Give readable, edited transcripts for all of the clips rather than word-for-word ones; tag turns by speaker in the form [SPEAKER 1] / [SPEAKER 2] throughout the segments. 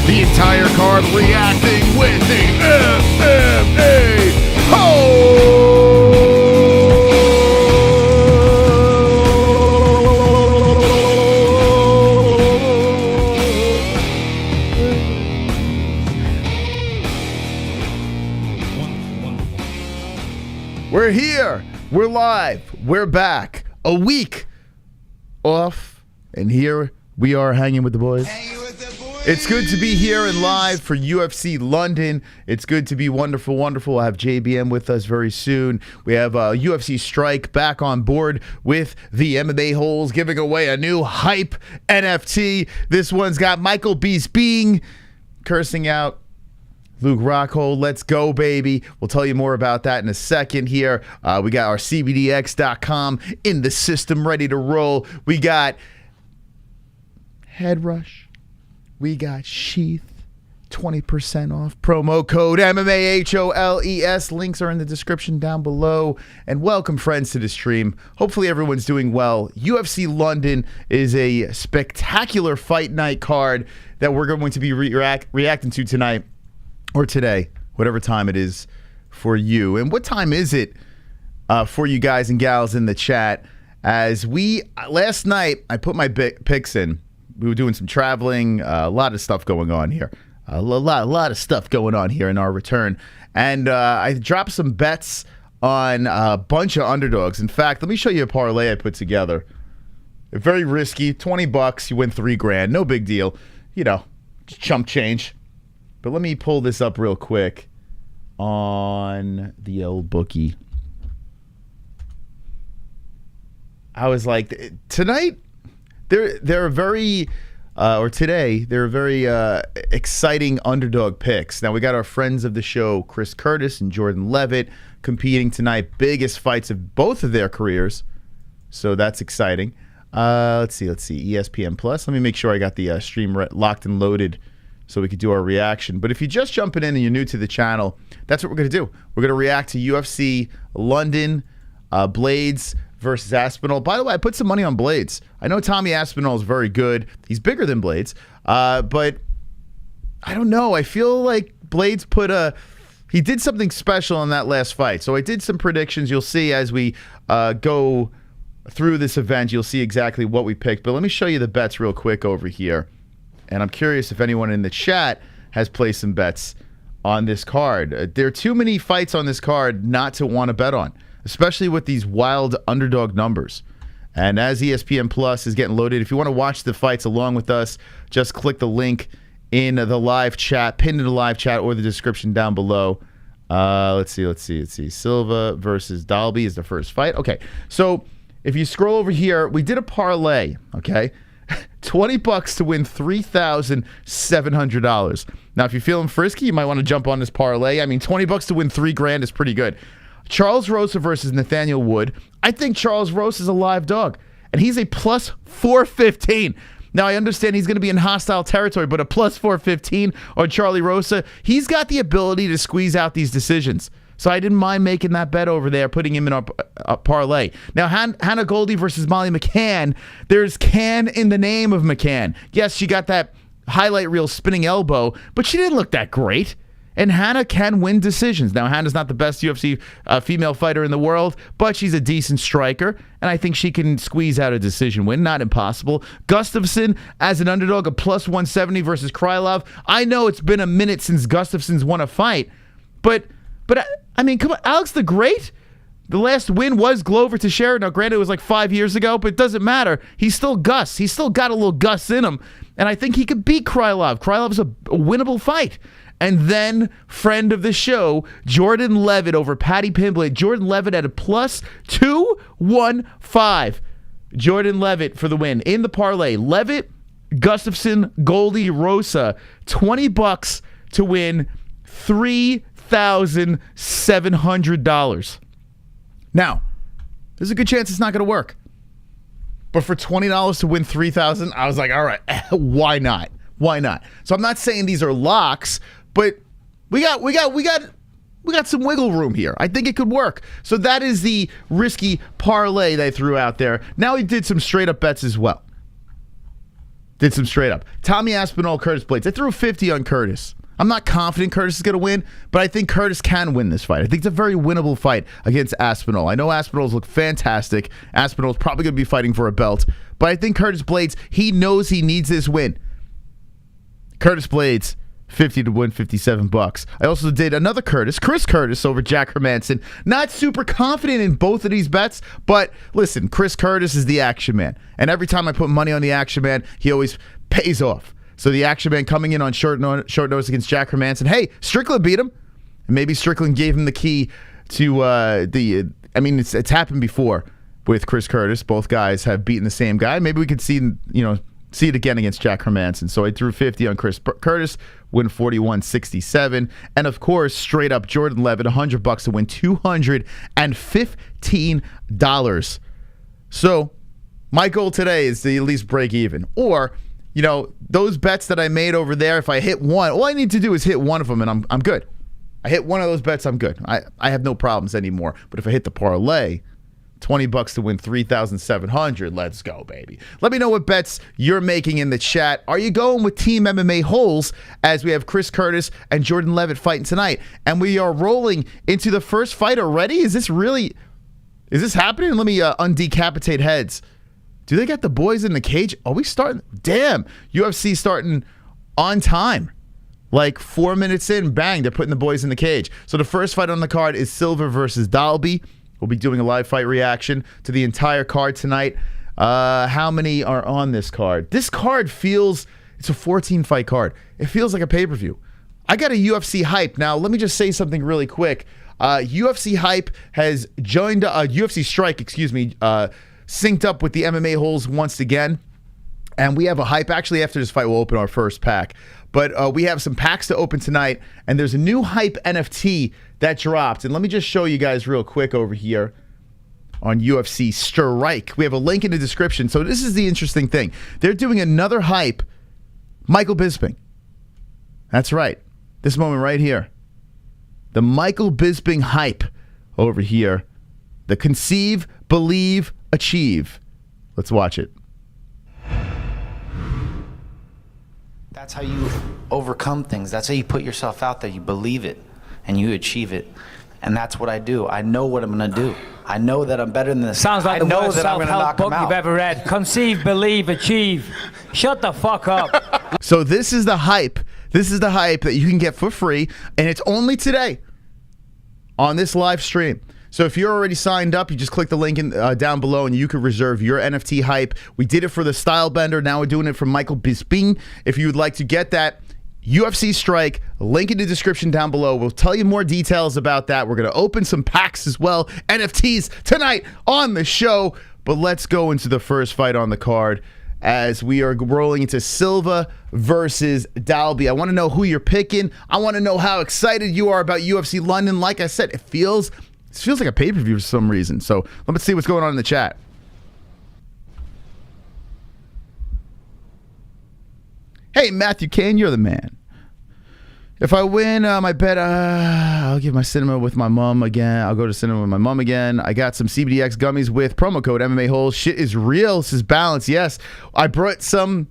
[SPEAKER 1] The entire card reacting with the MMA-Holes! We're here. We're live. We're back. A week off, and here we are hanging with the boys. It's good to be here and live for UFC London. It's good to be wonderful. We'll have JBM with us very soon. We have UFC Strike back on board with the MMA-Holes, giving away a new hype NFT. This one's got Michael Beast Being cursing out Luke Rockhold. Let's go, baby. We'll tell you more about that in a second here. We got our CBDX.com in the system ready to roll. We got Head Rush. We got Sheath, 20% off. Promo code MMA-HOLES. Links are in the description down below. And welcome, friends, to the stream. Hopefully everyone's doing well. UFC London is a spectacular fight night card that we're going to be reacting to tonight or today, whatever time it is for you. And what time is it for you guys and gals in the chat? As last night, I put my picks in. We were doing some traveling, a lot of stuff going on here. A lot of stuff going on here in our return. And I dropped some bets on a bunch of underdogs. In fact, let me show you a parlay I put together. Very risky, 20 bucks, you win $3,000, no big deal. You know, just chump change. But let me pull this up real quick on the old bookie. I was like, tonight, they're very, or today, they're very exciting underdog picks. Now, we got our friends of the show, Chris Curtis and Jordan Leavitt, competing tonight. Biggest fights of both of their careers. So that's exciting. Let's see. ESPN Plus. Let me make sure I got the stream locked and loaded so we could do our reaction. But if you're just jumping in and you're new to the channel, that's what we're going to do. We're going to react to UFC London, Blaydes versus Aspinall. By the way, I put some money on Blaydes. I know Tommy Aspinall is very good. He's bigger than Blaydes. But I don't know. I feel like Blaydes he did something special in that last fight. So I did some predictions. You'll see as we go through this event, you'll see exactly what we picked. But let me show you the bets real quick over here. And I'm curious if anyone in the chat has placed some bets on this card. There are too many fights on this card not to want to bet on, especially with these wild underdog numbers. And as ESPN Plus is getting loaded, if you want to watch the fights along with us, just click the link in the live chat, pinned in the live chat, or the description down below. Let's see. Silva versus Dalby is the first fight. Okay, so if you scroll over here, we did a parlay, okay? 20 bucks to win $3,700. Now, if you're feeling frisky, you might want to jump on this parlay. I mean, 20 bucks to win $3,000 is pretty good. Charles Rosa versus Nathaniel Wood. I think Charles Rosa is a live dog, and he's a plus 415. Now, I understand he's going to be in hostile territory, but a plus 415 on Charlie Rosa, he's got the ability to squeeze out these decisions. So I didn't mind making that bet over there, putting him in a parlay. Now, Hannah Goldy versus Molly McCann. There's can in the name of McCann. Yes, she got that highlight reel spinning elbow, but she didn't look that great. And Hannah can win decisions. Now, Hannah's not the best UFC female fighter in the world, but she's a decent striker, and I think she can squeeze out a decision win. Not impossible. Gustafsson as an underdog, a plus 170 versus Krylov. I know it's been a minute since Gustafsson's won a fight, but I mean, come on, Alex the Great? The last win was Glover Teixeira. Now, granted, it was like 5 years ago, but it doesn't matter. He's still Gus. He's still got a little Gus in him, and I think he could beat Krylov. Krylov's a winnable fight. And then, friend of the show, Jordan Leavitt over Paddy Pimblett. Jordan Leavitt at a plus 215. Jordan Leavitt for the win. In the parlay, Leavitt, Gustafsson, Goldy, Rosa. $20 to win $3,700. Now, there's a good chance it's not going to work. But for $20 to win $3,000, I was like, all right, why not? Why not? So I'm not saying these are locks, but we got some wiggle room here. I think it could work. So that is the risky parlay they threw out there. Now he did some straight up bets as well. Did some straight up. Tommy Aspinall, Curtis Blaydes. I threw 50 on Curtis. I'm not confident Curtis is going to win, but I think Curtis can win this fight. I think it's a very winnable fight against Aspinall. I know Aspinall's look fantastic. Aspinall's probably going to be fighting for a belt, but I think Curtis Blaydes, he knows he needs this win. Curtis Blaydes, 50 to win, $57. I also did another Chris Curtis over Jack Hermansson. Not super confident in both of these bets, but listen, Chris Curtis is the action man. And every time I put money on the action man, he always pays off. So the action man coming in on short notice against Jack Hermansson. Hey, Strickland beat him. And maybe Strickland gave him the key to it's happened before with Chris Curtis. Both guys have beaten the same guy. Maybe we could see it again against Jack Hermansson. So I threw 50 on Chris Curtis, win 41.67. And of course, straight up Jordan Leavitt, $100 to win $215. So my goal today is to at least break even. Or, those bets that I made over there, if I hit one, all I need to do is hit one of them and I'm good. I hit one of those bets, I'm good. I have no problems anymore. But if I hit the parlay, $20 to win $3,700. Let's go, baby. Let me know what bets you're making in the chat. Are you going with Team MMA-Holes as we have Chris Curtis and Jordan Leavitt fighting tonight? And we are rolling into the first fight already? Is this happening? Let me undecapitate heads. Do they got the boys in the cage? Are we starting? Damn. UFC starting on time. Like 4 minutes in, bang, they're putting the boys in the cage. So the first fight on the card is Silva versus Dalby. We'll be doing a live fight reaction to the entire card tonight. How many are on this card? This card it's a 14-fight card. It feels like a pay-per-view. I got a UFC hype. Now, let me just say something really quick. UFC hype has joined, UFC strike, synced up with the MMA-Holes once again. And we have a hype. Actually, after this fight, we'll open our first pack. But we have some packs to open tonight. And there's a new hype NFT that dropped. And let me just show you guys real quick over here on UFC Strike. We have a link in the description. So this is the interesting thing. They're doing another hype. Michael Bisping. That's right. This moment right here. The Michael Bisping hype over here. The conceive, believe, achieve. Let's watch it.
[SPEAKER 2] That's how you overcome things. That's how you put yourself out there. You believe it and you achieve it. And that's what I do. I know what I'm going to do. I know that I'm better than this.
[SPEAKER 3] Sounds like
[SPEAKER 2] I
[SPEAKER 3] the
[SPEAKER 2] know
[SPEAKER 3] worst
[SPEAKER 2] that I'm going to knock
[SPEAKER 3] self-help
[SPEAKER 2] him
[SPEAKER 3] book you've
[SPEAKER 2] out.
[SPEAKER 3] ever read. Conceive, believe, achieve. Shut the fuck up.
[SPEAKER 1] So this is the hype. This is the hype that you can get for free. And it's only today on this live stream. So if you're already signed up, you just click the link down below and you can reserve your NFT hype. We did it for the Style Bender. Now we're doing it for Michael Bisping. If you would like to get that, UFC Strike, link in the description down below. We'll tell you more details about that. We're going to open some packs as well, NFTs, tonight on the show. But let's go into the first fight on the card as we are rolling into Silva versus Dalby. I want to know who you're picking. I want to know how excited you are about UFC London. Like I said, it feels like a pay-per-view for some reason. So let's see what's going on in the chat. Hey, Matthew Kane, you're the man. If I win my bet, I'll give my cinema with my mom again. I'll go to cinema with my mom again. I got some CBDX gummies with promo code MMA-Holes. Shit is real. This is balance. Yes, I brought some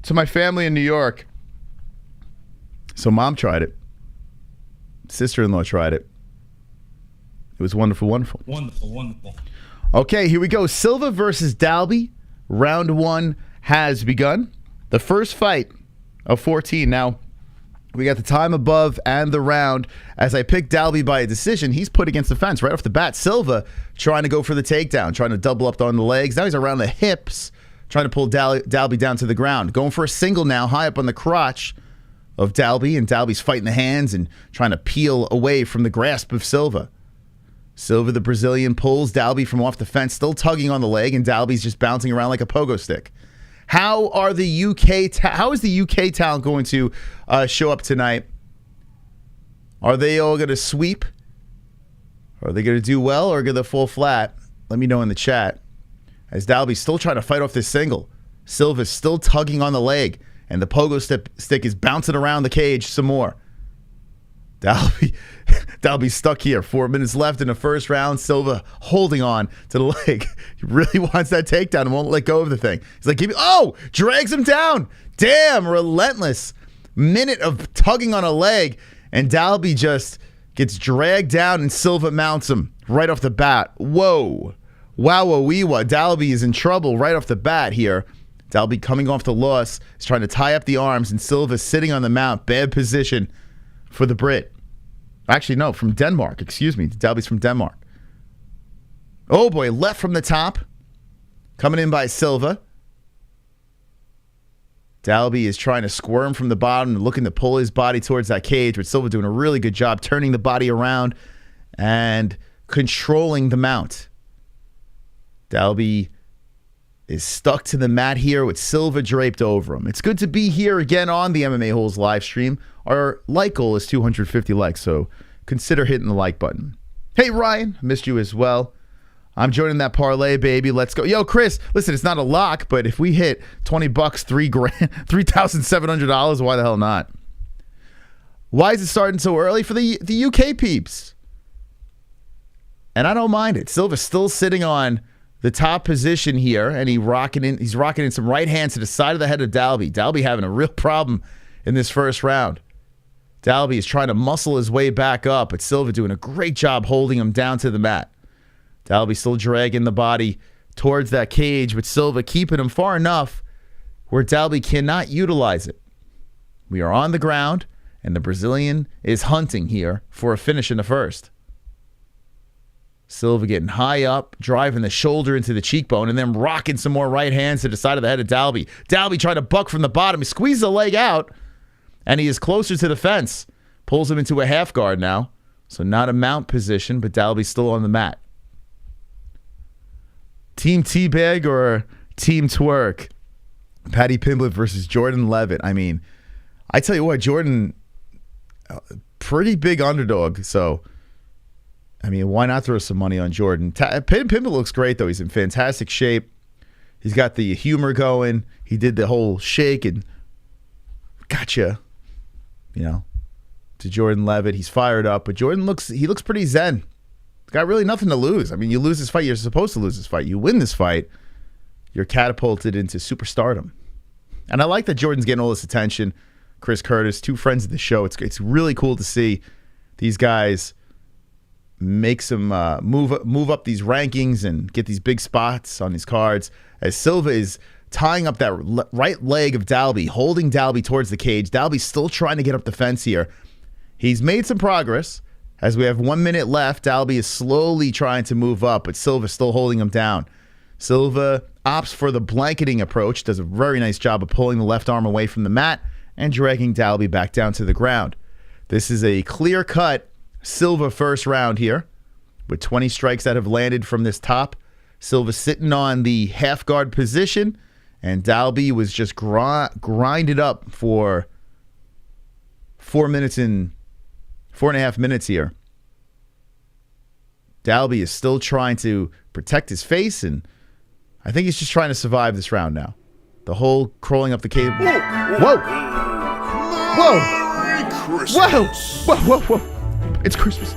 [SPEAKER 1] to my family in New York. So mom tried it. Sister-in-law tried it. It was wonderful, wonderful.
[SPEAKER 4] Wonderful, wonderful.
[SPEAKER 1] Okay, here we go. Silva versus Dalby. Round 1 has begun. The first fight of 14. Now, we got the time above and the round. As I picked Dalby by a decision, he's put against the fence right off the bat. Silva trying to go for the takedown, trying to double up on the legs. Now he's around the hips, trying to pull Dalby down to the ground. Going for a single now, high up on the crotch of Dalby, and Dalby's fighting the hands and trying to peel away from the grasp of Silva. Silva, the Brazilian, pulls Dalby from off the fence, still tugging on the leg, and Dalby's just bouncing around like a pogo stick. How is the UK talent going to show up tonight? Are they all going to sweep? Are they going to do well or going to fall flat? Let me know in the chat. As Dalby's still trying to fight off this single, Silva's still tugging on the leg, and the pogo stick is bouncing around the cage some more. Dalby's stuck here. 4 minutes left in the first round. Silva holding on to the leg. He really wants that takedown and won't let go of the thing. He's like, drags him down. Damn, relentless. Minute of tugging on a leg, and Dalby just gets dragged down, and Silva mounts him right off the bat. Whoa. Wow-wee-wah. Dalby is in trouble right off the bat here. Dalby coming off the loss. He's trying to tie up the arms, and Silva sitting on the mount. Bad position for the Brit. Actually, no, from Denmark. Excuse me. Dalby's from Denmark. Oh, boy. Left from the top. Coming in by Silva. Dalby is trying to squirm from the bottom and looking to pull his body towards that cage, but Silva doing a really good job turning the body around and controlling the mount. Dalby is stuck to the mat here with Silva draped over him. It's good to be here again on the MMA-Holes live stream. Our like goal is 250 likes, so consider hitting the like button. Hey, Ryan. Missed you as well. I'm joining that parlay, baby. Let's go. Yo, Chris, listen, it's not a lock, but if we hit $20, $3,700, why the hell not? Why is it starting so early for the UK peeps? And I don't mind it. Silva's still sitting on the top position here, and he's rocking in some right hands to the side of the head of Dalby. Dalby having a real problem in this first round. Dalby is trying to muscle his way back up, but Silva doing a great job holding him down to the mat. Dalby still dragging the body towards that cage, with Silva keeping him far enough where Dalby cannot utilize it. We are on the ground, and the Brazilian is hunting here for a finish in the first. Silva getting high up, driving the shoulder into the cheekbone, and then rocking some more right hands to the side of the head of Dalby. Dalby trying to buck from the bottom. He squeezes the leg out, and he is closer to the fence. Pulls him into a half guard now. So not a mount position, but Dalby's still on the mat. Team Teabag or Team Twerk? PADDY PIMBLETT versus Jordan Leavitt. I mean, I tell you what, Jordan, pretty big underdog, so I mean, why not throw some money on Jordan? Pimblett looks great, though. He's in fantastic shape. He's got the humor going. He did the whole shake and gotcha, to Jordan Leavitt. He's fired up, but Jordan looks pretty zen. He's got really nothing to lose. I mean, you lose this fight, you're supposed to lose this fight. You win this fight, you're catapulted into superstardom. And I like that Jordan's getting all this attention. Chris Curtis, two friends of the show. It's really cool to see these guys make some move up these rankings and get these big spots on these cards, as Silva is tying up that right leg of Dalby, holding Dalby towards the cage. Dalby's still trying to get up the fence here. He's made some progress. As we have 1 minute left, Dalby is slowly trying to move up, but Silva's still holding him down. Silva opts for the blanketing approach, does a very nice job of pulling the left arm away from the mat and dragging Dalby back down to the ground. This is a clear-cut Silva first round here, with 20 strikes that have landed from this top. Silva sitting on the half guard position, and Dalby was just grinded up for 4.5 minutes here. Dalby is still trying to protect his face, and I think he's just trying to survive this round now. The whole crawling up the cable. Whoa! Whoa!
[SPEAKER 4] Merry Christmas.
[SPEAKER 1] Whoa. It's Christmas.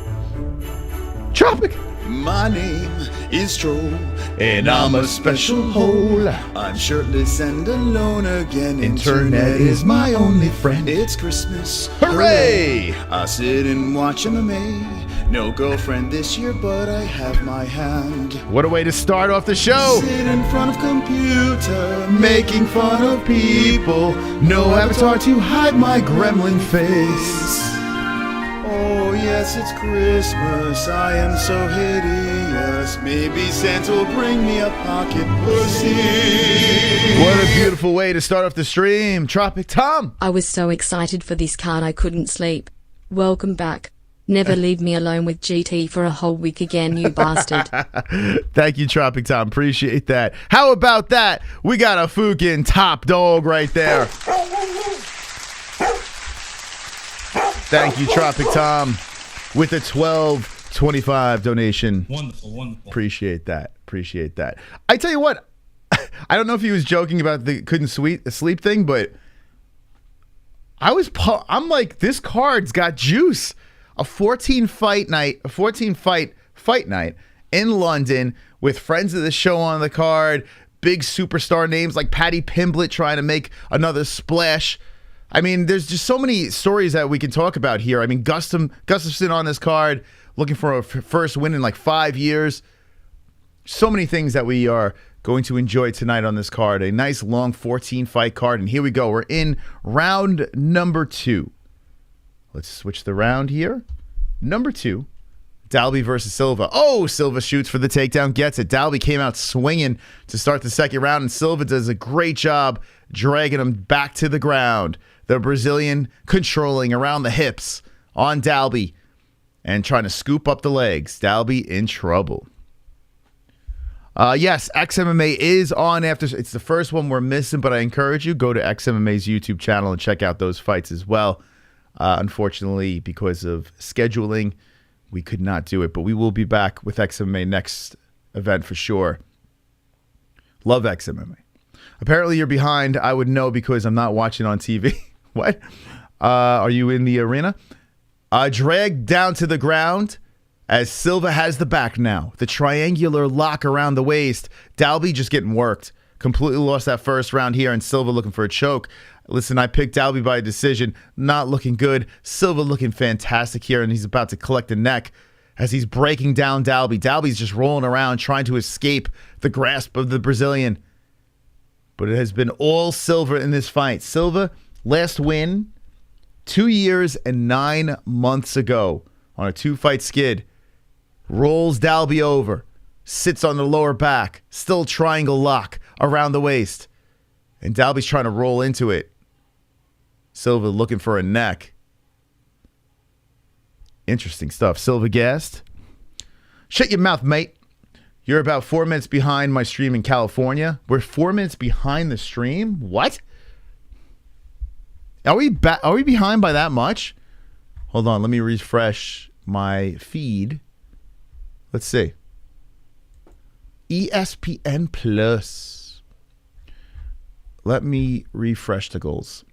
[SPEAKER 1] Tropic.
[SPEAKER 4] My name is Troll,
[SPEAKER 1] And I'm a special hole.
[SPEAKER 4] I'm shirtless and alone again.
[SPEAKER 1] Internet is my only friend.
[SPEAKER 4] It's Christmas.
[SPEAKER 1] Hooray!
[SPEAKER 4] I sit and watch MMA. No girlfriend this year, but I have my hand.
[SPEAKER 1] What a way to start off the show.
[SPEAKER 4] Sit in front of computer, making fun of people. No avatar to hide my gremlin face. Oh yes, it's Christmas. I am so hideous. Maybe Santa will bring me a pocket pussy.
[SPEAKER 1] What a beautiful way to start off the stream. Tropic Tom.
[SPEAKER 5] I was so excited for this card I couldn't sleep. Welcome back. Never leave me alone with GT for a whole week again, you bastard.
[SPEAKER 1] Thank you, Tropic Tom. Appreciate that. How about that? We got a fucking top dog right there. Thank you, Tropic Tom, with a $12.25 donation.
[SPEAKER 6] Wonderful.
[SPEAKER 1] Appreciate that. I tell you what, I don't know if he was joking about the couldn't sleep thing, but I'm like, this card's got juice. A 14 fight night in London with friends of the show on the card, big superstar names like PADDY PIMBLETT trying to make another splash. I mean, there's just so many stories that we can talk about here. I mean, Gustafsson on this card, looking for a first win in like 5 years. So many things that we are going to enjoy tonight on this card. A nice long 14-fight card. And here we go. We're in round number 2. Let's switch the round here. Number 2, Dalby versus Silva. Oh, Silva shoots for the takedown, gets it. Dalby came out swinging to start the second round, and Silva does a great job dragging him back to the ground. The Brazilian controlling around the hips on Dalby and trying to scoop up the legs. Dalby in trouble. Yes, XMMA is on after. It's the first one we're missing, but I encourage you, go to XMMA's YouTube channel and check out those fights as well. Unfortunately, because of scheduling, we could not do it, but we will be back with XMMA next event for sure. Love XMMA. Apparently you're behind. I would know because I'm not watching on TV. What? Are you in the arena? Dragged down to the ground as Silva has the back now. The triangular lock around the waist. Dalby just getting worked. Completely lost that first round here, and Silva looking for a choke. Listen, I picked Dalby by decision. Not looking good. Silva looking fantastic here, and he's about to collect a neck as he's breaking down Dalby. Dalby's just rolling around trying to escape the grasp of the Brazilian. But it has been all Silva in this fight. Silva, last win 2 years and 9 months ago on a 2-fight skid. Rolls Dalby over. Sits on the lower back. Still triangle lock around the waist. And Dalby's trying to roll into it. Silva looking for a neck. Interesting stuff. Silva gassed. Shut your mouth, mate. You're about 4 minutes behind my stream in California. We're 4 minutes behind the stream? What? Are we behind by that much? Hold on. Let me refresh my feed. Let's see. ESPN Plus. Let me refresh the goals.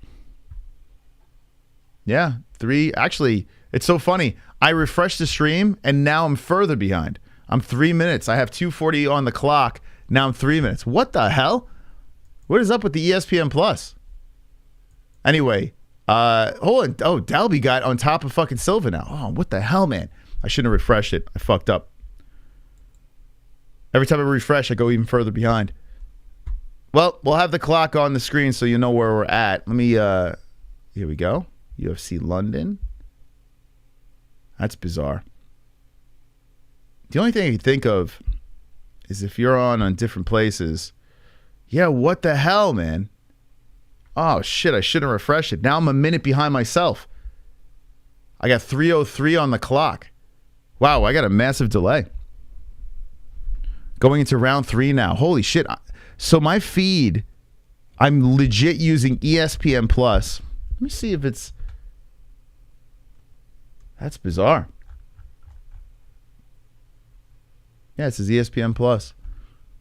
[SPEAKER 1] Yeah, 3. Actually, it's so funny. I refreshed the stream, and now I'm further behind. I'm 3 minutes. I have 2:40 on the clock. Now I'm 3 minutes. What the hell? What is up with the ESPN Plus? Anyway, hold on. Oh, Dalby got on top of fucking Silva now. Oh, what the hell, man? I shouldn't have refreshed it. I fucked up. Every time I refresh, I go even further behind. Well, we'll have the clock on the screen so you know where we're at. Let me, here we go. UFC London. That's bizarre. The only thing I can think of is if you're on different places. Yeah, what the hell, man? Oh, shit, I shouldn't refresh it. Now I'm a minute behind myself. I got 3:03 on the clock. Wow, I got a massive delay. Going into round 3 now. Holy shit. So my feed, I'm legit using ESPN Plus. Let me see if it's... That's bizarre. Yeah, it says ESPN Plus.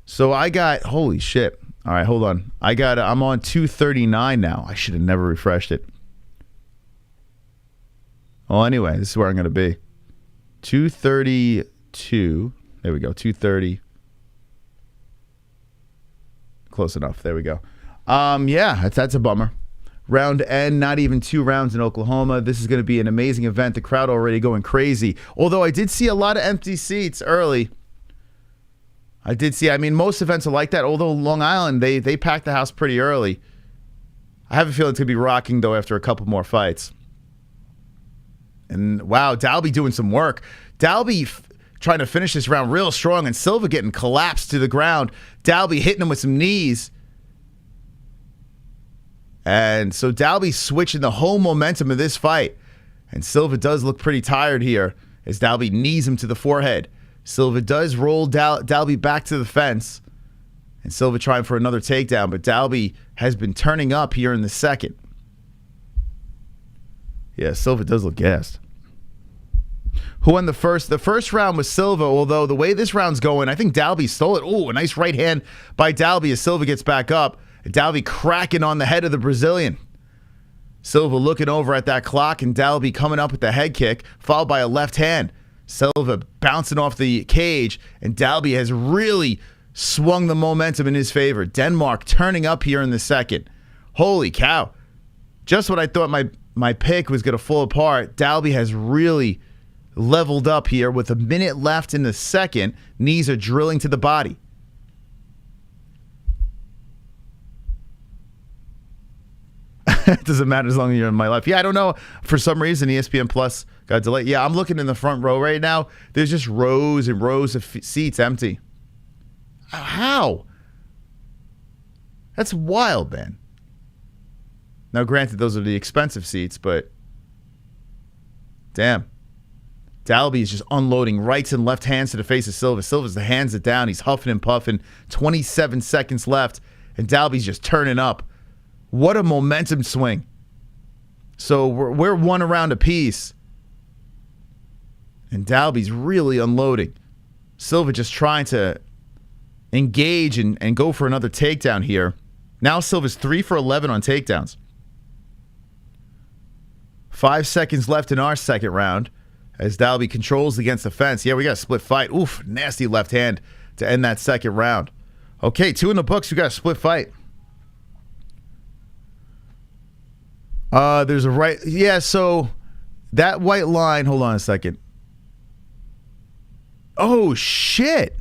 [SPEAKER 1] So I got... Holy shit. All right, hold on. I'm on 239 now. I should have never refreshed it. Well, anyway, this is where I'm going to be. 232. There we go. 230. Close enough. There we go. Yeah, that's a bummer. Round N, not even 2 rounds in Oklahoma. This is going to be an amazing event. The crowd already going crazy. Although I did see a lot of empty seats early. I mean, most events are like that. Although Long Island, they packed the house pretty early. I have a feeling it's going to be rocking, though, after a couple more fights. And, wow, Dalby doing some work. Dalby trying to finish this round real strong, and Silva getting collapsed to the ground. Dalby hitting him with some knees. And so Dalby's switching the whole momentum of this fight. And Silva does look pretty tired here as Dalby knees him to the forehead. Silva does roll Dalby back to the fence. And Silva trying for another takedown, but Dalby has been turning up here in the second. Yeah, Silva does look gassed. Who won the first? The first round was Silva, although the way this round's going, I think Dalby stole it. Oh, a nice right hand by Dalby as Silva gets back up. Dalby cracking on the head of the Brazilian. Silva looking over at that clock, and Dalby coming up with the head kick, followed by a left hand. Silva bouncing off the cage, and Dalby has really swung the momentum in his favor. Denmark turning up here in the second. Holy cow. Just when I thought my pick was going to fall apart, Dalby has really leveled up here with a minute left in the second. Knees are drilling to the body. It doesn't matter as long as you're in my life. Yeah, I don't know. For some reason, ESPN Plus got delayed. Yeah, I'm looking in the front row right now. There's just rows and rows of seats empty. How? That's wild, man. Now, granted, those are the expensive seats, but damn. Dalby is just unloading rights and left hands to the face of Silva. Silva's the hands it down. He's huffing and puffing. 27 seconds left, and Dalby's just turning up. What a momentum swing. So we're 1 round apiece. And Dalby's really unloading. Silva just trying to engage and go for another takedown here. Now Silva's 3 for 11 on takedowns. 5 seconds left in our second round as Dalby controls against the fence. Yeah, we got a split fight. Oof, nasty left hand to end that second round. Okay, 2 in the books. We got a split fight. There's a right. Yeah, so that white line. Hold on a second. Oh, shit.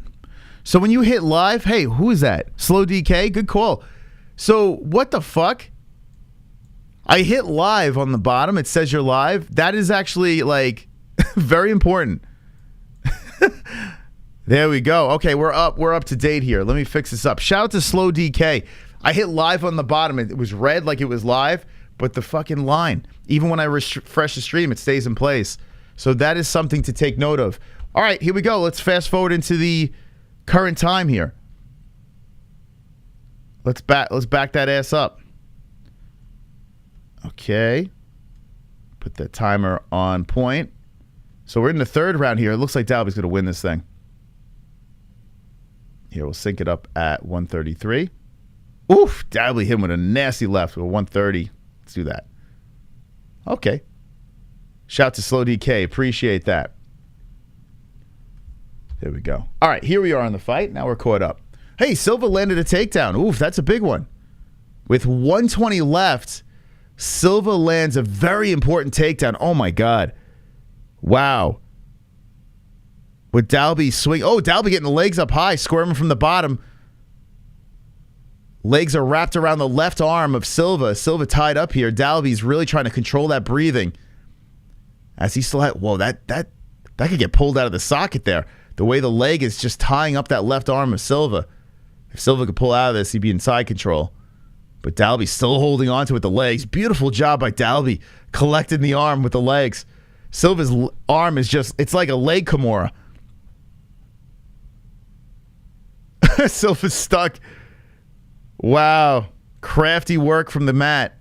[SPEAKER 1] So when you hit live, hey, who is that? Slow DK? Good call. So what the fuck? I hit live on the bottom. It says you're live. That is actually, like, very important. There we go. Okay, we're up to date here. Let me fix this up. Shout out to Slow DK. I hit live on the bottom. It was red like it was live. But the fucking line, even when I refresh the stream, it stays in place. So that is something to take note of. All right, here we go. Let's fast forward into the current time here. Let's back that ass up. Okay. Put the timer on point. So we're in the third round here. It looks like Dalby's going to win this thing. Here, we'll sync it up at 133. Oof, Dalby hit him with a nasty left with 130. Let's do that. Okay. Shout to Slow DK. Appreciate that. There we go. All right, here we are on the fight. Now we're caught up. Hey, Silva landed a takedown. Oof, that's a big one. With 120 left, Silva lands a very important takedown. Oh, my God. Wow. With Dalby swing. Oh, Dalby getting the legs up high, squirming from the bottom. Legs are wrapped around the left arm of Silva. Silva tied up here. Dalby's really trying to control that breathing. As he still had, whoa, that could get pulled out of the socket there. The way the leg is just tying up that left arm of Silva. If Silva could pull out of this, he'd be in side control. But Dalby's still holding on to it with the legs. Beautiful job by Dalby, collecting the arm with the legs. Silva's arm is just, it's like a leg Kimura. Silva's stuck. Wow. Crafty work from the mat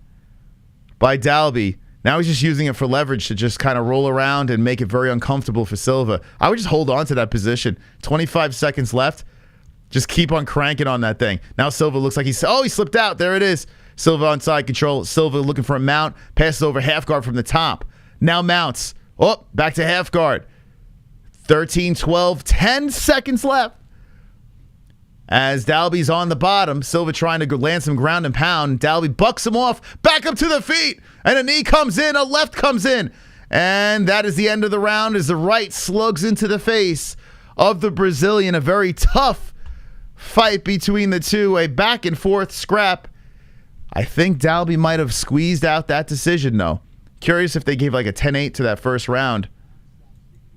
[SPEAKER 1] by Dalby. Now he's just using it for leverage to just kind of roll around and make it very uncomfortable for Silva. I would just hold on to that position. 25 seconds left. Just keep on cranking on that thing. Now Silva looks like he slipped out. There it is. Silva on side control. Silva looking for a mount. Passes over half guard from the top. Now mounts. Oh, back to half guard. 13, 12, 10 seconds left. As Dalby's on the bottom, Silva trying to land some ground and pound. Dalby bucks him off, back up to the feet, and a knee comes in, a left comes in. And that is the end of the round as the right slugs into the face of the Brazilian. A very tough fight between the two, a back and forth scrap. I think Dalby might have squeezed out that decision, though. Curious if they gave like a 10-8 to that first round.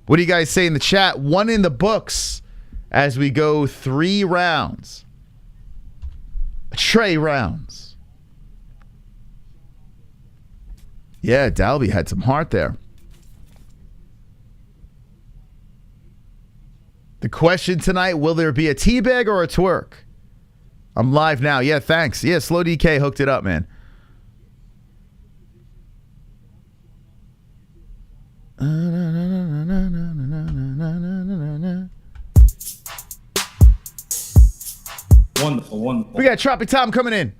[SPEAKER 1] What do you guys say in the chat? 1 in the books as we go 3 rounds. Trey rounds. Yeah, Dalby had some heart there. The question tonight, will there be a teabag or a twerk? I'm live now. Yeah, thanks. Yeah, Slow DK hooked it up, man.
[SPEAKER 6] Wonderful, wonderful.
[SPEAKER 1] We got Tropic Tom coming in.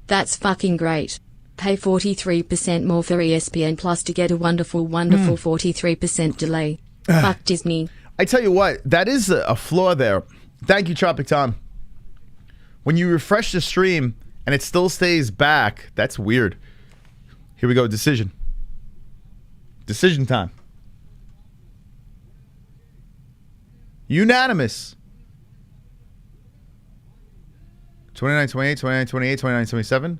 [SPEAKER 5] That's fucking great. Pay 43% more for ESPN Plus to get a wonderful 43% delay. Fuck Disney.
[SPEAKER 1] I tell you what, that is a flaw there. Thank you, Tropic Tom. When you refresh the stream and it still stays back, that's weird. Here we go, decision. Decision time. Unanimous. 29-28, 29-28, 29-27.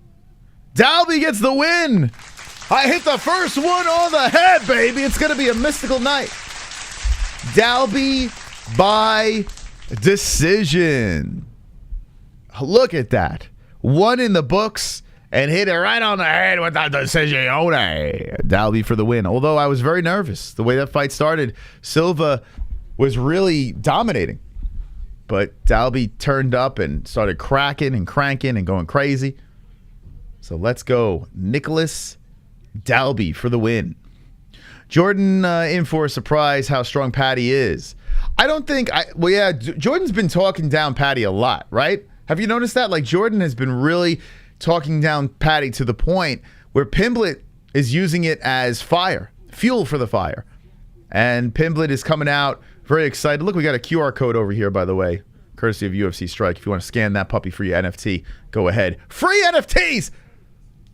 [SPEAKER 1] Dalby gets the win. I hit the first one on the head, baby. It's going to be a mystical night. Dalby by decision. Look at that. 1 in the books and hit it right on the head with that decision. Dalby for the win. Although I was very nervous. The way that fight started, Silva was really dominating. But Dalby turned up and started cracking and cranking and going crazy. So let's go. Nicolas Dalby for the win. Jordan in for a surprise how strong Paddy is. I don't think... Well, yeah, Jordan's been talking down Paddy a lot, right? Have you noticed that? Like, Jordan has been really talking down Paddy to the point where Pimblett is using it as fire, fuel for the fire. And Pimblett is coming out very excited. Look, we got a QR code over here, by the way, courtesy of UFC Strike. If you want to scan that puppy for your NFT, go ahead. Free NFTs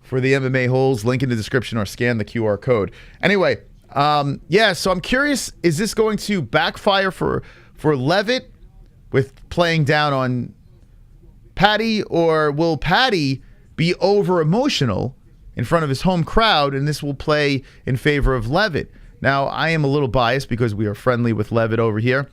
[SPEAKER 1] for the MMA-Holes. Link in the description or scan the QR code. Anyway, yeah, so I'm curious, is this going to backfire for Leavitt with playing down on Paddy, or will Paddy be over-emotional in front of his home crowd, and this will play in favor of Leavitt? Now, I am a little biased because we are friendly with Leavitt over here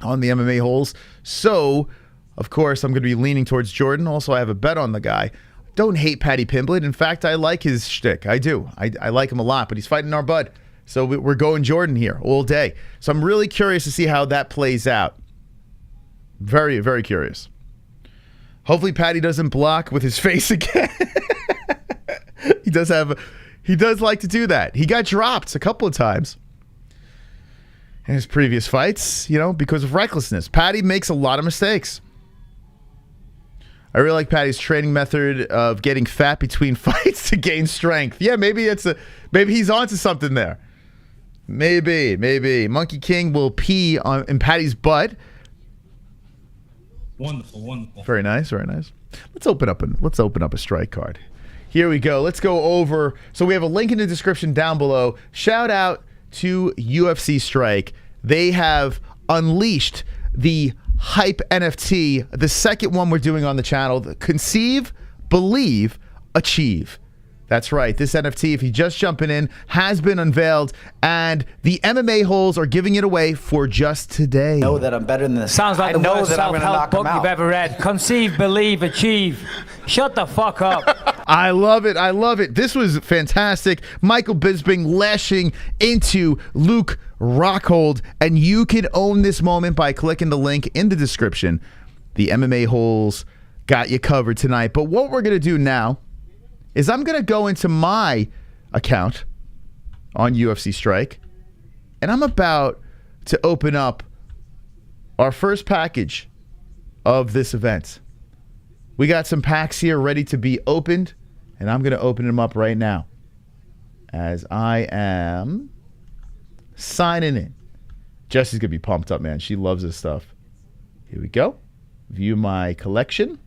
[SPEAKER 1] on the MMA-Holes. So, of course, I'm going to be leaning towards Jordan. Also, I have a bet on the guy. Don't hate Paddy Pimblett. In fact, I like his shtick. I do. I like him a lot, but he's fighting our bud. So we're going Jordan here all day. So I'm really curious to see how that plays out. Very, very curious. Hopefully Paddy doesn't block with his face again. He does like to do that. He got dropped a couple of times in his previous fights, you know, because of recklessness. Paddy makes a lot of mistakes. I really like Paddy's training method of getting fat between fights to gain strength. Yeah, maybe he's onto something there. Maybe. Monkey King will pee in Paddy's butt.
[SPEAKER 6] Wonderful, wonderful.
[SPEAKER 1] Very nice, very nice. Let's open up a strike card. Here we go. Let's go over. So we have a link in the description down below. Shout out to UFC Strike. They have unleashed the Hype NFT, the second one we're doing on the channel. The Conceive, Believe, Achieve. That's right. This NFT, if you're just jumping in, has been unveiled, and the MMA-Holes are giving it away for just today.
[SPEAKER 2] I know that I'm better than this.
[SPEAKER 3] Sounds like
[SPEAKER 2] I
[SPEAKER 3] the
[SPEAKER 2] know
[SPEAKER 3] worst
[SPEAKER 2] that I'm going to
[SPEAKER 3] self-help
[SPEAKER 2] knock him
[SPEAKER 3] book you've
[SPEAKER 2] out.
[SPEAKER 3] ever read. Conceive, believe, achieve. Shut the fuck up.
[SPEAKER 1] I love it. I love it. This was fantastic. Michael Bisping lashing into Luke Rockhold, and you can own this moment by clicking the link in the description. The MMA-Holes got you covered tonight. But what we're going to do now is I'm going to go into my account on UFC Strike, and I'm about to open up our first package of this event. We got some packs here ready to be opened, and I'm going to open them up right now. as I am signing in. Jesse's going to be pumped up, man. She loves this stuff. Here we go. View my collection.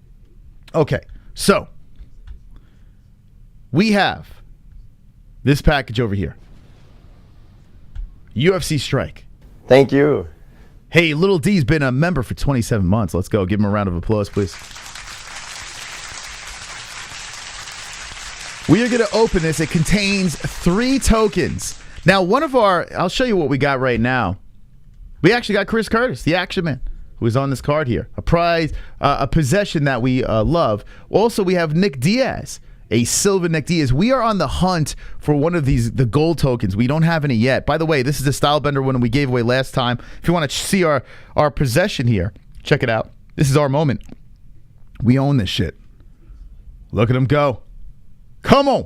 [SPEAKER 1] Okay, so we have this package over here. UFC Strike.
[SPEAKER 6] Thank you.
[SPEAKER 1] Hey, Little D's been a member for 27 months. Let's go. Give him a round of applause, please. We are going to open this. It contains 3 tokens. Now, I'll show you what we got right now. We actually got Chris Curtis, the action man, who is on this card here. A prize, a possession that we love. Also, we have Nick Diaz, a Silva Nick Diaz. We are on the hunt for one of the gold tokens. We don't have any yet. By the way, this is the Style Bender one we gave away last time. If you want to see our possession here, check it out. This is our moment. We own this shit. Look at him go. Come on.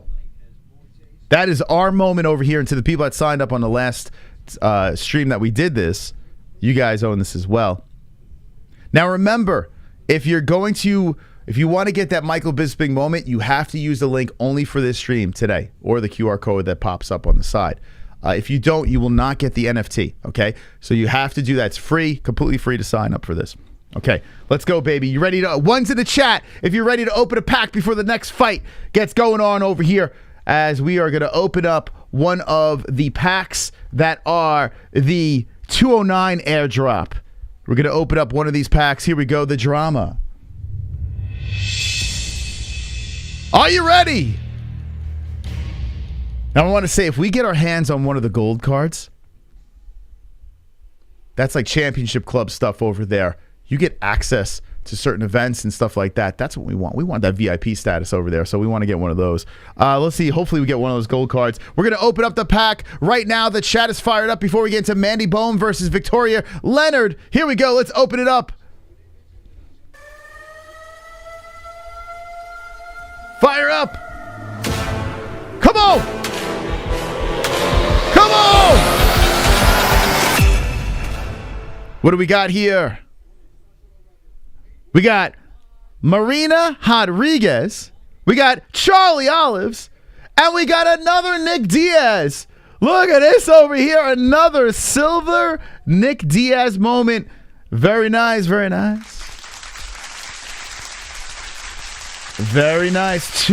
[SPEAKER 1] That is our moment over here. And to the people that signed up on the last stream that we did this, you guys own this as well. Now remember, if you want to get that Michael Bisping moment, you have to use the link only for this stream today, or the QR code that pops up on the side. If you don't, you will not get the NFT, okay? So you have to do that. It's free, completely free to sign up for this. Okay, let's go, baby. You ready to... One's in the chat if you're ready to open a pack before the next fight gets going on over here, as we are going to open up one of the packs that are the 209 airdrop. We're going to open up one of these packs. Here we go, the drama. Are you ready? Now, I want to say, if we get our hands on one of the gold cards, that's like championship club stuff over there. You get access to certain events and stuff like that. That's what we want. We want that VIP status over there, so we want to get one of those. Let's see. Hopefully we get one of those gold cards. We're going to open up the pack right now. The chat is fired up before we get into Mandy Böhm versus Victoria Leonard. Here we go. Let's open it up. Fire up. Come on. Come on. What do we got here? We got Marina Rodriguez. We got Charlie Olives. And we got another Nick Diaz. Look at this over here. Another silver Nick Diaz moment. Very nice, very nice. Very nice.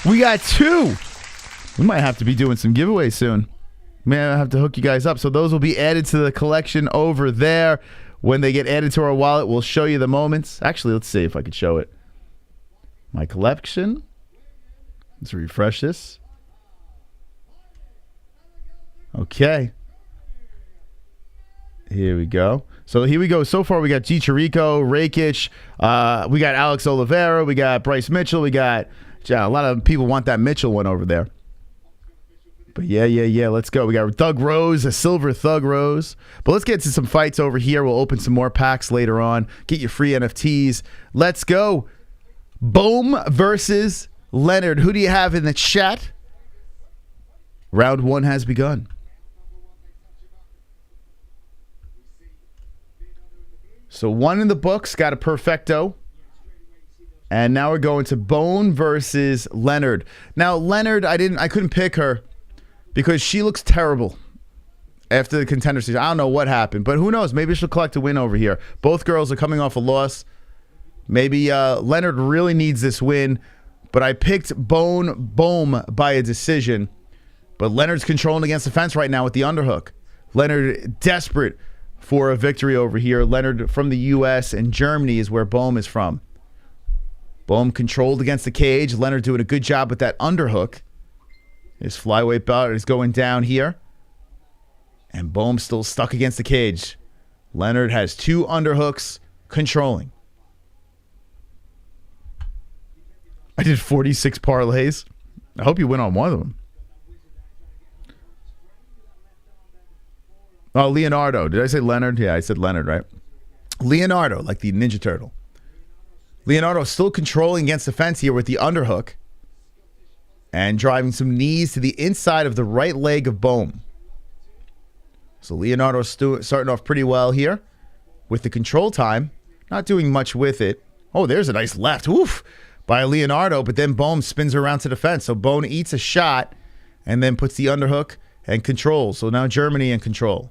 [SPEAKER 1] We got 2. We might have to be doing some giveaways soon. May have to hook you guys up. So those will be added to the collection over there. When they get added to our wallet, we'll show you the moments. Actually, let's see if I could show it. My collection. Let's refresh this. Okay. Here we go. So here we go. So far, we got G. Chirico, Rakic. We got Alex Oliveira. We got Bryce Mitchell. We got... a lot of people want that Mitchell one over there. But yeah. Let's go. We got Thug Rose, a silver Thug Rose. But let's get to some fights over here. We'll open some more packs later on. Get your free NFTs. Let's go. Böhm versus Leonard. Who do you have in the chat? Round 1 has begun. So 1 in the books, got a perfecto. And now we're going to Böhm versus Leonard. Now Leonard, I couldn't pick her because she looks terrible after the contender season. I don't know what happened, but who knows? Maybe she'll collect a win over here. Both girls are coming off a loss. Maybe Leonard really needs this win, but I picked Böhm by a decision. But Leonard's controlling against the fence right now with the underhook. Leonard desperate for a victory over here. Leonard from the U.S. and Germany is where Böhm is from. Böhm controlled against the cage. Leonard doing a good job with that underhook. His flyweight belt is going down here. And Böhm still stuck against the cage. Leonard has 2 underhooks controlling. I did 46 parlays. I hope you win on one of them. Oh, Leonardo. Did I say Leonard? Yeah, I said Leonard, right? Leonardo, like the Ninja Turtle. Leonardo still controlling against the fence here with the underhook. And driving some knees to the inside of the right leg of Böhm. So Leonardo's starting off pretty well here with the control time. Not doing much with it. Oh, there's a nice left. Oof. By Leonardo, but then Böhm spins her around to the fence. So Böhm eats a shot. and then puts the underhook and controls. So now Germany in control.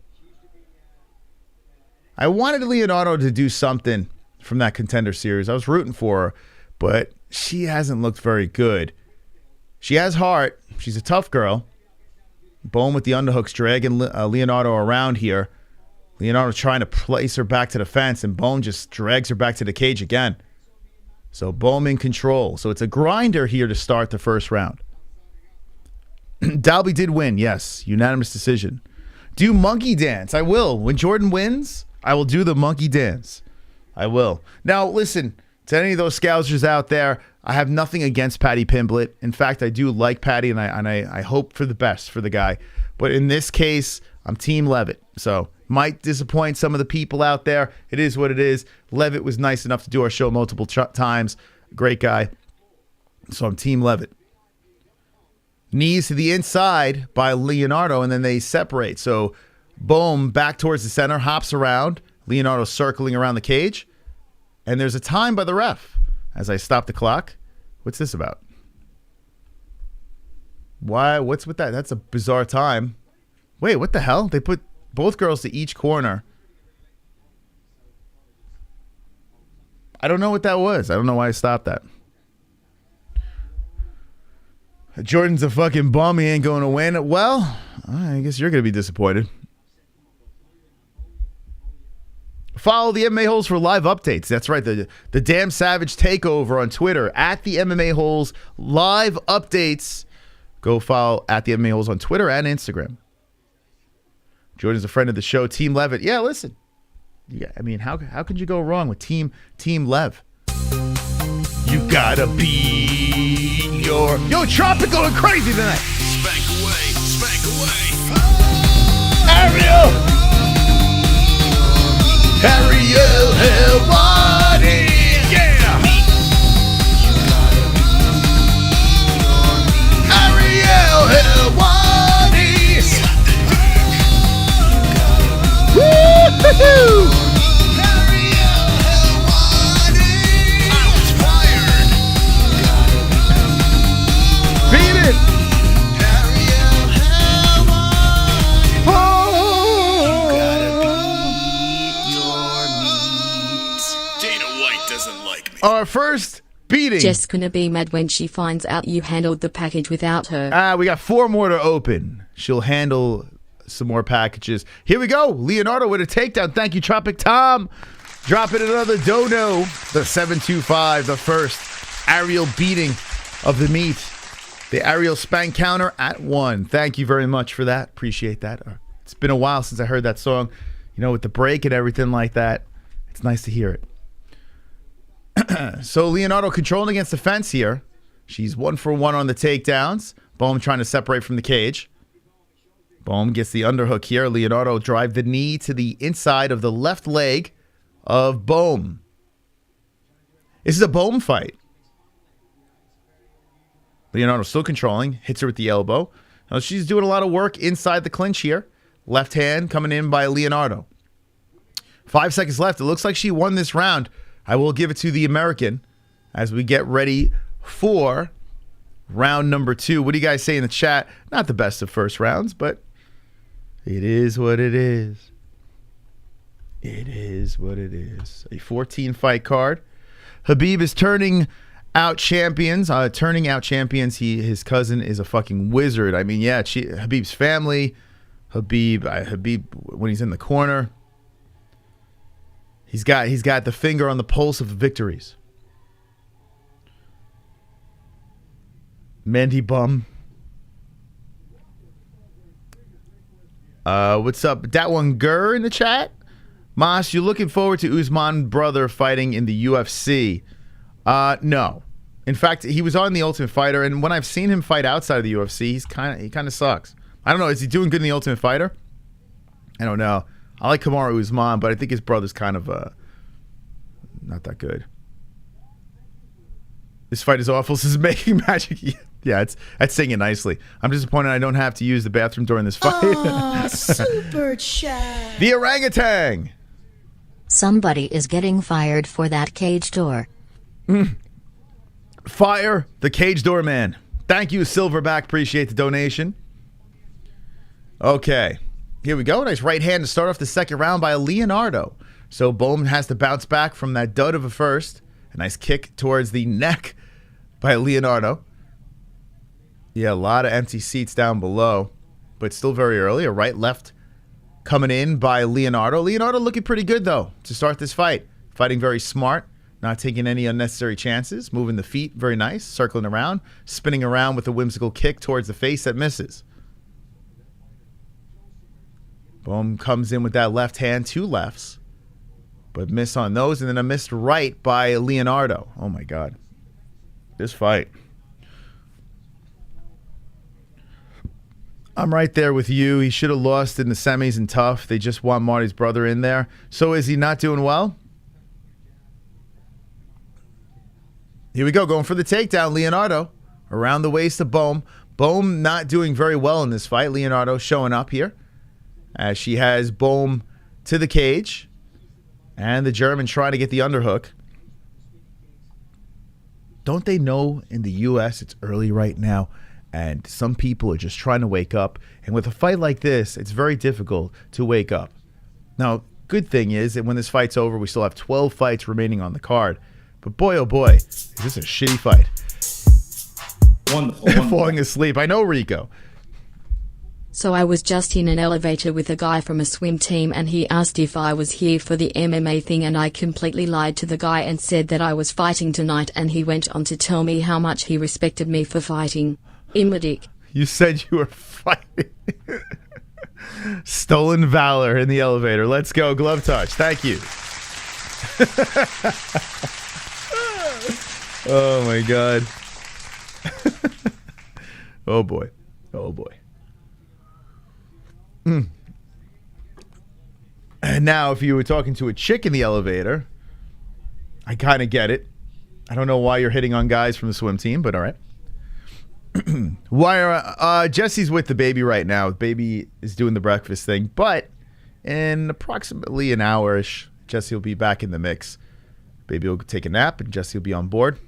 [SPEAKER 1] I wanted Leonardo to do something from that Contender Series. I was rooting for her, but she hasn't looked very good. She has heart. She's a tough girl. Böhm with the underhooks, dragging Leonardo around here. Leonardo trying to place her back to the fence, and Böhm just drags her back to the cage again. So Böhm in control. So it's a grinder here to start the first round. Dalby did win, yes. Unanimous decision. Do monkey dance. I will. When Jordan wins, I will do the monkey dance. I will. Now, listen, to any of those scousers out there, I have nothing against Paddy Pimblett. In fact, I do like Paddy, and I hope for the best for the guy. But in this case, I'm Team Leavitt. So might disappoint some of the people out there. It is what it is. Leavitt was nice enough to do our show multiple times. Great guy. So I'm Team Leavitt. Knees to the inside by Leonardo, and then they separate. So Böhm back towards the center, hops around. Leonardo circling around the cage. And there's a time by the ref. As I stop the clock. What's this about? Why? What's with that? That's a bizarre time. Wait, what the hell? They put both girls to each corner. I don't know what that was. I don't know why I stopped that. Jordan's a fucking bum. He ain't going to win. Well, I guess you're going to be disappointed. Follow the MMA-Holes for live updates. That's right. The Damn Savage Takeover on Twitter. At the MMA-Holes live updates. Go follow at the MMA-Holes on Twitter and Instagram. Jordan's a friend of the show. Team Leavitt. Yeah, listen. Yeah, I mean, how could you go wrong with Team Lev? You gotta be your... Yo, Tropic going crazy tonight.
[SPEAKER 6] Spank away, spank away.
[SPEAKER 1] Ariel Helwani. Yeah. Ariel Helwani. Woo-hoo-hoo. Our first beating.
[SPEAKER 5] Jess gonna be mad when she finds out you handled the package without her.
[SPEAKER 1] We got 4 more to open. She'll handle some more packages. Here we go. Leonardo with a takedown. Thank you, Tropic Tom. Dropping another dono. The 725, the first Ariel beating of the meet. The Ariel spank counter at 1. Thank you very much for that. Appreciate that. It's been a while since I heard that song. You know, with the break and everything like that. It's nice to hear it. So Leonardo controlling against the fence here. She's 1 for 1 on the takedowns. Böhm trying to separate from the cage. Böhm gets the underhook here. Leonardo drive the knee to the inside of the left leg of Böhm. This is a Böhm fight. Leonardo still controlling. Hits her with the elbow. Now she's doing a lot of work inside the clinch here. Left hand coming in by Leonardo. 5 seconds left. It looks like she won this round. I will give it to the American as we get ready for round number 2. What do you guys say in the chat? Not the best of first rounds, but it is what it is. It is what it is. A 14-fight card. Khabib is turning out champions. His cousin is a fucking wizard. I mean, yeah, Khabib's family. Khabib, when he's in the corner. He's got the finger on the pulse of the victories. Mandy bum. What's up? That one Gurr in the chat. Mas, you looking forward to Usman brother fighting in the UFC? No. In fact, he was on the Ultimate Fighter, and when I've seen him fight outside of the UFC, he kind of sucks. I don't know. Is he doing good in the Ultimate Fighter? I don't know. I like Kamaru Usman, but I think his brother's kind of not that good. This fight is awful. This is making magic. Yeah, that's saying it nicely. I'm disappointed I don't have to use the bathroom during this fight.
[SPEAKER 7] Oh, super chat.
[SPEAKER 1] The orangutan.
[SPEAKER 8] Somebody is getting fired for that cage door.
[SPEAKER 1] Fire the cage door man. Thank you, Silverback. Appreciate the donation. Okay. Here we go. Nice right hand to start off the second round by Leonardo. So Böhm has to bounce back from that dud of a first. A nice kick towards the neck by Leonardo. Yeah, a lot of empty seats down below, but still very early. A right-left coming in by Leonardo. Leonardo looking pretty good, though, to start this fight. Fighting very smart, not taking any unnecessary chances, moving the feet very nice, circling around, spinning around with a whimsical kick towards the face that misses. Böhm comes in with that left hand, 2 lefts, but miss on those, and then a missed right by Leonardo. Oh, my God. This fight. I'm right there with you. He should have lost in the semis and tough. They just want Marty's brother in there. So is he not doing well? Here we go. Going for the takedown. Leonardo around the waist of Böhm. Böhm not doing very well in this fight. Leonardo showing up here as she has Böhm to the cage. And the German trying to get the underhook. Don't they know in the U.S. it's early right now? And some people are just trying to wake up. And with a fight like this, it's very difficult to wake up. Now, good thing is that when this fight's over, we still have 12 fights remaining on the card. But boy, oh boy, is this a shitty fight.
[SPEAKER 9] Wonderful.
[SPEAKER 1] Falling asleep. I know, Rico.
[SPEAKER 5] So I was just in an elevator with a guy from a swim team and he asked if I was here for the MMA thing and I completely lied to the guy and said that I was fighting tonight and he went on to tell me how much he respected me for fighting. Imadic.
[SPEAKER 1] You said you were fighting. Stolen valor in the elevator. Let's go. Glove touch. Thank you. Oh, my God. Oh, boy. Oh, boy. And now, if you were talking to a chick in the elevator, I kind of get it. I don't know why you're hitting on guys from the swim team, but all right. Jesse's with the baby right now. The baby is doing the breakfast thing, but in approximately an hour-ish, Jesse will be back in the mix. Baby will take a nap, and Jesse will be on board.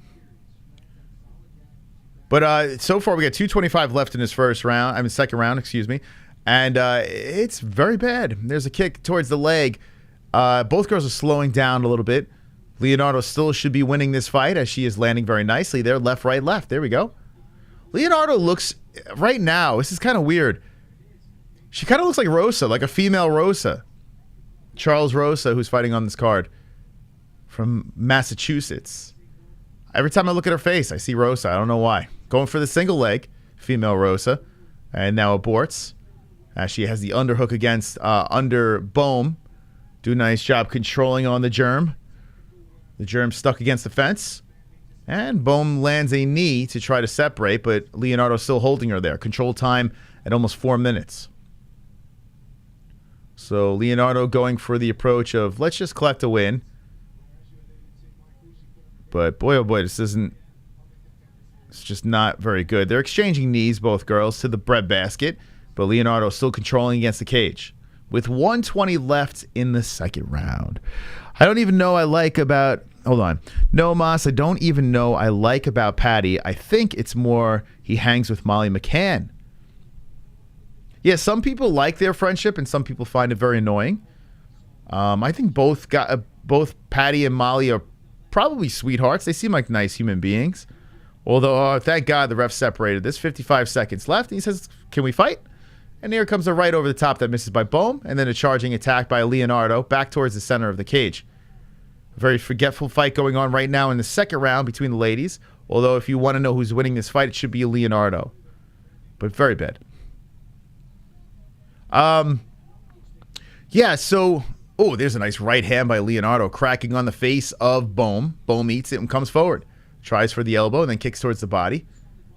[SPEAKER 1] But so far, we got 2:25 left in his second round, excuse me. And it's very bad. There's a kick towards the leg. Both girls are slowing down a little bit. Leonardo still should be winning this fight as she is landing very nicely there. Left, right, left. There we go. Leonardo looks, right now, this is kind of weird. She kind of looks like Rosa, like a female Rosa. Charles Rosa, who's fighting on this card from Massachusetts. Every time I look at her face, I see Rosa. I don't know why. Going for the single leg, female Rosa. And now aborts. She has the underhook against under Böhm. Do a nice job controlling on the germ. The germ stuck against the fence. And Böhm lands a knee to try to separate, but Leonardo's still holding her there. Control time at almost 4 minutes. So Leonardo going for the approach of, let's just collect a win. But boy, oh boy, it's just not very good. They're exchanging knees, both girls, to the breadbasket. But Leonardo still controlling against the cage. With 1:20 left in the second round. I don't even know I like about... Hold on. No, Mas, I don't even know I like about Paddy. I think it's more he hangs with Molly McCann. Yeah, some people like their friendship and some people find it very annoying. I think both Paddy and Molly are probably sweethearts. They seem like nice human beings. Although, thank God the ref separated this. 55 seconds left. And he says, can we fight? And here comes a right over the top that misses by Böhm. And then a charging attack by Leonardo back towards the center of the cage. A very forgetful fight going on right now in the second round between the ladies. Although if you want to know who's winning this fight, it should be Leonardo. But very bad. Yeah, so... Oh, there's a nice right hand by Leonardo cracking on the face of Böhm. Böhm eats it and comes forward. Tries for the elbow and then kicks towards the body.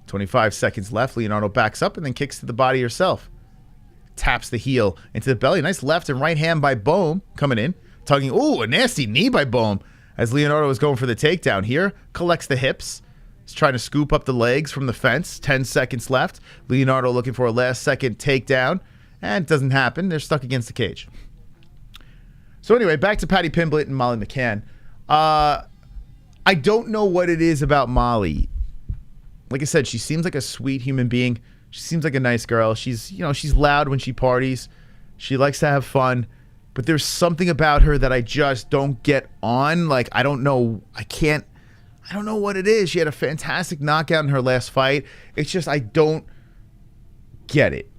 [SPEAKER 1] 25 seconds left. Leonardo backs up and then kicks to the body herself. Taps the heel into the belly. Nice left and right hand by Böhm coming in. Tugging. Ooh, a nasty knee by Böhm as Leonardo is going for the takedown here. Collects the hips. He's trying to scoop up the legs from the fence. 10 seconds left. Leonardo looking for a last second takedown. And it doesn't happen. They're stuck against the cage. So anyway, back to Paddy Pimblett and Molly McCann. I don't know what it is about Molly. Like I said, she seems like a sweet human being. She seems like a nice girl. She's, you know, she's loud when she parties. She likes to have fun. But there's something about her that I just don't get on. Like, I don't know. I don't know what it is. She had a fantastic knockout in her last fight. It's just I don't get it.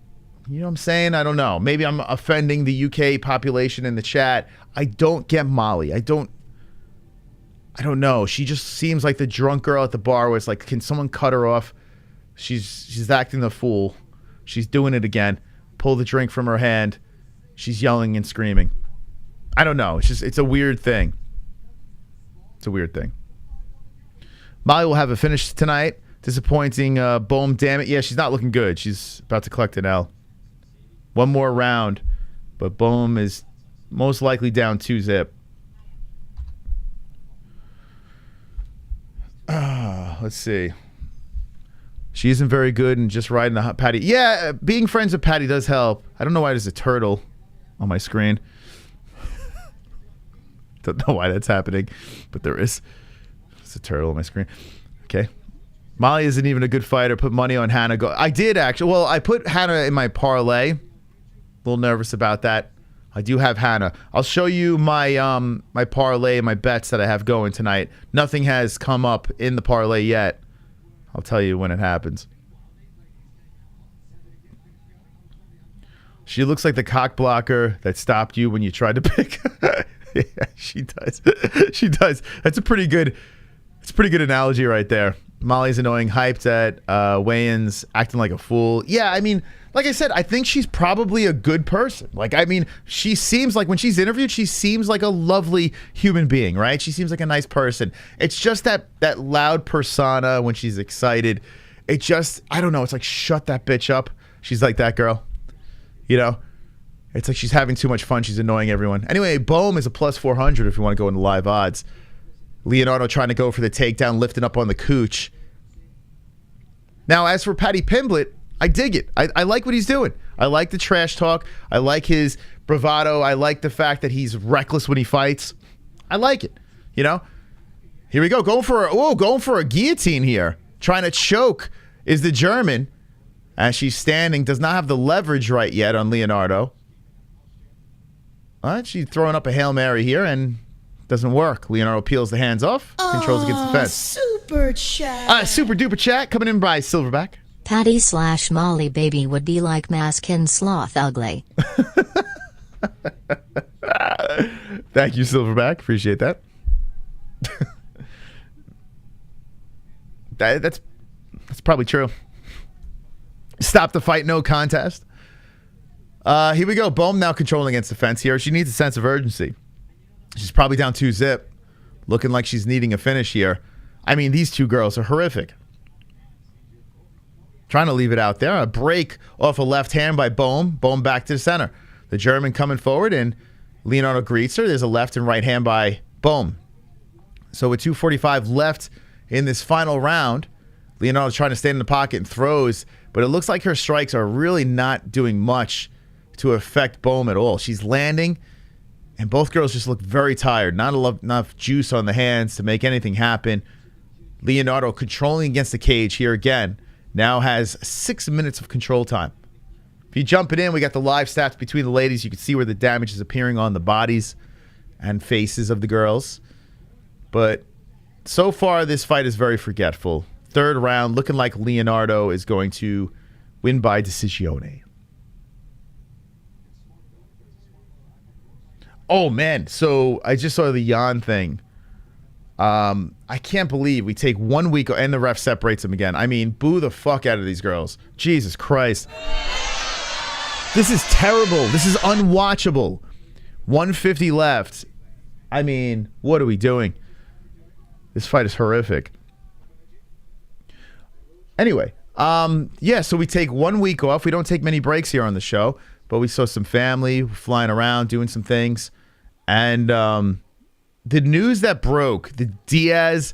[SPEAKER 1] You know what I'm saying? I don't know. Maybe I'm offending the UK population in the chat. I don't get Molly. I don't know. She just seems like the drunk girl at the bar where it's like, can someone cut her off? She's acting the fool. She's doing it again. Pull the drink from her hand. She's yelling and screaming. I don't know. It's a weird thing. It's a weird thing. Molly will have a finish tonight. Disappointing. Böhm, damn it. Yeah, she's not looking good. She's about to collect an L. One more round, but Böhm is most likely down 2-0. Let's see. She isn't very good and just riding the hot Paddy. Yeah, being friends with Paddy does help. I don't know why there's a turtle on my screen. Don't know why that's happening, but there is. There's a turtle on my screen. Okay. Molly isn't even a good fighter. Put money on Hannah. I did actually. Well, I put Hannah in my parlay. A little nervous about that. I do have Hannah. I'll show you my my parlay, my bets that I have going tonight. Nothing has come up in the parlay yet. I'll tell you when it happens. She looks like the cock blocker that stopped you when you tried to pick. Yeah, she does. She does. That's a pretty good analogy right there. Molly's annoying, hyped at weigh-ins, acting like a fool. Yeah, I mean, like I said, I think she's probably a good person. Like, I mean, she seems like when she's interviewed, she seems like a lovely human being, right? She seems like a nice person. It's just that loud persona when she's excited. It just, I don't know. It's like, shut that bitch up. She's like that girl. You know? It's like she's having too much fun. She's annoying everyone. Anyway, Böhm is a plus 400 if you want to go into live odds. Leonardo trying to go for the takedown, lifting up on the cooch. Now, as for Paddy Pimblett, I dig it. I like what he's doing. I like the trash talk. I like his bravado. I like the fact that he's reckless when he fights. I like it. You know? Here we go. Going for a guillotine here. Trying to choke is the German. As she's standing, does not have the leverage right yet on Leonardo. All right, she's throwing up a Hail Mary here and doesn't work. Leonardo peels the hands off, controls against the fence.
[SPEAKER 7] Super chat.
[SPEAKER 1] Super duper chat coming in by Silverback.
[SPEAKER 8] Paddy/Molly baby would be like Maskin sloth ugly.
[SPEAKER 1] Thank you, Silverback. Appreciate that. That's probably true. Stop the fight, no contest. Here we go. Böhm now controlling against the fence here. She needs a sense of urgency. She's probably down 2-0. Looking like she's needing a finish here. I mean, these two girls are horrific. Trying to leave it out there. A break off a left hand by Böhm. Böhm back to the center. The German coming forward, and Leonardo greets her. There's a left and right hand by Böhm. So with 2:45 left in this final round, Leonardo's trying to stay in the pocket and throws, but it looks like her strikes are really not doing much to affect Böhm at all. She's landing, and both girls just look very tired. Not enough juice on the hands to make anything happen. Leonardo controlling against the cage here again. Now has 6 minutes of control time. If you jump it in, we got the live stats between the ladies. You can see where the damage is appearing on the bodies and faces of the girls. But so far, this fight is very forgetful. Third round, looking like Leonardo is going to win by decisione. Oh, man. So I just saw the Jan thing. I can't believe we take 1 week and the ref separates them again. I mean, boo the fuck out of these girls. Jesus Christ. This is terrible. This is unwatchable. 150 left. I mean, what are we doing? This fight is horrific. Anyway, yeah, so we take 1 week off. We don't take many breaks here on the show, but we saw some family flying around, doing some things. And the news that broke, the Diaz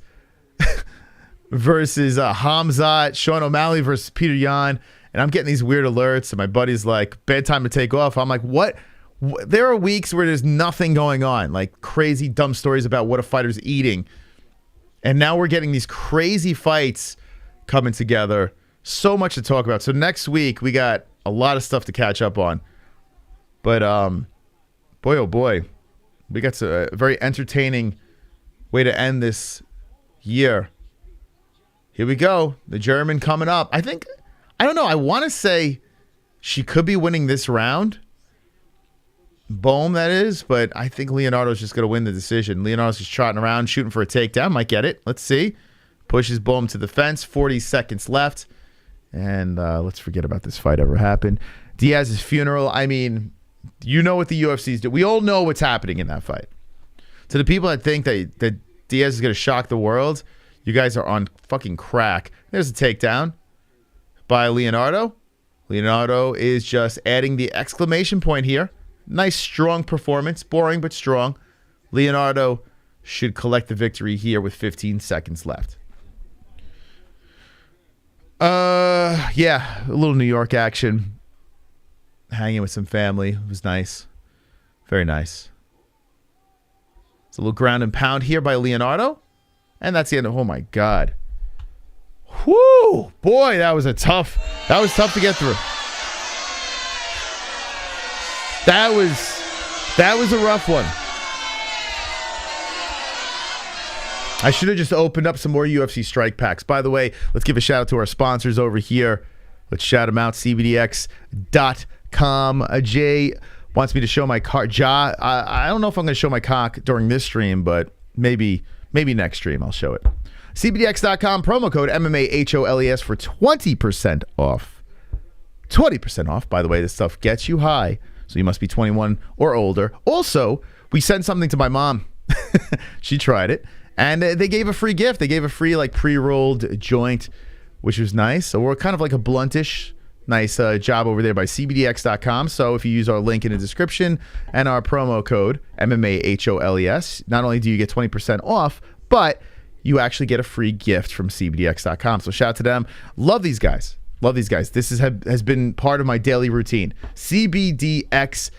[SPEAKER 1] versus Hamzat, Sean O'Malley versus Peter Yan, and I'm getting these weird alerts, and my buddy's like, bad time to take off. I'm like, what? There are weeks where there's nothing going on, like crazy dumb stories about what a fighter's eating. And now we're getting these crazy fights coming together. So much to talk about. So next week, we got a lot of stuff to catch up on. But, boy, oh boy, we got a very entertaining way to end this year. Here we go. The German coming up. I don't know. I want to say she could be winning this round. Böhm, that is. But I think Leonardo's just going to win the decision. Leonardo's just trotting around, shooting for a takedown. Might get it. Let's see. Pushes Böhm to the fence. 40 seconds left. And let's forget about this fight ever happened. Diaz's funeral. I mean, you know what the UFC's do. We all know what's happening in that fight. To the people that think that Diaz is going to shock the world, you guys are on fucking crack. There's a takedown by Leonardo. Leonardo is just adding the exclamation point here. Nice, strong performance. Boring, but strong. Leonardo should collect the victory here with 15 seconds left. Yeah, a little New York action. Hanging with some family. It was nice. Very nice. It's a little ground and pound here by Leonardo. And that's the end of, oh my God. Whoo! Boy, that was tough to get through. That was a rough one. I should have just opened up some more UFC strike packs. By the way, let's give a shout out to our sponsors over here. Let's shout them out, cbdx.com. Jay wants me to show my cock. I don't know if I'm going to show my cock during this stream, but maybe next stream I'll show it. cbdx.com, promo code MMA-HOLES for 20% off. 20% off. By the way, this stuff gets you high, so you must be 21 or older. Also, we sent something to my mom. She tried it. And they gave a free gift. They gave a free pre-rolled joint, which was nice. So we're kind of like a bluntish, nice job over there by cbdx.com. So if you use our link in the description and our promo code, MMA-HOLES, not only do you get 20% off, but you actually get a free gift from cbdx.com. So shout out to them. Love these guys. Love these guys. This has been part of my daily routine. cbdx.com.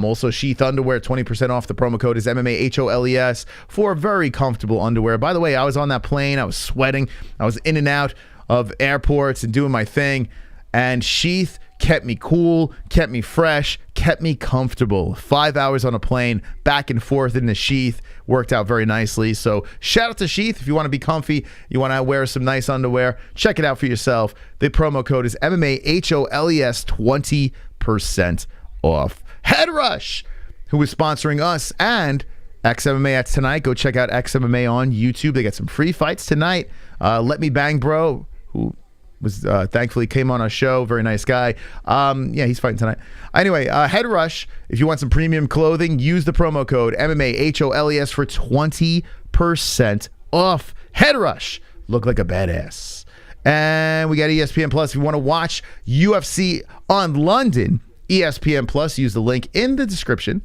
[SPEAKER 1] Also, Sheath Underwear, 20% off. The promo code is MMA-HOLES for very comfortable underwear. By the way, I was on that plane. I was sweating. I was in and out of airports and doing my thing. And Sheath kept me cool, kept me fresh, kept me comfortable. 5 hours on a plane, back and forth in the Sheath. Worked out very nicely. So shout out to Sheath. If you want to be comfy, you want to wear some nice underwear, check it out for yourself. The promo code is MMA-HOLES, 20% off. Head Rush, who is sponsoring us, and XMMA at tonight. Go check out XMMA on YouTube. They got some free fights tonight. Let Me Bang Bro, who was thankfully came on our show. Very nice guy. Yeah, he's fighting tonight. Anyway, Head Rush, if you want some premium clothing, use the promo code MMA-HOLES for 20% off. Head Rush, look like a badass. And we got ESPN Plus. If you want to watch UFC on London, ESPN Plus, use the link in the description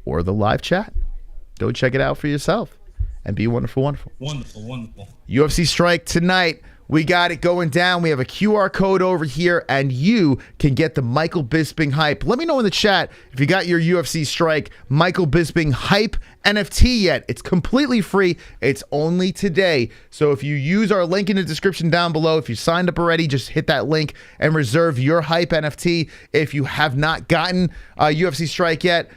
[SPEAKER 1] or the live chat. Go check it out for yourself and be wonderful, wonderful.
[SPEAKER 9] Wonderful.
[SPEAKER 1] UFC Strike tonight. We got it going down. We have a QR code over here, and you can get the Michael Bisping hype. Let me know in the chat if you got your UFC Strike Michael Bisping hype NFT yet. It's completely free. It's only today. So if you use our link in the description down below, if you signed up already, just hit that link and reserve your hype NFT. If you have not gotten UFC Strike yet,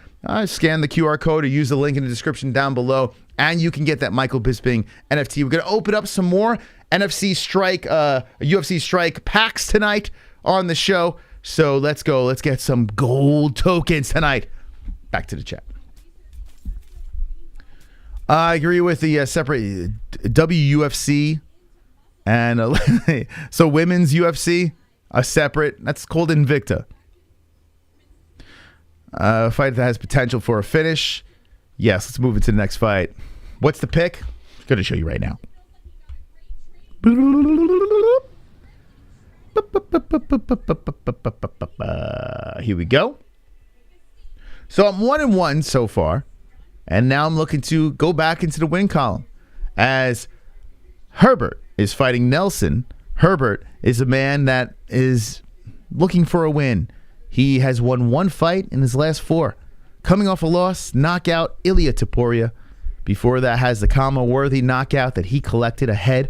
[SPEAKER 1] scan the QR code or use the link in the description down below, and you can get that Michael Bisping NFT. We're going to open up some more UFC Strike packs tonight on the show. So let's go. Let's get some gold tokens tonight. Back to the chat. I agree with the separate WUFC and so women's UFC, a separate. That's called Invicta. A fight that has potential for a finish. Yes, let's move into the next fight. What's the pick? I'm going to show you right now. Here we go. So I'm 1-1 so far, and now I'm looking to go back into the win column as Herbert is fighting Nelson. Herbert is a man that is looking for a win. He has won one fight in his last 4, coming off a loss, knockout Ilia Topuria. Before that has the Kama-worthy knockout that he collected ahead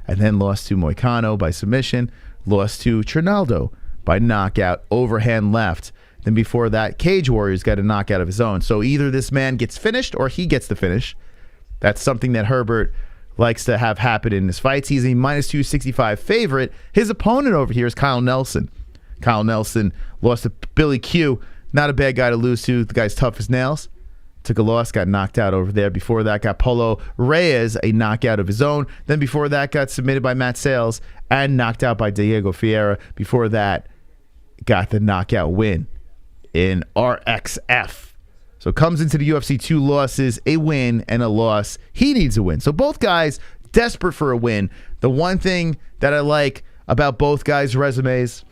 [SPEAKER 1] and then lost to Moicano by submission, lost to Trinaldo by knockout, overhand left. Then before that, Cage Warriors got a knockout of his own. So either this man gets finished or he gets the finish. That's something that Herbert likes to have happen in his fights. He's a minus 265 favorite. His opponent over here is Kyle Nelson. Kyle Nelson lost to Billy Q. Not a bad guy to lose to. The guy's tough as nails. Took a loss, got knocked out over there. Before that, got Polo Reyes, a knockout of his own. Then before that, got submitted by Matt Sales and knocked out by Diego Fiera. Before that, got the knockout win in RXF. So comes into the UFC 2 losses, a win and a loss. He needs a win. So both guys desperate for a win. The one thing that I like about both guys' resumes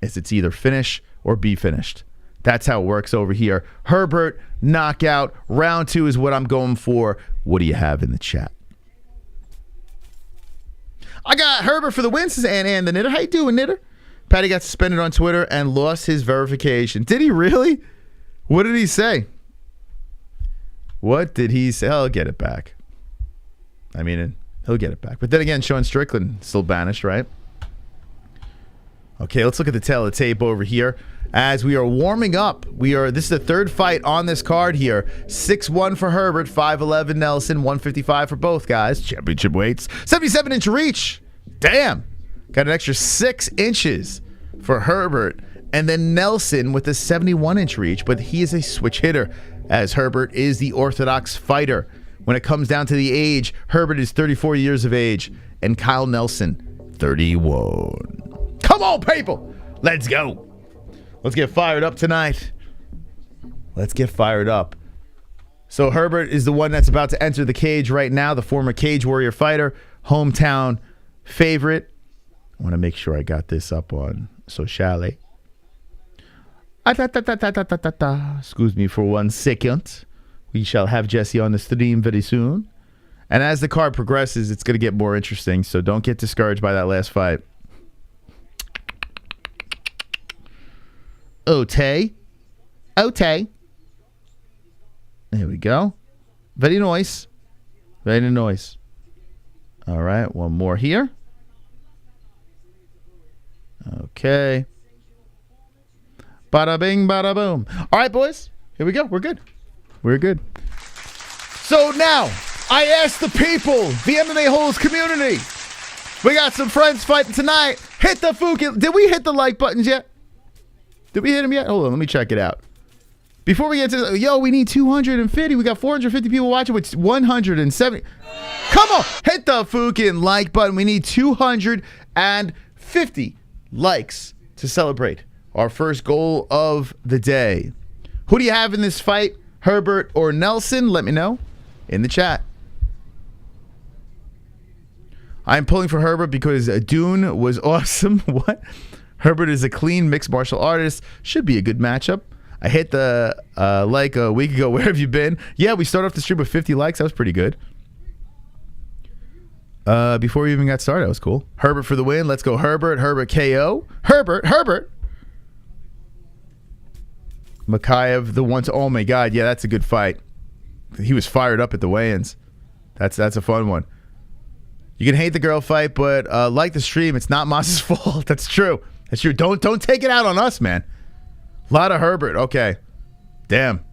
[SPEAKER 1] is it's either finish or be finished. That's how it works over here. Herbert, knockout. Round 2 is what I'm going for. What do you have in the chat? I got Herbert for the win, says Ann the Knitter. How you doing, Knitter? Paddy got suspended on Twitter and lost his verification. Did he really? What did he say? What did he say? I'll get it back. I mean, he'll get it back. But then again, Sean Strickland still banished, right? Okay, let's look at the tail of the tape over here. As we are warming up, this is the third fight on this card here. 6'1" for Herbert, 5'11" Nelson, 155 for both guys. Championship weights. 77-inch reach. Damn. Got an extra 6 inches for Herbert. And then Nelson with a 71-inch reach, but he is a switch hitter, as Herbert is the orthodox fighter. When it comes down to the age, Herbert is 34 years of age, and Kyle Nelson, 31. Come on, people! Let's go! Let's get fired up tonight. Let's get fired up. So Herbert is the one that's about to enter the cage right now, the former Cage Warrior fighter, hometown favorite. I want to make sure I got this up on Sociale. Excuse me for 1 second. We shall have Jesse on the stream very soon. And as the card progresses, it's going to get more interesting, so don't get discouraged by that last fight. Ote. There we go. Very nice. Very nice. All right, one more here. Okay. Bada bing, bada boom. All right, boys. Here we go. We're good. We're good. So now, I asked the people, the MMA-Holes community. We got some friends fighting tonight. Hit the fucking... Did we hit the like buttons yet? Did we hit them yet? Hold on, let me check it out. Before we get to... Yo, we need 250. We got 450 people watching with 170. Come on. Hit the fucking like button. We need 250 likes to celebrate our first goal of the day. Who do you have in this fight? Herbert or Nelson? Let me know in the chat. I'm pulling for Herbert because Dune was awesome. What? Herbert is a clean mixed martial artist. Should be a good matchup. I hit the like a week ago. Where have you been? Yeah, we started off the stream with 50 likes. That was pretty good. Before we even got started, that was cool. Herbert for the win. Let's go Herbert. Herbert KO. Herbert. Mokaev, the one to... Oh, my God. Yeah, that's a good fight. He was fired up at the weigh-ins. That's a fun one. You can hate the girl fight, but like the stream, it's not Moss's fault. That's true. That's true. Don't take it out on us, man. A lot of Herbert. Okay. Damn.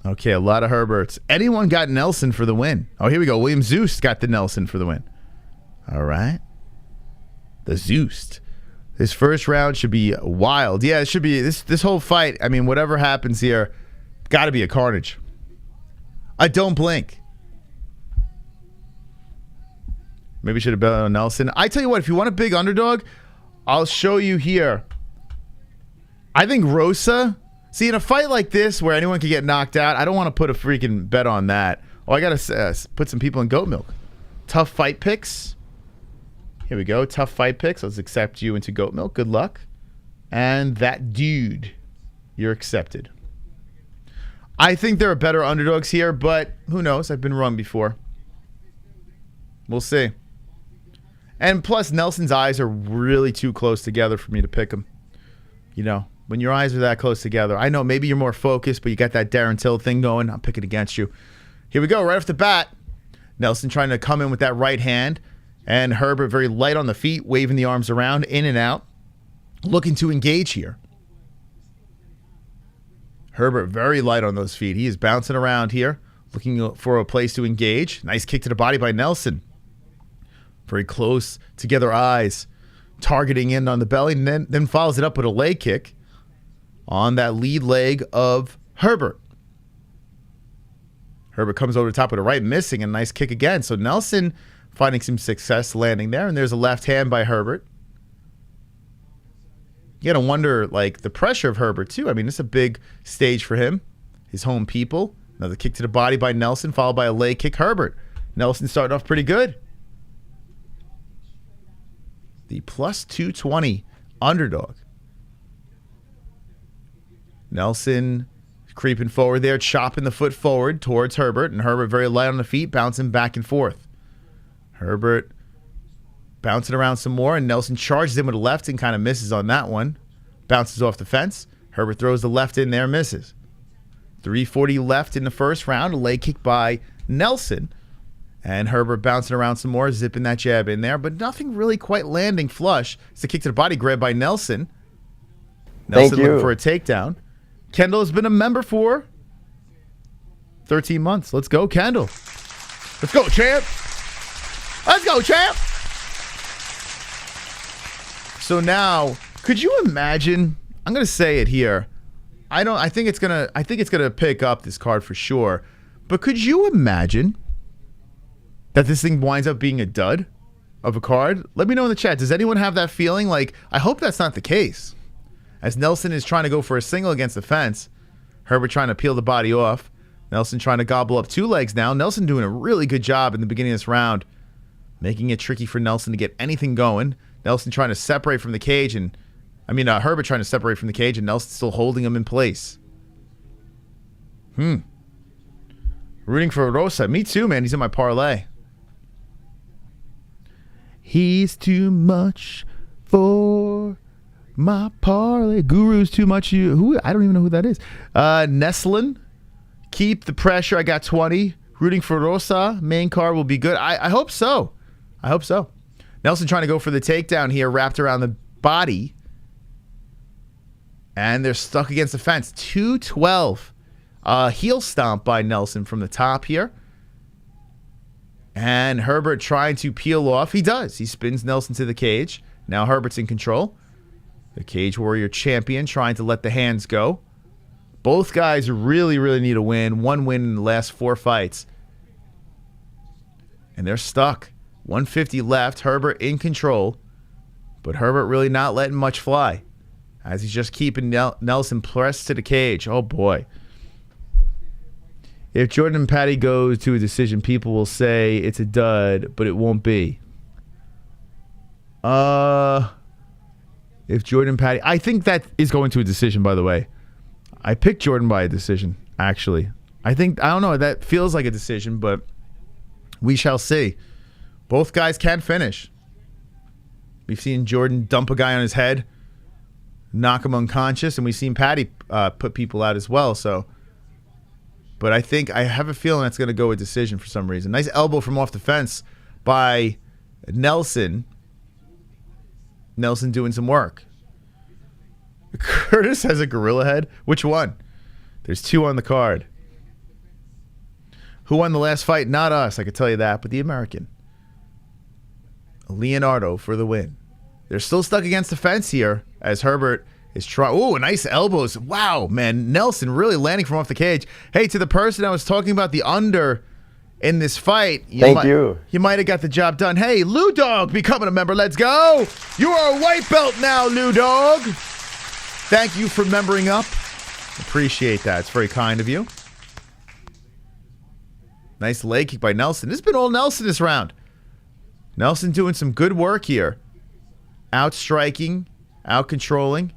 [SPEAKER 1] Okay, a lot of Herberts. Anyone got Nelson for the win? Oh, here we go. William Zeus got the Nelson for the win. All right. The Zeus. This first round should be wild. Yeah, it should be. This whole fight, I mean, whatever happens here, got to be a carnage. I don't blink. Maybe should have bet on Nelson. I tell you what, if you want a big underdog, I'll show you here. I think Rosa... See, in a fight like this where anyone can get knocked out, I don't want to put a freaking bet on that. Oh, I got to put some people in goat milk. Tough fight picks. Here we go. Tough fight picks. Let's accept you into goat milk. Good luck. And that dude, you're accepted. I think there are better underdogs here, but who knows? I've been wrong before. We'll see. And plus, Nelson's eyes are really too close together for me to pick him. You know, when your eyes are that close together. I know maybe you're more focused, but you got that Darren Till thing going. I'm picking against you. Here we go. Right off the bat. Nelson trying to come in with that right hand. And Herbert very light on the feet, waving the arms around, in and out. Looking to engage here. Herbert very light on those feet. He is bouncing around here, looking for a place to engage. Nice kick to the body by Nelson. Very close together eyes. Targeting in on the belly, and then follows it up with a leg kick on that lead leg of Herbert. Herbert comes over the top with a right, missing, and a nice kick again. So Nelson finding some success landing there, and there's a left hand by Herbert. You got to wonder, like, the pressure of Herbert, too. I mean, it's a big stage for him, his home people. Another kick to the body by Nelson, followed by a leg kick. Herbert. Nelson started off pretty good. The plus 220 underdog. Nelson creeping forward there, chopping the foot forward towards Herbert, and Herbert very light on the feet, bouncing back and forth. Herbert bouncing around some more, and Nelson charges in with a left and kind of misses on that one. Bounces off the fence. Herbert throws the left in there, misses. 3:40 left in the first round. A leg kick by Nelson. And Herbert bouncing around some more, zipping that jab in there, but nothing really quite landing flush. It's a kick to the body grab by Nelson. Nelson looking for a takedown. Kendall has been a member for 13 months. Let's go, Kendall. Let's go, champ. Let's go, champ. So now, could you imagine? I'm gonna say it here. I think it's gonna pick up this card for sure. But could you imagine that this thing winds up being a dud of a card? Let me know in the chat. Does anyone have that feeling? Like, I hope that's not the case. As Nelson is trying to go for a single against the fence. Herbert trying to peel the body off. Nelson trying to gobble up two legs now. Nelson doing a really good job in the beginning of this round, making it tricky for Nelson to get anything going. Nelson trying to separate from the cage, and Herbert trying to separate from the cage, and Nelson still holding him in place. Rooting for Rosa. Me too, man. He's in my parlay. He's too much for my parlay. Guru's too much. Who? I don't even know who that is. Neslin. Keep the pressure. I got 20. Rooting for Rosa. Main card will be good. I hope so. I hope so. Nelson trying to go for the takedown here, wrapped around the body. And they're stuck against the fence. 212. Heel stomp by Nelson from the top here. And Herbert trying to peel off. He does. He spins Nelson to the cage. Now Herbert's in control. The Cage Warrior champion trying to let the hands go. Both guys really, really need a win. One win in the last 4 fights. And they're stuck. 150 left. Herbert in control. But Herbert really not letting much fly, as he's just keeping Nelson pressed to the cage. Oh, boy. If Jordan and Paddy goes to a decision, people will say it's a dud, but it won't be. If Jordan and Paddy... I think that is going to a decision, by the way. I picked Jordan by a decision, actually. I don't know, that feels like a decision, but we shall see. Both guys can finish. We've seen Jordan dump a guy on his head, knock him unconscious, and we've seen Paddy put people out as well, so... But I have a feeling that's going to go a decision for some reason. Nice elbow from off the fence by Nelson. Nelson doing some work. Curtis has a gorilla head. Which one? There's 2 on the card. Who won the last fight? Not us, I can tell you that, but the American. Leonardo for the win. They're still stuck against the fence here as Herbert is trying. Oh, nice elbows. Wow, man. Nelson really landing from off the cage. Hey, to the person I was talking about the under in this fight.
[SPEAKER 9] Thank you.
[SPEAKER 1] You might have got the job done. Hey, Lou Dog, becoming a member. Let's go. You are a white belt now, Lou Dog. Thank you for membering up. Appreciate that. It's very kind of you. Nice leg kick by Nelson. This has been all Nelson this round. Nelson doing some good work here. Out striking, out controlling.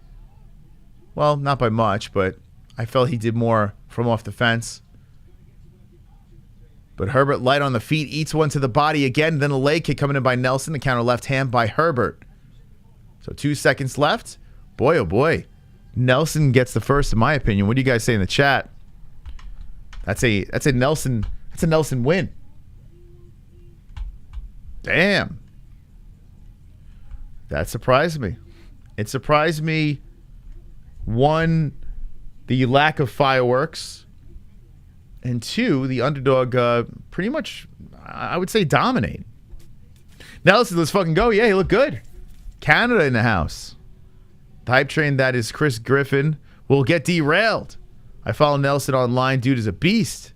[SPEAKER 1] Well, not by much, but I felt he did more from off the fence. But Herbert light on the feet, eats one to the body again, then a leg kick coming in by Nelson, the counter left hand by Herbert. So 2 seconds left. Boy, oh boy. Nelson gets the first, in my opinion. What do you guys say in the chat? That's a Nelson win. Damn. That surprised me. It surprised me, one, the lack of fireworks, and two, the underdog pretty much, I would say, dominate. Nelson, let's fucking go. Yeah, he looked good. Canada in the house. The hype train that is Chris Griffin will get derailed. I follow Nelson online. Dude is a beast.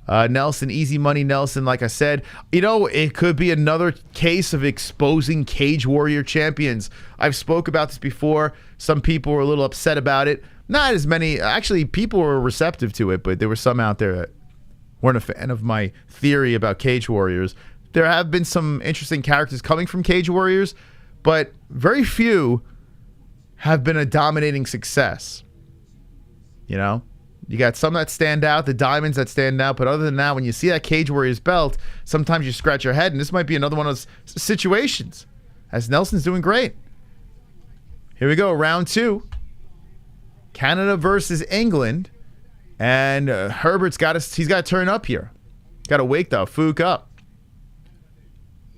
[SPEAKER 1] Nelson, easy money Nelson, like I said. You know, it could be another case of exposing Cage Warrior champions. I've spoke about this before. Some people were a little upset about it. Not as many. Actually, people were receptive to it, but there were some out there that weren't a fan of my theory about Cage Warriors. There have been some interesting characters coming from Cage Warriors, but very few have been a dominating success. You know? You got some that stand out, the diamonds that stand out, but other than that, when you see that Cage Warriors belt, sometimes you scratch your head, and this might be another one of those situations, as Nelson's doing great. Here we go, round 2. Canada versus England, and Herbert's he's got to turn up here. Got to wake the fuck up.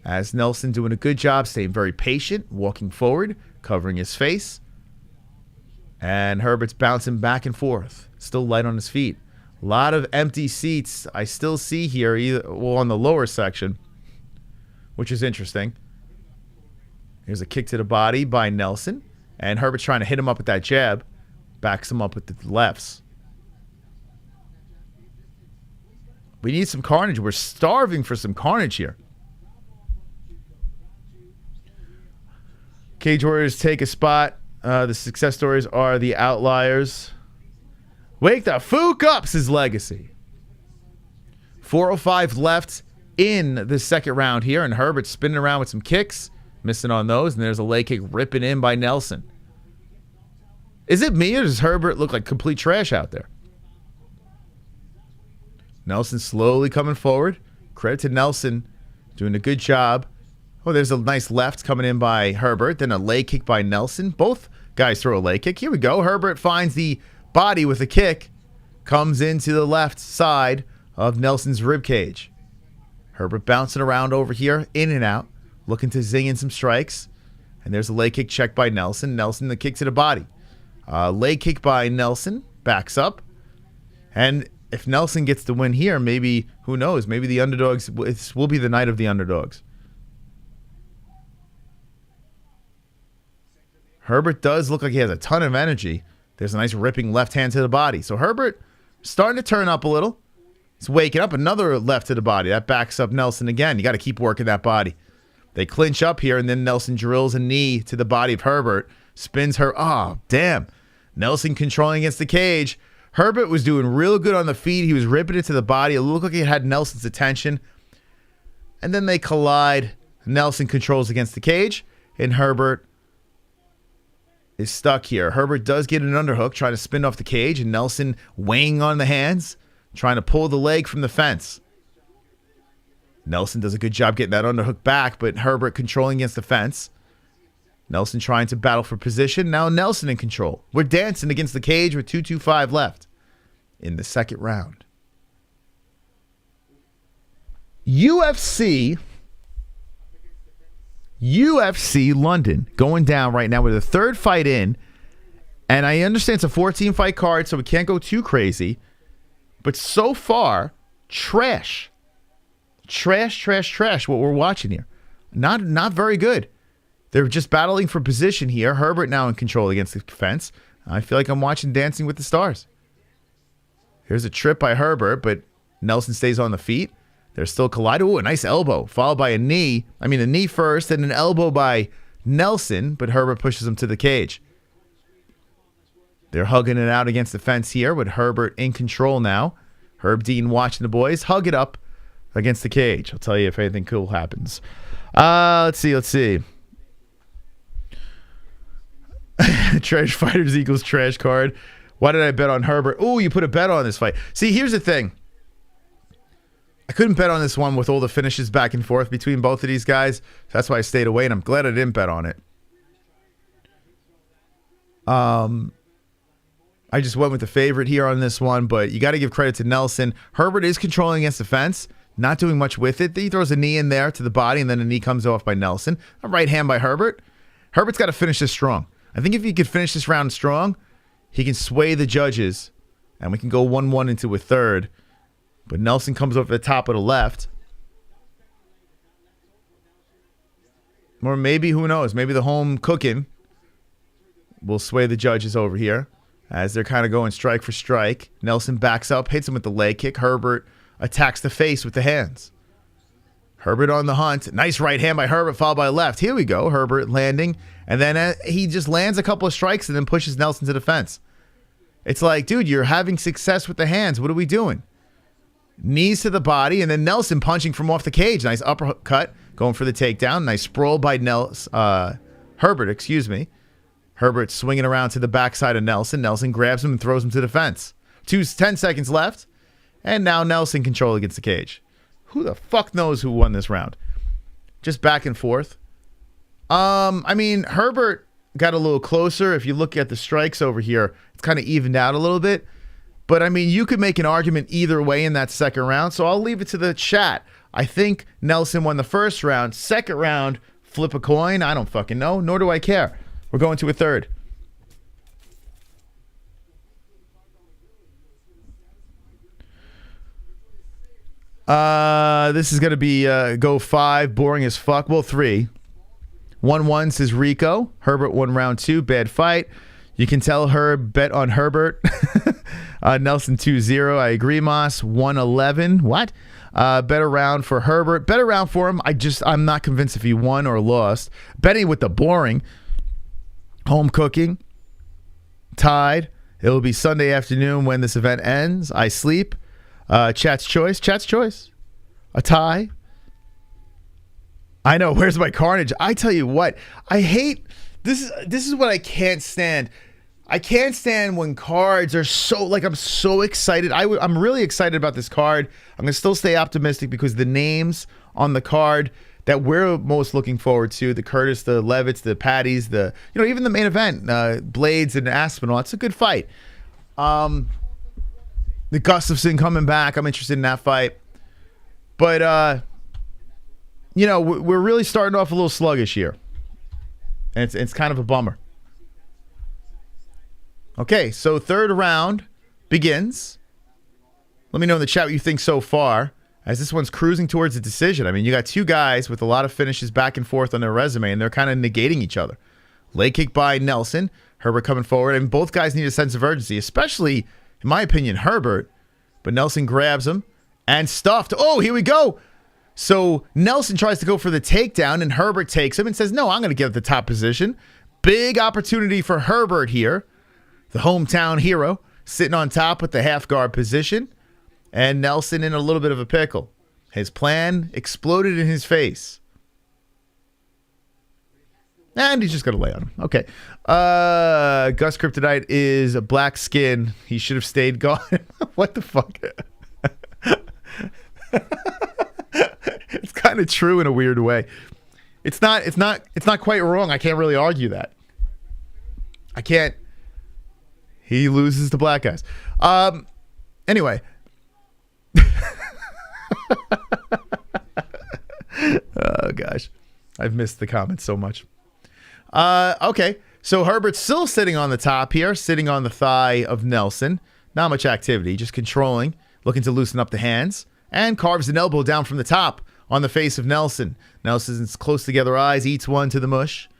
[SPEAKER 1] As Nelson doing a good job, staying very patient, walking forward, covering his face. And Herbert's bouncing back and forth. Still light on his feet. A lot of empty seats I still see here, on the lower section, which is interesting. Here's a kick to the body by Nelson. And Herbert's trying to hit him up with that jab. Backs him up with the lefts. We need some carnage. We're starving for some carnage here. Cage Warriors take a spot. The success stories are the outliers. Wake the fuck up's his legacy. 4:05 left in the second round here, and Herbert's spinning around with some kicks, missing on those, and there's a leg kick ripping in by Nelson. Is it me, or does Herbert look like complete trash out there? Nelson slowly coming forward. Credit to Nelson, doing a good job. Oh, there's a nice left coming in by Herbert. Then a leg kick by Nelson. Both guys throw a leg kick. Here we go. Herbert finds the body with a kick. Comes into the left side of Nelson's rib cage. Herbert bouncing around over here, in and out. Looking to zing in some strikes. And there's a leg kick checked by Nelson. Nelson, the kick to the body. Leg kick by Nelson. Backs up. And if Nelson gets the win here, maybe, who knows, maybe the underdogs, it will be the night of the underdogs. Herbert does look like he has a ton of energy. There's a nice ripping left hand to the body. So Herbert starting to turn up a little. He's waking up. Another left to the body. That backs up Nelson again. You got to keep working that body. They clinch up here, and then Nelson drills a knee to the body of Herbert. Spins her. Oh, damn. Nelson controlling against the cage. Herbert was doing real good on the feet. He was ripping it to the body. It looked like it had Nelson's attention. And then they collide. Nelson controls against the cage, and Herbert is stuck here. Herbert does get an underhook, trying to spin off the cage, and Nelson weighing on the hands, trying to pull the leg from the fence. Nelson does a good job getting that underhook back, but Herbert controlling against the fence. Nelson trying to battle for position. Now Nelson in control. We're dancing against the cage with 2:25 left in the second round. UFC London going down right now with a third fight in. And I understand it's a 14-fight card, so we can't go too crazy. But so far, trash. Trash what we're watching here. Not very good. They're just battling for position here. Herbert now in control against the fence. I feel like I'm watching Dancing with the Stars. Here's a trip by Herbert, but Nelson stays on the feet. They're still colliding. Ooh, a nice elbow, followed by a knee. I mean, a knee first, and an elbow by Nelson, but Herbert pushes him to the cage. They're hugging it out against the fence here, with Herbert in control now. Herb Dean watching the boys hug it up against the cage. I'll tell you if anything cool happens. Let's see. Trash fighters equals trash card. Why did I bet on Herbert? Oh, you put a bet on this fight. See, here's the thing. I couldn't bet on this one with all the finishes back and forth between both of these guys. That's why I stayed away, and I'm glad I didn't bet on it. I just went with the favorite here on this one, but you got to give credit to Nelson. Herbert is controlling against the fence, not doing much with it. He throws a knee in there to the body, and then a knee comes off by Nelson. A right hand by Herbert. Herbert's got to finish this strong. I think if he could finish this round strong, he can sway the judges, and we can go 1-1 into a third. But Nelson comes over the top of the left. Or maybe, who knows, maybe the home cooking will sway the judges over here as they're kind of going strike for strike. Nelson backs up, hits him with the leg kick. Herbert attacks the face with the hands. Herbert on the hunt. Nice right hand by Herbert, followed by left. Here we go. Herbert landing. And then he just lands a couple of strikes and then pushes Nelson to the fence. It's like, dude, you're having success with the hands. What are we doing? Knees to the body, and then Nelson punching from off the cage. Nice uppercut, going for the takedown. Nice sprawl by Herbert, excuse me. Herbert swinging around to the backside of Nelson. Nelson grabs him and throws him to the fence. 10 seconds left, and now Nelson control against the cage. Who the fuck knows who won this round? Just back and forth. I mean, Herbert got a little closer. If you look at the strikes over here, it's kind of evened out a little bit. But, I mean, you could make an argument either way in that second round, so I'll leave it to the chat. I think Nelson won the first round. Second round, flip a coin. I don't fucking know, nor do I care. We're going to a third. This is going to be go 5, boring as fuck. Well, 3. 1-1 says Rico. Herbert won round 2, bad fight. You can tell Herb bet on Herbert. Nelson 2-0. I agree, Moss. 1-11. What? Better round for Herbert. Better round for him. I'm not convinced if he won or lost. Betting with the boring. Home cooking. Tied. It will be Sunday afternoon when this event ends. I sleep. Chat's choice. Chat's choice. A tie. I know. Where's my carnage? I tell you what. I hate. This is what I can't stand. I can't stand when cards are so, like, I'm so excited. I'm really excited about this card. I'm going to still stay optimistic because the names on the card that we're most looking forward to, the Curtis, the Leavitts, the Paddies, even the main event, Blaydes and Aspinall, it's a good fight. The Gustafsson coming back, I'm interested in that fight. But, we're really starting off a little sluggish here. And it's kind of a bummer. Okay, so third round begins. Let me know in the chat what you think so far, as this one's cruising towards a decision. I mean, you got two guys with a lot of finishes back and forth on their resume, and they're kind of negating each other. Leg kick by Nelson. Herbert coming forward, and both guys need a sense of urgency, especially, in my opinion, Herbert. But Nelson grabs him and stuffed. Oh, here we go. So Nelson tries to go for the takedown, and Herbert takes him and says, no, I'm going to get the top position. Big opportunity for Herbert here. The hometown hero sitting on top with the half guard position, and Nelson in a little bit of a pickle. His plan exploded in his face. And he's just going to lay on him. Okay. Gus Kryptonite is a black skin. He should have stayed gone. What the fuck? It's kind of true in a weird way. It's not quite wrong. I can't really argue that. I can't. He loses to black guys. Anyway. Oh gosh. I've missed the comments so much. Okay. So Herbert's still sitting on the top here, sitting on the thigh of Nelson. Not much activity, just controlling, looking to loosen up the hands, and carves an elbow down from the top on the face of Nelson. Nelson's close together eyes, eats one to the mush.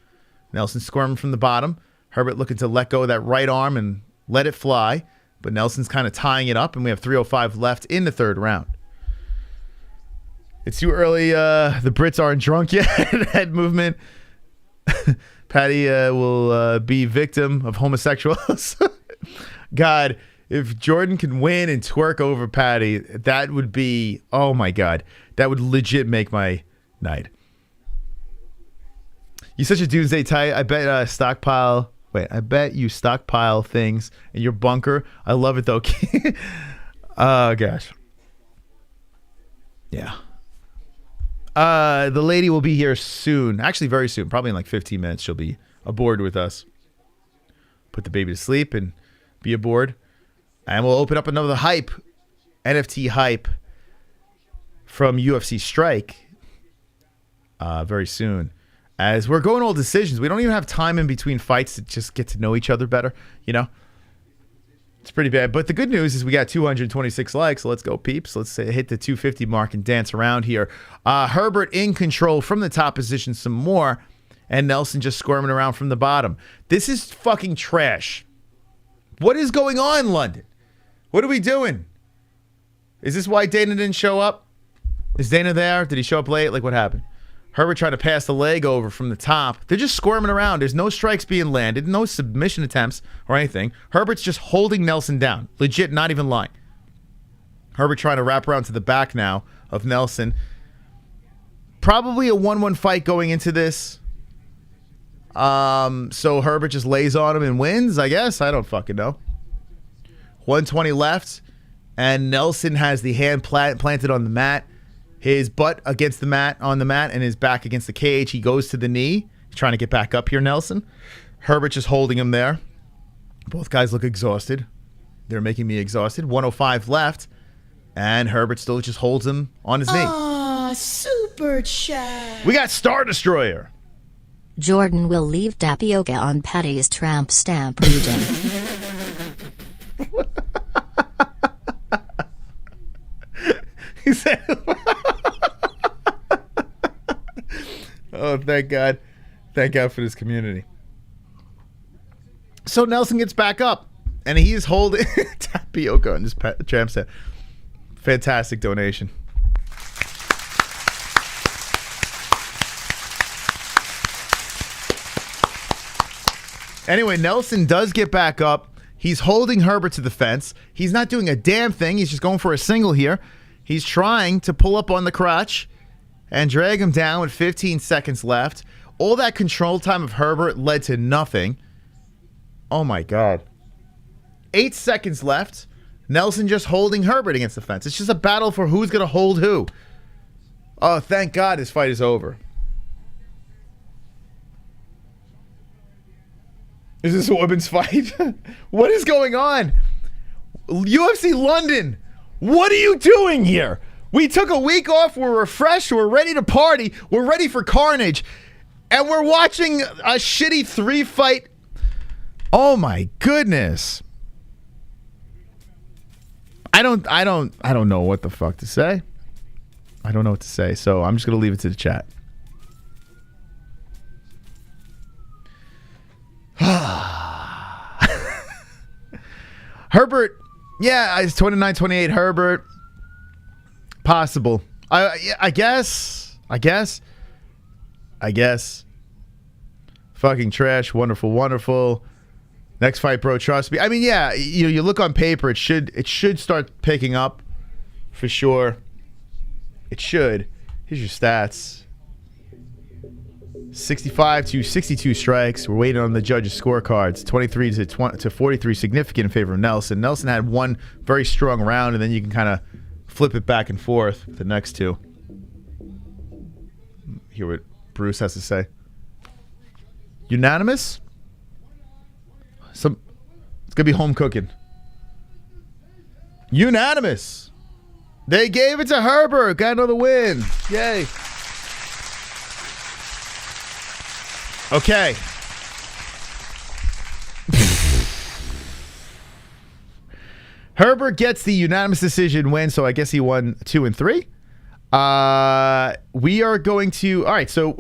[SPEAKER 1] Nelson squirming from the bottom. Herbert looking to let go of that right arm and let it fly, but Nelson's kind of tying it up, and we have 3:05 left in the third round. It's too early. The Brits aren't drunk yet. Head movement. Paddy will be victim of homosexuals. God, if Jordan can win and twerk over Paddy, that would be, oh my God, that would legit make my night. You're such a doomsday tight. I bet stockpile. Wait, I bet you stockpile things in your bunker. I love it though. Oh gosh. Yeah. The lady will be here soon. Actually, very soon. Probably in like 15 minutes. She'll be aboard with us. Put the baby to sleep and be aboard. And we'll open up another hype. NFT hype from UFC Strike very soon. As we're going all decisions, we don't even have time in between fights to just get to know each other better, you know? It's pretty bad. But the good news is we got 226 likes. So let's go, peeps. Let's hit the 250 mark and dance around here. Herbert in control from the top position some more. And Nelson just squirming around from the bottom. This is fucking trash. What is going on, London? What are we doing? Is this why Dana didn't show up? Is Dana there? Did he show up late? Like, what happened? Herbert tried to pass the leg over from the top. They're just squirming around. There's no strikes being landed, no submission attempts or anything. Herbert's just holding Nelson down. Legit, not even lying. Herbert trying to wrap around to the back now of Nelson. Probably a 1-1 fight going into this. So Herbert just lays on him and wins, I guess. I don't fucking know. 120 left, and Nelson has the hand planted on the mat. His butt against the mat, on the mat, and his back against the cage. He goes to the knee. He's trying to get back up here, Nelson. Herbert just holding him there. Both guys look exhausted. They're making me exhausted. 105 left, and Herbert still just holds him on his knee.
[SPEAKER 7] Ah, super chat.
[SPEAKER 1] We got Star Destroyer.
[SPEAKER 8] Jordan will leave tapioca on Paddy's tramp stamp region.
[SPEAKER 1] He said, oh, thank God. Thank God for this community. So Nelson gets back up, and he's holding tapioca on his tramp stamp. Fantastic donation. Anyway, Nelson does get back up. He's holding Herbert to the fence. He's not doing a damn thing. He's just going for a single here. He's trying to pull up on the crotch and drag him down with 15 seconds left. All that control time of Herbert led to nothing. Oh, my God. 8 seconds left. Nelson just holding Herbert against the fence. It's just a battle for who's going to hold who. Oh, thank God this fight is over. Is this a women's fight? What is going on? UFC London, what are you doing here? We took a week off. We're refreshed. We're ready to party. We're ready for carnage. And we're watching a shitty 3-fight. Oh my goodness. I don't know what the fuck to say. I don't know what to say. So I'm just going to leave it to the chat. Herbert, yeah, it's 29-28 Herbert. Possible. I guess. Fucking trash. Wonderful, wonderful. Next fight, bro, trust me. I mean, yeah, you look on paper, it should start picking up for sure. It should. Here's your stats. 65 to 62 strikes. We're waiting on the judges' scorecards. 23 to 43, significant in favor of Nelson. Nelson had one very strong round, and then you can kind of flip it back and forth with the next two. Hear what Bruce has to say. Unanimous? It's gonna be home cooking. Unanimous. They gave it to Herbert. Got another win. Yay. Okay. Herbert gets the unanimous decision win, so I guess he won 2 and 3. We are going to... All right, so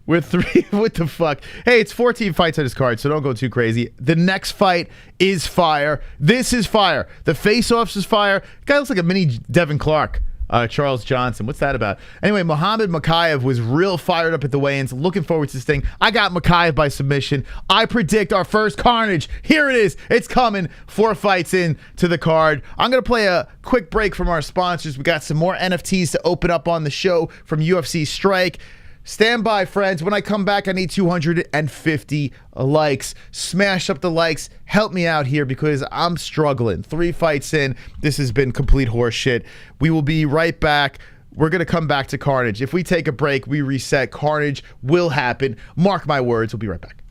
[SPEAKER 1] we're 3... What the fuck? Hey, it's 14 fights on this card, so don't go too crazy. The next fight is fire. This is fire. The face-offs is fire. Guy looks like a mini Devin Clark. Charles Johnson. What's that about? Anyway, Mokaev was real fired up at the weigh-ins. Looking forward to this thing. I got Mokaev by submission. I predict our first carnage. Here it is. It's coming. 4 fights in to the card. I'm going to play a quick break from our sponsors. We got some more NFTs to open up on the show from UFC Strike. Stand by, friends. When I come back, I need 250 likes. Smash up the likes. Help me out here because I'm struggling. 3 fights in. This has been complete horseshit. We will be right back. We're going to come back to Carnage. If we take a break, we reset. Carnage will happen. Mark my words. We'll be right back.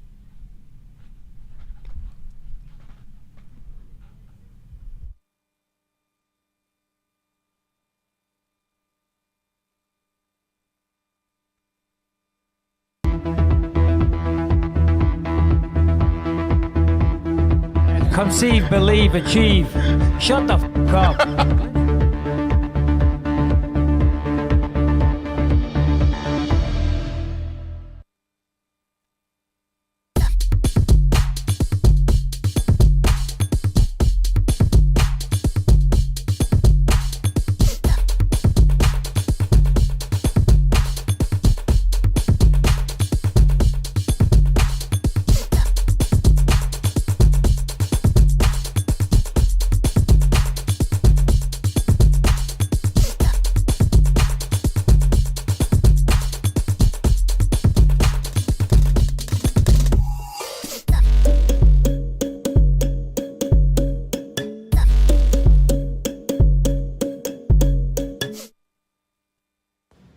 [SPEAKER 3] Conceive, believe, achieve. Shut the fuck up.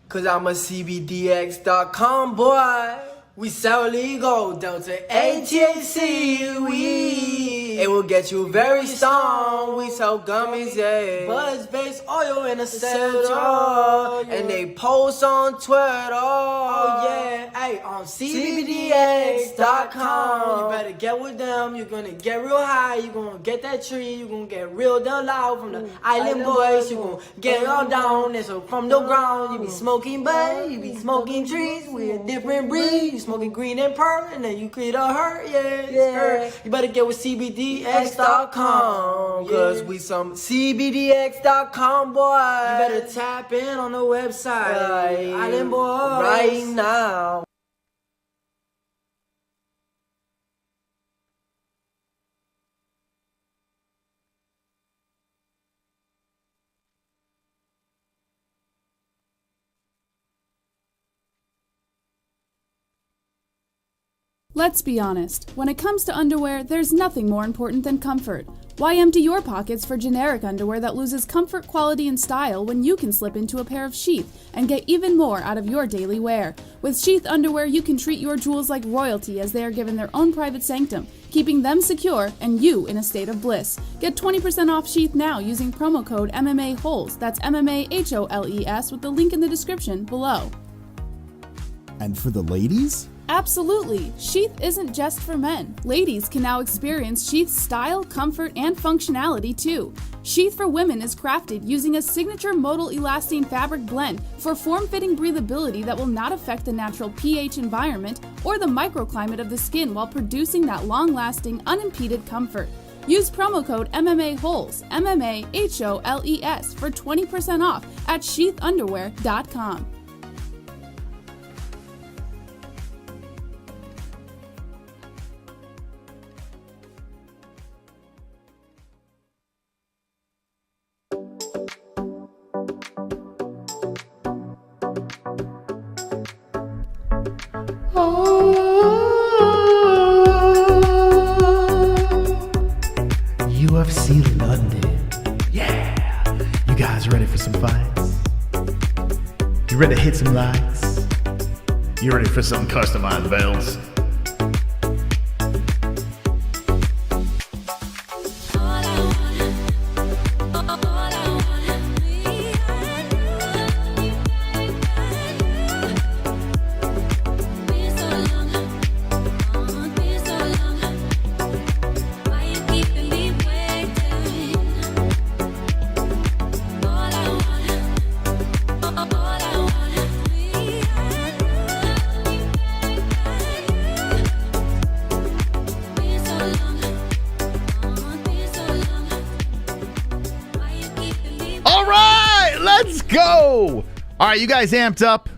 [SPEAKER 7] Cause I'm a CBDX.com boy. We sell legal, Delta ATHC weed. It will get you very stoned. We sell gummies, yeah. Buzz-based oil in a cell, and they post on Twitter. Oh yeah, hey, on CBDX.com. You better get with them. You're gonna get real high. You're gonna get that tree. You're gonna get real down loud from the island boys. You're gonna get all down. And so from the ground, you be smoking bud, you be smoking trees. We're a different breed. You smoking green and pearl, and then you create a hurt, yeah. You better get with CBDX.com, cause we some CBDX.com boys. You better tap in on the website, Island Boys, right now.
[SPEAKER 9] Let's be honest, when it comes to underwear, there's nothing more important than comfort. Why empty your pockets for generic underwear that loses comfort, quality, and style when you can slip into a pair of Sheath and get even more out of your daily wear? With Sheath underwear, you can treat your jewels like royalty as they are given their own private sanctum, keeping them secure and you in a state of bliss. Get 20% off Sheath now using promo code MMA-Holes. That's MMA-HOLES with the link in the description below.
[SPEAKER 4] And for the ladies?
[SPEAKER 9] Absolutely! Sheath isn't just for men. Ladies can now experience Sheath's style, comfort, and functionality too. Sheath for women is crafted using a signature modal elastane fabric blend for form-fitting breathability that will not affect the natural pH environment or the microclimate of the skin while producing that long-lasting, unimpeded comfort. Use promo code MMA-Holes, MMA-HOLES for 20% off at sheathunderwear.com.
[SPEAKER 1] UFC London. Yeah. You guys ready for some fights? You ready to hit some lights? You ready for some customized belts? Go! All right, you guys amped up.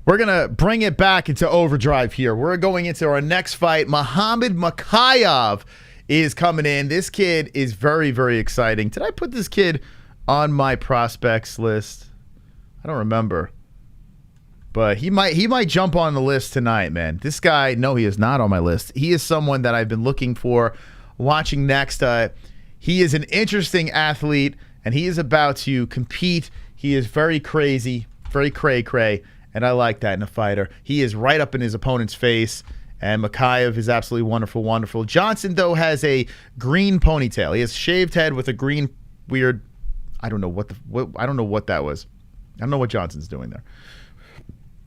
[SPEAKER 1] We're going to bring it back into overdrive here. We're going into our next fight. Muhammad Mokaev is coming in. This kid is very, very exciting. Did I put this kid on my prospects list? I don't remember. But he might jump on the list tonight, man. This guy, no, he is not on my list. He is someone that I've been looking for, watching next. He is an interesting athlete, and he is about to compete. He is very crazy, very cray-cray, and I like that in a fighter. He is right up in his opponent's face, and Mokaev is absolutely wonderful, wonderful. Johnson, though, has a green ponytail. He has shaved head with a green weird, I don't know what I don't know what that was. I don't know what Johnson's doing there.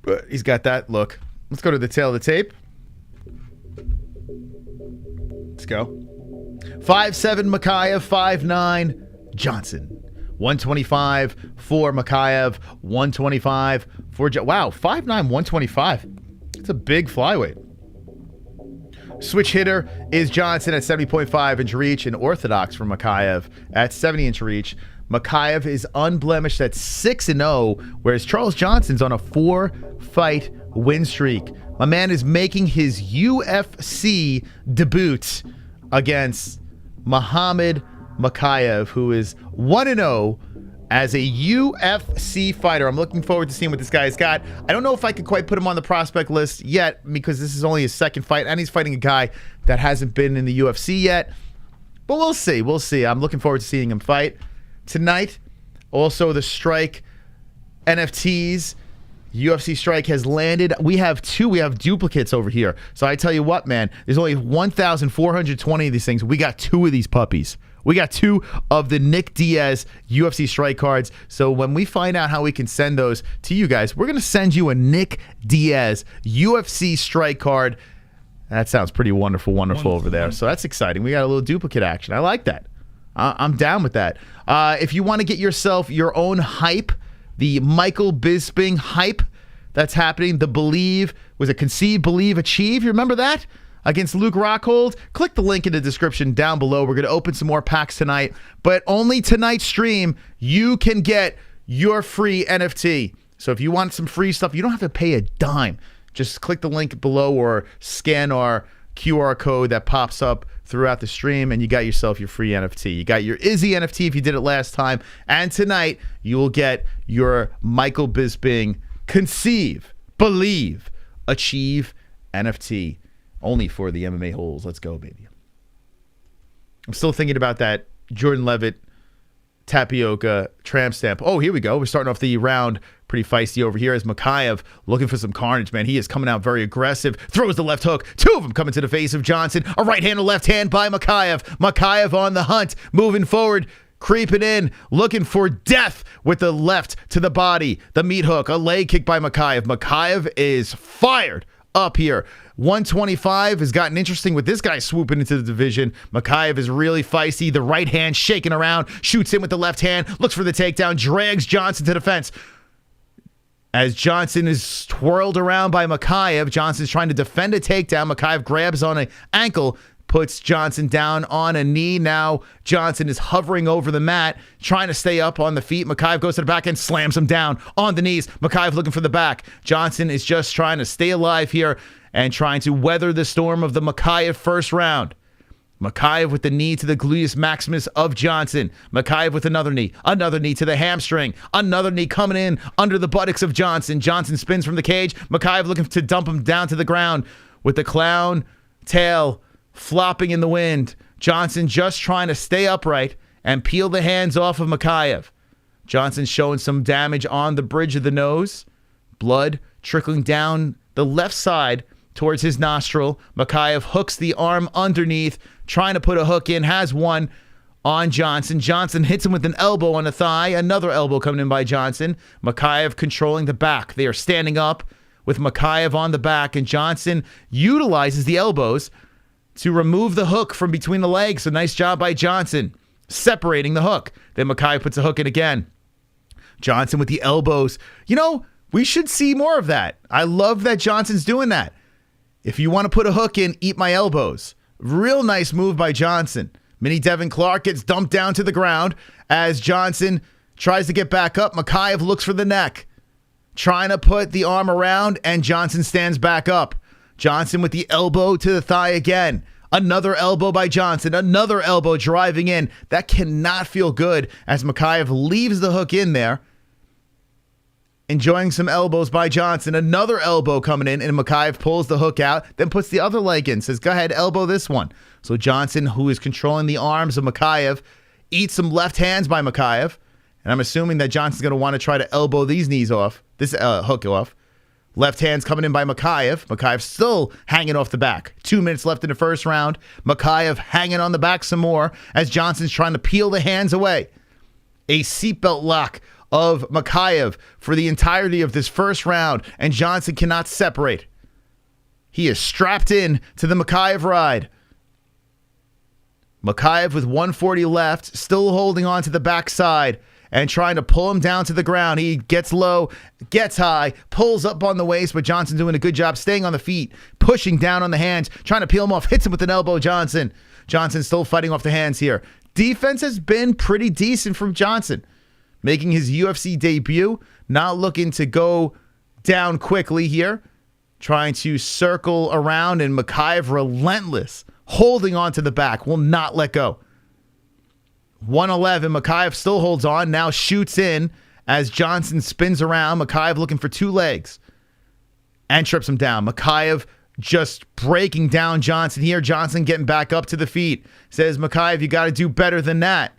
[SPEAKER 1] But he's got that look. Let's go to the tail of the tape. Let's go. 5'7", Mokaev. 5'9", Johnson. 125 for Mokaev. 125 for wow, 5'9", 125. It's a big flyweight. Switch hitter is Johnson at 70.5 inch reach, and orthodox for Mokaev at 70 inch reach. Mokaev is unblemished at 6-0, whereas Charles Johnson's on a 4-fight win streak. My man is making his UFC debut against Muhammad Mokaev, who is 1-0 as a UFC fighter. I'm looking forward to seeing what this guy's got. I don't know if I could quite put him on the prospect list yet because this is only his second fight, and he's fighting a guy that hasn't been in the UFC yet. But we'll see. We'll see. I'm looking forward to seeing him fight. Tonight, also the Strike NFTs. UFC Strike has landed. We have duplicates over here. So I tell you what, man, there's only 1,420 of these things. We got 2 of these puppies. We got 2 of the Nick Diaz UFC Strike cards. So when we find out how we can send those to you guys, we're going to send you a Nick Diaz UFC Strike card. That sounds pretty wonderful over there. So that's exciting. We got a little duplicate action. I like that. I'm down with that. If you want to get yourself your own hype, the Michael Bisping hype that's happening, the Believe, was it Conceive, Believe, Achieve? You remember that? Against Luke Rockhold? Click the link in the description down below. We're going to open some more packs tonight, but only tonight's stream, you can get your free NFT. So if you want some free stuff, you don't have to pay a dime. Just click the link below or scan our QR code that pops up throughout the stream, and you got yourself your free NFT. You got your Izzy NFT if you did it last time, and tonight you will get your Michael Bisping Conceive, Believe, Achieve NFT, only for the MMA-Holes. Let's go, baby. I'm still thinking about that Jordan Leavitt tapioca tramp stamp. Oh, here we go. We're starting off the round pretty feisty over here as Mokaev looking for some carnage, man. He is coming out very aggressive. Throws the left hook. 2 of them coming to the face of Johnson. A right hand, a left hand by Mokaev. Mokaev on the hunt, moving forward, creeping in, looking for death with the left to the body. The meat hook, a leg kick by Mokaev. Mokaev is fired up here. 125 has gotten interesting with this guy swooping into the division. Mokaev is really feisty. The right hand shaking around, shoots in with the left hand, looks for the takedown, drags Johnson to the fence. As Johnson is twirled around by Mokaev, Johnson's trying to defend a takedown. Mokaev grabs on an ankle, puts Johnson down on a knee. Now Johnson is hovering over the mat, trying to stay up on the feet. Mokaev goes to the back and slams him down on the knees. Mokaev looking for the back. Johnson is just trying to stay alive here and trying to weather the storm of the Mokaev first round. Mokaev with the knee to the gluteus maximus of Johnson. Mokaev with another knee to the hamstring. Another knee coming in under the buttocks of Johnson. Johnson spins from the cage. Mokaev looking to dump him down to the ground with the clown tail flopping in the wind. Johnson just trying to stay upright and peel the hands off of Mokaev. Johnson showing some damage on the bridge of the nose. Blood trickling down the left side towards his nostril. Mokaev hooks the arm underneath, trying to put a hook in, has one on Johnson. Johnson hits him with an elbow on the thigh. Another elbow coming in by Johnson. Mokaev controlling the back. They are standing up with Mokaev on the back, and Johnson utilizes the elbows to remove the hook from between the legs. A nice job by Johnson, separating the hook. Then Mokaev puts a hook in again. Johnson with the elbows. You know, we should see more of that. I love that Johnson's doing that. If you want to put a hook in, eat my elbows. Real nice move by Johnson. Mini Devin Clark gets dumped down to the ground as Johnson tries to get back up. Mokaev looks for the neck, trying to put the arm around, and Johnson stands back up. Johnson with the elbow to the thigh again. Another elbow by Johnson. Another elbow driving in. That cannot feel good as Mokaev leaves the hook in there. Enjoying some elbows by Johnson. Another elbow coming in, and Mokaev pulls the hook out, then puts the other leg in, says, go ahead, elbow this one. So Johnson, who is controlling the arms of Mokaev, eats some left hands by Mokaev, and I'm assuming that Johnson's going to want to try to elbow these knees off, this hook off. Left hands coming in by Mokaev. Mokaev still hanging off the back. 2 minutes left in the first round. Mokaev hanging on the back some more as Johnson's trying to peel the hands away. A seatbelt lock of Mokaev for the entirety of this first round, and Johnson cannot separate. He is strapped in to the Mokaev ride. Mokaev with 140 left, still holding on to the backside and trying to pull him down to the ground. He gets low, gets high, pulls up on the waist, but Johnson doing a good job staying on the feet, pushing down on the hands, trying to peel him off, hits him with an elbow, Johnson. Johnson still fighting off the hands here. Defense has been pretty decent from Johnson. Making his UFC debut, not looking to go down quickly here. Trying to circle around, and Mokaev relentless, holding on to the back, will not let go. 111, Mokaev still holds on, now shoots in as Johnson spins around. Mokaev looking for 2 legs and trips him down. Mokaev just breaking down Johnson here. Johnson getting back up to the feet. Says, Mokaev, you got to do better than that.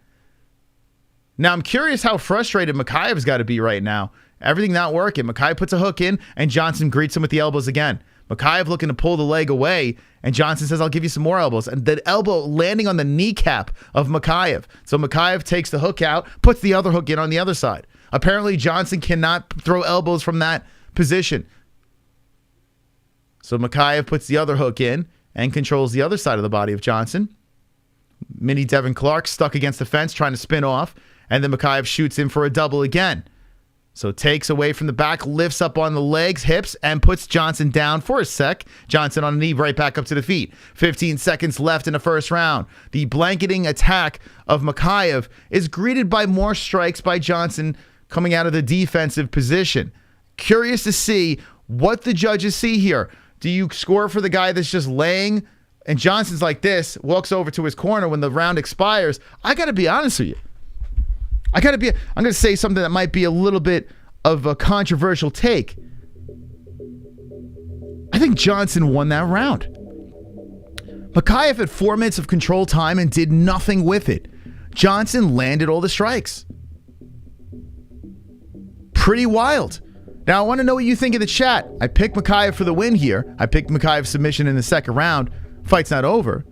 [SPEAKER 1] Now, I'm curious how frustrated Mokaev's got to be right now. Everything not working. Mokaev puts a hook in, and Johnson greets him with the elbows again. Mokaev looking to pull the leg away, and Johnson says, I'll give you some more elbows. And the elbow landing on the kneecap of Mokaev. So Mokaev takes the hook out, puts the other hook in on the other side. Apparently, Johnson cannot throw elbows from that position. So Mokaev puts the other hook in and controls the other side of the body of Johnson. Mini Devin Clark stuck against the fence, trying to spin off. And then Mokaev shoots in for a double again. So takes away from the back, lifts up on the legs, hips, and puts Johnson down for a sec. Johnson on a knee, right back up to the feet. 15 seconds left in the first round. The blanketing attack of Mokaev is greeted by more strikes by Johnson coming out of the defensive position. Curious to see what the judges see here. Do you score for the guy that's just laying? And Johnson's like this, walks over to his corner when the round expires. I got to be honest with you. I'm going to say something that might be a little bit of a controversial take. I think Johnson won that round. Mokaev had 4 minutes of control time and did nothing with it. Johnson landed all the strikes. Pretty wild. Now, I want to know what you think in the chat. I picked Mokaev for the win here. I picked Mokaev's submission in the second round. Fight's not over.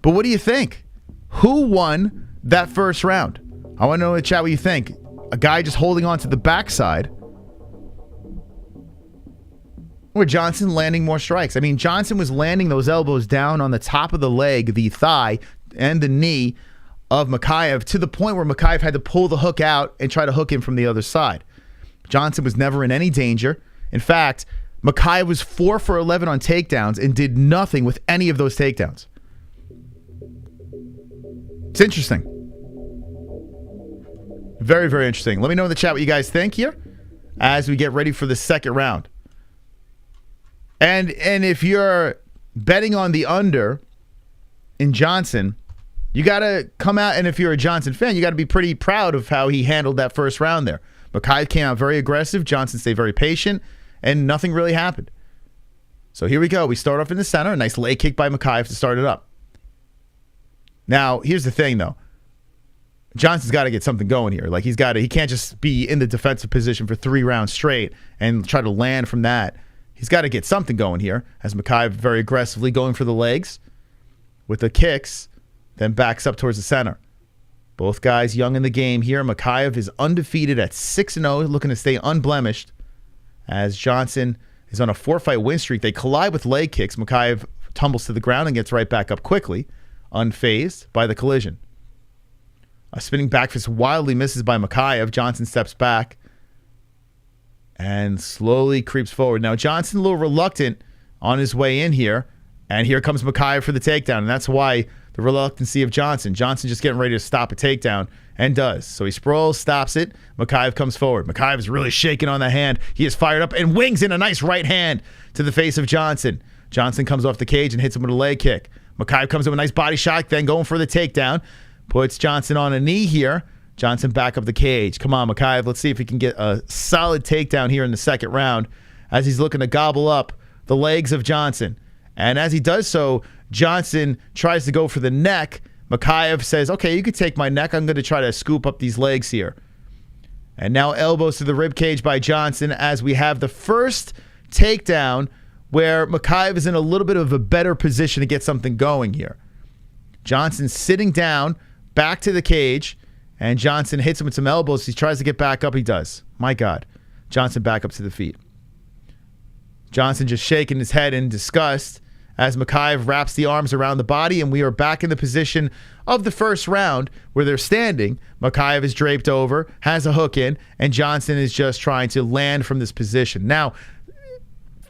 [SPEAKER 1] But what do you think? Who won that first round? I want to know in the chat what you think. A guy just holding on to the backside, or Johnson landing more strikes? I mean, Johnson was landing those elbows down on the top of the leg, the thigh, and the knee of Mokaev to the point where Mokaev had to pull the hook out and try to hook him from the other side. Johnson was never in any danger. In fact, Mokaev was 4 for 11 on takedowns and did nothing with any of those takedowns. It's interesting. Very, very interesting. Let me know in the chat what you guys think here as we get ready for the second round. And if you're betting on the under in Johnson, you got to come out, and if you're a Johnson fan, you got to be pretty proud of how he handled that first round there. Mokaev came out very aggressive. Johnson stayed very patient, and nothing really happened. So here we go. We start off in the center. A nice leg kick by Mokaev to start it up. Now, here's the thing, though. Johnson's got to get something going here. Like, he can't just be in the defensive position for 3 rounds straight and try to land from that. He's got to get something going here, as Mokaev very aggressively going for the legs with the kicks, then backs up towards the center. Both guys young in the game here. Mokaev is undefeated at 6-0, looking to stay unblemished, as Johnson is on a 4-fight win streak. They collide with leg kicks. Mokaev tumbles to the ground and gets right back up quickly, unfazed by the collision. A spinning back fist wildly misses by Mokaev. Johnson steps back and slowly creeps forward. Now, Johnson a little reluctant on his way in here, and here comes Mokaev for the takedown, and that's why the reluctancy of Johnson. Johnson just getting ready to stop a takedown, and does. So he sprawls, stops it. Mokaev comes forward. Mokaev is really shaking on the hand. He is fired up and wings in a nice right hand to the face of Johnson. Johnson comes off the cage and hits him with a leg kick. Mokaev comes in with a nice body shot, then going for the takedown. Puts Johnson on a knee here. Johnson back up the cage. Come on, Mokaev. Let's see if he can get a solid takedown here in the second round as he's looking to gobble up the legs of Johnson. And as he does so, Johnson tries to go for the neck. Mokaev says, okay, you could take my neck. I'm going to try to scoop up these legs here. And now elbows to the rib cage by Johnson as we have the first takedown where Mokaev is in a little bit of a better position to get something going here. Johnson sitting down, back to the cage, and Johnson hits him with some elbows. He tries to get back up. He does. My God. Johnson back up to the feet. Johnson just shaking his head in disgust as Mokaev wraps the arms around the body, and we are back in the position of the first round where they're standing. Mokaev is draped over, has a hook in, and Johnson is just trying to land from this position. Now,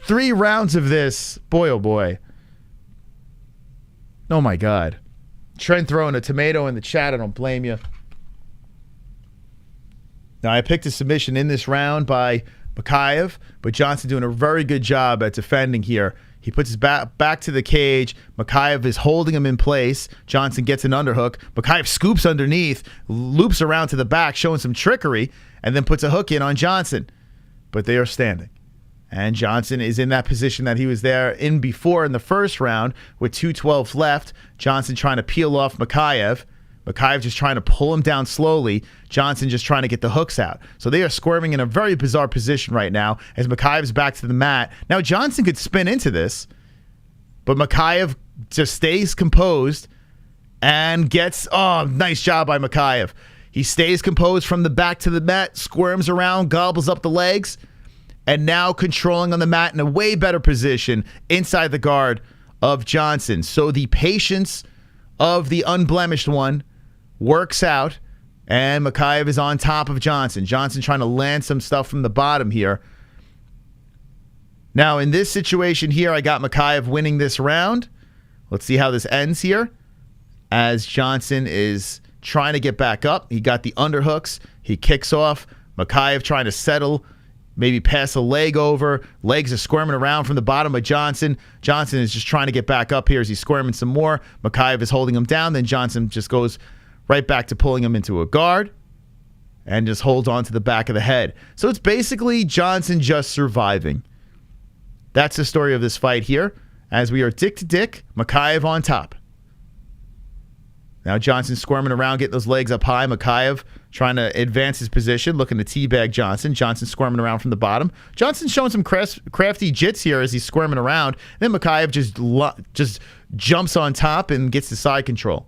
[SPEAKER 1] 3 rounds of this, boy oh boy. Oh my God. Trent throwing a tomato in the chat, I don't blame you. Now, I picked a submission in this round by Mokaev, but Johnson doing a very good job at defending here. He puts his back to the cage. Mokaev is holding him in place. Johnson gets an underhook. Mokaev scoops underneath, loops around to the back, showing some trickery, and then puts a hook in on Johnson. But they are standing. And Johnson is in that position that he was there in before in the first round with 2:12 left. Johnson trying to peel off Mokaev. Mokaev just trying to pull him down slowly. Johnson just trying to get the hooks out. So they are squirming in a very bizarre position right now as Mokaev's back to the mat. Now Johnson could spin into this, but Mokaev just stays composed and gets, oh, nice job by Mokaev. He stays composed from the back to the mat, squirms around, gobbles up the legs, and now controlling on the mat in a way better position inside the guard of Johnson. So the patience of the unblemished one works out, and Mokaev is on top of Johnson. Johnson trying to land some stuff from the bottom here. Now, in this situation here, I got Mokaev winning this round. Let's see how this ends here as Johnson is trying to get back up. He got the underhooks. He kicks off. Mokaev trying to settle, maybe pass a leg over. Legs are squirming around from the bottom of Johnson. Johnson is just trying to get back up here as he's squirming some more. Mokaev is holding him down. Then Johnson just goes right back to pulling him into a guard and just holds on to the back of the head. So it's basically Johnson just surviving. That's the story of this fight here as we are dick to dick, Mokaev on top. Now Johnson squirming around, getting those legs up high. Mokaev trying to advance his position, looking to teabag Johnson. Johnson squirming around from the bottom. Johnson showing some crafty jits here as he's squirming around. Then Mokaev just jumps on top and gets the side control.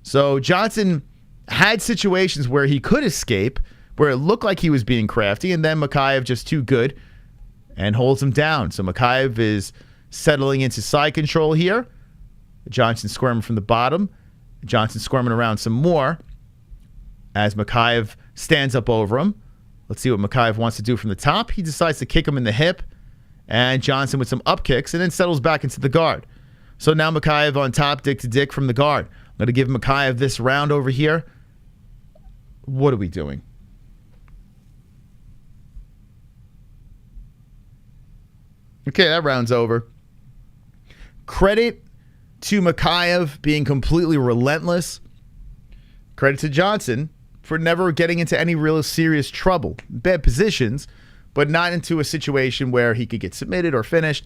[SPEAKER 1] So Johnson had situations where he could escape, where it looked like he was being crafty, and then Mokaev just too good and holds him down. So Mokaev is settling into side control here. Johnson squirming from the bottom. Johnson squirming around some more as Mokaev stands up over him. Let's see what Mokaev wants to do from the top. He decides to kick him in the hip, and Johnson with some up kicks, and then settles back into the guard. So now Mokaev on top, dick to dick from the guard. I'm going to give Mokaev this round over here. What are we doing? Okay, that round's over. Credit to Mokaev being completely relentless. Credit to Johnson for never getting into any real serious trouble. Bad positions, but not into a situation where he could get submitted or finished.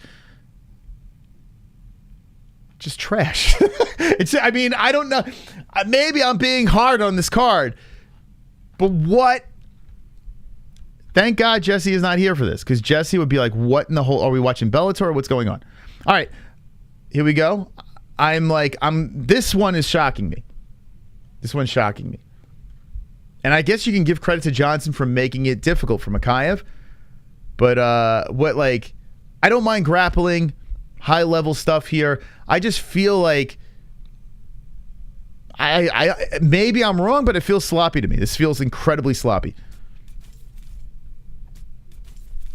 [SPEAKER 1] Just trash. I mean, I don't know. Maybe I'm being hard on this card, but what? Thank God Jesse is not here for this, because Jesse would be like, what in the whole, are we watching Bellator or what's going on? All right, here we go. This one is shocking me. This one's shocking me. And I guess you can give credit to Johnson for making it difficult for Mokaev, but I don't mind grappling, high level stuff here. I just feel like I maybe I'm wrong, but it feels sloppy to me. This feels incredibly sloppy.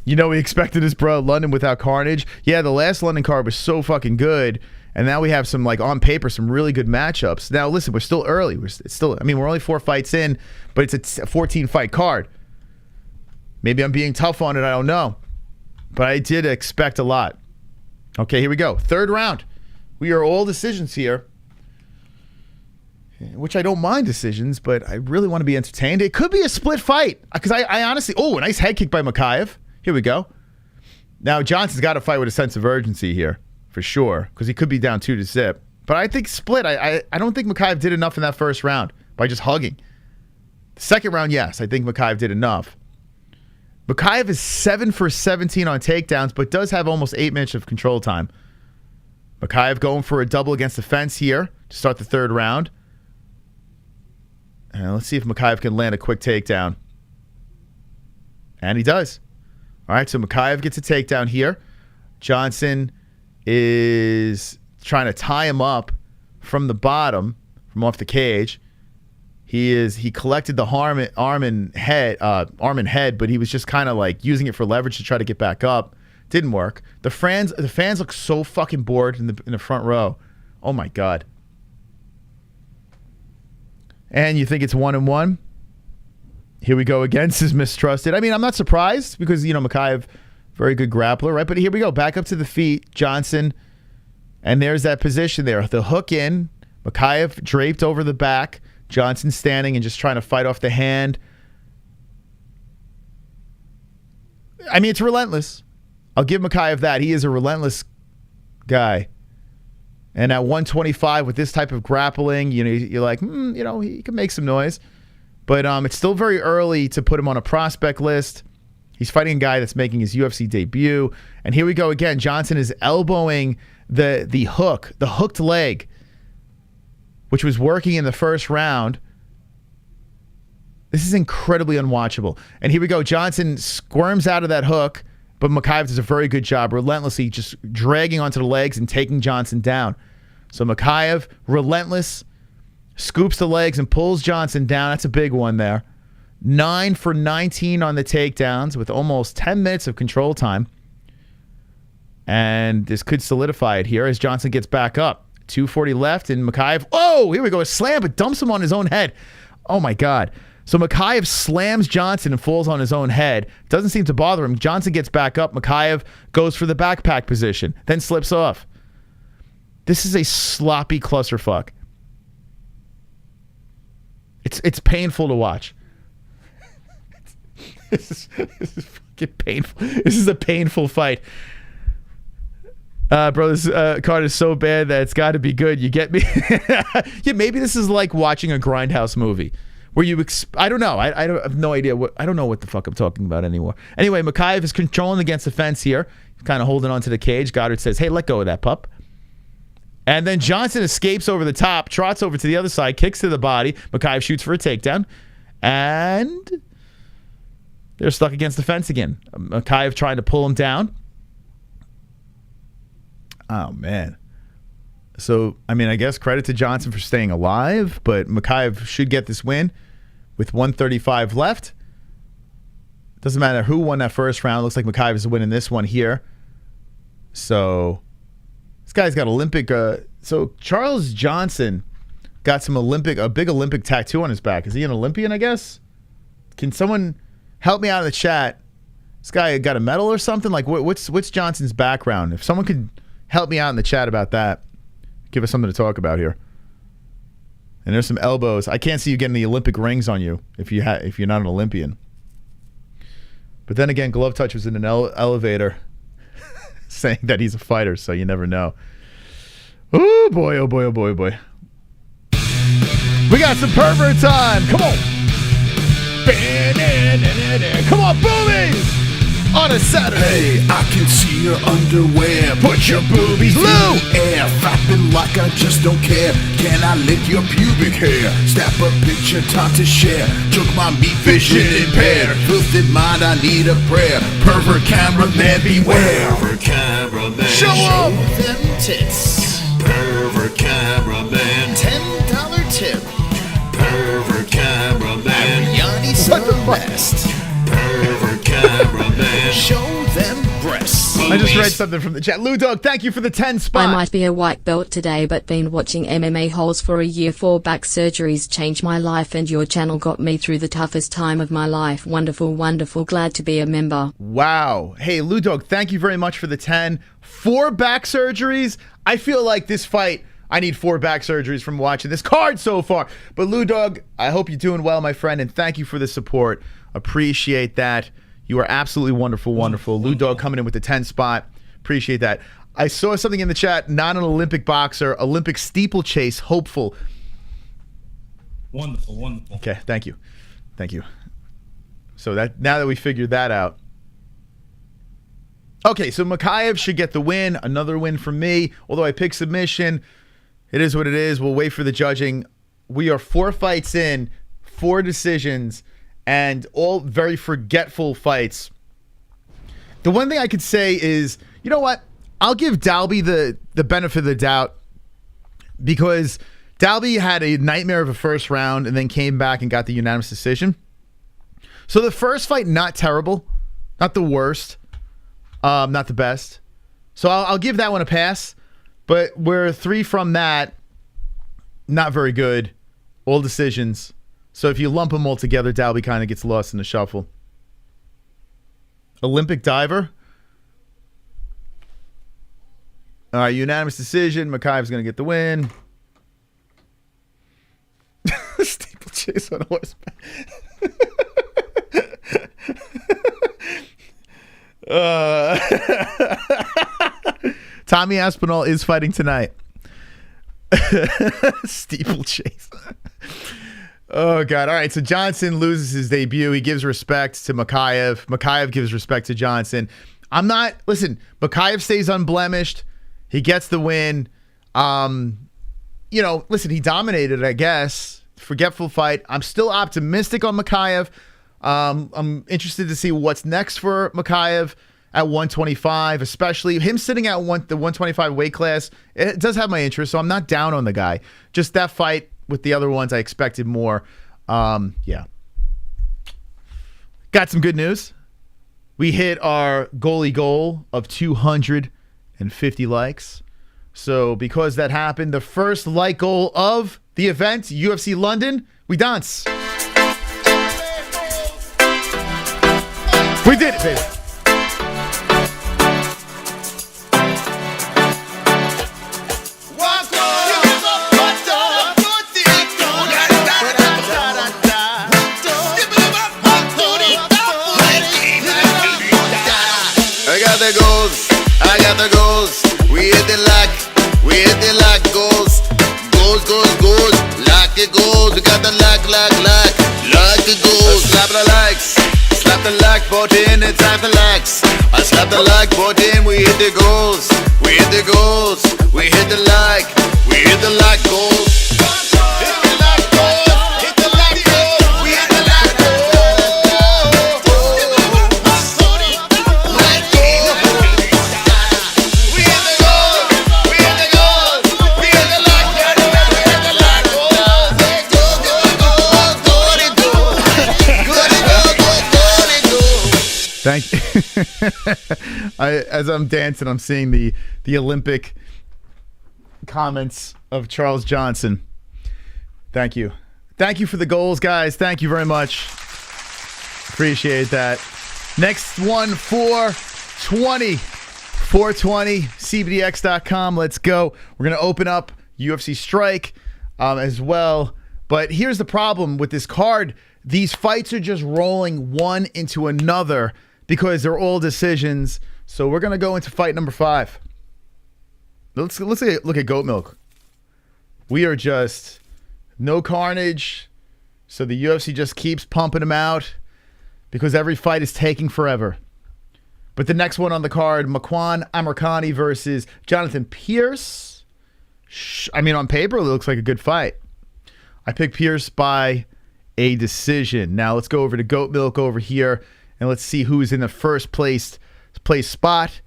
[SPEAKER 1] You know, we expected this, bro. London without carnage. Yeah, the last London card was so fucking good. And now we have some, on paper, some really good matchups. Now, listen, we're still early. We're only 4 fights in, but it's a 14-fight card. Maybe I'm being tough on it. I don't know. But I did expect a lot. Okay, here we go. Third round. We are all decisions here, which I don't mind decisions, but I really want to be entertained. It could be a split fight because I honestly... Oh, a nice head kick by Mokaev. Here we go. Now, Johnson's got to fight with a sense of urgency here, for sure, because he could be down 2-0. But I think split. I don't think Mokaev did enough in that first round by just hugging. The second round, yes, I think Mokaev did enough. Mokaev is 7 for 17 on takedowns, but does have almost 8 minutes of control time. Mokaev going for a double against the fence here to start the third round. And let's see if Mokaev can land a quick takedown. And he does. All right, so Mokaev gets a takedown here. Johnson is trying to tie him up from the bottom, from off the cage. He collected the arm and head, but he was just kind of like using it for leverage to try to get back up. Didn't work. The fans look so fucking bored in the front row. Oh my God. And you think it's 1-1? Here we go again. This is mistrusted. I mean, I'm not surprised because, Mokaev, very good grappler, right? But here we go. Back up to the feet. Johnson. And there's that position there. The hook in. Mokaev draped over the back. Johnson standing and just trying to fight off the hand. I mean, it's relentless. I'll give Mokaev that. He is a relentless guy. And at 125 with this type of grappling, you're like, he can make some noise. But it's still very early to put him on a prospect list. He's fighting a guy that's making his UFC debut. And here we go again. Johnson is elbowing the hooked leg, which was working in the first round. This is incredibly unwatchable. And here we go. Johnson squirms out of that hook, but Mokaev does a very good job, relentlessly just dragging onto the legs and taking Johnson down. So Mokaev, relentless, scoops the legs and pulls Johnson down. That's a big one there. 9 for 19 on the takedowns with almost 10 minutes of control time. And this could solidify it here as Johnson gets back up. 2:40 left, and Mokaev, here we go, a slam, but dumps him on his own head. Oh my God. So Mokaev slams Johnson and falls on his own head. Doesn't seem to bother him. Johnson gets back up. Mokaev goes for the backpack position, then slips off. This is a sloppy clusterfuck. It's painful to watch. This is fucking painful. This is a painful fight. Bro, this card is so bad that it's got to be good. You get me? Yeah, maybe this is like watching a Grindhouse movie where you I don't know. I have no idea I don't know what the fuck I'm talking about anymore. Anyway, Mokaev is controlling against the fence here. He's kind of holding onto the cage. Goddard says, "Hey, let go of that pup." And then Johnson escapes over the top, trots over to the other side, kicks to the body. Mokaev shoots for a takedown. And they're stuck against the fence again. Mokaev trying to pull him down. Oh, man. So, I mean, I guess credit to Johnson for staying alive, but Mokaev should get this win with 135 left. Doesn't matter who won that first round. Looks like Mokaev is winning this one here. So, this guy's got Olympic... so, Charles Johnson got a big Olympic tattoo on his back. Is he an Olympian, I guess? Can someone help me out in the chat? This guy got a medal or something? Like, what's Johnson's background? If someone could help me out in the chat about that, give us something to talk about here. And there's some elbows. I can't see you getting the Olympic rings on you if you're not an Olympian. But then again, Glove Touch was in an elevator saying that he's a fighter, so you never know. Oh boy, oh boy, oh boy, oh boy. We got some pervert time. Come on. Come on, boobies! On a Saturday,
[SPEAKER 4] I can see your underwear. Put your boobies in the air, flapping like I just don't care. Can I lick your pubic hair? Snap a picture, time to share. Took my meat, vision impaired. Filthy mind, I need a prayer. Pervert cameraman, beware. Pervert cameraman, show them tits. Pervert cameraman, $10 tip. Pervert cameraman, Yanni's the best. Pervert cameraman, show them breasts.
[SPEAKER 1] I just read something from the chat. Lou Dog, thank you for the 10 spot.
[SPEAKER 5] I might be a white belt today, but been watching MMA-Holes for a year. 4 back surgeries changed my life, and your channel got me through the toughest time of my life. Wonderful, wonderful. Glad to be a member.
[SPEAKER 1] Wow. Hey, Lou Dog, thank you very much for the 10. 4 back surgeries. I feel like this fight, I need 4 back surgeries from watching this card so far. But Lou Dog, I hope you're doing well, my friend, and thank you for the support. Appreciate that. You are absolutely wonderful, wonderful. Lou Dog coming in with the 10 spot. Appreciate that. I saw something in the chat. Not an Olympic boxer, Olympic steeplechase hopeful.
[SPEAKER 10] Wonderful, wonderful.
[SPEAKER 1] Okay, thank you. Thank you. So that now that we figured that out. Okay, so Mokaev should get the win. Another win from me. Although I picked submission, it is what it is. We'll wait for the judging. We are 4 fights in, 4 decisions, and all very forgetful fights. The one thing I could say is, you know what? I'll give Dalby the benefit of the doubt because Dalby had a nightmare of a first round and then came back and got the unanimous decision. So the first fight, not terrible, not the worst, not the best. So I'll give that one a pass. But we're 3 from that, not very good. All decisions. So if you lump them all together, Dalby kind of gets lost in the shuffle. Olympic diver. All right, unanimous decision. Mokaev's going to get the win. Steeplechase on horseback. Tommy Aspinall is fighting tonight. Steeplechase. Oh, God. All right, so Johnson loses his debut. He gives respect to Mokaev. Mokaev gives respect to Johnson. Listen, Mokaev stays unblemished. He gets the win. Listen, he dominated, I guess. Forgetful fight. I'm still optimistic on Mokaev. I'm interested to see what's next for Mokaev at 125, especially him sitting at the 125 weight class. It does have my interest, so I'm not down on the guy. Just that fight with the other ones, I expected more. Yeah. Got some good news. We hit our goalie goal of 250 likes. So because that happened, the first like goal of the event, UFC London, we dance. We did it, baby.
[SPEAKER 4] I got the goals. We hit the lock, goals. Lock it goals. We got the lock it goals. Slap the like button, it's time to lax. I slap the like button, we hit the goals. We hit the like goals.
[SPEAKER 1] Thank you. As I'm dancing, I'm seeing the Olympic comments of Charles Johnson. Thank you. Thank you for the goals, guys. Thank you very much. Appreciate that. Next one, 420. 420, CBDX.com. Let's go. We're going to open up UFC Strike as well. But here's the problem with this card. These fights are just rolling one into another because they're all decisions. So we're going to go into fight number 5. Let's look at Goat Milk. We are just no carnage. So the UFC just keeps pumping them out because every fight is taking forever. But the next one on the card, Makwan Amirkhani versus Jonathan Pearce. I mean, on paper, it looks like a good fight. I picked Pearce by a decision. Now let's go over to Goat Milk over here and let's see who's in the first place spot.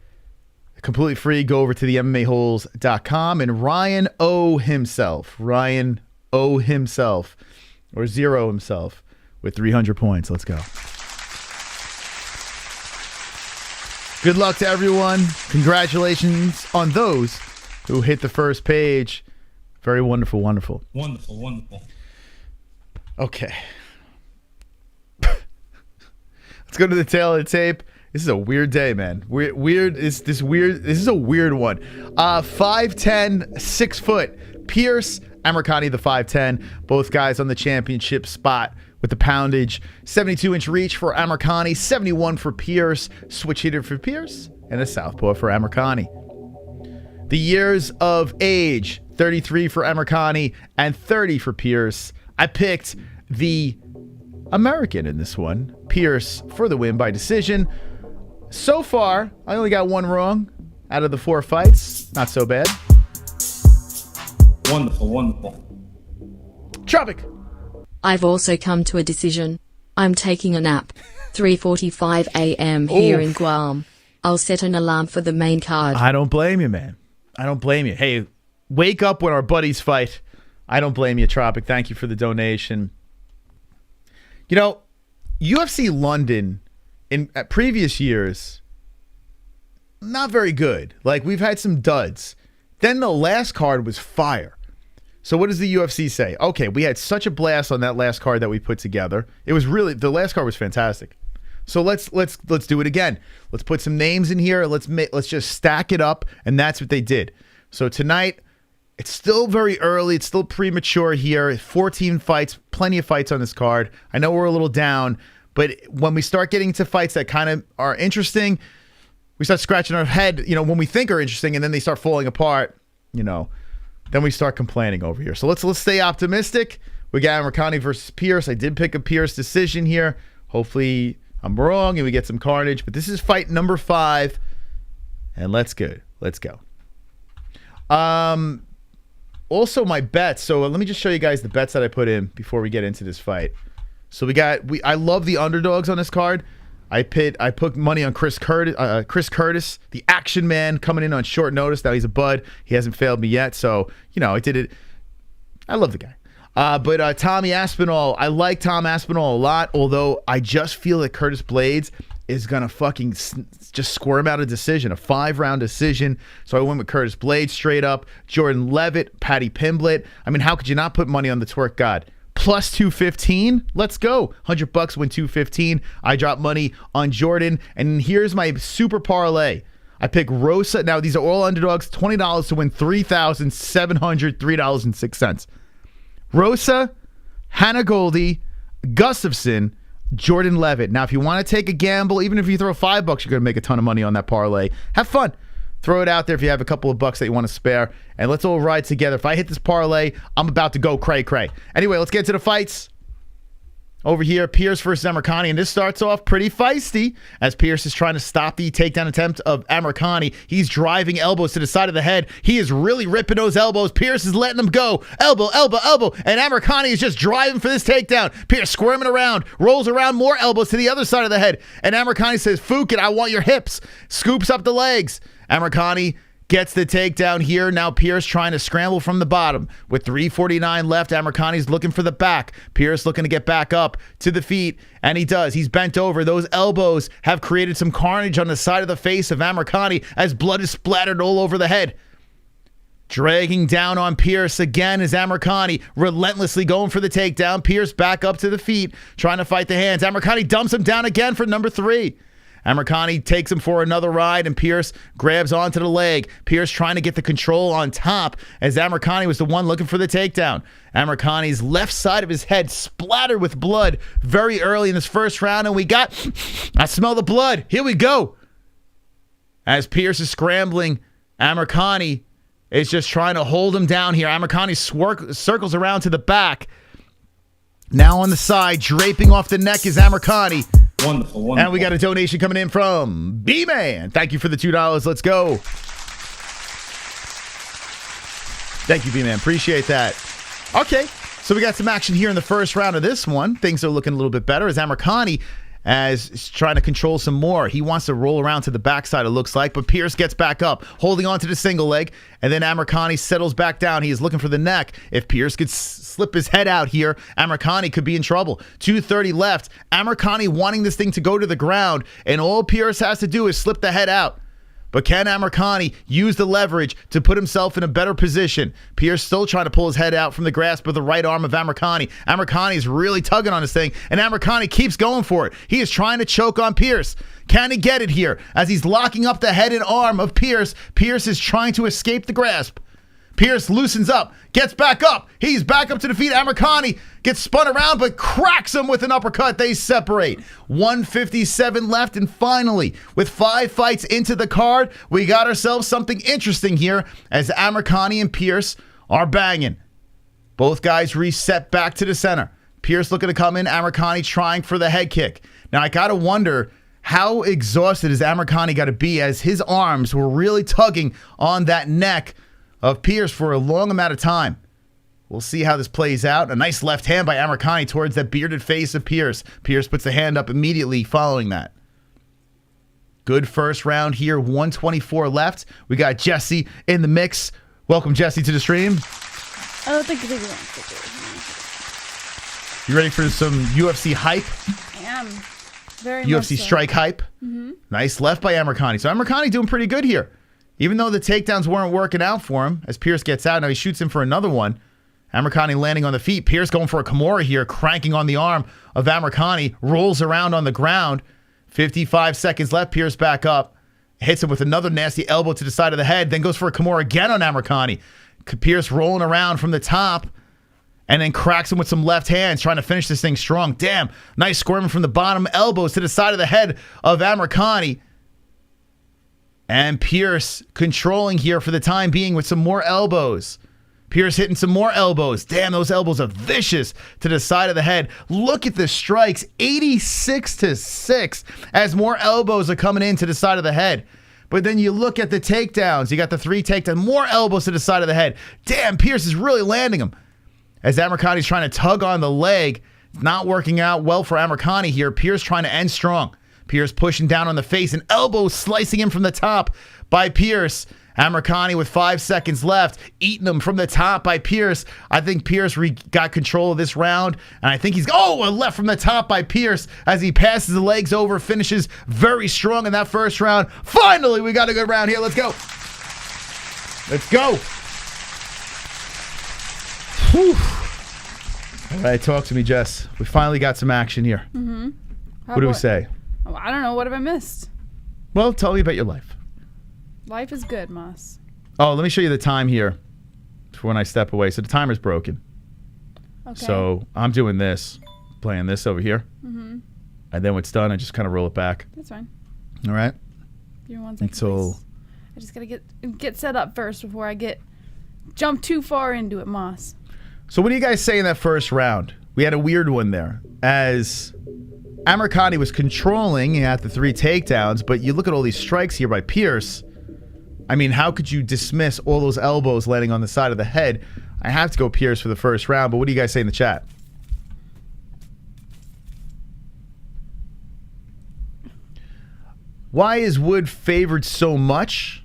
[SPEAKER 1] Completely free. Go over to the MMA-Holes.com and Ryan O himself, or Zero himself with 300 points. Let's go. Good luck to everyone. Congratulations on those who hit the first page. Very wonderful, wonderful.
[SPEAKER 10] Wonderful.
[SPEAKER 1] Okay. Let's go to the tail of the tape. This is a weird day, man. This is a weird one. 5'10", 6 foot. Pearce, Amirkhani, the 5'10". Both guys on the championship spot with the poundage. 72-inch reach for Amirkhani, 71 for Pearce. Switch hitter for Pearce, and a southpaw for Amirkhani. The years of age, 33 for Amirkhani and 30 for Pearce. I picked the American in this one, Pearce, for the win by decision. So far, I only got one wrong out of the 4 fights. Not so bad.
[SPEAKER 10] Wonderful.
[SPEAKER 1] Tropic.
[SPEAKER 5] I've also come to a decision. I'm taking a nap. 3:45 a.m. here in Guam. I'll set an alarm for the main card.
[SPEAKER 1] I don't blame you, man. I don't blame you. Hey, wake up when our buddies fight. I don't blame you, Tropic. Thank you for the donation. You know, UFC London in previous years, not very good. Like, we've had some duds. Then the last card was fire. So what does the UFC say? Okay, we had such a blast on that last card that we put together. It was really, the last card was fantastic. So let's do it again. Let's put some names in here. Let's just stack it up, and that's what they did. So tonight, it's still very early. It's still premature here. 14 fights, plenty of fights on this card. I know we're a little down, but when we start getting to fights that kind of are interesting, we start scratching our head, when we think are interesting, and then they start falling apart, then we start complaining over here. So let's stay optimistic. We got Amirkhani versus Pearce. I did pick a Pearce decision here. Hopefully I'm wrong and we get some carnage, but this is fight number 5, and let's go. Also, my bets. So let me just show you guys the bets that I put in before we get into this fight. So I love the underdogs on this card. I put money on Chris Curtis, the action man, coming in on short notice. Now he's a bud. He hasn't failed me yet. So, I did it. I love the guy. But Tommy Aspinall, I like Tom Aspinall a lot, although I just feel that Curtis Blaydes is going to fucking just squirm out a decision, a 5-round decision. So I went with Curtis Blaydes straight up. Jordan Leavitt, Paddy Pimblett. I mean, how could you not put money on the twerk god? Plus 215. Let's go. $100 win 215. I dropped money on Jordan. And here's my super parlay. I pick Rosa. Now, these are all underdogs. $20 to win $3,703.06. Rosa, Hannah Goldy, Gustafsson, Jordan Leavitt. Now, if you want to take a gamble, even if you throw $5, you're going to make a ton of money on that parlay. Have fun. Throw it out there if you have a couple of bucks that you want to spare, and let's all ride together. If I hit this parlay, I'm about to go cray-cray. Anyway, let's get to the fights. Over here, Pearce versus Amirkhani, and this starts off pretty feisty as Pearce is trying to stop the takedown attempt of Amirkhani. He's driving elbows to the side of the head. He is really ripping those elbows. Pearce is letting them go. Elbow, elbow, elbow, and Amirkhani is just driving for this takedown. Pearce squirming around, rolls around, more elbows to the other side of the head, and Amirkhani says, "Fuck it, I want your hips." Scoops up the legs. Amirkhani gets the takedown here. Now Pearce trying to scramble from the bottom. With 3:49 left, Amirkhani's looking for the back. Pearce looking to get back up to the feet, and he does. He's bent over. Those elbows have created some carnage on the side of the face of Amirkhani as blood is splattered all over the head. Dragging down on Pearce again is Amirkhani, relentlessly going for the takedown. Pearce back up to the feet, trying to fight the hands. Amirkhani dumps him down again for number 3. Amirkhani takes him for another ride, and Pearce grabs onto the leg. Pearce trying to get the control on top as Amirkhani was the one looking for the takedown. Amirkhani's left side of his head splattered with blood very early in this first round, and I smell the blood. Here we go. As Pearce is scrambling, Amirkhani is just trying to hold him down here. Amirkhani circles around to the back. Now on the side, draping off the neck is Amirkhani.
[SPEAKER 10] Wonderful.
[SPEAKER 1] And we got a donation coming in from B-Man. Thank you for the $2. Let's go. Thank you, B-Man. Appreciate that. Okay, so we got some action here in the first round of this one. Things are looking a little bit better as Amirkhani is trying to control some more. He wants to roll around to the backside, it looks like, but Pearce gets back up, holding on to the single leg, and then Amirkhani settles back down. He is looking for the neck. If Pearce could slip his head out here, Amirkhani could be in trouble. 2:30 left. Amirkhani wanting this thing to go to the ground, and all Pearce has to do is slip the head out. But can Amirkhani use the leverage to put himself in a better position? Pearce still trying to pull his head out from the grasp of the right arm of Amirkhani. Amirkhani is really tugging on this thing, and Amirkhani keeps going for it. He is trying to choke on Pearce. Can he get it here? As he's locking up the head and arm of Pearce, Pearce is trying to escape the grasp. Pearce loosens up, gets back up. He's back up to the feet. Amirkhani gets spun around, but cracks him with an uppercut. They separate. 157 left, and finally, with 5 fights into the card, we got ourselves something interesting here as Amirkhani and Pearce are banging. Both guys reset back to the center. Pearce looking to come in. Amirkhani trying for the head kick. Now, I got to wonder, how exhausted is Amirkhani got to be as his arms were really tugging on that neck of Pearce for a long amount of time. We'll see how this plays out. A nice left hand by Amirkhani towards that bearded face of Pearce. Pearce puts the hand up immediately following that. Good first round here. 124 left. We got Jesse in the mix. Welcome, Jesse, to the stream.
[SPEAKER 9] Oh, thank you.
[SPEAKER 1] You ready for some UFC hype?
[SPEAKER 9] I am. Very much
[SPEAKER 1] UFC
[SPEAKER 9] so.
[SPEAKER 1] strike hype. Nice left by Amirkhani. So Amirkhani doing pretty good here. Even though the takedowns weren't working out for him, as Pearce gets out, now he shoots him for another one. Amirkhani landing on the feet. Pearce going for a Kimura here, cranking on the arm of Amirkhani, rolls around on the ground. 55 seconds left. Pearce back up. Hits him with another nasty elbow to the side of the head, then goes for a Kimura again on Amirkhani. Pearce rolling around from the top, and then cracks him with some left hands, trying to finish this thing strong. Damn, nice squirming from the bottom, elbows to the side of the head of Amirkhani. And Pearce controlling here for the time being with some more elbows. Pearce hitting some more elbows. Damn, those elbows are vicious to the side of the head. Look at the strikes, 86-6, as more elbows are coming in to the side of the head. But then you look at the takedowns. You got the 3 takedowns, more elbows to the side of the head. Damn, Pearce is really landing them. As Amirkhani's trying to tug on the leg, it's not working out well for Amirkhani here. Pearce trying to end strong. Pearce pushing down on the face, and elbow slicing him from the top by Pearce. Amirkhani with 5 seconds left, eating him from the top by Pearce. I think Pearce got control of this round, and I think he's... Oh, a left from the top by Pearce as he passes the legs over, finishes very strong in that first round. Finally, we got a good round here. Let's go. Let's go. Whew. All right, talk to me, Jess. We finally got some action here. What do we say?
[SPEAKER 9] Oh, I don't know. What have I missed?
[SPEAKER 1] Well, tell me about your life.
[SPEAKER 9] Life is good, Moss.
[SPEAKER 1] Oh, let me show you the time here for when I step away. So the timer's broken.
[SPEAKER 9] Okay.
[SPEAKER 1] So I'm doing this, playing this over here. And then when it's done, I just kind of roll it back.
[SPEAKER 9] That's fine.
[SPEAKER 1] All right?
[SPEAKER 9] Give me 1 second,
[SPEAKER 1] Until...
[SPEAKER 9] please. I just got to get set up first before I jump too far into it, Moss.
[SPEAKER 1] So what do you guys say in that first round? We had a weird one there. As Amirkhani was controlling at the 3 takedowns, but you look at all these strikes here by Pearce. I mean, how could you dismiss all those elbows landing on the side of the head? I have to go Pearce for the first round, but what do you guys say in the chat? Why is Wood favored so much?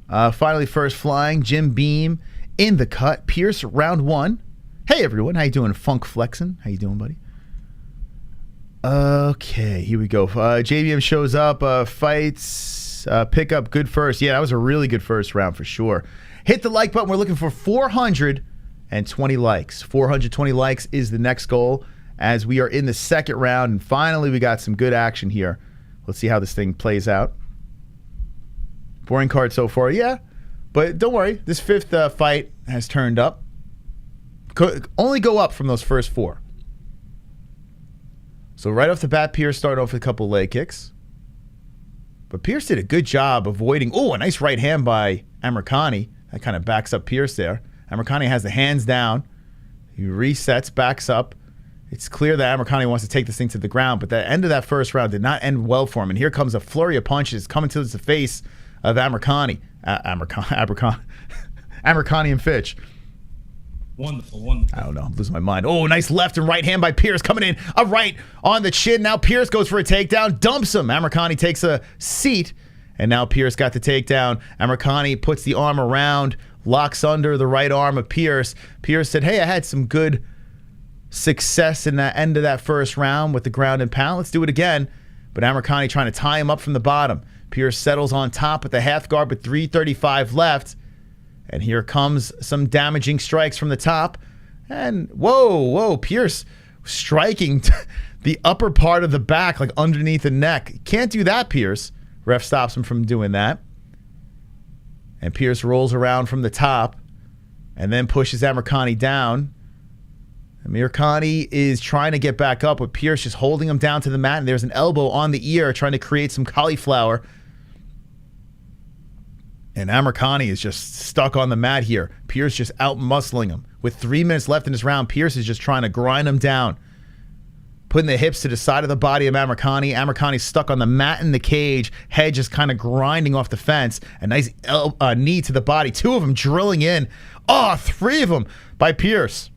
[SPEAKER 1] Finally, first flying. Jim Beam in the cut. Pearce, round 1. Hey, everyone. How you doing? Funk Flexin'. How you doing, buddy? Okay, here we go. JBM shows up. Fights. Pick up good first. Yeah, that was a really good first round for sure. Hit the like button. We're looking for 420 likes. 420 likes is the next goal as we are in the second round. And finally, we got some good action here. Let's see how this thing plays out. Boring card so far. Yeah, but don't worry. This 5th fight has turned up. Could only go up from those first 4. So right off the bat, Pearce started off with a couple leg kicks. But Pearce did a good job avoiding... Oh, a nice right hand by Amirkhani. That kind of backs up Pearce there. Amirkhani has the hands down. He resets, backs up. It's clear that Amirkhani wants to take this thing to the ground, but the end of that first round did not end well for him. And here comes a flurry of punches coming to the face of Amirkhani. Amirkhani and Fitch.
[SPEAKER 10] Wonderful.
[SPEAKER 1] I don't know. I'm losing my mind. Oh, nice left and right hand by Pearce coming in. A right on the chin. Now Pearce goes for a takedown. Dumps him. Amirkhani takes a seat. And now Pearce got the takedown. Amirkhani puts the arm around, locks under the right arm of Pearce. Pearce said, hey, I had some good success in the end of that first round with the ground and pound. Let's do it again. But Amirkhani trying to tie him up from the bottom. Pearce settles on top with the half guard with 3:35 left. And here comes some damaging strikes from the top. And whoa, Pearce striking the upper part of the back, like underneath the neck. Can't do that, Pearce. Ref stops him from doing that. And Pearce rolls around from the top and then pushes Amirkhani down. Amirkhani is trying to get back up with Pearce just holding him down to the mat. And there's an elbow on the ear trying to create some cauliflower. And Amirkhani is just stuck on the mat here. Pearce just out-muscling him. With 3 minutes left in this round, Pearce is just trying to grind him down. Putting the hips to the side of the body of Amirkhani. Amirkhani's stuck on the mat in the cage. Head just kind of grinding off the fence. A nice knee to the body. 2 of them drilling in. Oh, 3 of them by Pearce.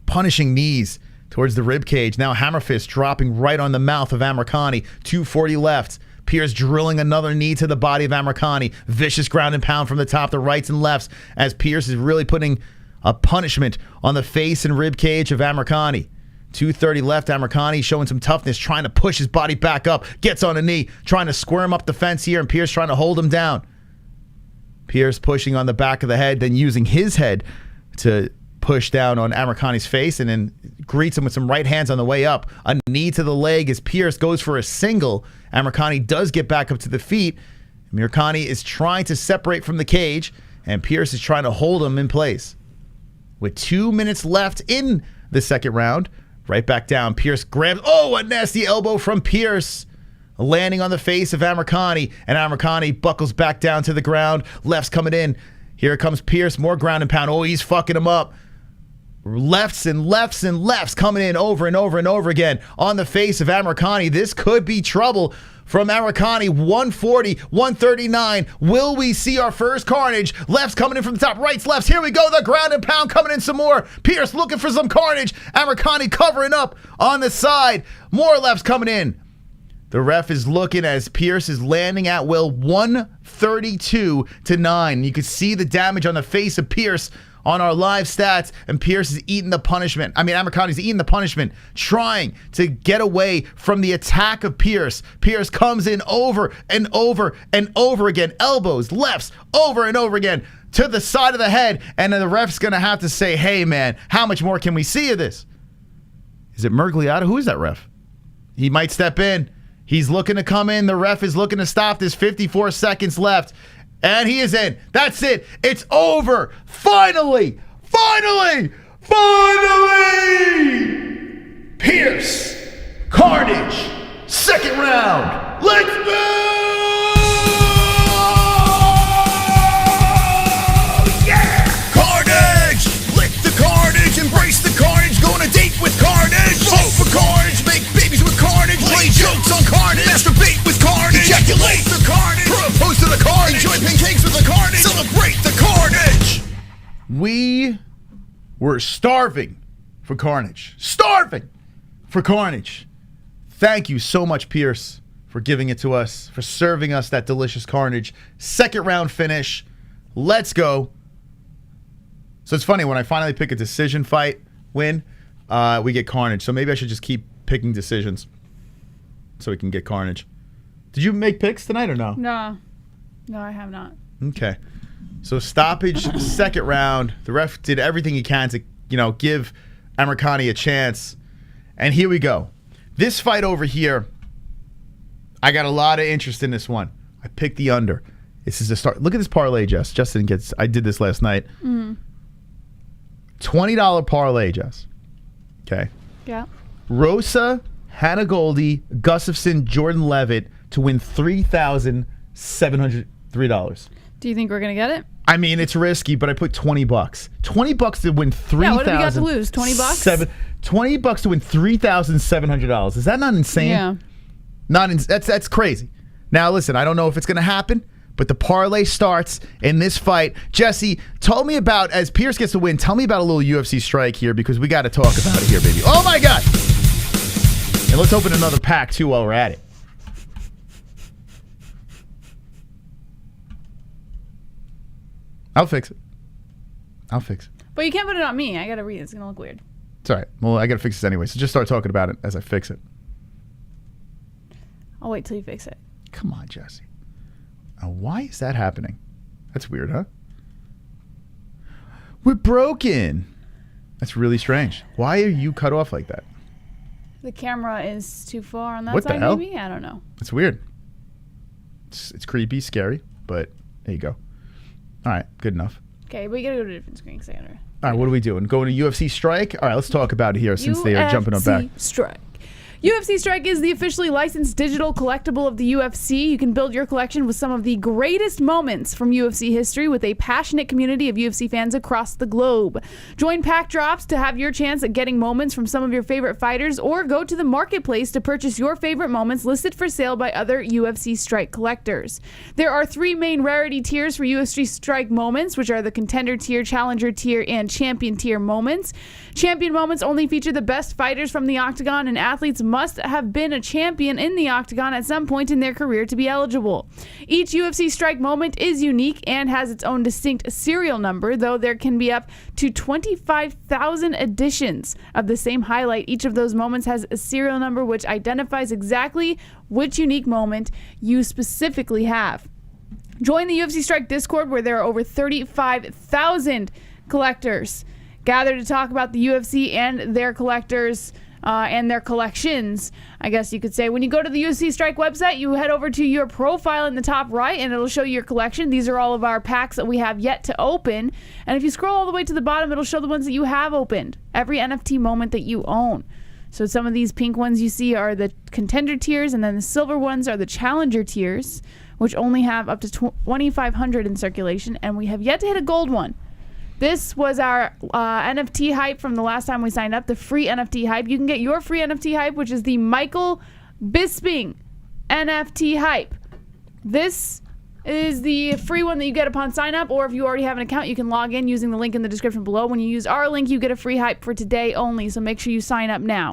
[SPEAKER 1] Punishing knees towards the rib cage. Now hammer fist dropping right on the mouth of Amirkhani. 2:40 left. Pearce drilling another knee to the body of Amirkhani. Vicious ground and pound from the top, the rights and lefts, as Pearce is really putting a punishment on the face and rib cage of Amirkhani. 230 left, Amirkhani showing some toughness, trying to push his body back up. Gets on a knee, trying to squirm up the fence here, and Pearce trying to hold him down. Pearce pushing on the back of the head, then using his head to push down on Amirkhani's face, and then greets him with some right hands on the way up. A knee to the leg as Pearce goes for a single. Amirkhani does get back up to the feet. Amirkhani is trying to separate from the cage, and Pearce is trying to hold him in place. With 2 minutes left in the second round, right back down. Pearce grabs, a nasty elbow from Pearce, landing on the face of Amirkhani, and Amirkhani buckles back down to the ground. Lefts coming in. Here comes Pearce, more ground and pound. Oh, he's fucking him up. Lefts and lefts and lefts coming in over and over and over again on the face of Amirkhani. This could be trouble from Amirkhani. 140, 139. Will we see our first carnage? Lefts coming in from the top. Rights, lefts. Here we go. The ground and pound coming in some more. Pearce looking for some carnage. Amirkhani covering up on the side. More lefts coming in. The ref is looking as Pearce is landing at will. 132-9. You can see the damage on the face of Pearce on our live stats, and Pearce is eating the punishment. Amirkhani's eating the punishment, trying to get away from the attack of Pearce. Pearce comes in over and over and over again. Elbows, lefts, over and over again to the side of the head, and then the ref's going to have to say, hey, man, how much more can we see of this? Is it Mergliata? Who is that ref? He might step in. He's looking to come in. The ref is looking to stop this. 54 seconds left. And he is in. That's it. It's over. Finally. Finally. Finally. Pearce. Carnage. Second round. Let's go. Yeah. Carnage. Lick the carnage. Embrace the carnage. Go on a date with carnage. Vote for carnage. Make babies with carnage. Play jokes on carnage. Masturbate with carnage. Ejaculate the carnage. Propose to the carnage. Enjoy pancakes with the carnage. Celebrate the carnage. We were starving for carnage. Starving for carnage. Thank you so much, Pearce, for giving it to us, for serving us that delicious carnage. Second round finish. Let's go. So it's funny, when I finally pick a decision fight win, we get carnage. So maybe I should just keep picking decisions so we can get carnage. Did you make picks tonight or no?
[SPEAKER 9] No, I have not.
[SPEAKER 1] Okay. So stoppage, second round. The ref did everything he can to, give Amirkhani a chance. And here we go. This fight over here, I got a lot of interest in this one. I picked the under. This is the start. Look at this parlay, Jess. I did this last night. $20 parlay, Jess. Okay.
[SPEAKER 9] Yeah.
[SPEAKER 1] Rosa, Hannah Goldy, Gustafsson, Jordan Leavitt to win $3,703.
[SPEAKER 9] Do you think we're going to get it?
[SPEAKER 1] I mean, it's risky, but I put $20. $20 to win $3,000.
[SPEAKER 9] Yeah, what have we got to lose? $20?
[SPEAKER 1] $20 to win $3,700. Is that not insane?
[SPEAKER 9] Yeah.
[SPEAKER 1] That's crazy. Now, listen, I don't know if it's going to happen, but the parlay starts in this fight. Jesse, tell me about, as Pearce gets the win, tell me about a little UFC strike here, because we got to talk about it here, baby. Oh, my God. And let's open another pack, too, while we're at it. I'll fix it.
[SPEAKER 9] But you can't put it on me. I got to read it. It's going to look weird.
[SPEAKER 1] It's all right. Well, I got to fix this anyway, so just start talking about it as I fix it.
[SPEAKER 9] I'll wait till you fix it.
[SPEAKER 1] Come on, Jesse. Now, why is that happening? That's weird, huh? We're broken. That's really strange. Why are you cut off like that?
[SPEAKER 9] The camera is too far on that
[SPEAKER 1] What the
[SPEAKER 9] side,
[SPEAKER 1] hell?
[SPEAKER 9] maybe? I don't know.
[SPEAKER 1] It's weird. It's creepy, scary, but there you go. All right, good enough.
[SPEAKER 9] Okay, we got to go to a different screen. All
[SPEAKER 1] right, what are we doing? Going to UFC Strike? All right, let's talk about it here since they are jumping up back.
[SPEAKER 9] Strike. UFC Strike is the officially licensed digital collectible of the UFC. You can build your collection with some of the greatest moments from UFC history with a passionate community of UFC fans across the globe. Join Pack Drops to have your chance at getting moments from some of your favorite fighters, or go to the marketplace to purchase your favorite moments listed for sale by other UFC Strike collectors. There are 3 main rarity tiers for UFC Strike moments, which are the Contender tier, Challenger tier, and Champion tier moments. Champion moments only feature the best fighters from the octagon, and athletes must have been a champion in the octagon at some point in their career to be eligible. Each UFC strike moment is unique and has its own distinct serial number, though there can be up to 25,000 editions of the same highlight. Each of those moments has a serial number which identifies exactly which unique moment you specifically have. Join the UFC Strike Discord, where there are over 35,000 collectors gathered to talk about the UFC and their collectors and their collections, I guess you could say. When you go to the UFC Strike website, you head over to your profile in the top right, and it'll show you your collection. These are all of our packs that we have yet to open. And if you scroll all the way to the bottom, it'll show the ones that you have opened, every NFT moment that you own. So some of these pink ones you see are the contender tiers, and then the silver ones are the challenger tiers, which only have up to 2,500 in circulation, and we have yet to hit a gold one. This was our NFT hype from the last time we signed up, the free NFT hype. You can get your free NFT hype, which is the Michael Bisping NFT hype. This is the free one that you get upon sign up, or if you already have an account, you can log in using the link in the description below. When you use our link, you get a free hype for today only, so make sure you sign up now.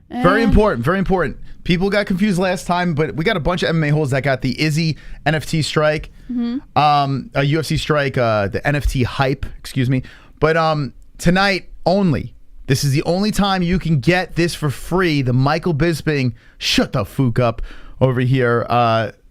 [SPEAKER 1] Very important, very important. People got confused last time, but we got a bunch of MMA holes that got the Izzy NFT strike, a UFC strike, the NFT hype, excuse me. But tonight only, this is the only time you can get this for free, the Michael Bisping, shut the fuck up over here,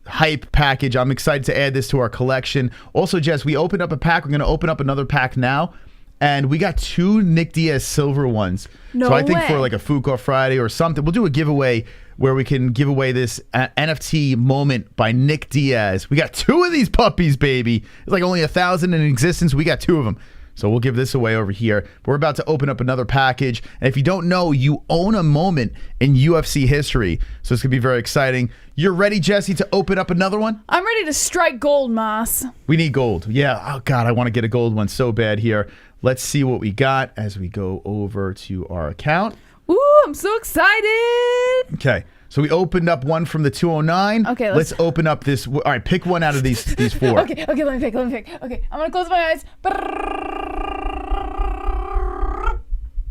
[SPEAKER 1] hype package. I'm excited to add this to our collection. Also, Jess, we opened up a pack. We're going to open up another pack now. And we got 2 Nick Diaz silver ones. So I think for like a Fuko Friday or something, we'll do a giveaway where we can give away this NFT moment by Nick Diaz. We got 2 of these puppies, baby. It's like only 1,000 in existence. We got 2 of them. So we'll give this away over here. We're about to open up another package. And if you don't know, you own a moment in UFC history. So it's going to be very exciting. You're ready, Jesse, to open up another one?
[SPEAKER 9] I'm ready to strike gold, Moss.
[SPEAKER 1] We need gold. Yeah. Oh, God, I want to get a gold one so bad here. Let's see what we got as we go over to our account.
[SPEAKER 9] Ooh, I'm so excited.
[SPEAKER 1] Okay. So we opened up one from the 209.
[SPEAKER 9] Okay,
[SPEAKER 1] let's open up this. All right, pick one out of these 4.
[SPEAKER 9] Okay, let me pick. Okay, I'm going to close my eyes.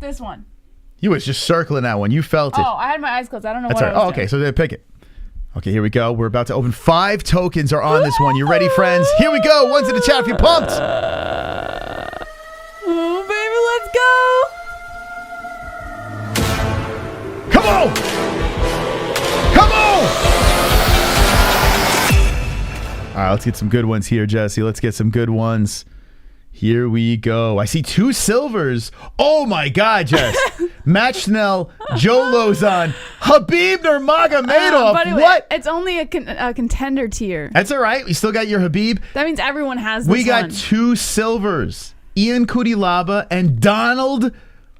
[SPEAKER 9] This one.
[SPEAKER 1] You was just circling that one. You felt it.
[SPEAKER 9] Oh, I had my eyes closed. I don't know
[SPEAKER 1] That's
[SPEAKER 9] what
[SPEAKER 1] right.
[SPEAKER 9] I was
[SPEAKER 1] Oh, okay,
[SPEAKER 9] doing.
[SPEAKER 1] so then pick it. Okay, here we go. We're about to open 5 tokens are on this one. You ready, friends? Here we go. One's in the chat if you're pumped.
[SPEAKER 9] Oh, baby, let's go.
[SPEAKER 1] Come on! Come on! All right, let's get some good ones here, Jesse. Let's get some good ones. Here we go. I see 2 silvers. Oh, my God, Jess. Matt Schnell, Joe Lozon, Habib Nurmagomedov.
[SPEAKER 9] But anyway,
[SPEAKER 1] what?
[SPEAKER 9] It's only a contender tier.
[SPEAKER 1] That's all right. We still got your Habib.
[SPEAKER 9] That means everyone has this
[SPEAKER 1] We got
[SPEAKER 9] one.
[SPEAKER 1] 2 silvers. Ian Kudilaba and Donald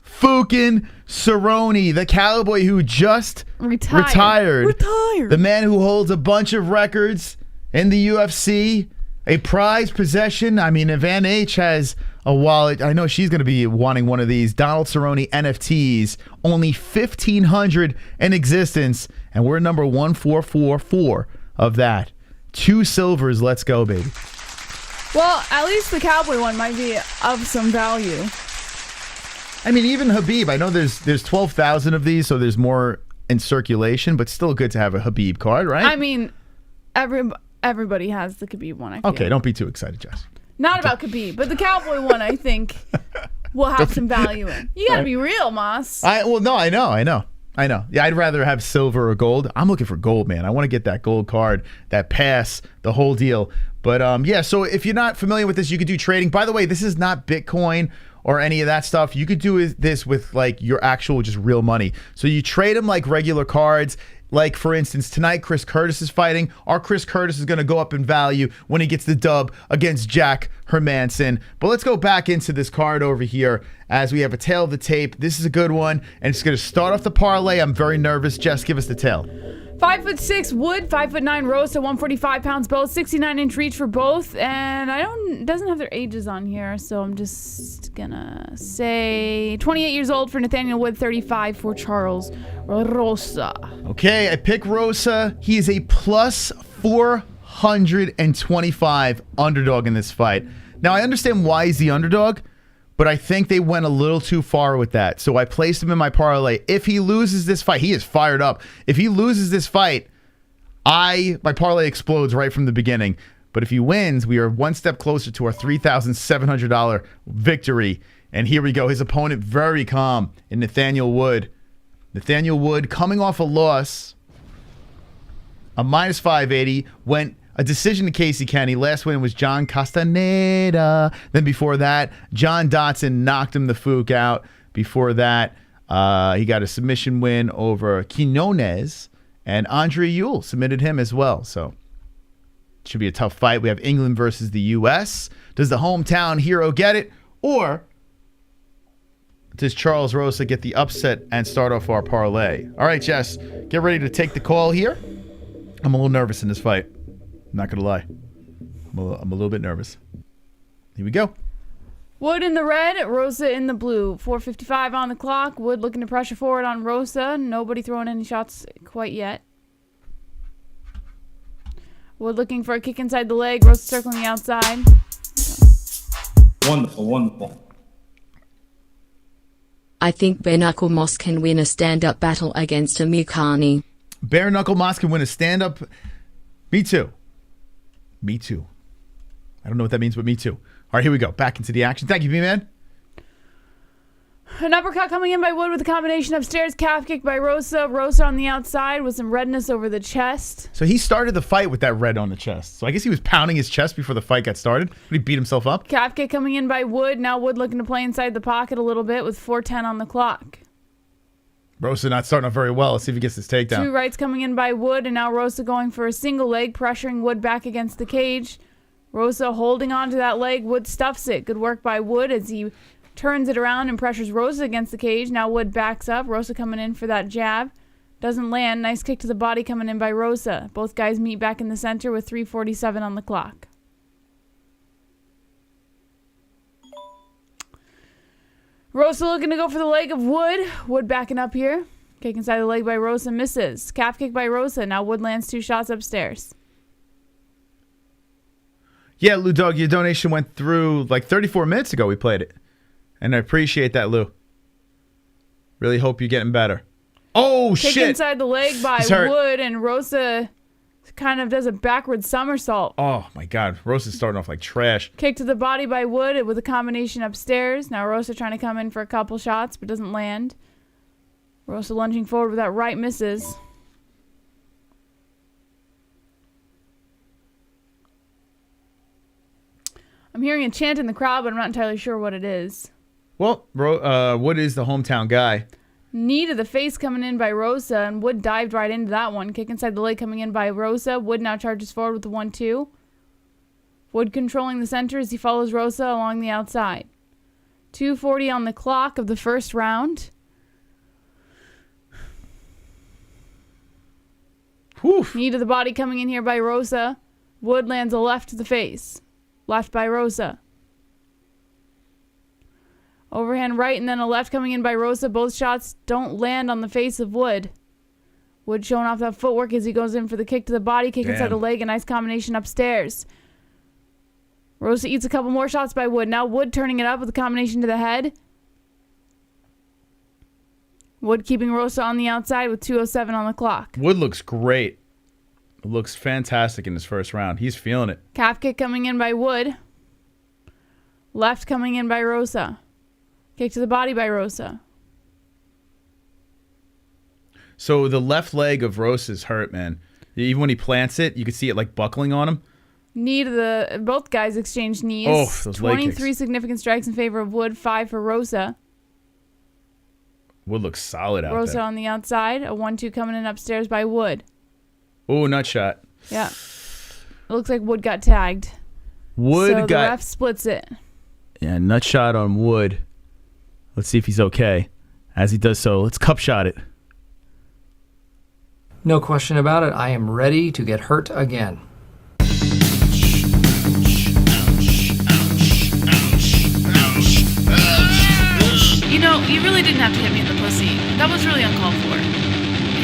[SPEAKER 1] fucking Cerrone, the cowboy who just retired. The man who holds a bunch of records in the UFC, a prized possession. I mean, if Van H has a wallet, I know she's going to be wanting one of these. Donald Cerrone NFTs, only 1,500 in existence, and we're number 1444 of that. 2 silvers, let's go, baby.
[SPEAKER 9] Well, at least the cowboy one might be of some value.
[SPEAKER 1] I mean, even Habib, I know there's 12,000 of these, so there's more in circulation, but still good to have a Habib card, right?
[SPEAKER 9] I mean, everybody has the Khabib one, I feel.
[SPEAKER 1] Okay, don't be too excited, Jess.
[SPEAKER 9] Not about Khabib, but the cowboy one, I think, will have some value in. You gotta be real, Moss.
[SPEAKER 1] I know. Yeah, I'd rather have silver or gold. I'm looking for gold, man. I want to get that gold card, that pass, the whole deal. But yeah, so if you're not familiar with this, you could do trading. By the way, this is not Bitcoin or any of that stuff. You could do this with like your actual just real money. So you trade them like regular cards. Like, for instance, tonight Chris Curtis is fighting. Our Chris Curtis is going to go up in value when he gets the dub against Jack Hermansson. But let's go back into this card over here as we have a tail of the tape. This is a good one, and it's going to start off the parlay. I'm very nervous. Jess, give us the tail.
[SPEAKER 9] 5'6" Wood, 5'9" Rosa, 145 pounds both, 69-inch reach for both, and it doesn't have their ages on here, so I'm just gonna say 28 years old for Nathaniel Wood, 35 for Charles Rosa.
[SPEAKER 1] Okay, I pick Rosa. He is a plus 425 underdog in this fight. Now, I understand why he's the underdog, but I think they went a little too far with that. So I placed him in my parlay. If he loses this fight, he is fired up. If he loses this fight, my parlay explodes right from the beginning. But if he wins, we are one step closer to our $3,700 victory. And here we go. His opponent, very calm, in Nathaniel Wood. Nathaniel Wood coming off a loss, a minus 580, went a decision to Casey Kenny. Last win was John Castaneda. Then before that, John Dotson knocked him the fook out. Before that, he got a submission win over Quinones, and Andre Ewell submitted him as well. So it should be a tough fight. We have England versus the U.S. Does the hometown hero get it? Or does Charles Rosa get the upset and start off our parlay? All right, Jess, get ready to take the call here. I'm a little nervous in this fight. I'm not going to lie. I'm a little bit nervous. Here we go.
[SPEAKER 9] Wood in the red, Rosa in the blue. 4:55 on the clock. Wood looking to pressure forward on Rosa. Nobody throwing any shots quite yet. Wood looking for a kick inside the leg. Rosa circling the outside.
[SPEAKER 10] Wonderful, wonderful.
[SPEAKER 5] I think Bare Knuckle Moss can win a stand-up battle against Amirkhani.
[SPEAKER 1] Bare Knuckle Moss can win a stand-up. Me too. Me too. I don't know what that means, but me too. All right, here we go. Back into the action. Thank you, B-Man.
[SPEAKER 9] An uppercut coming in by Wood with a combination upstairs. Calf kick by Rosa. Rosa on the outside with some redness over the chest.
[SPEAKER 1] So he started the fight with that red on the chest. So I guess he was pounding his chest before the fight got started. But he beat himself up.
[SPEAKER 9] Calf kick coming in by Wood. Now Wood looking to play inside the pocket a little bit with 4:10 on the clock.
[SPEAKER 1] Rosa not starting off very well. Let's see if he gets this takedown.
[SPEAKER 9] Two rights coming in by Wood, and now Rosa going for a single leg, pressuring Wood back against the cage. Rosa holding on to that leg. Wood stuffs it. Good work by Wood as he turns it around and pressures Rosa against the cage. Now Wood backs up. Rosa coming in for that jab. Doesn't land. Nice kick to the body coming in by Rosa. Both guys meet back in the center with 3:47 on the clock. Rosa looking to go for the leg of Wood. Wood backing up here. Kick inside the leg by Rosa, misses. Calf kick by Rosa. Now Wood lands 2 shots upstairs.
[SPEAKER 1] Yeah, Lou Dog, your donation went through like 34 minutes ago. We played it. And I appreciate that, Lou. Really hope you're getting better. Oh,
[SPEAKER 9] Kick
[SPEAKER 1] shit.
[SPEAKER 9] inside the leg by Wood, and Rosa kind of does a backward somersault.
[SPEAKER 1] Oh, my God. Rosa's starting off like trash.
[SPEAKER 9] Kick to the body by Wood with a combination upstairs. Now Rosa trying to come in for a couple shots, but doesn't land. Rosa lunging forward with that right, misses. I'm hearing a chant in the crowd, but I'm not entirely sure what it is.
[SPEAKER 1] Well, Wood is the hometown guy.
[SPEAKER 9] Knee to the face coming in by Rosa, and Wood dived right into that one. Kick inside the leg coming in by Rosa. Wood now charges forward with the 1-2. Wood controlling the center as he follows Rosa along the outside. 2:40 on the clock of the first round.
[SPEAKER 1] Whew.
[SPEAKER 9] Knee to the body coming in here by Rosa. Wood lands a left to the face. Left by Rosa. Overhand right and then a left coming in by Rosa. Both shots don't land on the face of Wood. Wood showing off that footwork as he goes in for the kick to the body. Kick inside the leg. A nice combination upstairs. Rosa eats a couple more shots by Wood. Now Wood turning it up with a combination to the head. Wood keeping Rosa on the outside with 2:07 on the clock.
[SPEAKER 1] Wood looks great. Looks fantastic in his first round. He's feeling it.
[SPEAKER 9] Calf kick coming in by Wood. Left coming in by Rosa. Kick to the body by Rosa.
[SPEAKER 1] So the left leg of Rosa's hurt, man. Even when he plants it, you can see it like buckling on him.
[SPEAKER 9] Knee to the... Both guys exchanged knees.
[SPEAKER 1] Oh, those leg
[SPEAKER 9] 23
[SPEAKER 1] kicks.
[SPEAKER 9] significant strikes in favor of Wood. 5 for Rosa.
[SPEAKER 1] Wood looks solid out
[SPEAKER 9] Rosa
[SPEAKER 1] there.
[SPEAKER 9] on the outside. A 1-2 coming in upstairs by Wood.
[SPEAKER 1] Oh, nut shot.
[SPEAKER 9] Yeah. It looks like Wood got tagged.
[SPEAKER 1] Wood
[SPEAKER 9] so
[SPEAKER 1] got...
[SPEAKER 9] the ref splits it.
[SPEAKER 1] Yeah, nut shot on Wood. Let's see if he's okay. As he does so, let's cup shot it.
[SPEAKER 11] No question about it. I am ready to get hurt again.
[SPEAKER 12] You know, you really didn't have to hit me in the pussy. That was really uncalled for.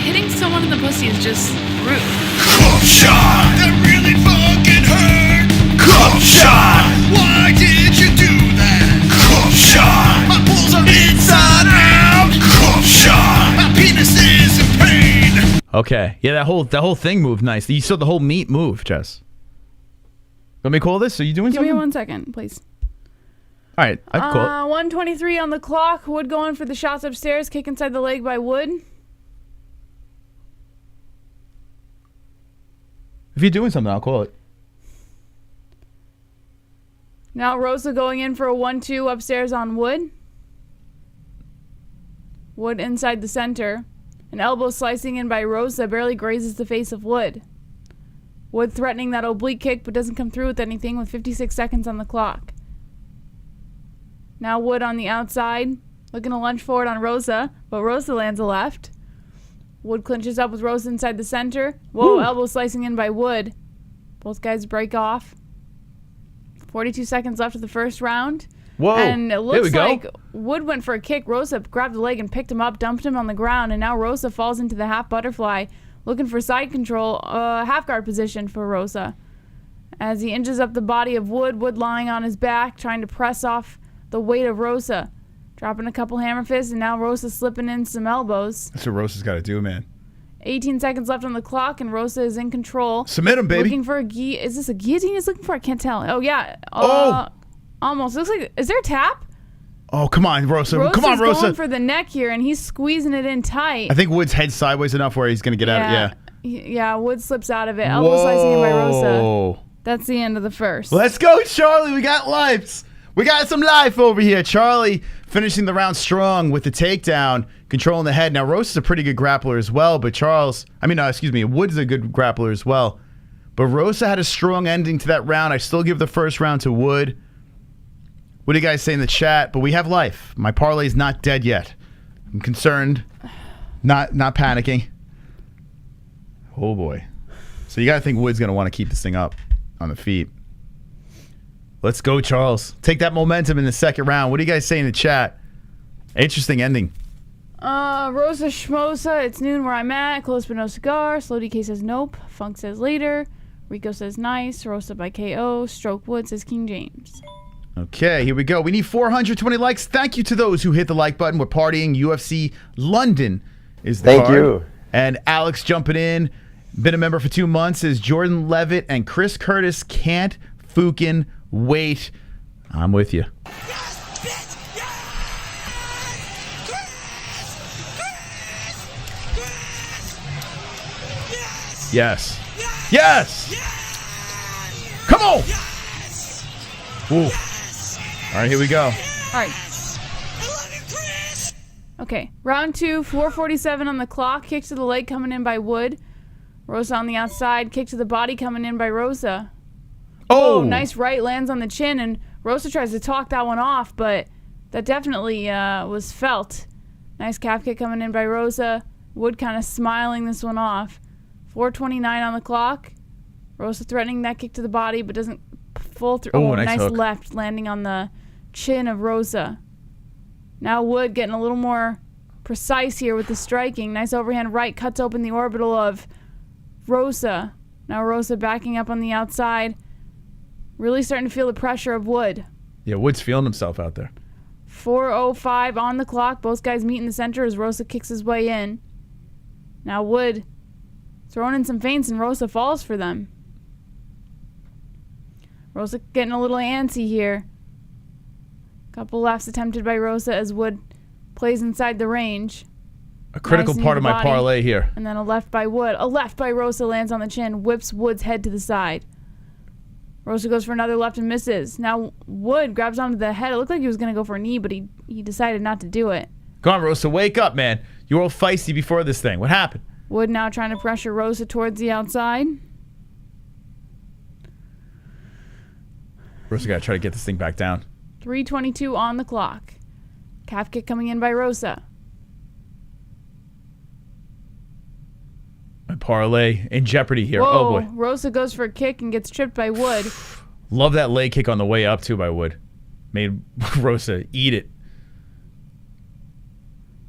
[SPEAKER 12] Hitting someone in the pussy is just rude.
[SPEAKER 6] Cup shot! That really fucking hurt! Cup shot! Why did you do that? Cup shot! shot. My balls are inside out. Cup shot. My penis is in pain.
[SPEAKER 1] Okay. Yeah, that whole thing moved nice. You saw the whole meat move, Jess. Let me call this? Are you doing
[SPEAKER 9] Give
[SPEAKER 1] something?
[SPEAKER 9] me 1 second, please.
[SPEAKER 1] All right, I'd call it.
[SPEAKER 9] 1:23 on the clock. Wood going for the shots upstairs. Kick inside the leg by Wood.
[SPEAKER 1] If you're doing something, I'll call it.
[SPEAKER 9] Now Rosa going in for a 1-2 upstairs on Wood. Wood inside the center. An elbow slicing in by Rosa barely grazes the face of Wood. Wood threatening that oblique kick but doesn't come through with anything with 56 seconds on the clock. Now Wood on the outside, looking to lunge forward on Rosa, but Rosa lands a left. Wood clinches up with Rosa inside the center. Whoa, elbow slicing in by Wood. Both guys break off. 42 seconds left of the first round.
[SPEAKER 1] Whoa,
[SPEAKER 9] and it looks
[SPEAKER 1] go.
[SPEAKER 9] like Wood went for a kick. Rosa grabbed the leg and picked him up, dumped him on the ground, and now Rosa falls into the half butterfly, looking for side control, half guard position for Rosa. As he inches up the body of Wood, Wood lying on his back, trying to press off the weight of Rosa. Dropping a couple hammer fists, and now Rosa slipping in some elbows.
[SPEAKER 1] That's what Rosa's got to do, man.
[SPEAKER 9] 18 seconds left on the clock, and Rosa is in control.
[SPEAKER 1] Submit him, baby.
[SPEAKER 9] Looking for a is this a guillotine he's looking for? I can't tell. Oh, yeah. Almost. Looks like, is there a tap?
[SPEAKER 1] Oh, come on, Rosa.
[SPEAKER 9] Rosa's
[SPEAKER 1] Come on, Rosa.
[SPEAKER 9] going for the neck here, and he's squeezing it in tight.
[SPEAKER 1] I think Wood's head sideways enough where he's going to get out. Yeah.
[SPEAKER 9] Yeah, Wood slips out of it. Elbow slicing in by Rosa. That's the end of the first.
[SPEAKER 1] Let's go, Charlie. We got lives. We got some life over here. Charlie finishing the round strong with the takedown, controlling the head. Now, Rosa's a pretty good grappler as well, but Wood's a good grappler as well. But Rosa had a strong ending to that round. I still give the first round to Wood. What do you guys say in the chat? But we have life. My parlay's not dead yet. I'm concerned. Not panicking. Oh, boy. So you got to think Wood's going to want to keep this thing up on the feet. Let's go, Charles. Take that momentum in the second round. What do you guys say in the chat? Interesting ending.
[SPEAKER 9] Rosa Schmosa, it's noon where I'm at. Close but no cigar. Slow DK says nope. Funk says later. Rico says nice. Rosa by KO. Stroke Wood says King James.
[SPEAKER 1] Okay, here we go. We need 420 likes. Thank you to those who hit the like button. We're partying. UFC London is the card.
[SPEAKER 13] Thank you.
[SPEAKER 1] And Alex jumping in. Been a member for 2 months. Is Jordan Leavitt and Chris Curtis can't fucking wait. I'm with you. Yes. Yes. Come on. Ooh. All right, here we go.
[SPEAKER 9] All right. Okay, round 2, 4:47 on the clock. Kick to the leg coming in by Wood. Rosa on the outside. Kick to the body coming in by Rosa. Oh, nice right, lands on the chin, and Rosa tries to talk that one off, but that definitely was felt. Nice calf kick coming in by Rosa. Wood kind of smiling this one off. 4:29 on the clock. Rosa threatening that kick to the body, but doesn't full through.
[SPEAKER 1] Oh, nice hook.
[SPEAKER 9] Left, landing on the chin of Rosa. Now Wood getting a little more precise here with the striking. Nice overhand right, cuts open the orbital of Rosa. Now Rosa backing up on the outside. Really starting to feel the pressure of Wood.
[SPEAKER 1] Yeah, Wood's feeling himself out there.
[SPEAKER 9] 4:05 on the clock. Both guys meet in the center as Rosa kicks his way in. Now Wood throwing in some feints, and Rosa falls for them. Rosa getting a little antsy here. Couple lefts attempted by Rosa as Wood plays inside the range.
[SPEAKER 1] A critical part of my parlay here.
[SPEAKER 9] And then a left by Wood. A left by Rosa lands on the chin, whips Wood's head to the side. Rosa goes for another left and misses. Now Wood grabs onto the head. It looked like he was going to go for a knee, but he decided not to do it.
[SPEAKER 1] Come on, Rosa, wake up, man. You were all feisty before this thing. What happened?
[SPEAKER 9] Wood now trying to pressure Rosa towards the outside.
[SPEAKER 1] Rosa got to try to get this thing back down.
[SPEAKER 9] 3:22 on the clock. Calf kick coming in by Rosa.
[SPEAKER 1] My parlay in jeopardy here.
[SPEAKER 9] Whoa,
[SPEAKER 1] Oh, boy.
[SPEAKER 9] Rosa goes for a kick and gets tripped by Wood.
[SPEAKER 1] Love that leg kick on the way up, too, by Wood. Made Rosa eat it.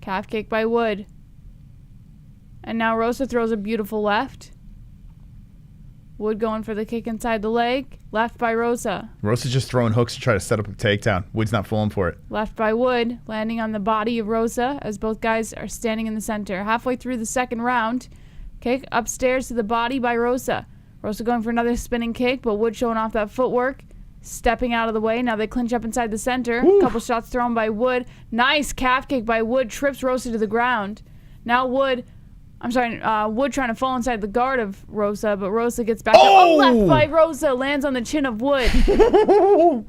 [SPEAKER 9] Calf kick by Wood. And now Rosa throws a beautiful left. Wood going for the kick inside the leg. Left by Rosa.
[SPEAKER 1] Rosa's just throwing hooks to try to set up a takedown. Wood's not falling for it.
[SPEAKER 9] Left by Wood, landing on the body of Rosa as both guys are standing in the center. Halfway through the second round, kick upstairs to the body by Rosa. Rosa going for another spinning kick, but Wood showing off that footwork. Stepping out of the way. Now they clinch up inside the center. A couple shots thrown by Wood. Nice calf kick by Wood. Trips Rosa to the ground. Now Wood trying to fall inside the guard of Rosa, but Rosa gets back up. Oh, left by Rosa. Lands on the chin of Wood.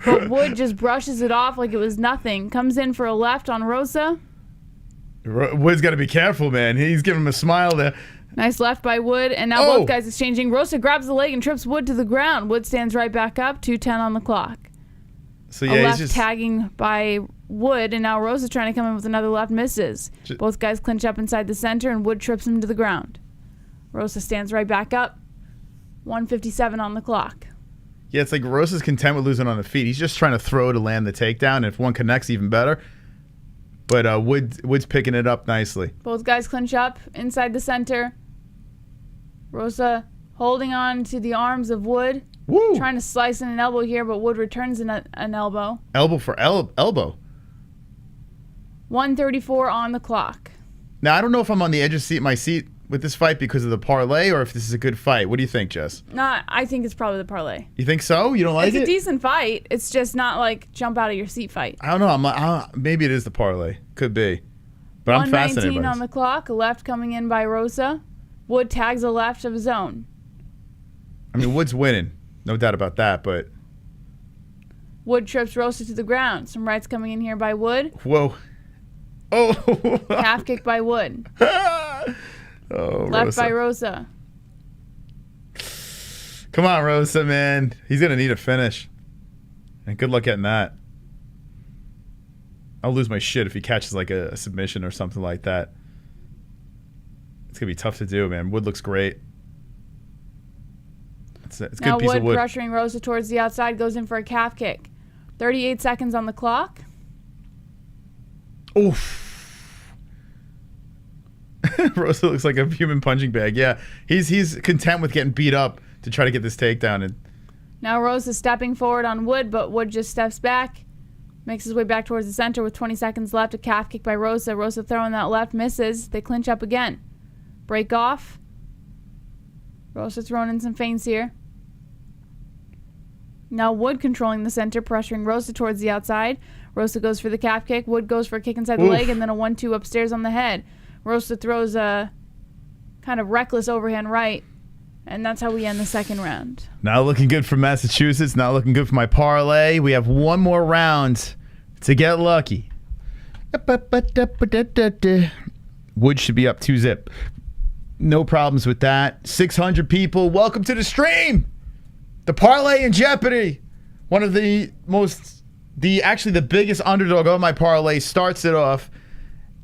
[SPEAKER 9] But Wood just brushes it off like it was nothing. Comes in for a left on Rosa.
[SPEAKER 1] Wood's got to be careful, man. He's giving him a smile there.
[SPEAKER 9] Nice left by Wood, and now both guys exchanging. Rosa grabs the leg and trips Wood to the ground. Wood stands right back up, 2:10 on the clock.
[SPEAKER 1] So yeah,
[SPEAKER 9] a left
[SPEAKER 1] he's just
[SPEAKER 9] tagging by Wood, and now Rosa trying to come in with another left, misses. Both guys clinch up inside the center, and Wood trips him to the ground. Rosa stands right back up, 1:57 on the clock.
[SPEAKER 1] Yeah, it's like Rosa's content with losing on the feet. He's just trying to throw to land the takedown, and if one connects, even better. But Wood's picking it up nicely.
[SPEAKER 9] Both guys clinch up inside the center. Rosa holding on to the arms of Wood.
[SPEAKER 1] Woo.
[SPEAKER 9] Trying to slice in an elbow here, but Wood returns an elbow.
[SPEAKER 1] Elbow for elbow.
[SPEAKER 9] 1:34 on the clock.
[SPEAKER 1] Now, I don't know if I'm on the edge of my seat with this fight because of the parlay or if this is a good fight. What do you think, Jess?
[SPEAKER 9] No, I think it's probably the parlay.
[SPEAKER 1] You think so? You don't like it?
[SPEAKER 9] It's a decent fight. It's just not like jump out of your seat fight.
[SPEAKER 1] I don't know. Maybe it is the parlay. Could be. But I'm fascinated by
[SPEAKER 9] 1:19 on the clock. A left coming in by Rosa. Wood tags a left of his own.
[SPEAKER 1] I mean, Wood's winning. No doubt about that, but...
[SPEAKER 9] Wood trips Rosa to the ground. Some rights coming in here by Wood.
[SPEAKER 1] Whoa. Oh.
[SPEAKER 9] Half kick by Wood.
[SPEAKER 1] Oh,
[SPEAKER 9] left
[SPEAKER 1] Rosa.
[SPEAKER 9] by Rosa.
[SPEAKER 1] Come on, Rosa, man. He's going to need a finish. And good luck getting that. I'll lose my shit if he catches like a submission or something like that. It's going to be tough to do, man. Wood looks great. It's a good piece of wood.
[SPEAKER 9] Now Wood pressuring Rosa towards the outside, goes in for a calf kick. 38 seconds on the clock.
[SPEAKER 1] Oof. Rosa looks like a human punching bag. Yeah, he's content with getting beat up to try to get this takedown. And
[SPEAKER 9] now Rosa stepping forward on Wood, but Wood just steps back. Makes his way back towards the center with 20 seconds left. A calf kick by Rosa. Rosa throwing that left, misses. They clinch up again. Break off. Rosa throwing in some feints here. Now Wood controlling the center, pressuring Rosa towards the outside. Rosa goes for the calf kick. Wood goes for a kick inside the leg, and then a 1-2 upstairs on the head. Rosa throws a kind of reckless overhand right, and that's how we end the second round.
[SPEAKER 1] Not looking good for Massachusetts. Not looking good for my parlay. We have one more round to get lucky. Wood should be up 2-0. No problems with that. 600 people. Welcome to the stream. The parlay in jeopardy. One of the actually the biggest underdog of my parlay starts it off.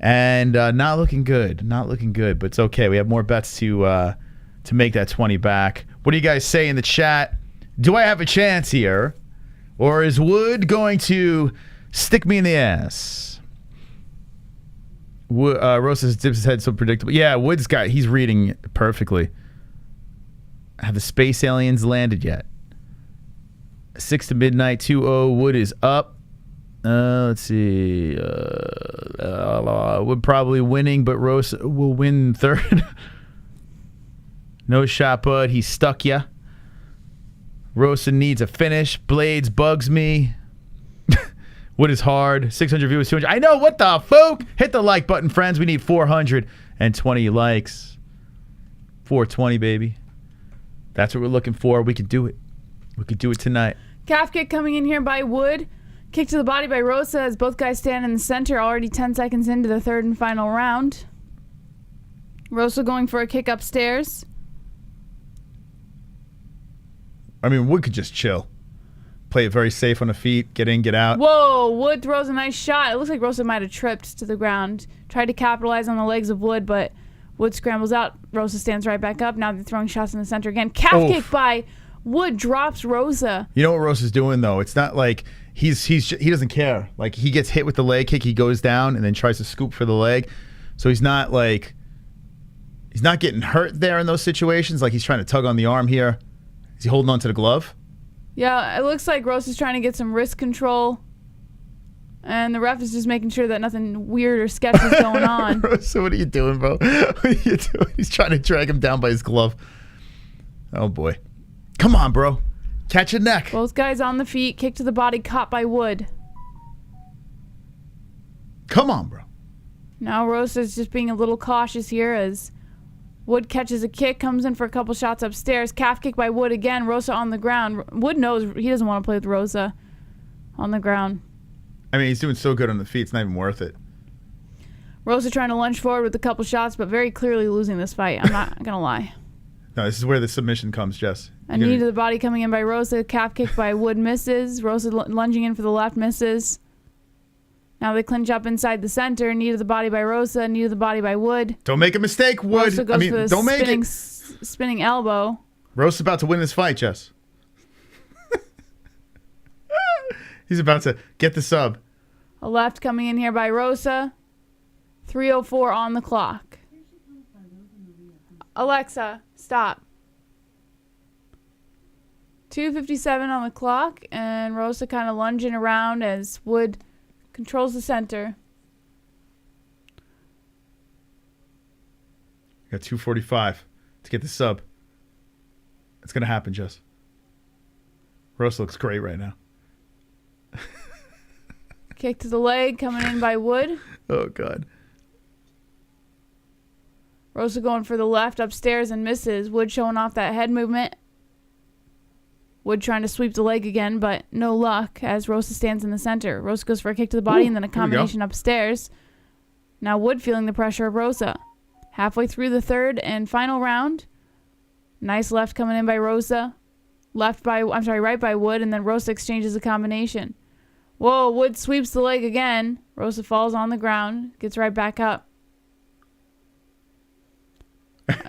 [SPEAKER 1] And not looking good. Not looking good, but it's okay. We have more bets to make that 20 back. What do you guys say in the chat? Do I have a chance here? Or is Wood going to stick me in the ass? Rosa's dips his head so predictable. Yeah, he's reading perfectly. Have the space aliens landed yet? 6 to midnight, 2-0. Wood is up. Let's see. Wood probably winning, but Rosa will win third. No shot, bud. He stuck ya. Rosa needs a finish. Blaydes bugs me. Wood is hard. 600 viewers, 200. I know, what the fuck? Hit the like button, friends. We need 420 likes. 420, baby. That's what we're looking for. We could do it. We could do it tonight.
[SPEAKER 9] Calf kick coming in here by Wood. Kick to the body by Rosa as both guys stand in the center. Already 10 seconds into the third and final round. Rosa going for a kick upstairs.
[SPEAKER 1] I mean, Wood could just chill. Play it very safe on the feet. Get in, get out.
[SPEAKER 9] Whoa, Wood throws a nice shot. It looks like Rosa might have tripped to the ground. Tried to capitalize on the legs of Wood, but Wood scrambles out. Rosa stands right back up. Now they're throwing shots in the center again. Calf kick by Wood drops Rosa.
[SPEAKER 1] You know what Rosa's doing, though? It's not like he doesn't care. Like, he gets hit with the leg kick, he goes down, and then tries to scoop for the leg. So he's not getting hurt there in those situations. Like, he's trying to tug on the arm here. Is he holding on to the glove?
[SPEAKER 9] Yeah, it looks like Rosa's trying to get some wrist control. And the ref is just making sure that nothing weird or sketchy is going on.
[SPEAKER 1] Rosa, what are you doing, bro? What are you doing? He's trying to drag him down by his glove. Oh, boy. Come on, bro. Catch your neck.
[SPEAKER 9] Both guys on the feet. Kick to the body caught by Wood.
[SPEAKER 1] Come on, bro.
[SPEAKER 9] Now Rosa's just being a little cautious here as Wood catches a kick, comes in for a couple shots upstairs. Calf kick by Wood again. Rosa on the ground. Wood knows he doesn't want to play with Rosa on the ground.
[SPEAKER 1] I mean, he's doing so good on the feet. It's not even worth it.
[SPEAKER 9] Rosa trying to lunge forward with a couple shots, but very clearly losing this fight. I'm not going to lie.
[SPEAKER 1] No, this is where the submission comes, Jess.
[SPEAKER 9] A knee to the body coming in by Rosa. Calf kick by Wood misses. Rosa lunging in for the left misses. Now they clinch up inside the center. Knee to the body by Rosa. Knee to the body by Wood.
[SPEAKER 1] Don't make a mistake, Wood.
[SPEAKER 9] Rosa goes for the
[SPEAKER 1] don't make it.
[SPEAKER 9] Spinning elbow.
[SPEAKER 1] Rosa's about to win this fight, Jess. He's about to get the sub.
[SPEAKER 9] A left coming in here by Rosa. 3:04 on the clock. Alexa, stop. 2:57 on the clock, and Rosa kind of lunging around as Wood controls the center.
[SPEAKER 1] Got 2:45 to get the sub. It's going to happen, Jess. Rosa looks great right now.
[SPEAKER 9] Kick to the leg coming in by Wood.
[SPEAKER 1] Oh, God.
[SPEAKER 9] Rosa going for the left upstairs and misses. Wood showing off that head movement. Wood trying to sweep the leg again, but no luck as Rosa stands in the center. Rosa goes for a kick to the body and then a combination upstairs. Now Wood feeling the pressure of Rosa. Halfway through the third and final round. Nice left coming in by Rosa. Right by Wood, and then Rosa exchanges a combination. Whoa, Wood sweeps the leg again. Rosa falls on the ground, gets right back up.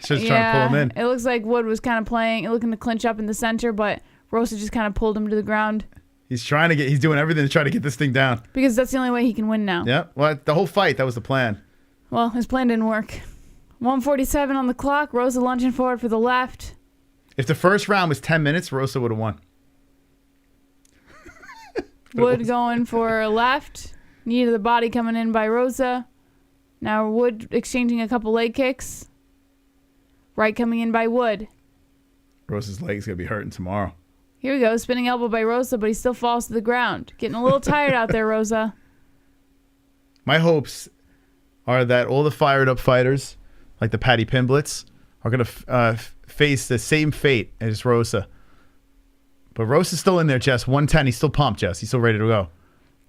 [SPEAKER 1] Just trying to pull him in.
[SPEAKER 9] It looks like Wood was kind of looking to clinch up in the center, but Rosa just kind of pulled him to the ground.
[SPEAKER 1] He's doing everything to try to get this thing down.
[SPEAKER 9] Because that's the only way he can win now.
[SPEAKER 1] Yeah, well, the whole fight, that was the plan.
[SPEAKER 9] Well, his plan didn't work. 1:47 on the clock. Rosa lunging forward for the left.
[SPEAKER 1] If the first round was 10 minutes, Rosa would have won.
[SPEAKER 9] Wood going for a left. Knee to the body coming in by Rosa. Now Wood exchanging a couple leg kicks. Right coming in by Wood.
[SPEAKER 1] Rosa's leg's going to be hurting tomorrow.
[SPEAKER 9] Here we go. Spinning elbow by Rosa, but he still falls to the ground. Getting a little tired out there, Rosa.
[SPEAKER 1] My hopes are that all the fired up fighters, like the Paddy Pimbletts, are going to face the same fate as Rosa. But Rosa's still in there, Jess. 110. He's still pumped, Jess. He's still ready to go.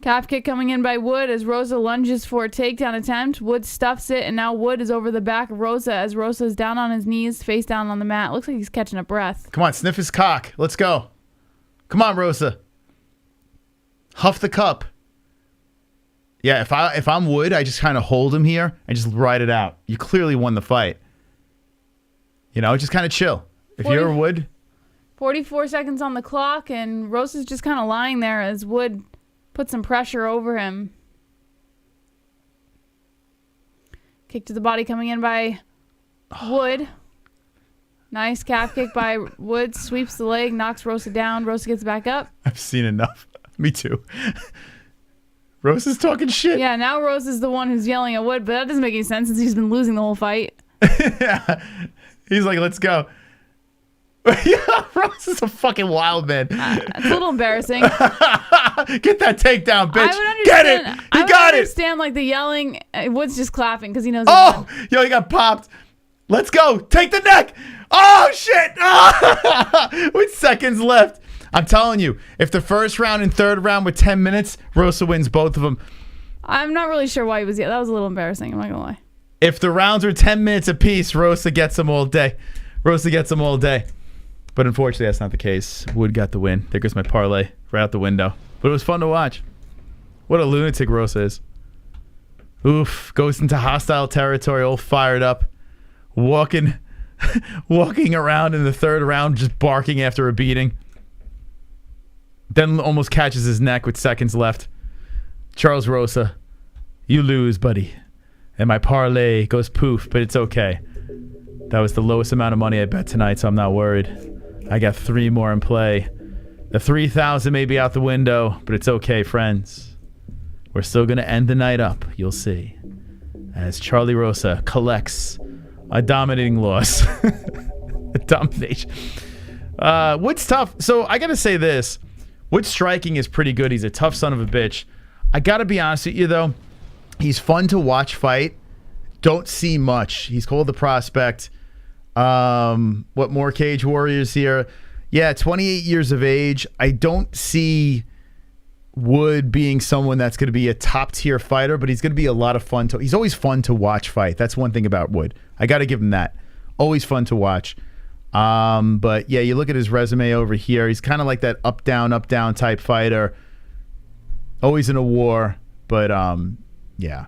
[SPEAKER 9] Calf kick coming in by Wood as Rosa lunges for a takedown attempt. Wood stuffs it, and now Wood is over the back of Rosa as Rosa is down on his knees, face down on the mat. Looks like he's catching a breath.
[SPEAKER 1] Come on, sniff his cock. Let's go. Come on, Rosa. Huff the cup. Yeah, if I'm Wood, I just kind of hold him here and just ride it out. You clearly won the fight. You know, just kind of chill. If you're Wood.
[SPEAKER 9] 44 seconds on the clock, and Rosa's just kind of lying there as Wood put some pressure over him. Kick to the body coming in by Wood. Nice calf kick by Wood. Sweeps the leg, knocks Rosa down. Rosa gets back up.
[SPEAKER 1] I've seen enough. Me too. Rosa's talking shit.
[SPEAKER 9] Yeah, now Rosa's the one who's yelling at Wood, but that doesn't make any sense since he's been losing the whole fight.
[SPEAKER 1] Yeah. He's like, let's go. Yeah, Rosa's a fucking wild man.
[SPEAKER 9] It's a little embarrassing.
[SPEAKER 1] Get that takedown, bitch. Get it. He got it.
[SPEAKER 9] I understand, like, the yelling. Wood's just clapping because he knows.
[SPEAKER 1] Oh, yo, he got popped. Let's go. Take the neck. Oh, shit. Oh. With seconds left. I'm telling you, if the first round and third round were 10 minutes, Rosa wins both of them.
[SPEAKER 9] I'm not really sure why he was. That was a little embarrassing. I'm not going to lie.
[SPEAKER 1] If the rounds were 10 minutes apiece, Rosa gets them all day. Rosa gets them all day. But unfortunately, that's not the case. Wood got the win. There goes my parlay right out the window. But it was fun to watch. What a lunatic Rosa is. Oof. Goes into hostile territory, all fired up. Walking around in the third round, just barking after a beating. Then almost catches his neck with seconds left. Charles Rosa, you lose, buddy. And my parlay goes poof, but it's okay. That was the lowest amount of money I bet tonight, so I'm not worried. I got 3 more in play. The 3,000 may be out the window, but it's okay, friends. We're still going to end the night up, you'll see. As Charlie Rosa collects a dominating loss. A domination. Wood's tough. So I got to say this. Wood's striking is pretty good. He's a tough son of a bitch. I got to be honest with you, though. He's fun to watch fight. Don't see much. He's called the prospect. What more Cage Warriors here? Yeah, 28 years of age. I don't see Wood being someone that's going to be a top-tier fighter, but he's going to be a lot of fun. He's always fun to watch fight. That's one thing about Wood. I got to give him that. Always fun to watch. But yeah, you look at his resume over here. He's kind of like that up down type fighter. Always in a war, but yeah.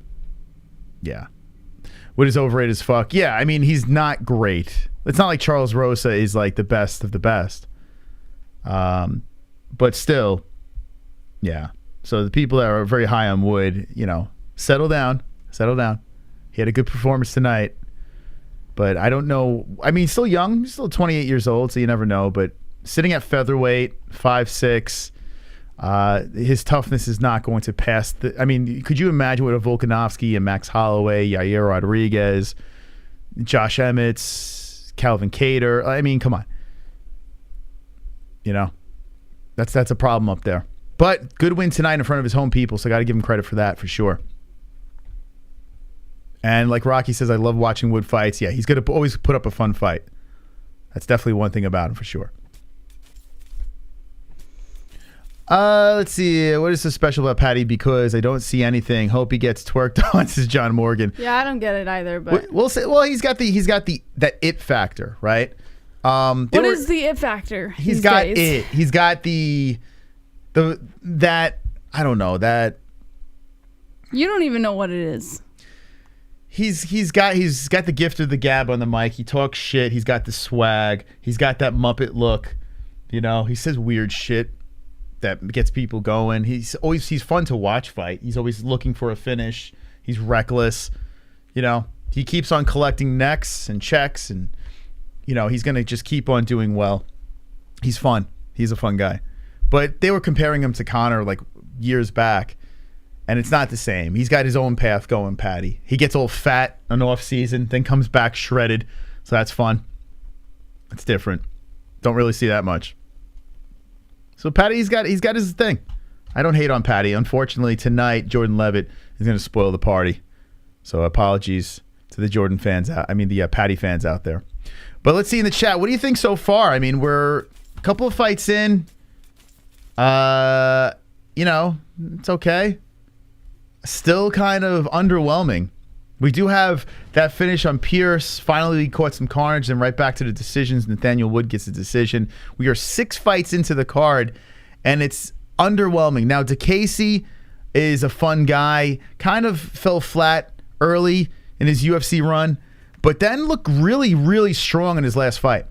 [SPEAKER 1] Wood is overrated as fuck. Yeah, I mean, he's not great. It's not like Charles Rosa is like the best of the best. But still, yeah. So the people that are very high on Wood, settle down. He had a good performance tonight. But I don't know. I mean, he's still young. He's still 28 years old, so you never know. But sitting at featherweight, 5'6", his toughness is not going to pass. I mean, could you imagine what a Volkanovski, a Max Holloway, Yair Rodriguez, Josh Emmett, Calvin Kattar? I mean, come on. That's a problem up there. But good win tonight in front of his home people, so I got to give him credit for that for sure. And like Rocky says, I love watching Wood fights. Yeah, he's going to always put up a fun fight. That's definitely one thing about him for sure. Let's see. What is so special about Paddy? Because I don't see anything. Hope he gets twerked on, says John Morgan.
[SPEAKER 13] Yeah, I don't get it either. But
[SPEAKER 1] we'll say. Well, he's got that it factor, right?
[SPEAKER 13] What is the it factor?
[SPEAKER 1] He's got it. He's got that. I don't know that.
[SPEAKER 13] You don't even know what it is.
[SPEAKER 1] He's got the gift of the gab on the mic. He talks shit. He's got the swag. He's got that Muppet look. He says weird shit that gets people going. He's fun to watch fight. He's always looking for a finish. He's reckless. He keeps on collecting necks and checks, and he's gonna just keep on doing well. He's fun. He's a fun guy. But they were comparing him to Conor like years back. And it's not the same. He's got his own path going, Paddy. He gets all fat on off season, then comes back shredded. So that's fun. It's different. Don't really see that much. So Paddy, he's got his thing. I don't hate on Paddy. Unfortunately, tonight Jordan Leavitt is going to spoil the party. So apologies to the Jordan fans the Paddy fans out there. But let's see in the chat. What do you think so far? I mean, we're a couple of fights in. It's okay. Still kind of underwhelming. We do have that finish on Pearce. Finally, we caught some carnage, and right back to the decisions. Nathaniel Wood gets a decision. We are 6 fights into the card, and it's underwhelming. Now, Diakiese is a fun guy. Kind of fell flat early in his UFC run, but then looked really, really strong in his last fight,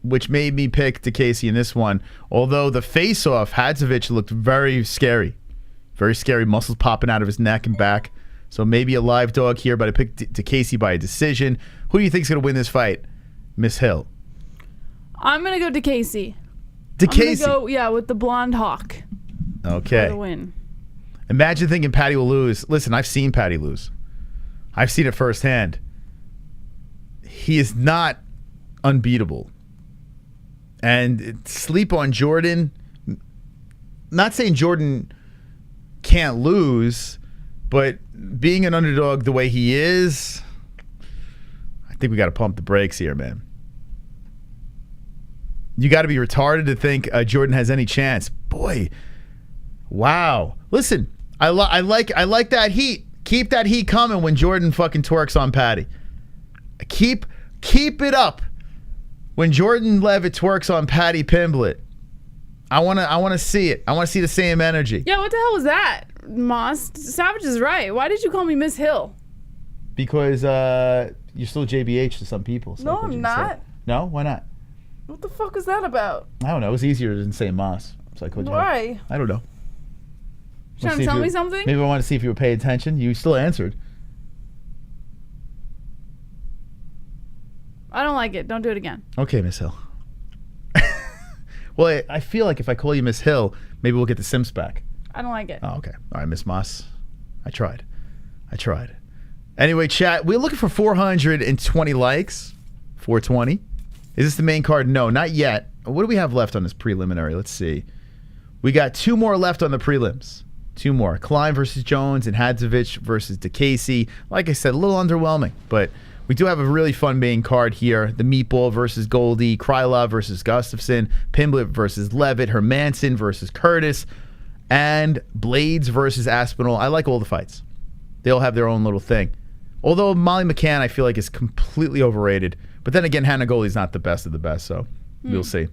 [SPEAKER 1] which made me pick Diakiese in this one. Although the face-off, Hadžović looked very scary. Very scary, muscles popping out of his neck and back. So maybe a live dog here, but I picked Diakiese by a decision. Who do you think is going to win this fight? Miss Hill.
[SPEAKER 13] I'm going to go Diakiese.
[SPEAKER 1] Diakiese?
[SPEAKER 13] I'm going to go, with the blonde hawk.
[SPEAKER 1] Okay.
[SPEAKER 13] For the win.
[SPEAKER 1] Imagine thinking Paddy will lose. Listen, I've seen Paddy lose. I've seen it firsthand. He is not unbeatable. And sleep on Jordan. Not saying Jordan can't lose, but being an underdog the way he is, I think we got to pump the brakes here, man. You got to be retarded to think Jordan has any chance. Boy, wow. Listen, I like that heat. Keep that heat coming when Jordan fucking twerks on Paddy. Keep it up when Jordan Leavitt twerks on Paddy Pimblett. I want to see it. I want to see the same energy.
[SPEAKER 13] Yeah, what the hell was that, Moss? Savage is right. Why did you call me Miss Hill?
[SPEAKER 1] Because you're still JBH to some people. So
[SPEAKER 13] no, I'm not.
[SPEAKER 1] No? Why not?
[SPEAKER 13] What the fuck is that about?
[SPEAKER 1] I don't know. It was easier than saying Moss. So I called you.
[SPEAKER 13] Why?
[SPEAKER 1] I don't know.
[SPEAKER 13] Trying to tell me something?
[SPEAKER 1] Maybe I want to see if you were paying attention. You still answered.
[SPEAKER 13] I don't like it. Don't do it again.
[SPEAKER 1] Okay, Miss Hill. Well, I feel like if I call you Miss Hill, maybe we'll get the Sims back.
[SPEAKER 13] I don't like it.
[SPEAKER 1] Oh, okay. All right, Miss Moss. I tried. Anyway, chat, we're looking for 420 likes. 420. Is this the main card? No, not yet. What do we have left on this preliminary? Let's see. We got 2 more left on the prelims. 2 more. Klein versus Jones and Hadžović versus Diakiese. Like I said, a little underwhelming, but we do have a really fun main card here. The Meatball versus Goldy, Krylov versus Gustafsson, Pimblett versus Leavitt, Hermansson versus Curtis, and Blaydes versus Aspinall. I like all the fights. They all have their own little thing. Although Molly McCann, I feel like, is completely overrated. But then again, Hannah Goldy's not the best of the best, so we'll see.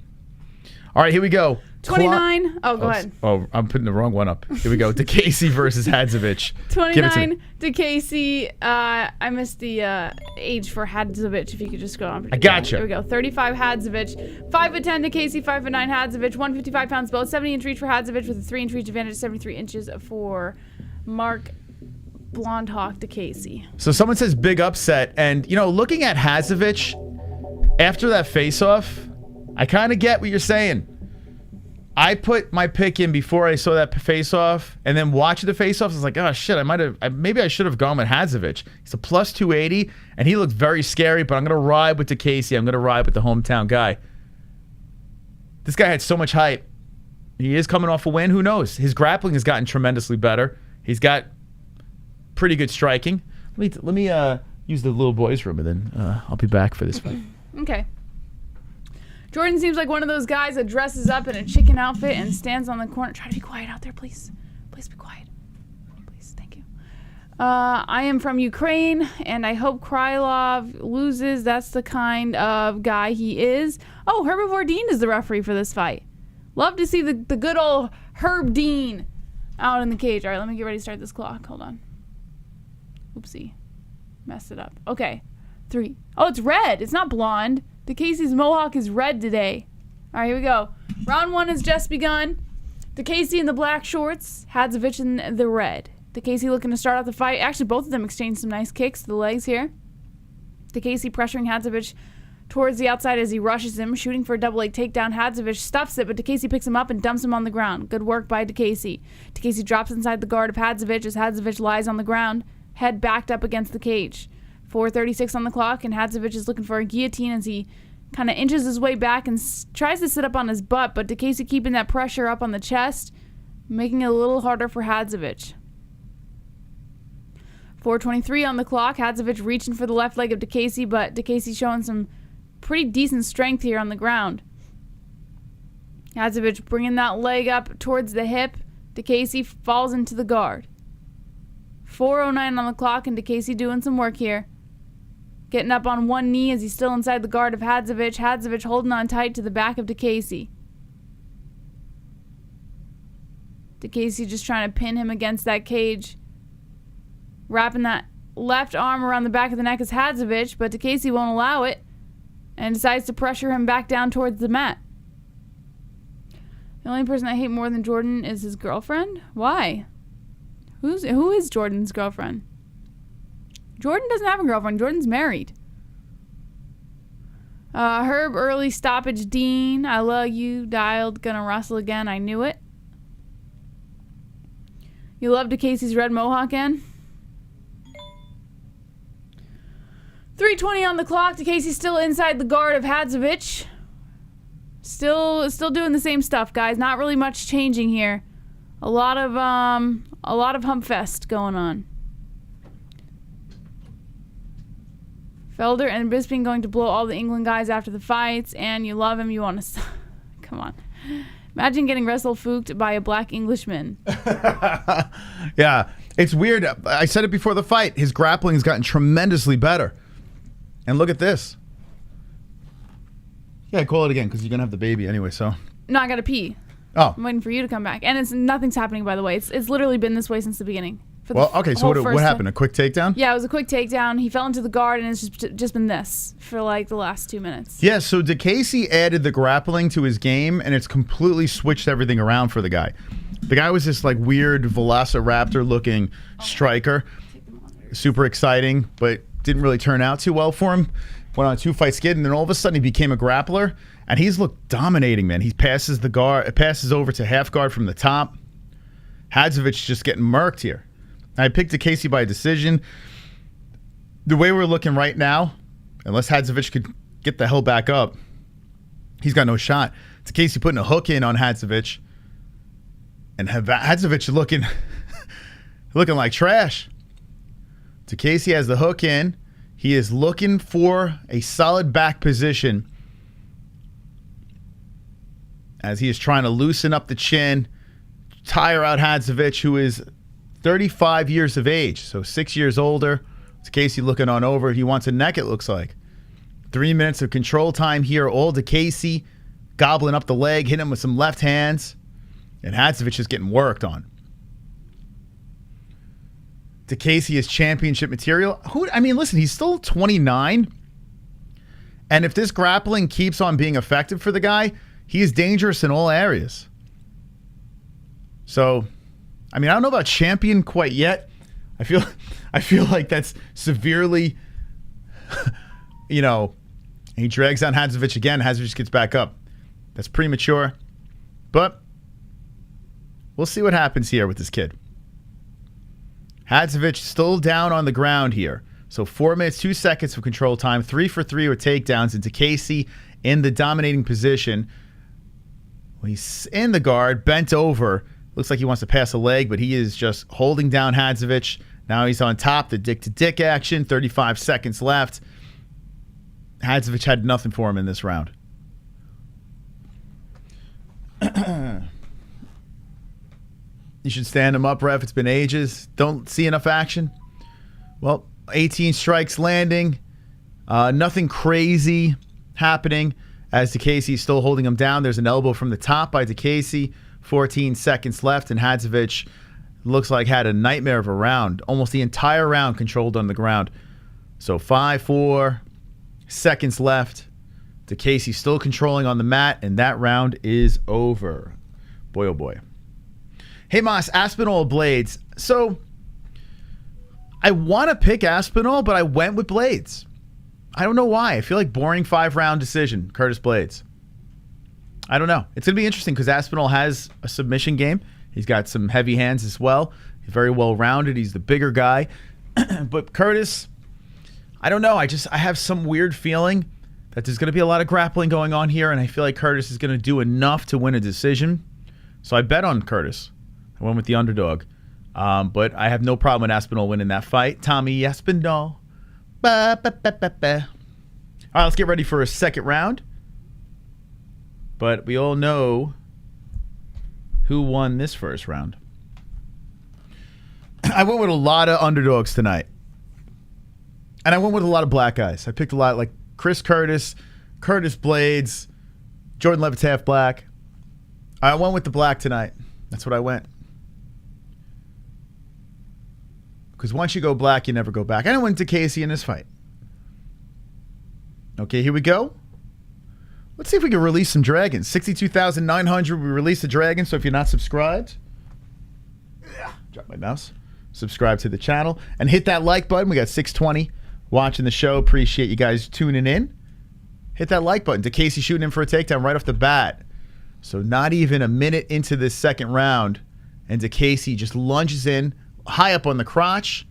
[SPEAKER 1] All right, here we go.
[SPEAKER 13] 29. Go ahead.
[SPEAKER 1] Oh, I'm putting the wrong one up. Here we go. Diakiese versus Hadžović.
[SPEAKER 13] 29, Diakiese. I missed the age for Hadžović, if you could just go on.
[SPEAKER 1] I gotcha.
[SPEAKER 13] Here we go. 35, Hadžović. 5'10", Diakiese. 5'9", Hadžović. 155 pounds both. 70-inch reach for Hadžović with a 3-inch reach advantage. 73 inches for Marc Blonde Hawk Diakiese.
[SPEAKER 1] So someone says big upset. And, you know, looking at Hadžović after that face-off, I kind of get what you're saying. I put my pick in before I saw that face-off, and then watching the face-off, I was like, oh, shit, maybe I should have gone with Hadžović. He's a plus 280, and he looked very scary, but I'm going to ride with Diakiese. I'm going to ride with the hometown guy. This guy had so much hype. He is coming off a win. Who knows? His grappling has gotten tremendously better. He's got pretty good striking. Let me use the little boys' room, and then I'll be back for this fight.
[SPEAKER 13] Okay. Jordan seems like one of those guys that dresses up in a chicken outfit and stands on the corner. Try to be quiet out there, please. Please be quiet. Please, thank you. I am from Ukraine, and I hope Krylov loses. That's the kind of guy he is. Oh, Herbert Vordeen is the referee for this fight. Love to see the good old Herb Dean out in the cage. All right, let me get ready to start this clock. Hold on. Oopsie. Messed it up. Okay. 3. Oh, it's red. It's not blonde. Diakiese's mohawk is red today. All right, here we go. Round 1 has just begun. Diakiese in the black shorts, Hadžović in the red. Diakiese looking to start out the fight. Actually, both of them exchanged some nice kicks to the legs here. Diakiese pressuring Hadžović towards the outside as he rushes him, shooting for a double leg takedown. Hadžović stuffs it, but Diakiese picks him up and dumps him on the ground. Good work by Diakiese. Diakiese drops inside the guard of Hadžović as Hadžović lies on the ground, head backed up against the cage. 4:36 on the clock, and Hadžović is looking for a guillotine as he kind of inches his way back and tries to sit up on his butt, but Diakiese keeping that pressure up on the chest, making it a little harder for Hadžović. 4:23 on the clock, Hadžović reaching for the left leg of Diakiese, but Diakiese showing some pretty decent strength here on the ground. Hadžović bringing that leg up towards the hip. Diakiese falls into the guard. 4:09 on the clock, and Diakiese doing some work here. Getting up on one knee as he's still inside the guard of Hadžović. Hadžović holding on tight to the back of Diakiese. Diakiese just trying to pin him against that cage. Wrapping that left arm around the back of the neck is Hadžović, but Diakiese won't allow it and decides to pressure him back down towards the mat. The only person I hate more than Jordan is his girlfriend? Why? Who is Jordan's girlfriend? Jordan doesn't have a girlfriend. Jordan's married. Herb early stoppage. Dean, I love you. Dialed. Gonna wrestle again. I knew it. You love Diakiese's red mohawk again? 3:20 on the clock. Diakiese still inside the guard of Hadžović. Still doing the same stuff, guys. Not really much changing here. A lot of hump fest going on. Felder and Bisping going to blow all the England guys after the fights, and you love him, you want to... Come on. Imagine getting wrestle-fooked by a black Englishman.
[SPEAKER 1] Yeah, it's weird. I said it before the fight. His grappling has gotten tremendously better. And look at this. Yeah, call it again, because you're going to have the baby anyway, so...
[SPEAKER 13] No, I got to pee.
[SPEAKER 1] Oh.
[SPEAKER 13] I'm waiting for you to come back. And nothing's happening, by the way. It's literally been this way since the beginning.
[SPEAKER 1] Well, okay, so what happened? A quick takedown?
[SPEAKER 13] Yeah, it was a quick takedown. He fell into the guard, and it's just been this for like the last 2 minutes.
[SPEAKER 1] Yeah, so Diakiese added the grappling to his game, and it's completely switched everything around for the guy. The guy was this like weird velociraptor-looking striker. Super exciting, but didn't really turn out too well for him. went on a 2-fight skid, and then all of a sudden he became a grappler, and he's looked dominating, man. He passes the guard, passes over to half guard from the top. Hadžović just getting murked here. I picked Diakiese by decision. The way we're looking right now, unless Hadžović could get the hell back up, he's got no shot. Diakiese putting a hook in on Hadžović, and Hadžović looking looking like trash. Diakiese has the hook in. He is looking for a solid back position as he is trying to loosen up the chin, tire out Hadžović, who is 35 years of age, so 6 years older. Diakiese looking on over. He wants a neck, it looks like. 3 minutes of control time here. All Diakiese gobbling up the leg, hitting him with some left hands. And Hadžović is getting worked on. Diakiese is championship material. Listen, he's still 29. And if this grappling keeps on being effective for the guy, he is dangerous in all areas. So, I don't know about champion quite yet. I feel like that's severely, he drags down Hadžović again. Hadžović gets back up. That's premature. But we'll see what happens here with this kid. Hadžović still down on the ground here. So 4 minutes, 2 seconds of control time. 3 for 3 with takedowns. And Diakiese in the dominating position. Well, he's in the guard, bent over. Looks like he wants to pass a leg, but he is just holding down Hadžović. Now he's on top. The dick-to-dick action. 35 seconds left. Hadžović had nothing for him in this round. You should stand him up, ref. It's been ages. Don't see enough action. Well, 18 strikes landing. Nothing crazy happening as Diakiese is still holding him down. There's an elbow from the top by Diakiese. 14 seconds left, and Hadžović looks like had a nightmare of a round. Almost the entire round controlled on the ground. So 4 seconds left. Diakiese still controlling on the mat, and that round is over. Boy, oh boy. Hey, Moss, Aspinall or Blaydes? So, I want to pick Aspinall, but I went with Blaydes. I don't know why. I feel like boring 5-round decision, Curtis Blaydes. I don't know. It's going to be interesting because Aspinall has a submission game. He's got some heavy hands as well. He's very well-rounded. He's the bigger guy. But Curtis, I don't know. I have some weird feeling that there's going to be a lot of grappling going on here, and I feel like Curtis is going to do enough to win a decision. So I bet on Curtis. I went with the underdog. But I have no problem with Aspinall winning that fight. Tommy Aspinall. Ba, ba, ba, ba, ba. All right, let's get ready for a second round. But we all know who won this first round. I went with a lot of underdogs tonight. And I went with a lot of black guys. I picked a lot like Chris Curtis, Curtis Blaydes, Jordan Leavitt's half black. I went with the black tonight. That's what I went. Because once you go black, you never go back. And I went to Diakiese in this fight. Okay, here we go. Let's see if we can release some dragons. 62,900, we released the dragon. So if you're not subscribed, drop my mouse. Subscribe to the channel. And hit that like button. We got 620 watching the show. Appreciate you guys tuning in. Hit that like button. Diakiese shooting in for a takedown right off the bat. So not even a minute into this second round. And Diakiese just lunges in. High up on the crotch.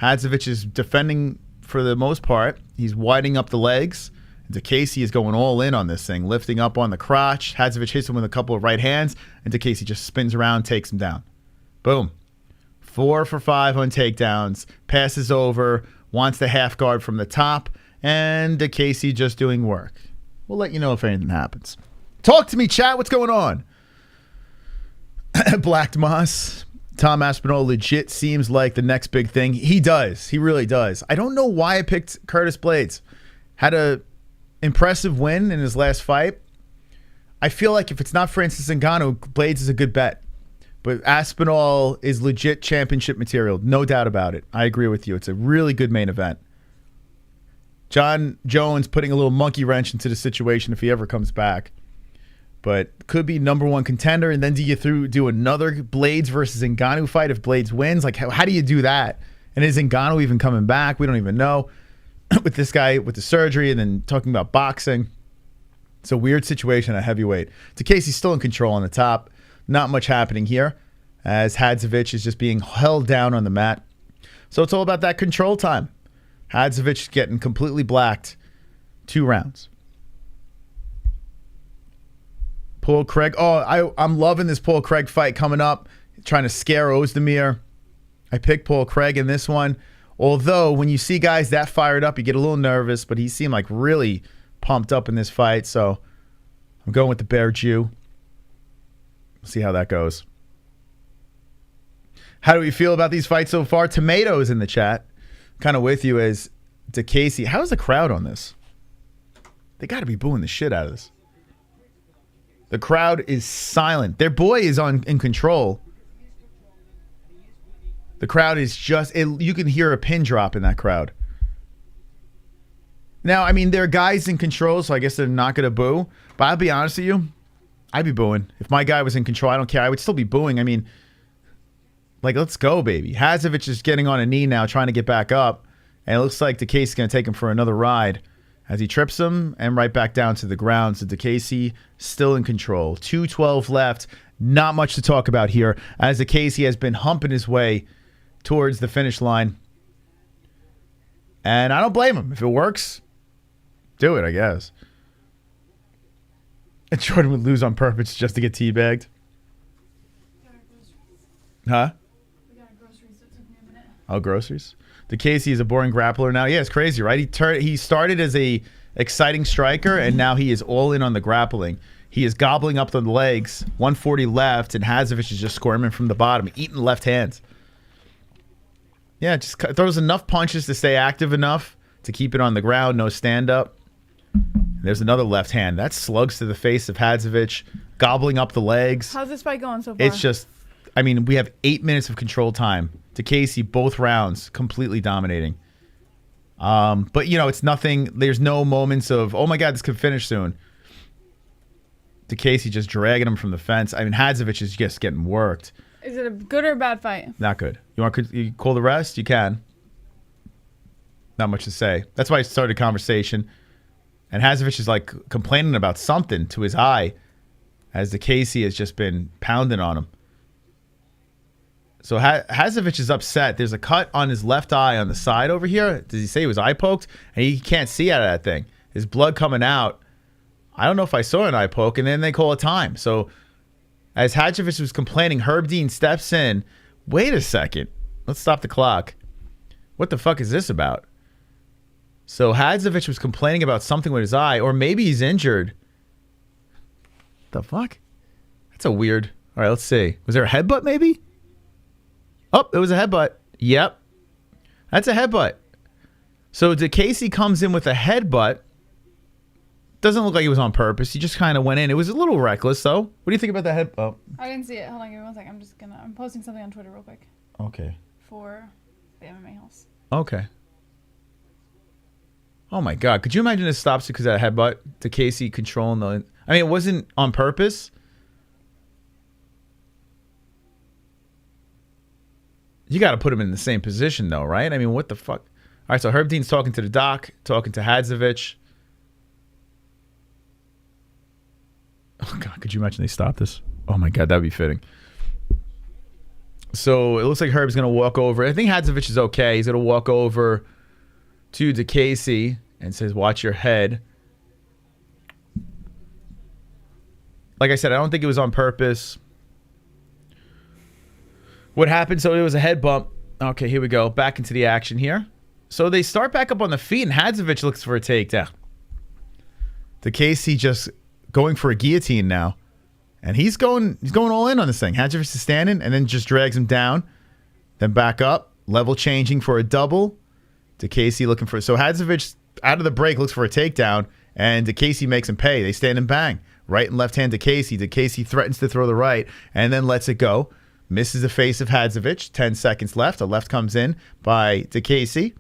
[SPEAKER 1] Hadžović is defending for the most part. He's widening up the legs. Diakiese is going all in on this thing, lifting up on the crotch. Hadžović hits him with a couple of right hands, and Diakiese just spins around, takes him down. Boom. 4 for 5 on takedowns. Passes over, wants the half guard from the top, and Diakiese just doing work. We'll let you know if anything happens. Talk to me, chat. What's going on? Black Moss. Tom Aspinall legit seems like the next big thing. He does. He really does. I don't know why I picked Curtis Blaydes. Had a impressive win in his last fight. I feel like if it's not Francis Ngannou, Blaydes is a good bet. But Aspinall is legit championship material. No doubt about it. I agree with you. It's a really good main event. John Jones putting a little monkey wrench into the situation if he ever comes back. But could be #1 contender. And then do you do another Blaydes versus Ngannou fight if Blaydes wins? Like, how do you do that? And is Ngannou even coming back? We don't even know. with this guy with the surgery and then talking about boxing. It's a weird situation at heavyweight. Diakiese's still in control on the top. Not much happening here as Hadžović is just being held down on the mat. So it's all about that control time. Hadžović getting completely blacked. 2 rounds. Paul Craig. Oh, I'm loving this Paul Craig fight coming up. Trying to scare Oezdemir. I picked Paul Craig in this one. Although, when you see guys that fired up, you get a little nervous. But he seemed like really pumped up in this fight. So I'm going with the Bear Jew. We'll see how that goes. How do we feel about these fights so far? Tomatoes in the chat. Kind of with you as Diakiese. How's the crowd on this? They got to be booing the shit out of this. The crowd is silent. Their boy is in control. The crowd is just... you can hear a pin drop in that crowd. Now, I mean, there are guys in control, so I guess they're not going to boo. But I'll be honest with you. I'd be booing. If my guy was in control, I don't care. I would still be booing. I mean... like, let's go, baby. Hadžović is getting on a knee now, trying to get back up. And it looks like Diakiese is going to take him for another ride as he trips him and right back down to the ground. So Diakiese still in control. 2:12 left. Not much to talk about here as Diakiese has been humping his way towards the finish line. And I don't blame him. If it works, do it, I guess. And Jordan would lose on purpose just to get teabagged. Huh? Oh, groceries. Diakiese is a boring grappler now. Yeah, it's crazy, right? He started as a exciting striker, and now he is all in on the grappling. He is gobbling up the legs. 140 left, and Hadžović is just squirming from the bottom, eating left hands. Yeah, just throws enough punches to stay active enough to keep it on the ground. No stand-up. There's another left hand. That slugs to the face of Hadžović, gobbling up the legs.
[SPEAKER 13] How's this fight going so far?
[SPEAKER 1] It's just... I mean, we have 8 minutes of control time. Diakiese, both rounds, completely dominating. But, you know, it's nothing. There's no moments of, oh, my God, this could finish soon. Diakiese just dragging him from the fence. I mean, Hadžović is just getting worked.
[SPEAKER 13] Is it a good or a bad fight?
[SPEAKER 1] Not good. You call the rest? You can. Not much to say. That's why I started a conversation. And Hadžović is, like, complaining about something to his eye as Diakiese has just been pounding on him. So Hadžović is upset. There's a cut on his left eye on the side over here. Does he say he was eye poked? And he can't see out of that thing. His blood coming out. I don't know if I saw an eye poke. And then they call a time. So as Hadžović was complaining, Herb Dean steps in. Wait a second. Let's stop the clock. What the fuck is this about? So Hadžović was complaining about something with his eye. Or maybe he's injured. The fuck? That's a weird... All right, let's see. Was there a headbutt maybe? Oh, it was a headbutt. Yep. That's a headbutt. So Diakiese comes in with a headbutt. Doesn't look like it was on purpose. He just kind of went in. It was a little reckless, though. What do you think about that head? Oh.
[SPEAKER 13] I didn't see it. Hold on, give me 1 second. I'm posting something on Twitter real quick.
[SPEAKER 1] Okay.
[SPEAKER 13] For the MMA-Holes.
[SPEAKER 1] Okay. Oh, my God. Could you imagine this stops because of that headbutt? Diakiese controlling the... I mean, it wasn't on purpose. You got to put him in the same position, though, right? I mean, what the fuck? All right, so Herb Dean's talking to the doc, talking to Hadžović. Oh, God, could you imagine they stop this? Oh, my God, that would be fitting. So it looks like Herb's going to walk over. I think Hadžović is okay. He's going to walk over to Diakiese and says, watch your head. Like I said, I don't think it was on purpose. What happened? So it was a head bump. Okay, here we go. Back into the action here. So they start back up on the feet, and Hadžović looks for a takedown. Diakiese just going for a guillotine now. And he's going all in on this thing. Hadžović is standing and then just drags him down. Then back up. Level changing for a double. Diakiese looking for... So Hadžović, out of the break, looks for a takedown. And Diakiese makes him pay. They stand and bang. Right and left hand Diakiese. Diakiese threatens to throw the right and then lets it go. Misses the face of Hadžović. 10 seconds left. A left comes in by Diakiese.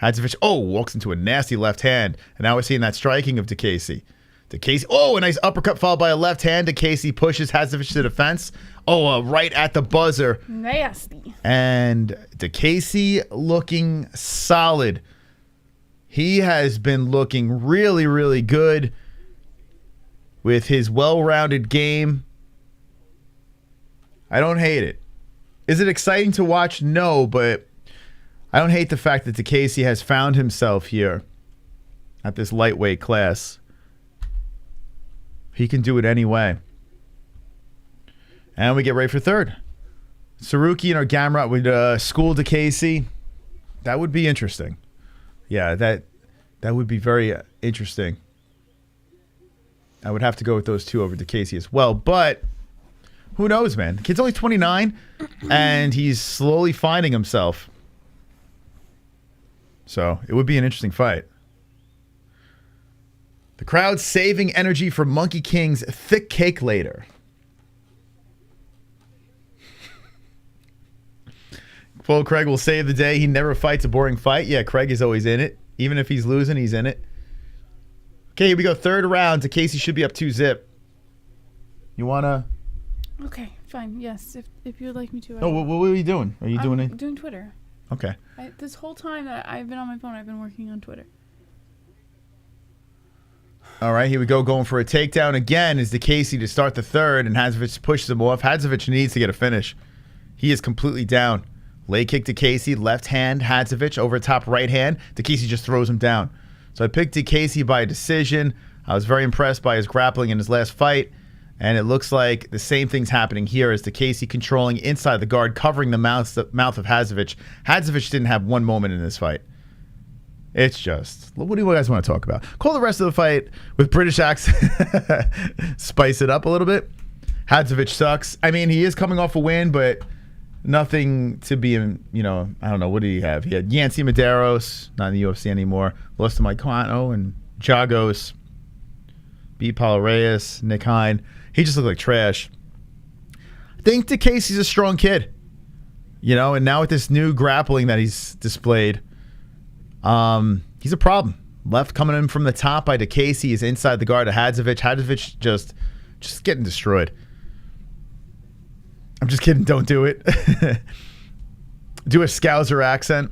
[SPEAKER 1] Hadžović, walks into a nasty left hand. And now we're seeing that striking of Diakiese. Diakiese, a nice uppercut followed by a left hand. Diakiese pushes Hadžović to the fence. Right at the buzzer.
[SPEAKER 13] Nasty.
[SPEAKER 1] And Diakiese looking solid. He has been looking really, really good with his well-rounded game. I don't hate it. Is it exciting to watch? No, but I don't hate the fact that Diakiese has found himself here at this lightweight class. He can do it anyway. And we get ready for third. Saruki and Gamrot would school Diakiese. That would be interesting. Yeah, that would be very interesting. I would have to go with those two over Diakiese as well. But who knows, man? The kid's only 29, and he's slowly finding himself. So it would be an interesting fight. The crowd's saving energy for Monkey King's thick cake later. Well, Craig will save the day. He never fights a boring fight. Yeah, Craig is always in it. Even if he's losing, he's in it. Okay, here we go. Third round. Diakiese should be up 2-0. You want to...
[SPEAKER 13] Okay, fine. Yes, if you would like me to.
[SPEAKER 1] Oh, what are you doing? Are you doing it?
[SPEAKER 13] Doing Twitter.
[SPEAKER 1] Okay.
[SPEAKER 13] This whole time that I've been on my phone, I've been working on Twitter.
[SPEAKER 1] All right, here we go. Going for a takedown again is Diakiese to start the third, and Hadžović pushes him off. Hadžović needs to get a finish. He is completely down. Leg kick Diakiese, left hand, Hadžović over top right hand. Diakiese just throws him down. So I picked Diakiese by decision. I was very impressed by his grappling in his last fight. And it looks like the same thing's happening here as Diakiese controlling inside the guard, covering the mouth of Hadžović. Hadžović didn't have one moment in this fight. It's just, what do you guys want to talk about? Call the rest of the fight with British accent. Spice it up a little bit. Hadžović sucks. I mean, he is coming off a win, but nothing to be in, I don't know. What did he have? He had Yancy Medeiros, not in the UFC anymore. Lost to Makwan and Jagos. beat Paulo Reyes, Nick Hine. He just looked like trash. I think Diakiese's a strong kid. And now with this new grappling that he's displayed, he's a problem. Left coming in from the top by Diakiese. He's inside the guard of Hadžović. Hadžović just getting destroyed. I'm just kidding. Don't do it. Do a Scouser accent.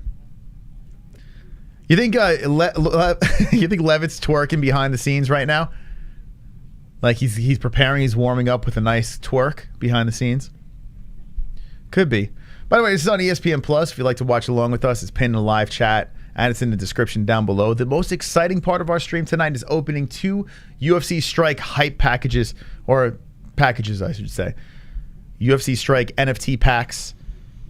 [SPEAKER 1] You think you think Leavitt's twerking behind the scenes right now? Like he's preparing, he's warming up with a nice twerk behind the scenes? Could be. By the way, this is on ESPN Plus. If you'd like to watch along with us, it's pinned in the live chat, and it's in the description down below. The most exciting part of our stream tonight is opening 2 UFC Strike hype packages, or packages, I should say. UFC Strike NFT packs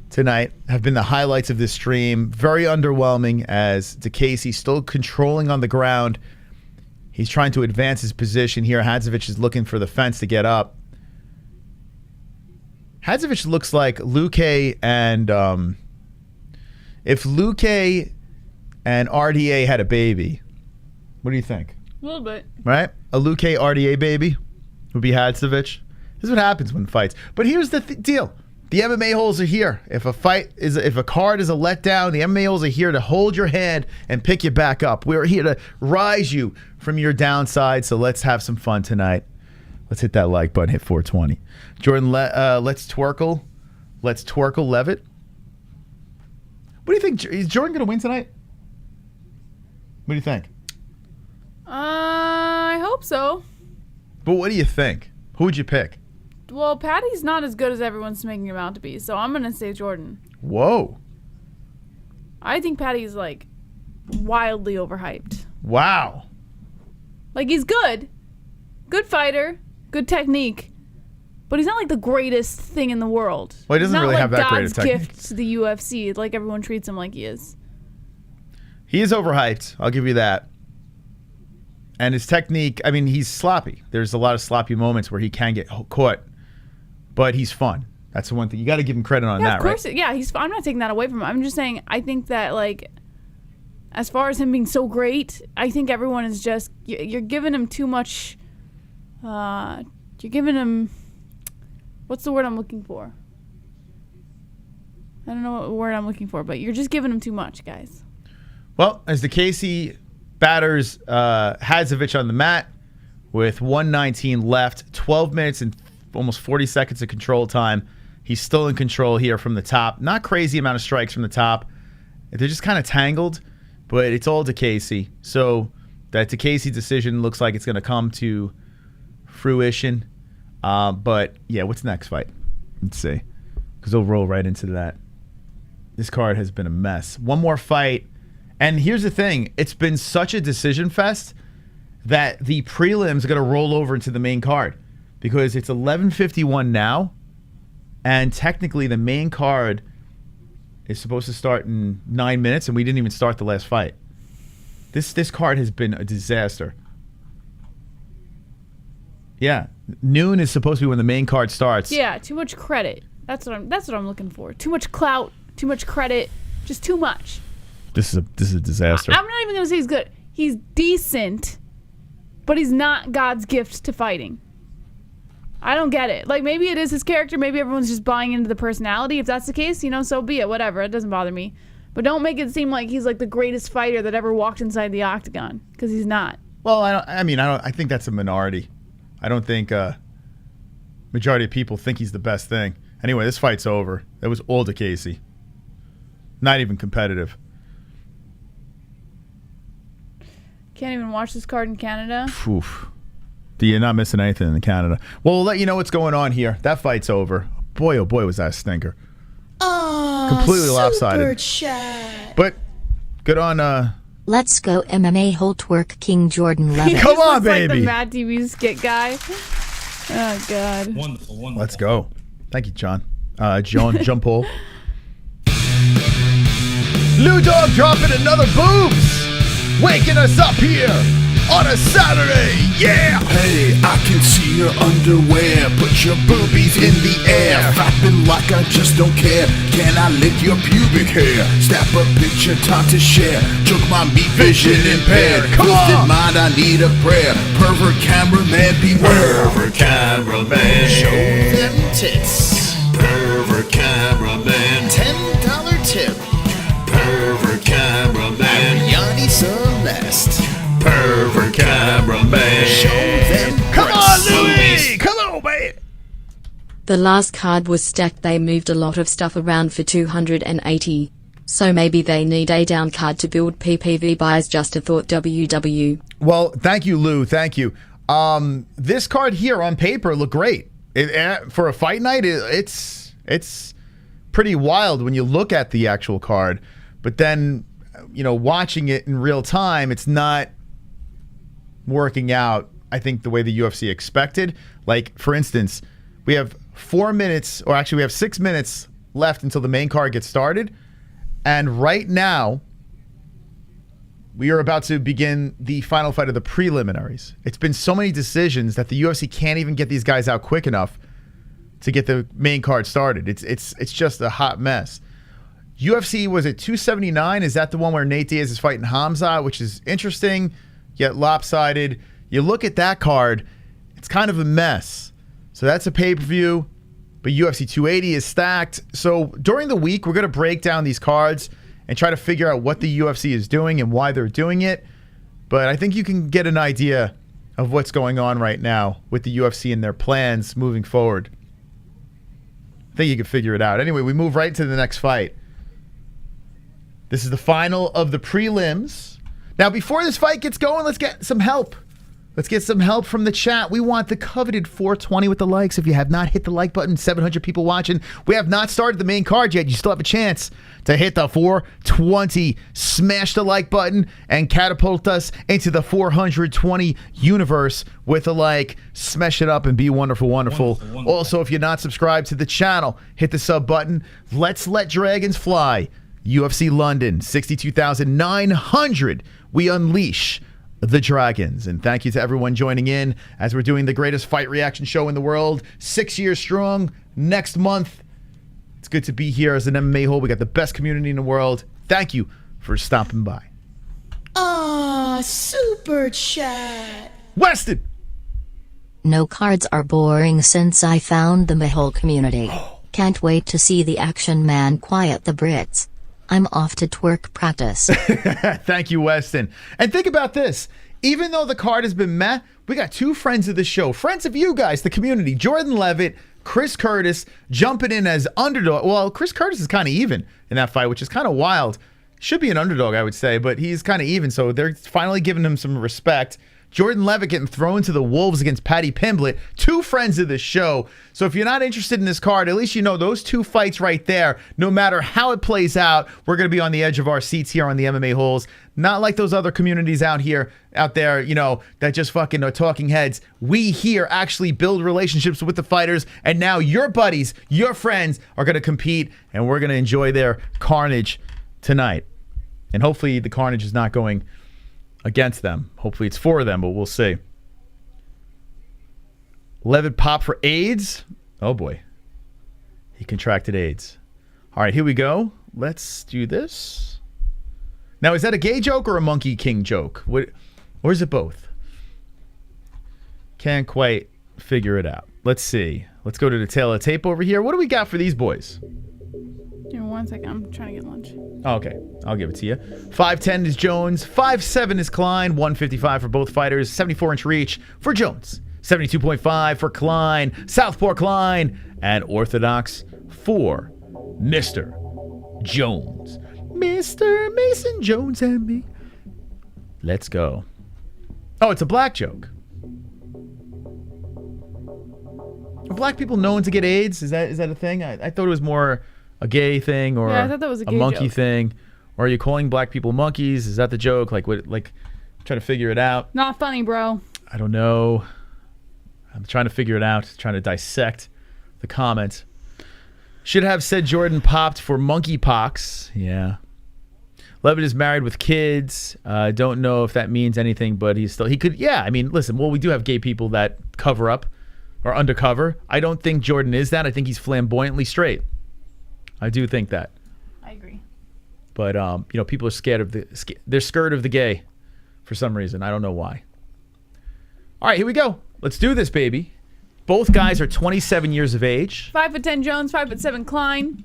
[SPEAKER 1] tonight have been the highlights of this stream. Very underwhelming as Diakiese still controlling on the ground. He's trying to advance his position here. Hadžović is looking for the fence to get up. Hadžović looks like Luque and if Luque and RDA had a baby, what do you think?
[SPEAKER 13] A little bit.
[SPEAKER 1] Right? A Luque RDA baby would be Hadžović. This is what happens when fights. But here's the deal. The MMA-Holes are here. If a card is a letdown, the MMA-Holes are here to hold your hand and pick you back up. We're here to rise you from your downside. So let's have some fun tonight. Let's hit that like button. Hit 420. Jordan, let's twerkle. Let's twerkle Leavitt. What do you think? Is Jordan going to win tonight? What do you think?
[SPEAKER 13] I hope so.
[SPEAKER 1] But what do you think? Who would you pick?
[SPEAKER 13] Well, Paddy's not as good as everyone's making him out to be, so I'm going to say Jordan.
[SPEAKER 1] Whoa.
[SPEAKER 13] I think Paddy's, wildly overhyped.
[SPEAKER 1] Wow.
[SPEAKER 13] He's good. Good fighter. Good technique. But he's not, the greatest thing in the world.
[SPEAKER 1] Well, he doesn't really have that great a technique.
[SPEAKER 13] God's gift to the UFC, everyone treats him like he is.
[SPEAKER 1] He is overhyped. I'll give you that. And his technique, he's sloppy. There's a lot of sloppy moments where he can get caught. But he's fun. That's the one thing. You got to give him credit on that, right?
[SPEAKER 13] Of course. Yeah, I'm not taking that away from him. I'm just saying, I think that, as far as him being so great, I think everyone is just, you're giving him too much, you're giving him, what's the word I'm looking for? I don't know what word I'm looking for, but you're just giving him too much, guys.
[SPEAKER 1] Well, as Diakiese batters Hadžović on the mat with 1:19 left, 12 minutes and almost 40 seconds of control time. He's still in control here from the top. Not crazy amount of strikes from the top. They're just kind of tangled. but it's all Diakiese. So that Diakiese decision looks like it's going to come to fruition. But yeah, what's the next fight? Let's see, because they'll roll right into that. This card has been a mess. One more fight, and here's the thing: it's been such a decision fest that the prelims are going to roll over into the main card because it's 11:51 now, and technically the main card is supposed to start in 9 minutes, and we didn't even start the last fight. This card has been a disaster. Yeah, noon is supposed to be when the main card starts.
[SPEAKER 13] Yeah, too much credit. That's what I'm looking for. Too much clout, too much credit, just too much.
[SPEAKER 1] This is a disaster.
[SPEAKER 13] I'm not even gonna say he's good. He's decent, but he's not God's gift to fighting. I don't get it. Like, maybe it is his character. Maybe everyone's just buying into the personality. If that's the case, so be it. Whatever. It doesn't bother me. But don't make it seem like he's like the greatest fighter that ever walked inside the octagon, because he's not.
[SPEAKER 1] Well, I think that's a minority. I don't think majority of people think he's the best thing. Anyway, this fight's over. That was all Diakiese. Not even competitive.
[SPEAKER 13] Can't even watch this card in Canada.
[SPEAKER 1] Oof. You're not missing anything in Canada. Well, we'll let you know what's going on here. That fight's over. Boy, oh boy, was that a stinker.
[SPEAKER 6] Oh,
[SPEAKER 1] completely lopsided.
[SPEAKER 6] Chat.
[SPEAKER 1] But good on.
[SPEAKER 8] Let's go MMA-Hole twerk King Jordan Levitt.
[SPEAKER 1] Come on, baby.
[SPEAKER 13] Like the Mad TV skit guy. Oh God.
[SPEAKER 10] Wonderful.
[SPEAKER 1] Let's go. Thank you, John. John Paul. Lou Dog dropping another boobs. Waking us up here on a Saturday, yeah!
[SPEAKER 6] Hey, I can see your underwear. Put your boobies in the air. Flapping like I just don't care. Can I lick your pubic hair? Snap a picture, time to share. Choke my meat vision impaired.
[SPEAKER 1] Come on!
[SPEAKER 6] Mind, I need a prayer. Pervert cameraman, beware. Pervert cameraman. Show them tits. Pervert cameraman. $10 tip. Pervert cameraman. Yanni Celeste. Pervert cameraman. Show them.
[SPEAKER 1] Come on, Louis! Come on, baby!
[SPEAKER 5] The last card was stacked. They moved a lot of stuff around for 280. So maybe they need a down card to build PPV buys. Just a thought. WW.
[SPEAKER 1] Well, thank you, Lou. Thank you. This card here on paper looked great. For a fight night, it's pretty wild when you look at the actual card. But then, watching it in real time, it's not working out, I think, the way the UFC expected. Like, for instance, we have 4 minutes, or actually we have 6 minutes left until the main card gets started. And right now, we are about to begin the final fight of the preliminaries. It's been so many decisions that the UFC can't even get these guys out quick enough to get the main card started. It's just a hot mess. UFC was at 279. Is that the one where Nate Diaz is fighting Hamza, which is interesting, yet lopsided? You look at that card, it's kind of a mess. So that's a pay-per-view, but UFC 280 is stacked. So during the week, we're going to break down these cards and try to figure out what the UFC is doing and why they're doing it. But I think you can get an idea of what's going on right now with the UFC and their plans moving forward. I think you can figure it out. Anyway, we move right to the next fight. This is the final of the prelims. Now, before this fight gets going, let's get some help. Let's get some help from the chat. We want the coveted 420 with the likes. If you have not hit the like button, 700 people watching. We have not started the main card yet. You still have a chance to hit the 420. Smash the like button and catapult us into the 420 universe with a like. Smash it up and be wonderful, wonderful. Also, if you're not subscribed to the channel, hit the sub button. Let's let dragons fly. UFC London, 62,900. We unleash the dragons. And thank you to everyone joining in as we're doing the greatest fight reaction show in the world. 6 years strong. Next month. It's good to be here as an MMA hole. We got the best community in the world. Thank you for stopping by.
[SPEAKER 6] Super chat.
[SPEAKER 1] Weston.
[SPEAKER 8] No cards are boring since I found the Mahole community. Can't wait to see the action man quiet the Brits. I'm off to twerk practice.
[SPEAKER 1] Thank you, Weston. And think about this. Even though the card has been meh, we got two friends of the show. Friends of you guys, the community. Jordan Leavitt, Chris Curtis, jumping in as underdog. Well, Chris Curtis is kind of even in that fight, which is kind of wild Should be an underdog, I would say, but he's kind of even, so they're finally giving him some respect. Jordan Leavitt getting thrown to the wolves against Paddy Pimblett, 2 friends of the show. So if you're not interested in this card, at least you know those 2 fights right there, no matter how it plays out, we're going to be on the edge of our seats here on the MMA-Holes. Not like those other communities out there, you know, that just fucking are talking heads. We here actually build relationships with the fighters, and now your buddies, your friends are going to compete, and we're going to enjoy their carnage tonight. And hopefully the carnage is not going against them. Hopefully it's for them, but we'll see. Leavitt pop for AIDS. Oh boy. He contracted AIDS. All right, here we go. Let's do this. Now, is that a gay joke or a Monkey King joke? Or is it both? Can't quite figure it out. Let's see. Let's go to the tail of tape over here. What do we got for these boys?
[SPEAKER 13] Give me 1 second. I'm trying to get lunch.
[SPEAKER 1] Oh, okay. I'll give it to you. 5'10 is Jones. 5'7 is Klein. 155 for both fighters. 74-inch reach for Jones. 72.5 for Klein. Southpaw Klein. And orthodox for Mr. Jones. Mr. Mason Jones and me. Let's go. Oh, it's a black joke. Are black people known to get AIDS? Is that a thing? I thought it was more a gay thing or
[SPEAKER 13] I thought that was a gay
[SPEAKER 1] monkey
[SPEAKER 13] joke.
[SPEAKER 1] thing. Or are you calling black people monkeys? Is that the joke? Like what? Like, trying to figure it out.
[SPEAKER 13] Not funny, bro.
[SPEAKER 1] I don't know. I'm trying to figure it out. Trying to dissect the comment. Should have said Jordan popped for monkeypox. Yeah. Leavitt is married with kids. Don't know if that means anything, but he could. Yeah, I mean, listen. Well, we do have gay people that cover up or undercover. I don't think Jordan is that. I think he's flamboyantly straight. I do think that.
[SPEAKER 13] I agree.
[SPEAKER 1] But you know, people are scared of they're scared of the gay for some reason. I don't know why. All right, here we go. Let's do this, baby. Both guys are 27 years of age.
[SPEAKER 13] 5'10 Jones, 5'7 Klein.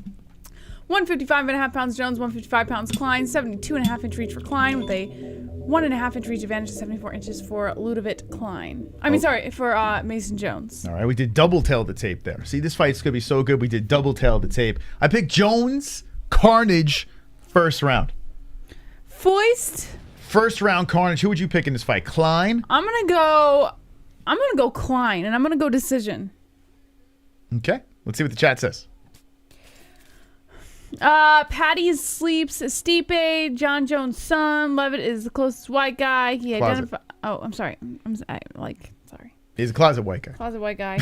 [SPEAKER 13] 155.5 pounds Jones, 155 pounds Klein. 72.5-inch reach for Klein with a 1.5-inch reach advantage to 74 inches for Leavitt Klein. For Mason Jones.
[SPEAKER 1] All right, we did double tail the tape there. See, this fight's gonna be so good. We did double tail the tape. I picked Jones, Carnage, first round.
[SPEAKER 13] Foist.
[SPEAKER 1] First round Carnage. Who would you pick in this fight? Klein?
[SPEAKER 13] I'm gonna go Klein, and I'm gonna go decision.
[SPEAKER 1] Okay, let's see what the chat says.
[SPEAKER 13] Paddy sleeps Stipe, John Jones' son. Leavitt is the closest white guy. He identified. Oh, I'm sorry. Sorry.
[SPEAKER 1] He's a closet white guy.
[SPEAKER 13] Closet white guy.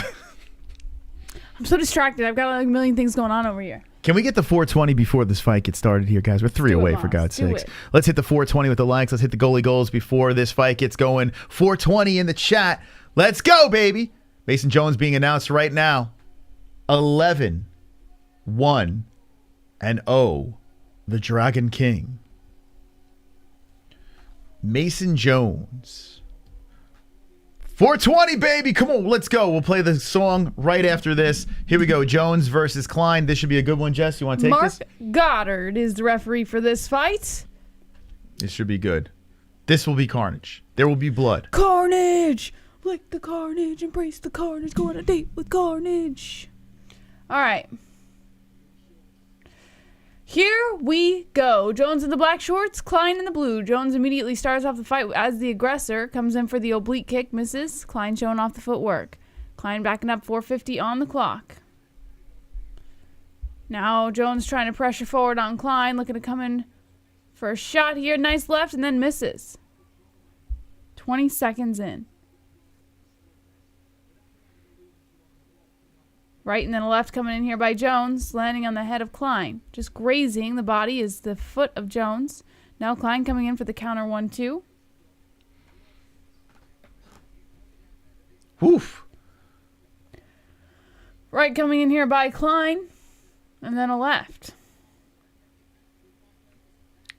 [SPEAKER 13] I'm so distracted. I've got like a million things going on over here.
[SPEAKER 1] Can we get the 420 before this fight gets started here, guys? We're 3 away, for God's sakes. Let's hit the 420 with the likes. Let's hit the goalie goals before this fight gets going. 420 in the chat. Let's go, baby. Mason Jones being announced right now. 11-1-0. The Dragon King. Mason Jones. 420, baby. Come on, let's go. We'll play the song right after this. Here we go. Jones versus Klein. This should be a good one, Jess. You want to take this?
[SPEAKER 13] Marc Goddard is the referee for this fight.
[SPEAKER 1] This should be good. This will be carnage. There will be blood.
[SPEAKER 13] Carnage! Like the carnage, embrace the carnage, go on a date with carnage. All right. Here we go. Jones in the black shorts, Klein in the blue. Jones immediately starts off the fight as the aggressor. Comes in for the oblique kick, misses. Klein showing off the footwork. Klein backing up 4:50 on the clock. Now Jones trying to pressure forward on Klein. Looking to come in for a shot here. Nice left and then misses. 20 seconds in. Right and then a left coming in here by Jones, landing on the head of Klein. Just grazing the body is the foot of Jones. Now Klein coming in for the counter 1-2.
[SPEAKER 1] Woof.
[SPEAKER 13] Right coming in here by Klein. And then a left.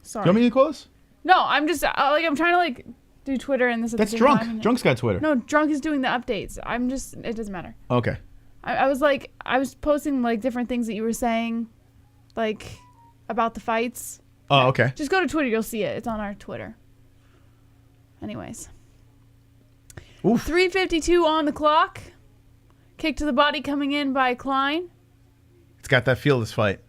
[SPEAKER 13] Sorry.
[SPEAKER 1] You want me to close?
[SPEAKER 13] No, I'm just I'm trying to do Twitter and this at
[SPEAKER 1] That's
[SPEAKER 13] the same
[SPEAKER 1] Drunk.
[SPEAKER 13] time.
[SPEAKER 1] Drunk's got Twitter.
[SPEAKER 13] No, Drunk is doing the updates. It doesn't matter.
[SPEAKER 1] Okay.
[SPEAKER 13] I was posting different things that you were saying, about the fights.
[SPEAKER 1] Oh, okay.
[SPEAKER 13] Just go to Twitter, you'll see it. It's on our Twitter. Anyways.
[SPEAKER 1] Oof.
[SPEAKER 13] 3:52 on the clock. Kick to the body coming in by Klein.
[SPEAKER 1] It's got that feel, this fight.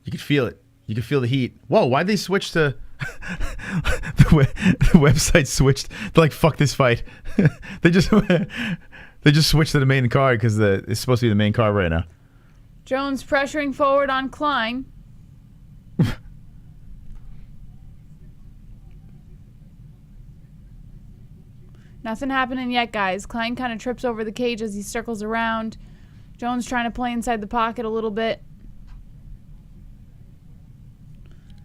[SPEAKER 1] You can feel it. You can feel the heat. Whoa, why'd they switch to... the website switched to like, fuck this fight. They just switched to the main card because it's supposed to be the main card right now.
[SPEAKER 13] Jones pressuring forward on Klein. Nothing happening yet, guys. Klein kind of trips over the cage as he circles around. Jones trying to play inside the pocket a little bit.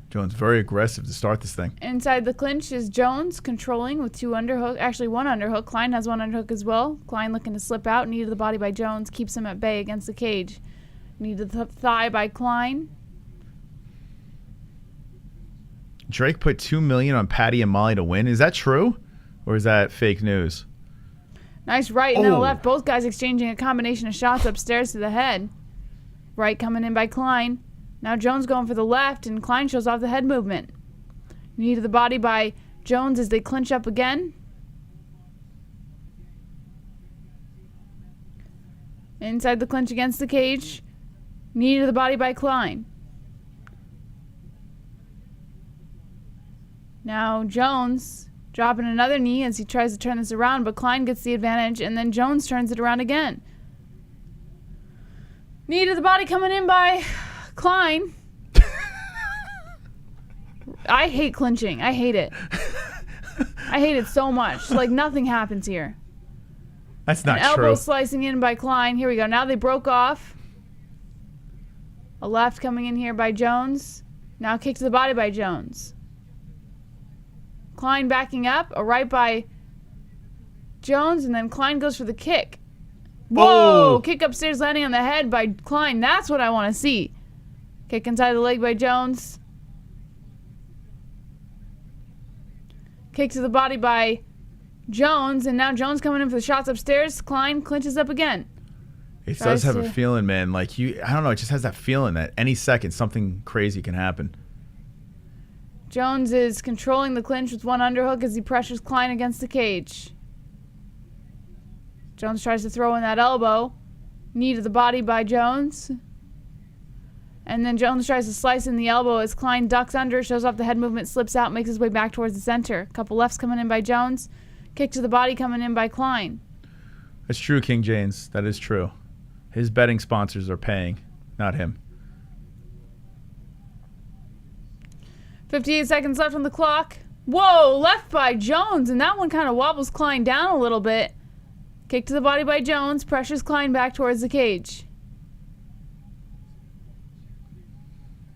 [SPEAKER 1] Jones very aggressive to start this thing.
[SPEAKER 13] Inside the clinch is Jones controlling with 2 underhook. Actually, 1 underhook. Klein has 1 underhook as well. Klein looking to slip out. Knee to the body by Jones. Keeps him at bay against the cage. Knee to the thigh by Klein.
[SPEAKER 1] Drake put $2 million on Paddy and Molly to win. Is that true? Or is that fake news?
[SPEAKER 13] Nice right and then a left. Both guys exchanging a combination of shots upstairs to the head. Right coming in by Klein. Now Jones going for the left, and Klein shows off the head movement. Knee to the body by Jones as they clinch up again. Inside the clinch against the cage. Knee to the body by Klein. Now Jones dropping another knee as he tries to turn this around, but Klein gets the advantage, and then Jones turns it around again. Knee to the body coming in by Klein. I hate clinching. I hate it. I hate it so much. Like, nothing happens here.
[SPEAKER 1] That's not
[SPEAKER 13] An
[SPEAKER 1] true.
[SPEAKER 13] elbow slicing in by Klein. Here we go. Now they broke off. A left coming in here by Jones. Now kick to the body by Jones. Klein backing up. A right by Jones, and then Klein goes for the kick. Whoa!
[SPEAKER 1] Oh.
[SPEAKER 13] Kick upstairs landing on the head by Klein. That's what I want to see. Kick inside the leg by Jones. Kick to the body by Jones, and now Jones coming in for the shots upstairs. Klein clinches up again.
[SPEAKER 1] It does have a feeling, man. Like, I don't know, it just has that feeling that any second something crazy can happen.
[SPEAKER 13] Jones is controlling the clinch with 1 underhook as he pressures Klein against the cage. Jones tries to throw in that elbow. Knee to the body by Jones. And then Jones tries to slice in the elbow as Klein ducks under, shows off the head movement, slips out, makes his way back towards the center. A couple lefts coming in by Jones. Kick to the body coming in by Klein.
[SPEAKER 1] That's true, King James. That is true. His betting sponsors are paying, not him.
[SPEAKER 13] 58 seconds left on the clock. Whoa, left by Jones, and that one kind of wobbles Klein down a little bit. Kick to the body by Jones, pressures Klein back towards the cage.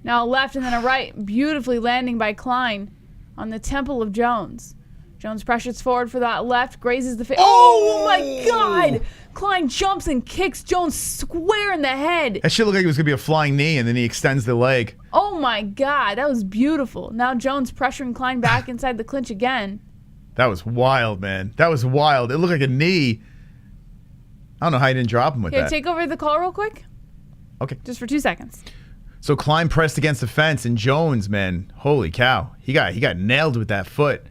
[SPEAKER 13] Now a left and then a right, beautifully landing by Klein on the temple of Jones. Jones pressures forward for that left, grazes the face. Oh my God! Klein jumps and kicks Jones square in the head.
[SPEAKER 1] That shit looked like it was going to be a flying knee, and then he extends the leg.
[SPEAKER 13] Oh my God, that was beautiful. Now Jones pressuring Klein back inside the clinch again.
[SPEAKER 1] That was wild, man. That was wild. It looked like a knee. I don't know how you didn't drop him with
[SPEAKER 13] Okay,
[SPEAKER 1] that.
[SPEAKER 13] take over the call real quick.
[SPEAKER 1] Okay.
[SPEAKER 13] Just for 2 seconds.
[SPEAKER 1] So Klein pressed against the fence, and Jones, man, holy cow. He got nailed with that foot.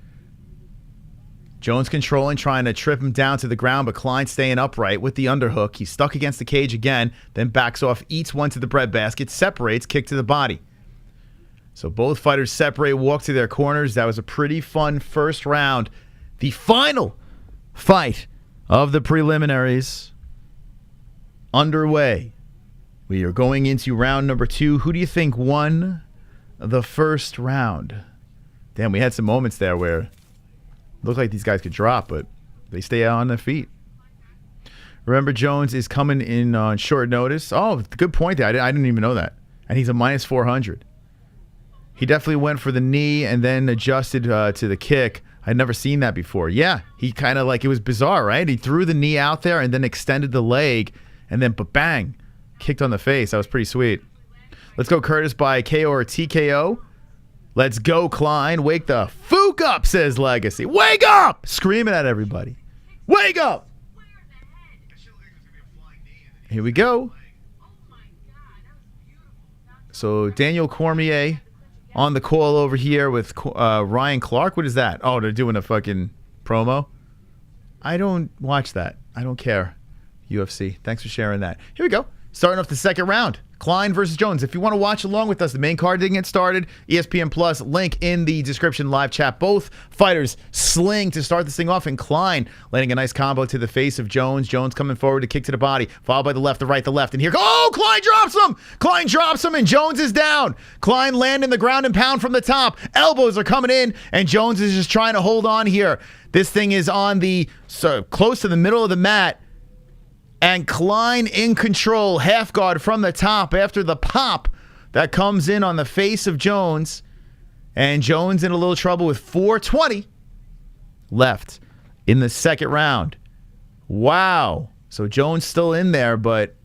[SPEAKER 1] Jones controlling, trying to trip him down to the ground, but Klein staying upright with the underhook. He's stuck against the cage again, then backs off, eats one to the breadbasket, separates, kick to the body. So both fighters separate, walk to their corners. That was a pretty fun first round. The final fight of the preliminaries underway. We are going into round number 2. Who do you think won the first round? Damn, we had some moments there where it looked like these guys could drop, but they stay on their feet. Remember, Jones is coming in on short notice. Oh, good point there. I didn't even know that. And he's a minus 400. He definitely went for the knee and then adjusted to the kick. I'd never seen that before. Yeah, he kind of like, it was bizarre, right? He threw the knee out there and then extended the leg and then bang, kicked on the face. That was pretty sweet. Let's go Curtis by KO or TKO. Let's go Klein. Wake the fook up, says Legacy. Wake up! Screaming at everybody. Wake up! Here we go. So Daniel Cormier on the call over here with Ryan Clark. What is that? Oh, they're doing a fucking promo? I don't watch that. I don't care. UFC. Thanks for sharing that. Here we go. Starting off the second round, Klein versus Jones. If you want to watch along with us, the main card didn't get started. ESPN Plus, link in the description, live chat. Both fighters sling to start this thing off, and Klein landing a nice combo to the face of Jones. Jones coming forward to kick to the body, followed by the left, the right, the left. And here, Klein drops him! Klein drops him, and Jones is down. Klein landing the ground and pound from the top. Elbows are coming in, and Jones is just trying to hold on here. This thing is on the close to the middle of the mat. And Klein in control, half guard from the top after the pop that comes in on the face of Jones. And Jones in a little trouble with 4:20 left in the second round. Wow. So Jones still in there, but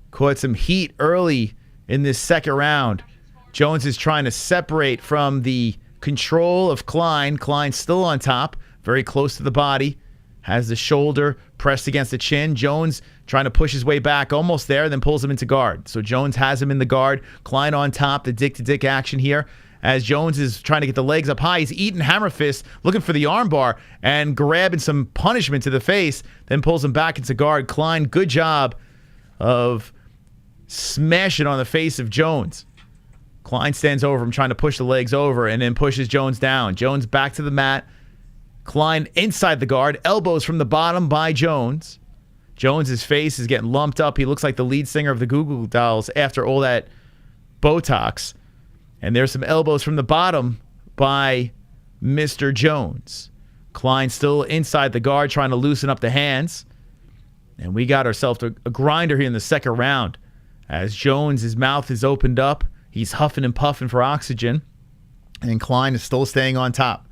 [SPEAKER 1] caught some heat early in this second round. Jones is trying to separate from the control of Klein. Klein still on top, very close to the body. Has the shoulder pressed against the chin. Jones trying to push his way back, almost there, then pulls him into guard. So Jones has him in the guard. Klein on top, the dick-to-dick action here. As Jones is trying to get the legs up high, he's eating hammer fist, looking for the armbar, and grabbing some punishment to the face, then pulls him back into guard. Klein, good job of smashing on the face of Jones. Klein stands over him, trying to push the legs over, and then pushes Jones down. Jones back to the mat. Klein inside the guard, elbows from the bottom by Jones. Jones's face is getting lumped up. He looks like the lead singer of the Goo Goo Dolls after all that Botox. And there's some elbows from the bottom by Mr. Jones. Klein still inside the guard, trying to loosen up the hands. And we got ourselves a grinder here in the second round. As Jones, his mouth is opened up. He's huffing and puffing for oxygen. And Klein is still staying on top.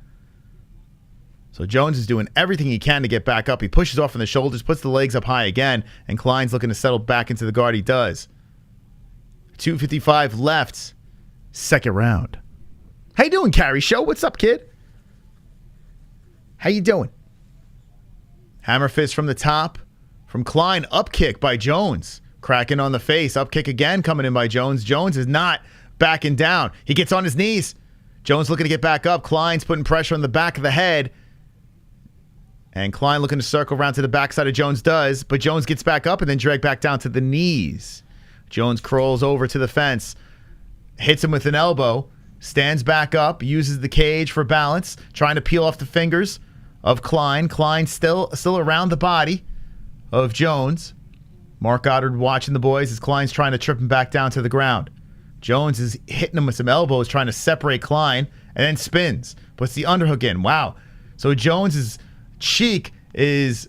[SPEAKER 1] So Jones is doing everything he can to get back up. He pushes off on the shoulders, puts the legs up high again, and Klein's looking to settle back into the guard. He does. 2:55 left, second round. How you doing, Carrie Show? What's up, kid? How you doing? Hammer fist from the top from Klein. Up kick by Jones. Cracking on the face. Up kick again coming in by Jones. Jones is not backing down. He gets on his knees. Jones looking to get back up. Klein's putting pressure on the back of the head. And Klein looking to circle around to the backside of Jones does, but Jones gets back up and then dragged back down to the knees. Jones crawls over to the fence, hits him with an elbow, stands back up, uses the cage for balance, trying to peel off the fingers of Klein. Klein still around the body of Jones. Marc Goddard watching the boys as Klein's trying to trip him back down to the ground. Jones is hitting him with some elbows, trying to separate Klein, and then spins. Puts the underhook in. Wow. So Jones's cheek is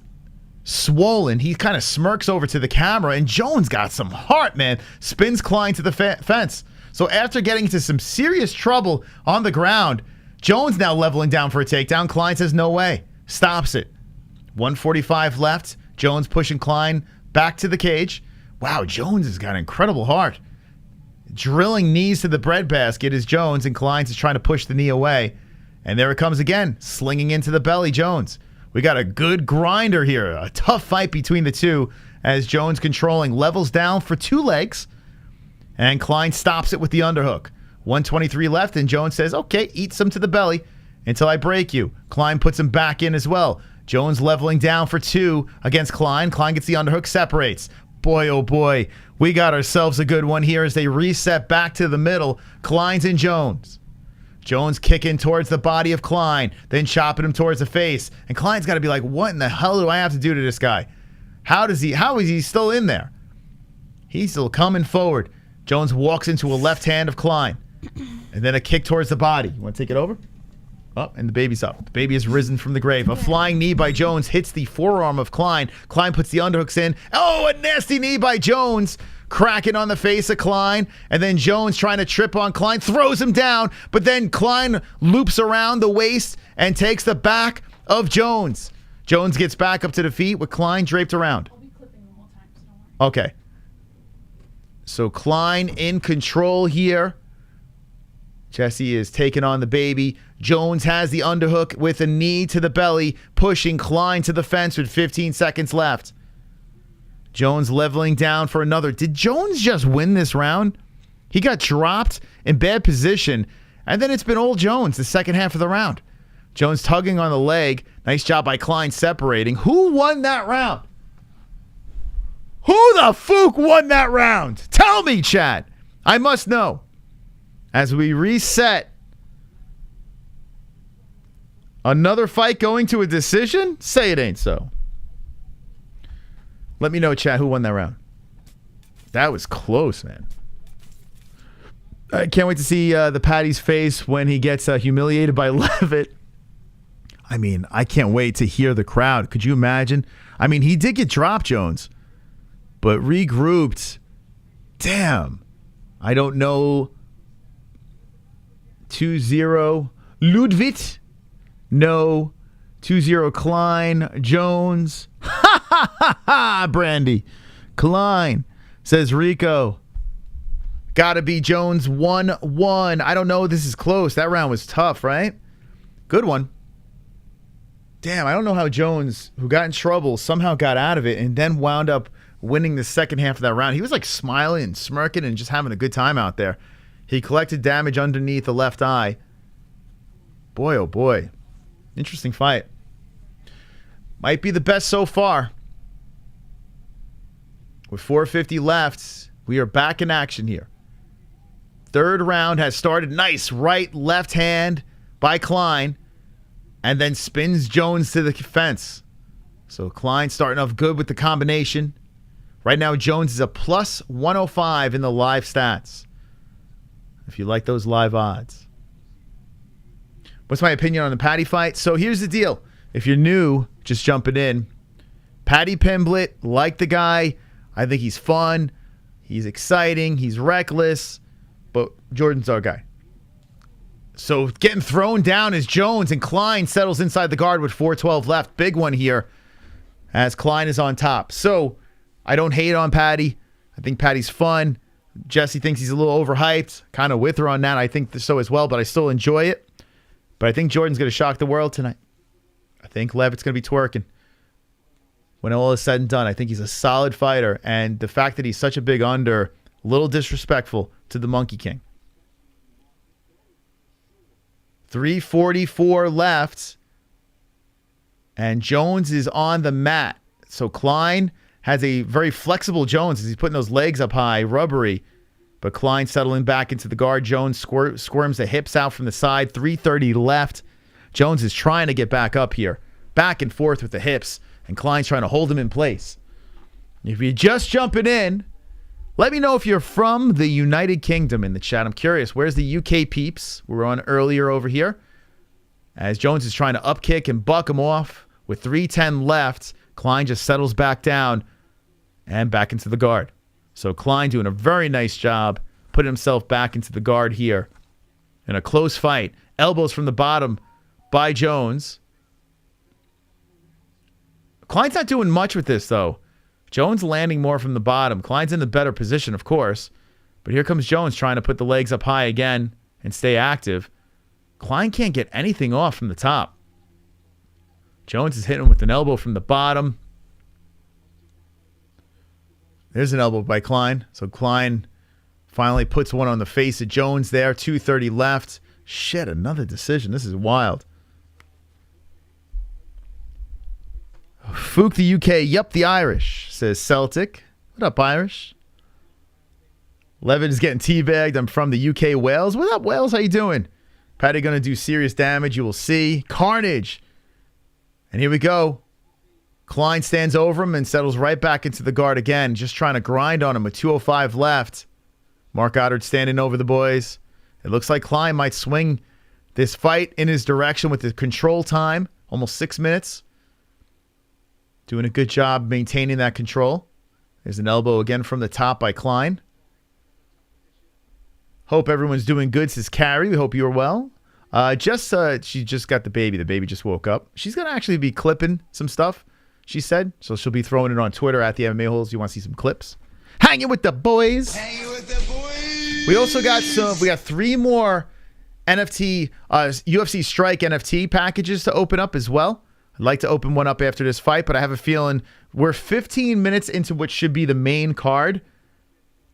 [SPEAKER 1] swollen. He kind of smirks over to the camera, and Jones got some heart, man. Spins Klein to the fence. So after getting into some serious trouble on the ground, Jones now leveling down for a takedown. Klein says no way. Stops it. 1:45 left. Jones pushing Klein back to the cage. Wow, Jones has got incredible heart. Drilling knees to the breadbasket is Jones, and Klein's is trying to push the knee away. And there it comes again, slinging into the belly, Jones. We got a good grinder here. A tough fight between the two as Jones controlling, levels down for two legs, and Klein stops it with the underhook. 1:23 left, and Jones says, okay, eat some to the belly until I break you. Klein puts him back in as well. Jones leveling down for two against Klein. Klein gets the underhook, separates. Boy, oh boy, we got ourselves a good one here as they reset back to the middle. Klein's and Jones. Jones kicking towards the body of Klein, then chopping him towards the face. And Klein's got to be like, what in the hell do I have to do to this guy? How is he still in there? He's still coming forward. Jones walks into a left hand of Klein. And then a kick towards the body. You want to take it over? Oh, and the baby's up. The baby has risen from the grave. A flying knee by Jones hits the forearm of Klein. Klein puts the underhooks in. Oh, a nasty knee by Jones. Cracking on the face of Klein, and then Jones trying to trip on Klein, throws him down, but then Klein loops around the waist and takes the back of Jones. Jones gets back up to the feet with Klein draped around.
[SPEAKER 13] I'll be clipping the whole time, so don't worry.
[SPEAKER 1] Okay. So Klein in control here. Jesse is taking on the baby. Jones has the underhook with a knee to the belly, pushing Klein to the fence with 15 seconds left. Jones leveling down for another. Did Jones just win this round? He got dropped in bad position, and then it's been old Jones the second half of the round. Jones tugging on the leg. Nice job by Klein separating. Who won that round? Who the fuck won that round? Tell me, chat. I must know. As we reset. Another fight going to a decision? Say it ain't so. Let me know, chat, who won that round. That was close, man. I can't wait to see the Paddy's face when he gets humiliated by Leavitt. I mean, I can't wait to hear the crowd. Could you imagine? I mean, he did get dropped, Jones, but regrouped. Damn. I don't know. 2-0 Ludwig. No. 2-0 Klein. Jones. Ha ha ha ha. Brandy. Klein. Says Rico. Gotta be Jones 1-1. I don't know. This is close. That round was tough, right? Good one. Damn, I don't know how Jones, who got in trouble, somehow got out of it and then wound up winning the second half of that round. He was like smiling and smirking and just having a good time out there. He collected damage underneath the left eye. Boy, oh boy. Interesting fight. Might be the best so far. With 4:50 left, we are back in action here. Third round has started. Nice right, left hand by Klein. And then spins Jones to the fence. So Klein starting off good with the combination. Right now, Jones is a plus 105 in the live stats. If you like those live odds. What's my opinion on the Paddy fight? So here's the deal. If you're new, just jumping in. Paddy Pimblett, like the guy. I think he's fun. He's exciting. He's reckless. But Jordan's our guy. So getting thrown down is Jones, and Klein settles inside the guard with 4:12 left. Big one here as Klein is on top. So I don't hate on Paddy. I think Paddy's fun. Jesse thinks he's a little overhyped. Kind of with her on that. I think so as well, but I still enjoy it. But I think Jordan's going to shock the world tonight. I think Leavitt's going to be twerking. When all is said and done, I think he's a solid fighter. And the fact that he's such a big under, a little disrespectful to the Monkey King. 3:44 left. And Jones is on the mat. So Klein has a very flexible Jones as he's putting those legs up high, rubbery. But Klein settling back into the guard. Jones squirms the hips out from the side. 3:30 left. Jones is trying to get back up here. Back and forth with the hips. And Klein's trying to hold him in place. If you're just jumping in, let me know if you're from the United Kingdom in the chat. I'm curious. Where's the UK peeps? We were on earlier over here. As Jones is trying to upkick and buck him off. With 3:10 left, Klein just settles back down and back into the guard. So Klein doing a very nice job putting himself back into the guard here. In a close fight. Elbows from the bottom by Jones. Klein's not doing much with this, though. Jones landing more from the bottom. Klein's in the better position, of course. But here comes Jones trying to put the legs up high again and stay active. Klein can't get anything off from the top. Jones is hitting with an elbow from the bottom. There's an elbow by Klein. So Klein finally puts one on the face of Jones there. 2:30 left. Shit, another decision. This is wild. Fook the UK. Yup, the Irish, says Celtic. What up, Irish? Leavitt is getting teabagged. I'm from the UK, Wales. What up, Wales? How you doing? Paddy going to do serious damage. You will see. Carnage. And here we go. Klein stands over him and settles right back into the guard again. Just trying to grind on him with 2:05 left. Marc Goddard standing over the boys. It looks like Klein might swing this fight in his direction with the control time. Almost 6 minutes. Doing a good job maintaining that control. There's an elbow again from the top by Klein. Hope everyone's doing good, says Carrie. We hope you're well. She just got the baby. The baby just woke up. She's going to actually be clipping some stuff, she said. So she'll be throwing it on Twitter at the MMA-Holes. You want to see some clips? Hanging with the boys. Hanging with the boys. We also got we got 3 more NFT, UFC Strike NFT packages to open up as well. I'd like to open one up after this fight, but I have a feeling we're 15 minutes into what should be the main card,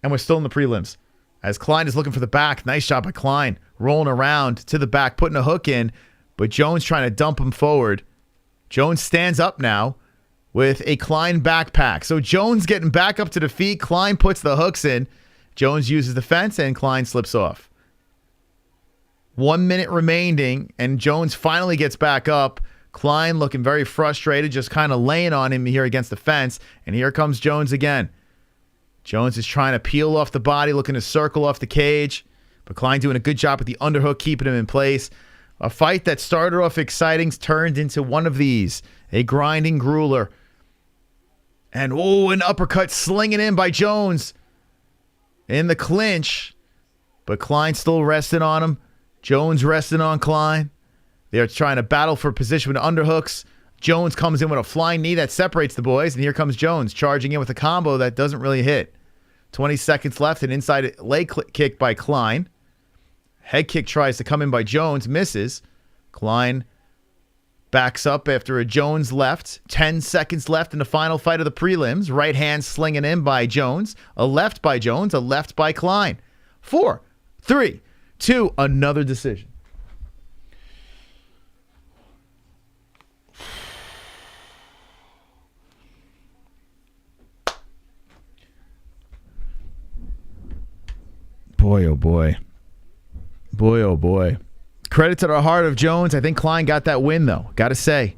[SPEAKER 1] and we're still in the prelims. As Klein is looking for the back. Nice job by Klein. Rolling around to the back, putting a hook in, but Jones trying to dump him forward. Jones stands up now, with a Klein backpack. So Jones getting back up to the feet. Klein puts the hooks in. Jones uses the fence, and Klein slips off. 1 minute remaining, and Jones finally gets back up. Klein looking very frustrated, just kind of laying on him here against the fence. And here comes Jones again. Jones is trying to peel off the body, looking to circle off the cage. But Klein doing a good job with the underhook, keeping him in place. A fight that started off exciting turned into one of these. A grinding grueler. And, an uppercut slinging in by Jones in the clinch. But Klein still resting on him. Jones resting on Klein. They're trying to battle for position with underhooks. Jones comes in with a flying knee that separates the boys. And here comes Jones charging in with a combo that doesn't really hit. 20 seconds left. An inside leg kick by Klein. Head kick tries to come in by Jones. Misses. Klein backs up after a Jones left. 10 seconds left in the final fight of the prelims. Right hand slinging in by Jones. A left by Jones. A left by Klein. 4, 3, 2. Another decision. Boy, oh boy. Boy, oh boy. Credit to the heart of Jones. I think Klein got that win, though. Got to say.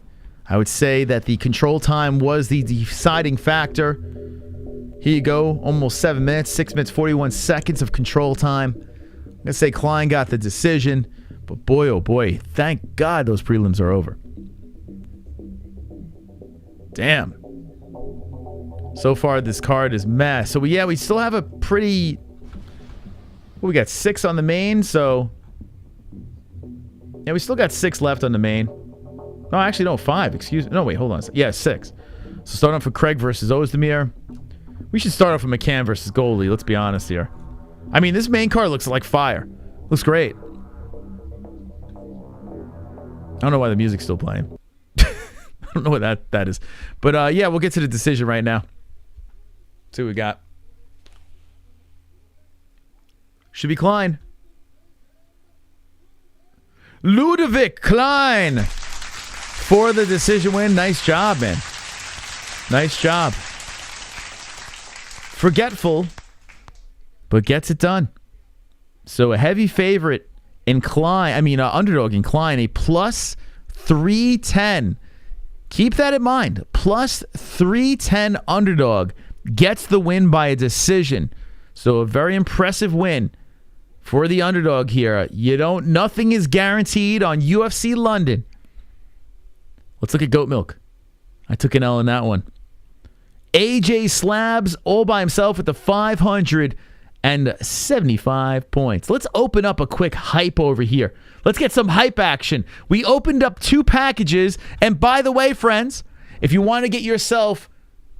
[SPEAKER 1] I would say that the control time was the deciding factor. Here you go. Almost 7 minutes. 6 minutes, 41 seconds of control time. I'm going to say Klein got the decision. But boy, oh boy. Thank God those prelims are over. Damn. So far, this card is meh. So, we still have a pretty... We got 6 on the main, so... Yeah, we still got 6 left on the main. No, actually, no, 5. Excuse me. No, wait, hold on. Yeah, 6. So starting off with Craig versus Oezdemir. We should start off with McCann versus Goldy, let's be honest here. I mean, this main card looks like fire. Looks great. I don't know why the music's still playing. I don't know what that is. But, we'll get to the decision right now. See what we got. Should be Klein. Ludovic Klein for the decision win. Nice job, man. Nice job. Forgetful, but gets it done. So a heavy favorite in Klein. Underdog in Klein. A plus 310. Keep that in mind. Plus 310 underdog gets the win by a decision. So a very impressive win for the underdog here. Nothing is guaranteed on UFC London. Let's look at Goat Milk. I took an L in that one. AJ Slabs all by himself with the 575 points. Let's open up a quick hype over here. Let's get some hype action. We opened up 2 packages. And by the way, friends, if you want to get yourself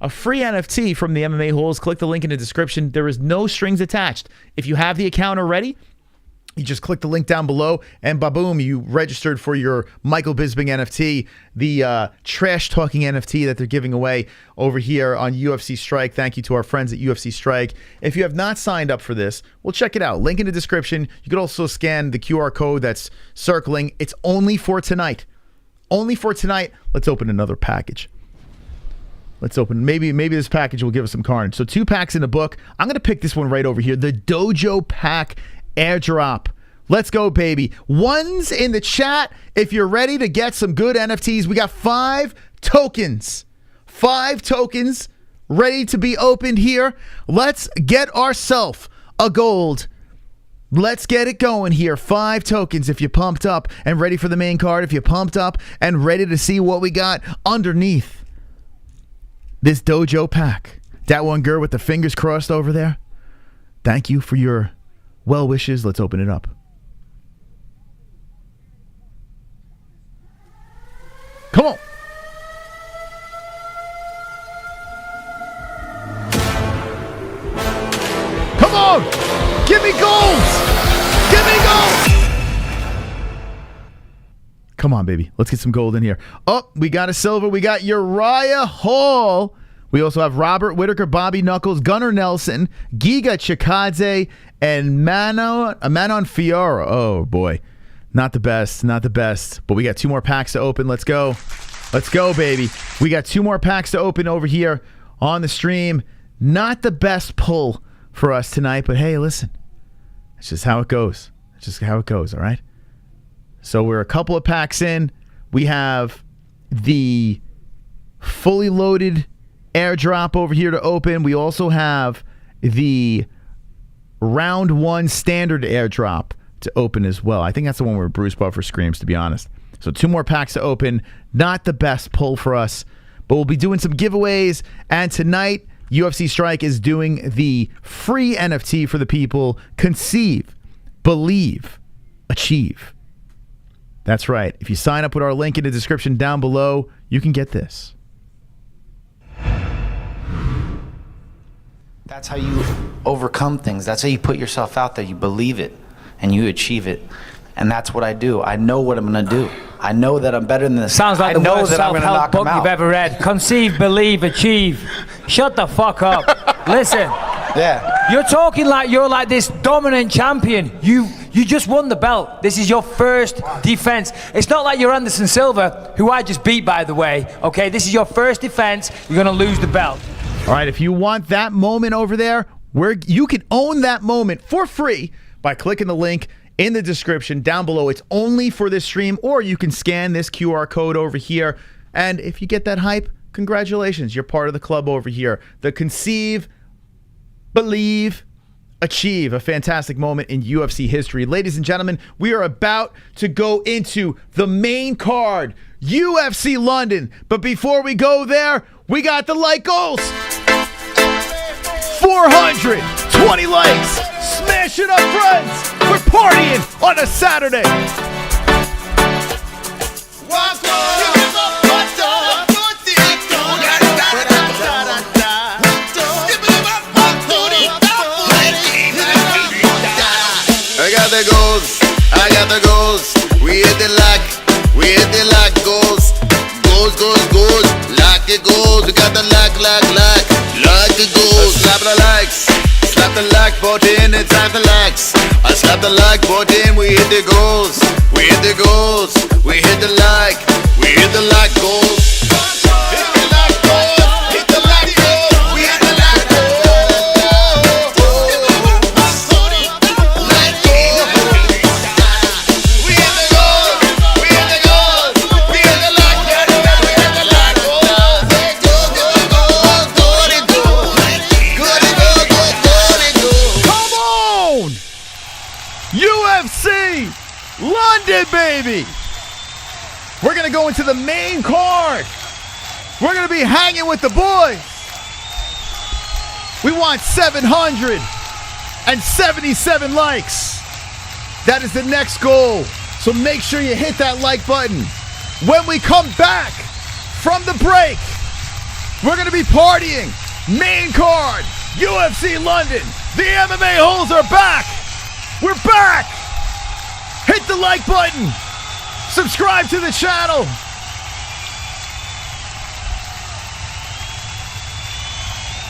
[SPEAKER 1] a free NFT from the MMA-Holes, click the link in the description. There is no strings attached. If you have the account already, you just click the link down below, and ba-boom, you registered for your Michael Bisping NFT, the trash-talking NFT that they're giving away over here on UFC Strike. Thank you to our friends at UFC Strike. If you have not signed up for this, well, check it out. Link in the description. You could also scan the QR code that's circling. It's only for tonight. Only for tonight. Let's open another package. Let's open. Maybe this package will give us some carnage. So 2 packs in the book. I'm going to pick this one right over here. The Dojo Pack Airdrop. Let's go, baby. Ones in the chat if you're ready to get some good NFTs. We got 5 tokens. 5 tokens ready to be opened here. Let's get ourselves a gold. Let's get it going here. 5 tokens if you're pumped up and ready for the main card. If you're pumped up and ready to see what we got underneath this dojo pack. That one girl with the fingers crossed over there. Thank you for your well wishes. Let's open it up. Come on. Come on. Give me golds. Give me gold. Come on, baby. Let's get some gold in here. Oh, we got a silver. We got Uriah Hall. We also have Robert Whitaker, Bobby Knuckles, Gunnar Nelson, Giga Chikadze, and Manon Fiora. Oh, boy. Not the best. Not the best. But we got 2 more packs to open. Let's go. Let's go, baby. We got 2 more packs to open over here on the stream. Not the best pull for us tonight, but hey, listen. It's just how it goes. It's just how it goes, all right? So we're a couple of packs in. We have the fully loaded airdrop over here to open. We also have the round 1 standard airdrop to open as well. I think that's the one where Bruce Buffer screams, to be honest. So 2 more packs to open. Not the best pull for us, but we'll be doing some giveaways. And tonight, UFC Strike is doing the free NFT for the people. Conceive, believe, achieve. That's right. If you sign up with our link in the description down below, you can get this.
[SPEAKER 2] That's how you overcome things. That's how you put yourself out there. You believe it and you achieve it. And that's what I do. I know what I'm going to do. I know that I'm better than this.
[SPEAKER 3] Sounds like
[SPEAKER 2] I
[SPEAKER 3] the
[SPEAKER 2] know
[SPEAKER 3] worst
[SPEAKER 2] that I'm gonna
[SPEAKER 3] self-help
[SPEAKER 2] knock him
[SPEAKER 3] book
[SPEAKER 2] out.
[SPEAKER 3] you've ever read. Conceive, believe, achieve. Shut the fuck up. Listen.
[SPEAKER 2] Yeah.
[SPEAKER 3] You're talking like you're like this dominant champion. You just won the belt. This is your first defense. It's not like you're Anderson Silva, who I just beat, by the way. Okay, this is your first defense. You're going to lose the belt.
[SPEAKER 1] All right, if you want that moment over there, where you can own that moment for free by clicking the link in the description down below. It's only for this stream, or you can scan this QR code over here. And if you get that hype, congratulations. You're part of the club over here. The Conceive, Believe, Achieve. A fantastic moment in UFC history. Ladies and gentlemen, we are about to go into the main card, UFC London. But before we go there, we got the like goals. 420 likes. Smash it up, friends. We're partying on a Saturday.
[SPEAKER 6] I got the goals. We hit the lock, goals. Goals. Lock it goals. We got the lock it goals. Slap the likes. Slap the like button, it's time to likes. I slap the like button, we hit the goals. We hit the goals. We hit the like. We hit the like goals. Hit the like goals. Hit the like goals. We hit the like goals.
[SPEAKER 1] UFC London, baby. We're going to go into the main card. We're going to be hanging with the boys. We want 777 likes. That is the next goal. So make sure you hit that like button. When we come back from the break, we're going to be partying. Main card, UFC London. The MMA-Holes are back. We're back. Hit the like button. Subscribe to the channel.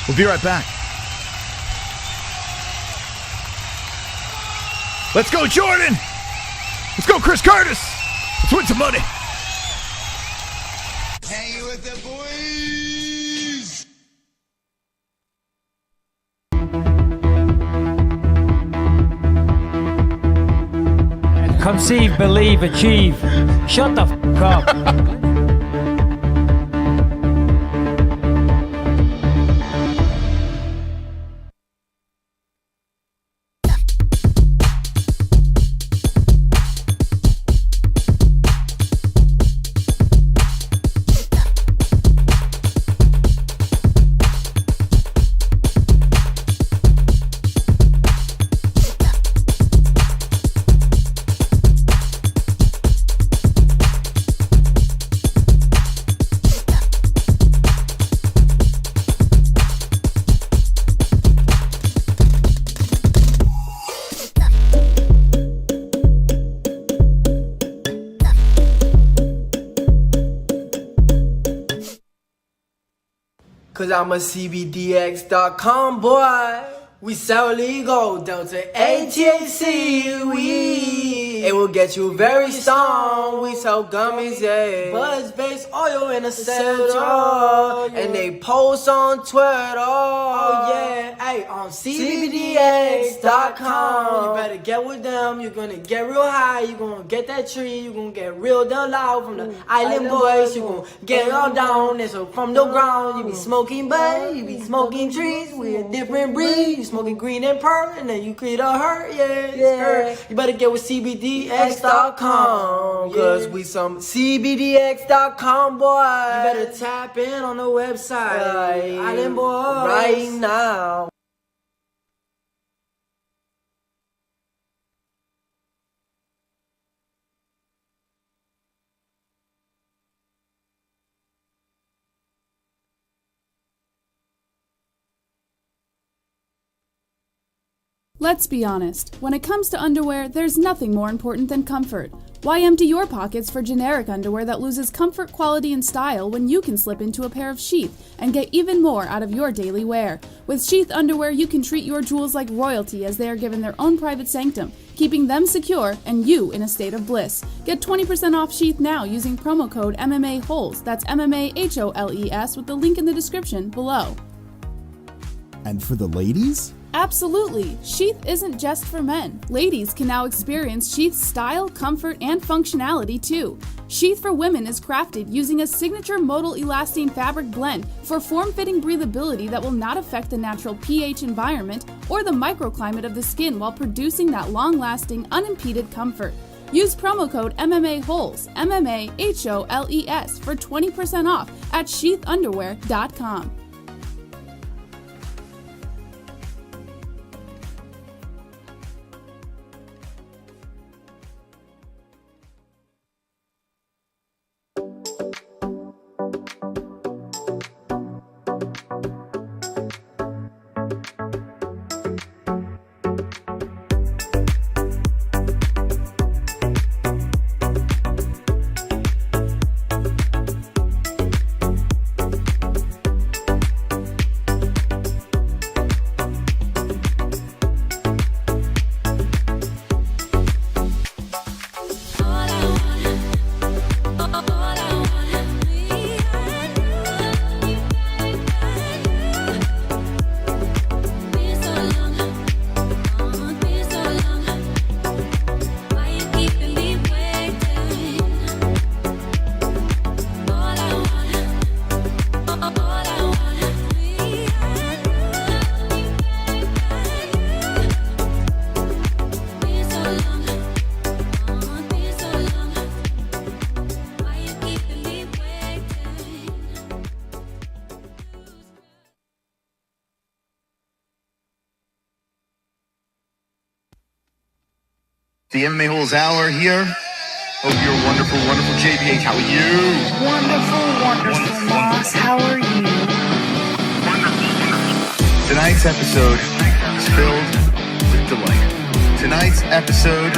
[SPEAKER 1] We'll be right back. Let's go, Jordan. Let's go, Chris Curtis. Let's win some money.
[SPEAKER 6] Hanging with the boys.
[SPEAKER 3] Conceive, believe, achieve. Shut the fuck up.
[SPEAKER 7] Cause I'm a CBDX.com boy. We sell legal, Delta ATAC, we It will get you very stoned. We sell gummies, yeah. Buzz-based oil in a cell, and they post on Twitter. Oh yeah, hey, on CBDX.com. You better get with them. You're gonna get real high. You're gonna get that tree. You're gonna get real down loud from the island boys. You're gonna get all down. And so from the ground, you be smoking bud, you be smoking trees. We a different breed. You smoking green and purple, and then you create a hurt, yeah. You better get with CBDX.com, cause we some CBDX.com, boy. You better tap in on the website, Island Boys, right now.
[SPEAKER 9] Let's be honest, when it comes to underwear, there's nothing more important than comfort. Why empty your pockets for generic underwear that loses comfort, quality, and style when you can slip into a pair of Sheath and get even more out of your daily wear? With Sheath underwear, you can treat your jewels like royalty as they are given their own private sanctum, keeping them secure and you in a state of bliss. Get 20% off Sheath now using promo code MMA-Holes. That's MMA-HOLES with the link in the description below.
[SPEAKER 4] And for the ladies?
[SPEAKER 9] Absolutely! Sheath isn't just for men. Ladies can now experience Sheath's style, comfort, and functionality too. Sheath for women is crafted using a signature modal elastane fabric blend for form-fitting breathability that will not affect the natural pH environment or the microclimate of the skin while producing that long-lasting, unimpeded comfort. Use promo code MMA-Holes, MMA-HOLES, for 20% off at sheathunderwear.com.
[SPEAKER 6] The MMA-Holes Hour here. Hope you're wonderful, wonderful. JBH, how are you?
[SPEAKER 12] Wonderful, Moss. How are you?
[SPEAKER 6] Tonight's episode is filled with delight. Tonight's episode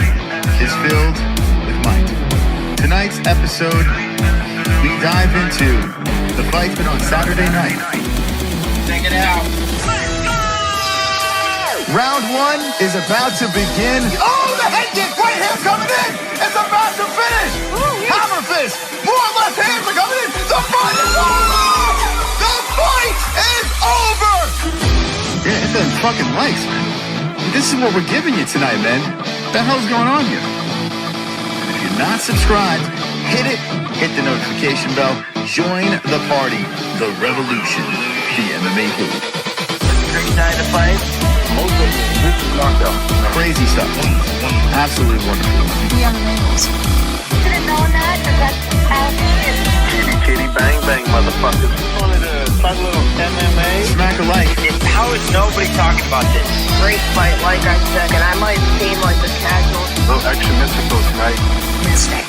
[SPEAKER 6] is filled with might. Tonight's episode, we dive into the fight on Saturday night. Check it out. Round one is about to begin. Oh, the head kick! Right hand coming in! It's about to finish! Hammer fist! More left hands are coming in! The fight is over! The fight is over! Yeah, hit them fucking likes, man. This is what we're giving you tonight, man. What the hell's going on here? If you're not subscribed, hit it, hit the notification bell, join the party, the revolution, the MMA-Holes. Great night to fight. This is knockout. Crazy stuff. Absolutely wonderful.
[SPEAKER 12] The MMA-Holes.
[SPEAKER 14] Should have known that, because that's how it is.
[SPEAKER 15] Kitty, kitty, bang, bang, motherfuckers. Wanted to talk a little MMA.
[SPEAKER 6] Smack a like.
[SPEAKER 15] How is nobody talking about this?
[SPEAKER 14] Great fight, like I said, and I might seem like the casual.
[SPEAKER 15] No extra Mexico tonight.
[SPEAKER 14] Mistake.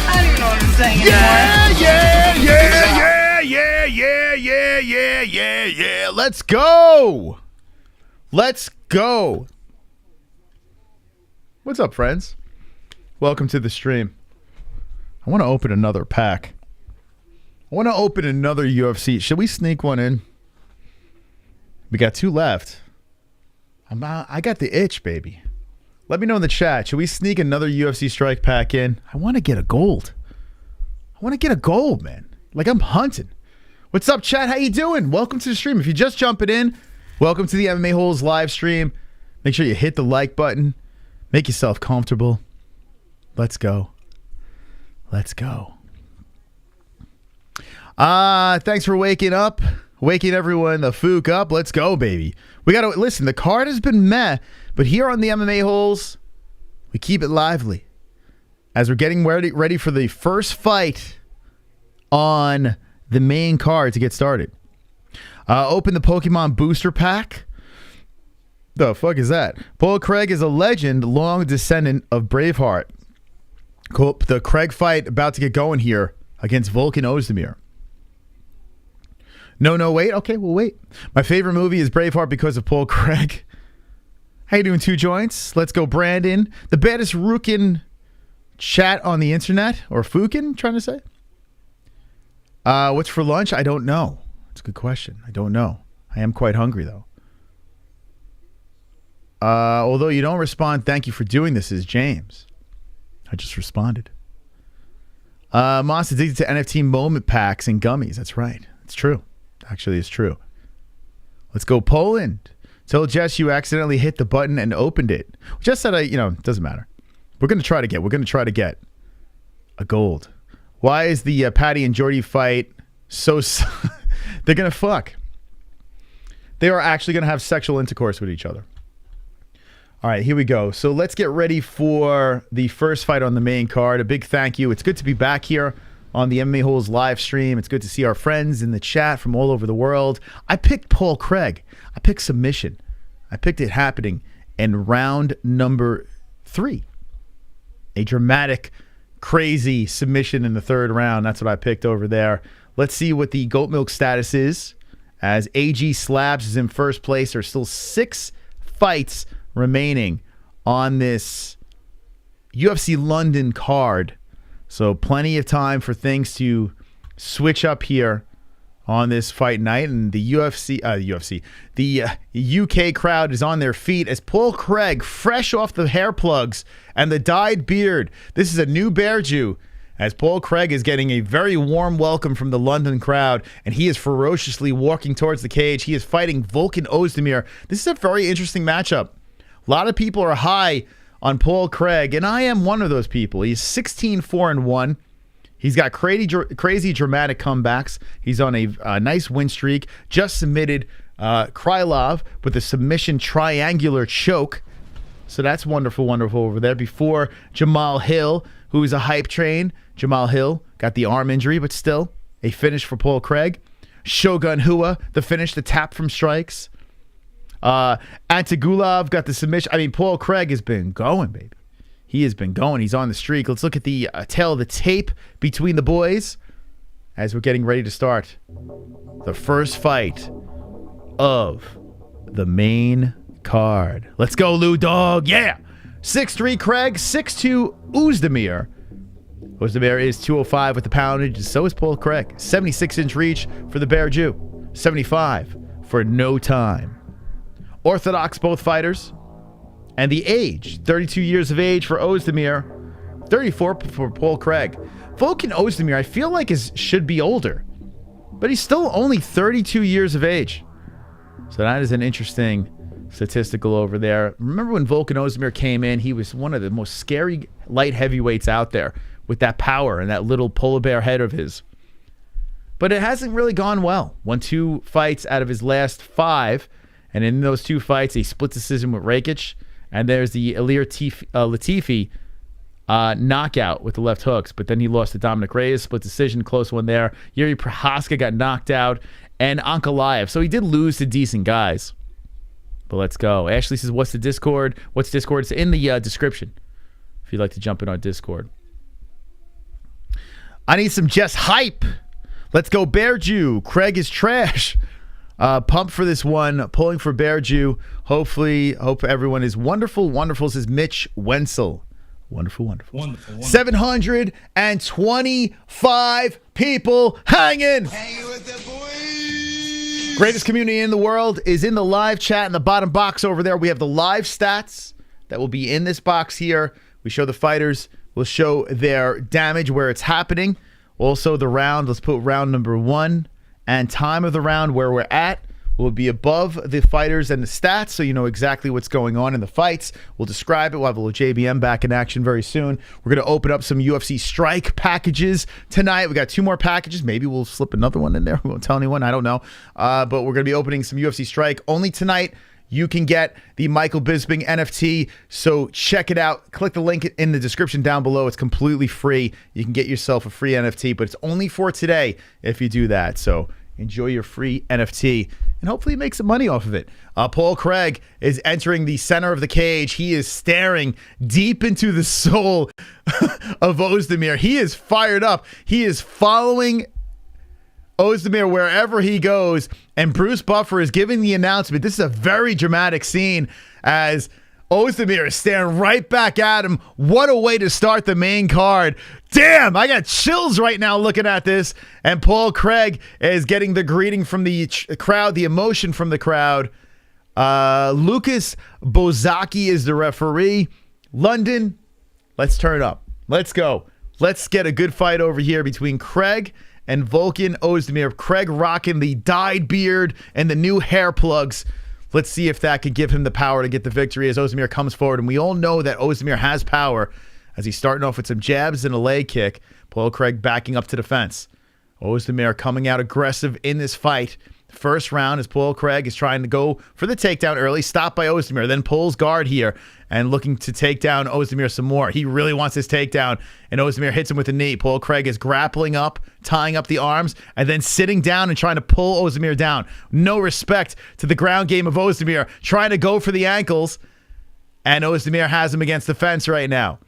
[SPEAKER 12] I don't even know what I'm saying anymore.
[SPEAKER 1] Yeah. Let's go. Let's go. What's up, friends? Welcome to the stream. I want to open another pack. I want to open another UFC. Should we sneak one in? We got two left. I got the itch, baby. Let me know in the chat. Should we sneak another UFC strike pack in? I want to get a gold. I want to get a gold, man. Like I'm hunting. What's up, chat? How you doing? Welcome to the stream. If you're just jumping in, welcome to the MMA-Holes live stream. Make sure you hit the like button. Make yourself comfortable. Let's go. Let's go. Thanks for waking up. Waking everyone the fook up. Let's go, baby. We got to listen. The card has been meh, but here on the MMA-Holes, we keep it lively as we're getting ready for the first fight on the main card to get started. Open the Pokemon booster pack. The fuck is that? Paul Craig is a legend, long descendant of Braveheart. Cool. The Craig fight about to get going here against Volkan Oezdemir. No, wait. Okay, we'll wait. My favorite movie is Braveheart because of Paul Craig. How you doing, Two Joints? Let's go, Brandon. The baddest rookin' chat on the internet, or Fukin, trying to say. What's for lunch? I don't know. It's a good question. I don't know. I am quite hungry, though. Although you don't respond, thank you for doing this, is James. I just responded. Moss addicted to NFT moment packs and gummies. That's right. It's true. Actually, it's true. Let's go, Poland. Tell Jess you accidentally hit the button and opened it. Jess said, it doesn't matter. We're going to try to get a gold. Why is the Paddy and Jordy fight so... They're going to fuck. They are actually going to have sexual intercourse with each other. All right, here we go. So let's get ready for the first fight on the main card. A big thank you. It's good to be back here on the MMA-Holes live stream. It's good to see our friends in the chat from all over the world. I picked Paul Craig. I picked submission. I picked it happening in round number 3. A dramatic, crazy submission in the 3rd round. That's what I picked over there. Let's see what the goat milk status is. As AG Slabs is in first place. There's still 6 fights remaining on this UFC London card. So plenty of time for things to switch up here on this fight night. And the the UK crowd is on their feet as Paul Craig, fresh off the hair plugs and the dyed beard. This is a new bear Jew, as Paul Craig is getting a very warm welcome from the London crowd, and he is ferociously walking towards the cage. He is fighting Volkan Oezdemir. This is a very interesting matchup. A lot of people are high on Paul Craig, and I am one of those people. He's 16-4-1. He's got crazy dramatic comebacks. He's on a nice win streak. Just submitted Krylov with a submission triangular choke. So that's wonderful over there. Before Jamal Hill, who is a hype train. Jamal Hill got the arm injury, but still a finish for Paul Craig. Shogun Hua, the finish, the tap from strikes. Antigulov got the submission. I mean, Paul Craig has been going, baby. He has been going. He's on the streak. Let's look at the tail of the tape between the boys as we're getting ready to start the first fight of the main card. Let's go, Lou Dog. Yeah. 6'3" Craig, 6'2" Oezdemir. Oezdemir is 205 with the poundage. So is Paul Craig. 76-inch reach for the Bear Jew. 75 for no time. Orthodox, both fighters. And the age, 32 years of age for Oezdemir, 34 for Paul Craig. Volkan Oezdemir, I feel like should be older, but he's still only 32 years of age. So that is an interesting statistical over there. Remember when Volkan Oezdemir came in, he was one of the most scary light heavyweights out there with that power and that little polar bear head of his. But it hasn't really gone well. Won 2 fights out of his last 5, and in those 2 fights, a split decision with Rakic. And there's the Ilir Latifi knockout with the left hooks. But then he lost to Dominic Reyes, split decision, close one there. Yuri Prohaska got knocked out. And Ankalaev. So he did lose to decent guys. But let's go. Ashley says, what's the Discord? What's Discord? It's in the description if you'd like to jump in our Discord. I need some Jess hype. Let's go, Bear Jew. Craig is trash. Pumped for this one. Pulling for Bear Jew. Hope everyone is wonderful. Wonderful, says Mitch Wenzel. Wonderful. 725 people hanging.
[SPEAKER 6] Hanging with the
[SPEAKER 1] Greatest community in the world is in the live chat in the bottom box over there. We have the live stats that will be in this box here. We show the fighters. We'll show their damage where it's happening. Also the round. Let's put round number 1 and time of the round where we're at. Will be above the fighters and the stats, so you know exactly what's going on in the fights. We'll describe it. We'll have a little JBM back in action very soon. We're going to open up some UFC strike packages tonight. We got 2 more packages. Maybe we'll slip another one in there. We won't tell anyone. I don't know. But we're going to be opening some UFC strike only tonight. You can get the Michael Bisping NFT, so check it out. Click the link in the description down below. It's completely free. You can get yourself a free NFT, but it's only for today if you do that. So enjoy your free NFT and hopefully make some money off of it. Paul Craig is entering the center of the cage. He is staring deep into the soul of Oezdemir. He is fired up. He is following Oezdemir wherever he goes, and Bruce Buffer is giving the announcement. This is a very dramatic scene as Oezdemir is staring right back at him. What a way to start the main card. Damn, I got chills right now looking at this. And Paul Craig is getting the greeting from the crowd, the emotion from the crowd. Lucas Bozaki is the referee. London, let's turn up. Let's go. Let's get a good fight over here between Craig and Volkan Oezdemir. Craig rocking the dyed beard and the new hair plugs. Let's see if that could give him the power to get the victory as Oezdemir comes forward. And we all know that Oezdemir has power as he's starting off with some jabs and a leg kick. Paul Craig backing up to the fence. Oezdemir coming out aggressive in this fight. First round as Paul Craig is trying to go for the takedown early. Stopped by Oezdemir. Then pulls guard here and looking to take down Oezdemir some more. He really wants his takedown. And Oezdemir hits him with a knee. Paul Craig is grappling up, tying up the arms, and then sitting down and trying to pull Oezdemir down. No respect to the ground game of Oezdemir. Trying to go for the ankles. And Oezdemir has him against the fence right now.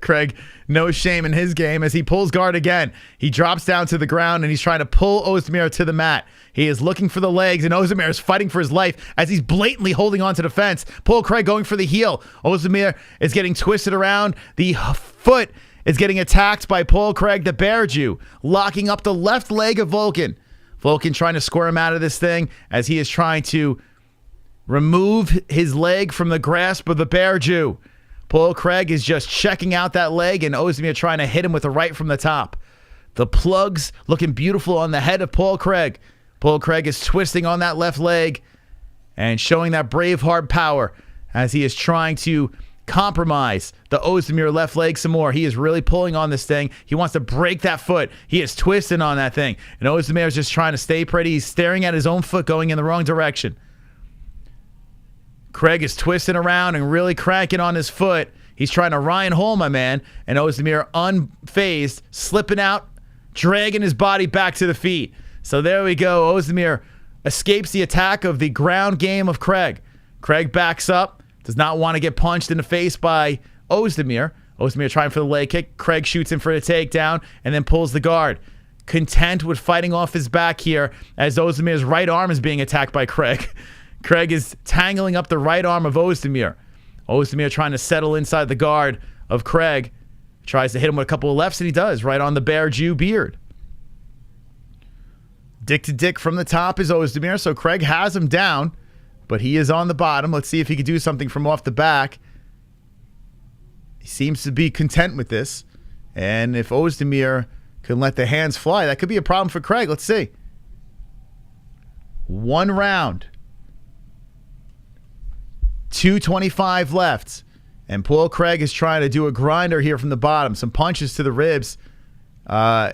[SPEAKER 1] Craig, no shame in his game as he pulls guard again. He drops down to the ground and he's trying to pull Oezdemir to the mat. He is looking for the legs and Oezdemir is fighting for his life as he's blatantly holding on to the fence. Paul Craig going for the heel. Oezdemir is getting twisted around. The foot is getting attacked by Paul Craig, the bear Jew, locking up the left leg of Volkan. Volkan trying to square him out of this thing as he is trying to remove his leg from the grasp of the bear Jew. Paul Craig is just checking out that leg and Oezdemir trying to hit him with a right from the top. The plugs looking beautiful on the head of Paul Craig. Paul Craig is twisting on that left leg and showing that brave hard power as he is trying to compromise the Oezdemir left leg some more. He is really pulling on this thing. He wants to break that foot. He is twisting on that thing. And Oezdemir is just trying to stay pretty. He's staring at his own foot going in the wrong direction. Craig is twisting around and really cranking on his foot. He's trying to Ryan Hole, my man. And Oezdemir unfazed, slipping out, dragging his body back to the feet. So there we go. Oezdemir escapes the attack of the ground game of Craig. Craig backs up, does not want to get punched in the face by Oezdemir. Oezdemir trying for the leg kick. Craig shoots him for the takedown and then pulls the guard. Content with fighting off his back here as Ozdemir's right arm is being attacked by Craig. Craig is tangling up the right arm of Oezdemir. Oezdemir trying to settle inside the guard of Craig. Tries to hit him with a couple of lefts, and he does, right on the bear Jew beard. Dick to dick from the top is Oezdemir, so Craig has him down, but he is on the bottom. Let's see if he can do something from off the back. He seems to be content with this, and if Oezdemir can let the hands fly, that could be a problem for Craig. Let's see. 1 round. 2:25 left. And Paul Craig is trying to do a grinder here from the bottom. Some punches to the ribs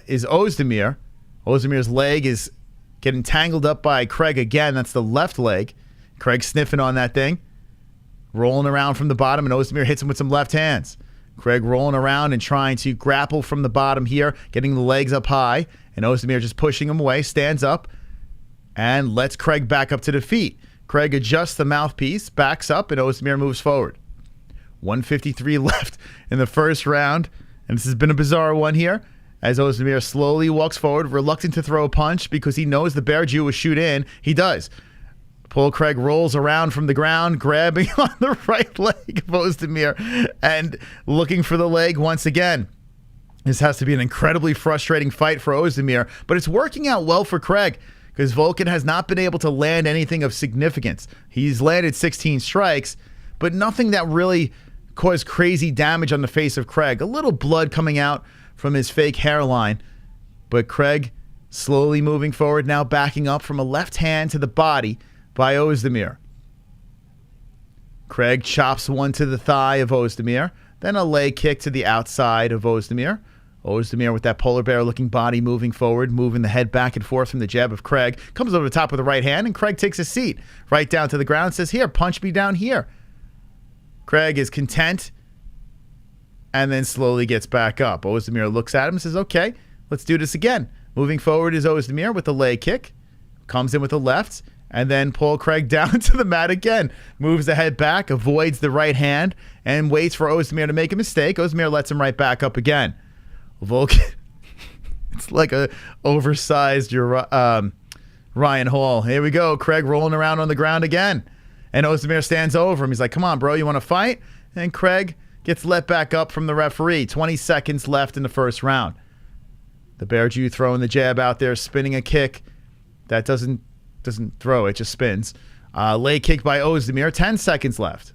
[SPEAKER 1] is Oezdemir. Ozdemir's leg is getting tangled up by Craig again. That's the left leg. Craig sniffing on that thing. Rolling around from the bottom, and Oezdemir hits him with some left hands. Craig rolling around and trying to grapple from the bottom here, getting the legs up high. And Oezdemir just pushing him away, stands up, and lets Craig back up to the feet. Craig adjusts the mouthpiece, backs up, and Oezdemir moves forward. 1:53 left in the first round. And this has been a bizarre one here as Oezdemir slowly walks forward, reluctant to throw a punch because he knows the bear Jew will shoot in. He does. Paul Craig rolls around from the ground, grabbing on the right leg of Oezdemir and looking for the leg once again. This has to be an incredibly frustrating fight for Oezdemir, but it's working out well for Craig because Volkan has not been able to land anything of significance. He's landed 16 strikes, but nothing that really caused crazy damage on the face of Craig. A little blood coming out from his fake hairline, but Craig slowly moving forward, now backing up from a left hand to the body by Oezdemir. Craig chops one to the thigh of Oezdemir, then a leg kick to the outside of Oezdemir. Oezdemir with that polar bear looking body moving forward, moving the head back and forth from the jab of Craig. Comes over the top with the right hand, and Craig takes a seat right down to the ground, says, here, punch me down here. Craig is content and then slowly gets back up. Oezdemir looks at him and says, okay, let's do this again. Moving forward is Oezdemir with the leg kick. Comes in with the left and then pull Craig down to the mat again. Moves the head back, avoids the right hand, and waits for Oezdemir to make a mistake. Oezdemir lets him right back up again. Volkan, it's like a oversized Ryan Hall. Here we go. Craig rolling around on the ground again. And Oezdemir stands over him. He's like, come on, bro, you want to fight? And Craig gets let back up from the referee. 20 seconds left in the first round. The Bear Jew throwing the jab out there, spinning a kick. That doesn't throw, it just spins. Leg kick by Oezdemir. 10 seconds left.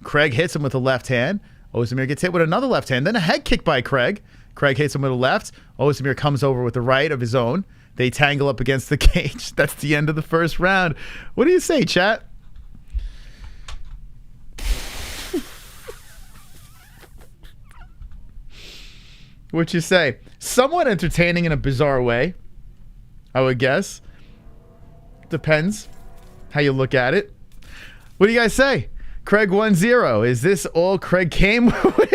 [SPEAKER 1] Craig hits him with the left hand. Oezdemir gets hit with another left hand. Then a head kick by Craig. Craig hits him with a left. Oezdemir comes over with the right of his own. They tangle up against the cage. That's the end of the first round. What do you say, chat? What'd you say? Somewhat entertaining in a bizarre way, I would guess. Depends how you look at it. What do you guys say? Craig 1-0. Is this all Craig came with?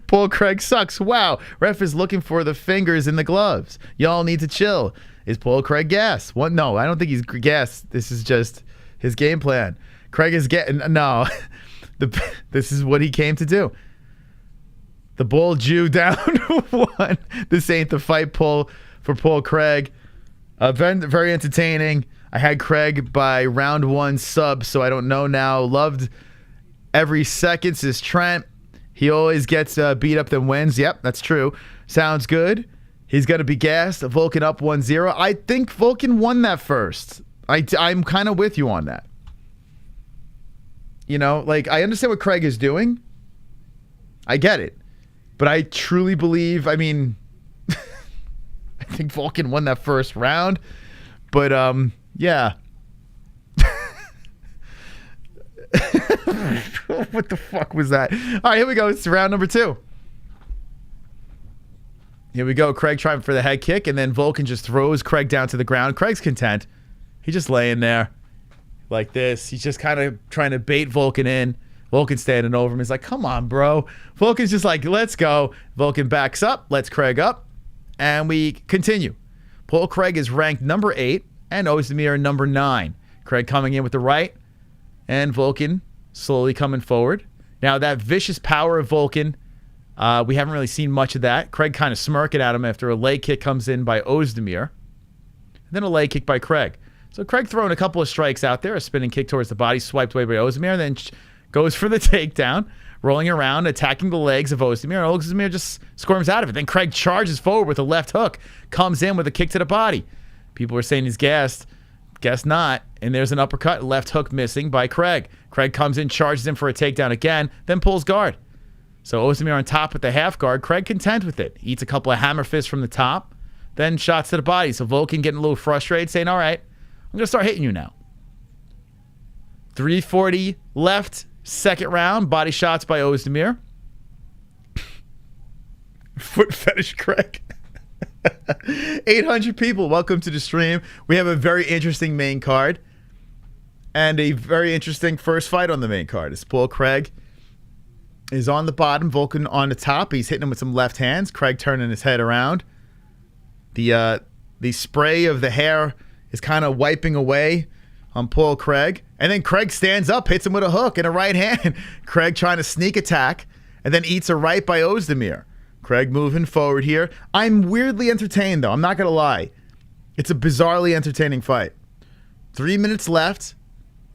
[SPEAKER 1] Paul Craig sucks. Wow. Ref is looking for the fingers in the gloves. Y'all need to chill. Is Paul Craig gas? What? No, I don't think he's gas. This is just his game plan. Craig is getting... No. This is what he came to do. The Bull Jew down 1. This ain't the fight pull for Paul Craig. Very entertaining. I had Craig by round 1 sub, so I don't know now. Loved every second. Says Trent. He always gets beat up then wins. Yep, that's true. Sounds good. He's going to be gassed. Volkan up 1-0. I think Volkan won that first. I'm kind of with you on that. You know, like, I understand what Craig is doing. I get it. But I truly believe, I mean, I think Volkan won that first round. But, yeah. What the fuck was that? All right, here we go. It's round number 2. Here we go. Craig trying for the head kick, and then Volkan just throws Craig down to the ground. Craig's content. He's just laying there like this. He's just kind of trying to bait Volkan in. Volkan standing over him. He's like, come on, bro. Volkan's just like, let's go. Volkan backs up, lets Craig up, and we continue. Paul Craig is ranked number 8, and Oezdemir number 9. Craig coming in with the right, and Volkan slowly coming forward. Now, that vicious power of Volkan, we haven't really seen much of that. Craig kind of smirking at him after a leg kick comes in by Oezdemir. And then a leg kick by Craig. So Craig throwing a couple of strikes out there, a spinning kick towards the body, swiped away by Oezdemir, and then goes for the takedown, rolling around, attacking the legs of Oezdemir, and Oezdemir just squirms out of it. Then Craig charges forward with a left hook, comes in with a kick to the body. People are saying he's gassed. Guess not. And there's an uppercut, left hook missing by Craig. Craig comes in, charges him for a takedown again, then pulls guard. So Oezdemir on top with the half guard. Craig content with it. Eats a couple of hammer fists from the top, then shots to the body. So Volkan getting a little frustrated, saying, all right, I'm going to start hitting you now. 3:40 left. Second round, body shots by Oezdemir. Foot fetish Craig. 800 people, welcome to the stream. We have a very interesting main card and a very interesting first fight on the main card. It's Paul Craig is on the bottom, Volkan on the top. He's hitting him with some left hands. Craig turning his head around. The spray of the hair is kind of wiping away on Paul Craig. And then Craig stands up, hits him with a hook and a right hand. Craig trying to sneak attack and then eats a right by Oezdemir. Craig moving forward here. I'm weirdly entertained, though. I'm not going to lie. It's a bizarrely entertaining fight. 3 minutes left.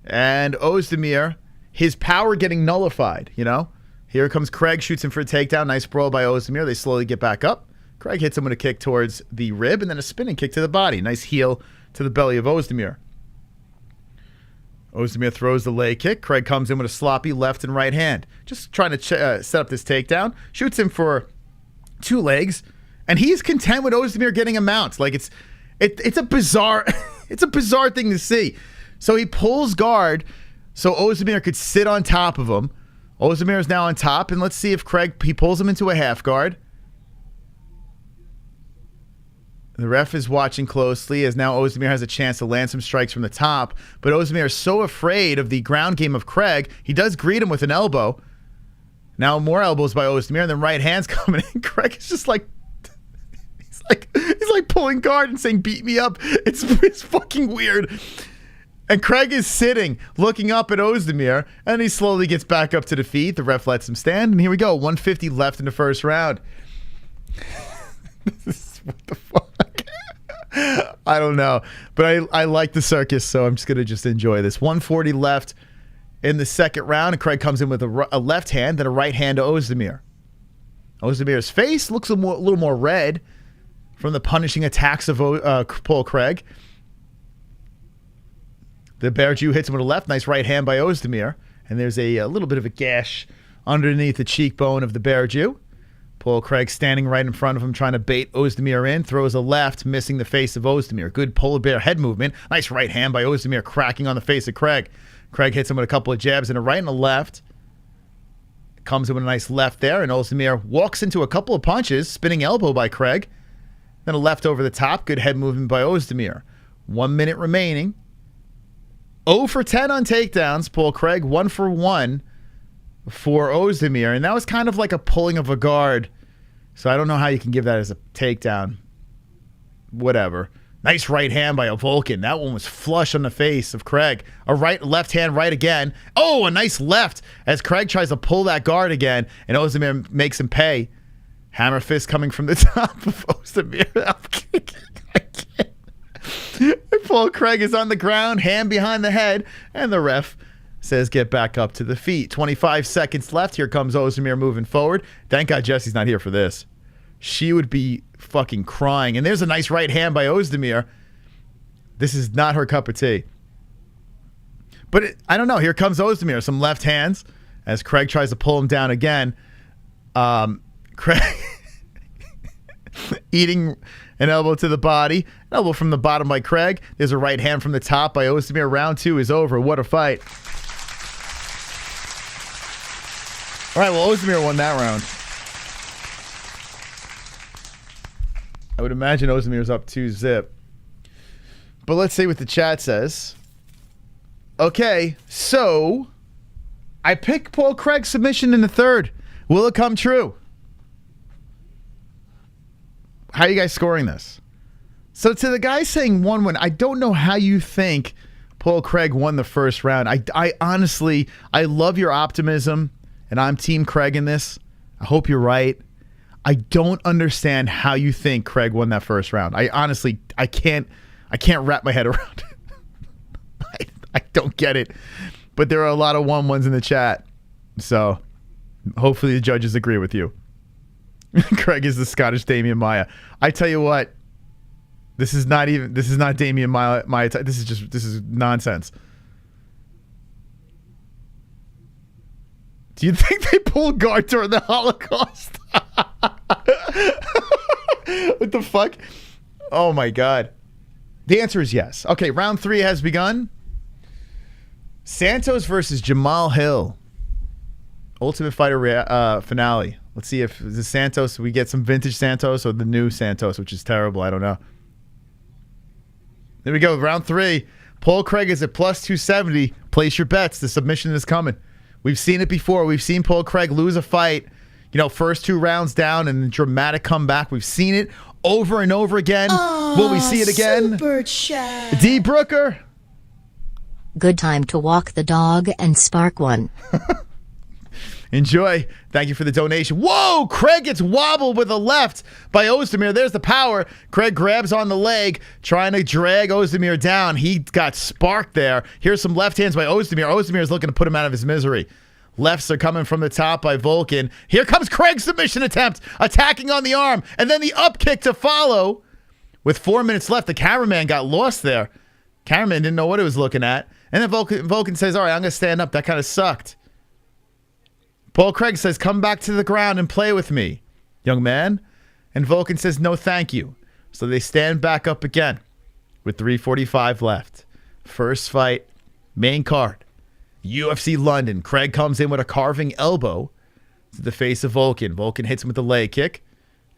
[SPEAKER 1] And Oezdemir, his power getting nullified, you know? Here comes Craig, shoots him for a takedown. Nice brawl by Oezdemir. They slowly get back up. Craig hits him with a kick towards the rib and then a spinning kick to the body. Nice heel to the belly of Oezdemir. Oezdemir throws the leg kick. Craig comes in with a sloppy left and right hand. Just trying to set up this takedown. Shoots him for 2 legs. And he's content with Oezdemir getting a mount. Like it's a bizarre it's a bizarre thing to see. So he pulls guard so Oezdemir could sit on top of him. Oezdemir is now on top, and let's see if he pulls him into a half guard. The ref is watching closely as now Oezdemir has a chance to land some strikes from the top, but Oezdemir is so afraid of the ground game of Craig, he does greet him with an elbow. Now more elbows by Oezdemir, and then right hands coming in. Craig is just like, he's like pulling guard and saying, beat me up. It's fucking weird. And Craig is sitting, looking up at Oezdemir, and he slowly gets back up to the feet. The ref lets him stand, and here we go. 150 left in the first round. What the fuck? I don't know. But I like the circus, so I'm just going to enjoy this. 140 left in the second round, and Craig comes in with a left hand, then a right hand to Oezdemir. Ozdemir's face looks a little more red from the punishing attacks of Paul Craig. The Bear Jew hits him with a left. Nice right hand by Oezdemir. And there's a little bit of a gash underneath the cheekbone of the Bear Jew. Paul Craig standing right in front of him, trying to bait Oezdemir in. Throws a left, missing the face of Oezdemir. Good polar bear head movement. Nice right hand by Oezdemir, cracking on the face of Craig. Craig hits him with a couple of jabs and a right and a left. Comes in with a nice left there, and Oezdemir walks into a couple of punches. Spinning elbow by Craig. Then a left over the top. Good head movement by Oezdemir. 1 minute remaining. 0 for 10 on takedowns. Paul Craig 1 for 1 for Oezdemir. And that was kind of like a pulling of a guard. So I don't know how you can give that as a takedown. Whatever. Nice right hand by a Volkan. That one was flush on the face of Craig. A left hand right again. Oh, a nice left as Craig tries to pull that guard again. And Oezdemir makes him pay. Hammer fist coming from the top of Oezdemir. I can't. Paul Craig is on the ground, hand behind the head, and the ref says get back up to the feet. 25 seconds left. Here comes Oezdemir moving forward. Thank God Jesse's not here for this. She would be fucking crying. And there's a nice right hand by Oezdemir. This is not her cup of tea. But I don't know. Here comes Oezdemir. Some left hands as Craig tries to pull him down again. Craig eating an elbow to the body. An elbow from the bottom by Craig. There's a right hand from the top by Oezdemir. Round 2 is over. What a fight. All right, well, Oezdemir won that round. I would imagine Ozdemir's up 2-0. But let's see what the chat says. Okay, so I picked Paul Craig's submission in the third. Will it come true? How are you guys scoring this? So to the guy saying 1-1, I don't know how you think Paul Craig won the first round. I honestly, I love your optimism, and I'm Team Craig in this. I hope you're right. I don't understand how you think Craig won that first round. I honestly, I can't wrap my head around it. I don't get it. But there are a lot of 1-1s in the chat. So hopefully the judges agree with you. Craig is the Scottish Damian Maia. I tell you what, this is not Damian Maia. This is nonsense. Do you think they pulled guard during the Holocaust? What the fuck? Oh my God. The answer is yes. Okay, round 3 has begun. Santos versus Jamal Hill. Ultimate Fighter finale. Let's see if the Santos, we get some vintage Santos or the new Santos, which is terrible. I don't know. There we go. Round 3. Paul Craig is at plus 270. Place your bets. The submission is coming. We've seen it before. We've seen Paul Craig lose a fight, first 2 rounds down and dramatic comeback. We've seen it over and over again. Will we see it again?
[SPEAKER 16] Super chat.
[SPEAKER 1] D. Brooker.
[SPEAKER 8] Good time to walk the dog and spark one.
[SPEAKER 1] Enjoy. Thank you for the donation. Whoa! Craig gets wobbled with a left by Oezdemir. There's the power. Craig grabs on the leg, trying to drag Oezdemir down. He got sparked there. Here's some left hands by Oezdemir. Oezdemir is looking to put him out of his misery. Lefts are coming from the top by Volkan. Here comes Craig's submission attempt, attacking on the arm, and then the up kick to follow. With 4 minutes left, the cameraman got lost there. Cameraman didn't know what he was looking at. And then Volkan says, all right, I'm going to stand up. That kind of sucked. Paul Craig says, come back to the ground and play with me, young man. And Volkan says, no, thank you. So they stand back up again with 3:45 left. First fight, main card. UFC London. Craig comes in with a carving elbow to the face of Volkan. Volkan hits him with a leg kick.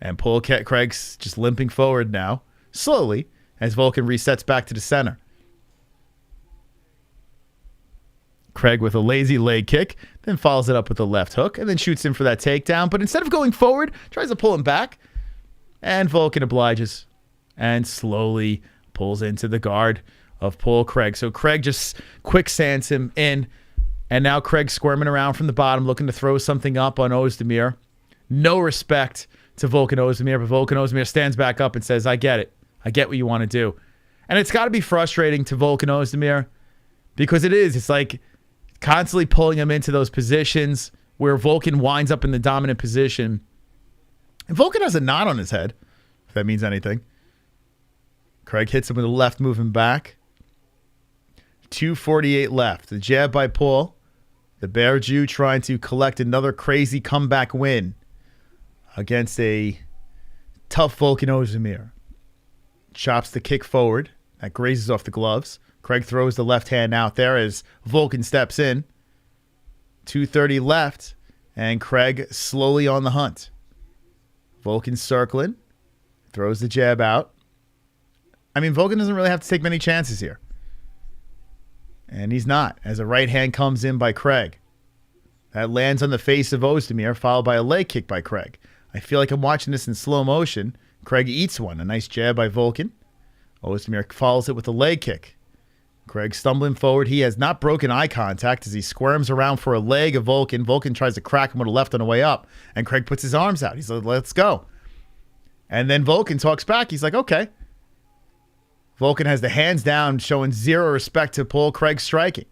[SPEAKER 1] And Paul Craig's just limping forward now, slowly, as Volkan resets back to the center. Craig with a lazy leg kick, then follows it up with a left hook, and then shoots him for that takedown. But instead of going forward, tries to pull him back. And Volkan obliges and slowly pulls into the guard of Paul Craig. So Craig just quicksands him in. And now Craig's squirming around from the bottom, looking to throw something up on Oezdemir. No respect to Volkan Oezdemir, but Volkan Oezdemir stands back up and says, I get it. I get what you want to do. And it's got to be frustrating to Volkan Oezdemir because it is. It's like constantly pulling him into those positions where Volkan winds up in the dominant position. And Volkan has a knot on his head, if that means anything. Craig hits him with a left, moving back. 2:48 left. The jab by Paul. The Bear Jew trying to collect another crazy comeback win against a tough Volkan Oezdemir. Chops the kick forward. That grazes off the gloves. Craig throws the left hand out there as Volkan steps in. 2:30 left. And Craig slowly on the hunt. Volkan circling. Throws the jab out. I mean, Volkan doesn't really have to take many chances here. And he's not, as a right hand comes in by Craig. That lands on the face of Oezdemir, followed by a leg kick by Craig. I feel like I'm watching this in slow motion. Craig eats one. A nice jab by Volkan. Oezdemir follows it with a leg kick. Craig stumbling forward. He has not broken eye contact as he squirms around for a leg of Volkan. Volkan tries to crack him with a left on the way up. And Craig puts his arms out. He's like, let's go. And then Volkan talks back. He's like, okay. Volkan has the hands down, showing zero respect to Paul Craig striking.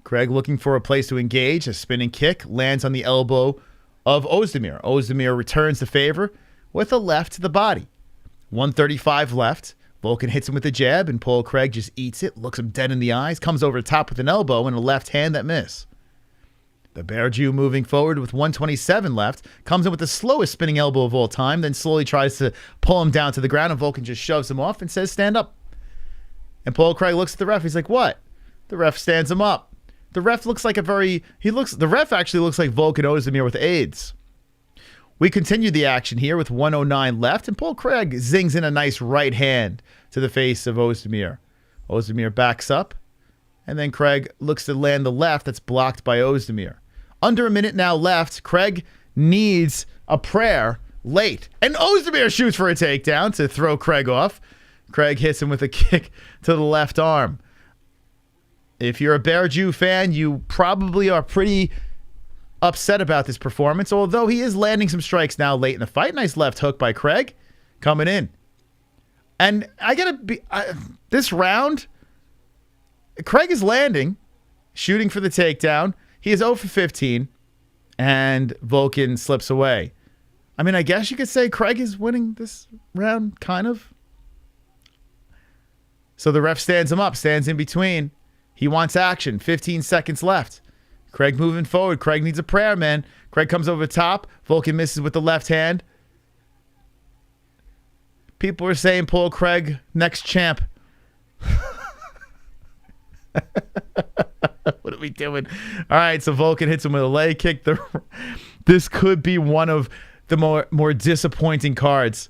[SPEAKER 1] Craig looking for a place to engage. A spinning kick lands on the elbow of Oezdemir. Oezdemir returns the favor with a left to the body. 1:35 left. Volkan hits him with a jab, and Paul Craig just eats it, looks him dead in the eyes, comes over the top with an elbow and a left hand that miss. The Bear Jew moving forward with 1:27 left, comes in with the slowest spinning elbow of all time, then slowly tries to pull him down to the ground, and Volkan just shoves him off and says, stand up. And Paul Craig looks at the ref. He's like, what? The ref stands him up. The ref looks like the ref actually looks like Volkan Oezdemir with AIDS. We continue the action here with 1:09 left, and Paul Craig zings in a nice right hand to the face of Oezdemir. Oezdemir backs up, and then Craig looks to land the left that's blocked by Oezdemir. Under a minute now left. Craig needs a prayer late. And Oezdemir shoots for a takedown to throw Craig off. Craig hits him with a kick to the left arm. If you're a Bear Jew fan, you probably are pretty upset about this performance, although he is landing some strikes now late in the fight. Nice left hook by Craig coming in. And this round, Craig is landing, shooting for the takedown. He is 0 for 15, and Volkan slips away. I mean, I guess you could say Craig is winning this round, kind of. So the ref stands him up, stands in between. He wants action. 15 seconds left. Craig moving forward. Craig needs a prayer, man. Craig comes over the top. Volkan misses with the left hand. People are saying Paul Craig, next champ. What are we doing? All right, so Volkan hits him with a leg kick. This could be one of the more disappointing cards.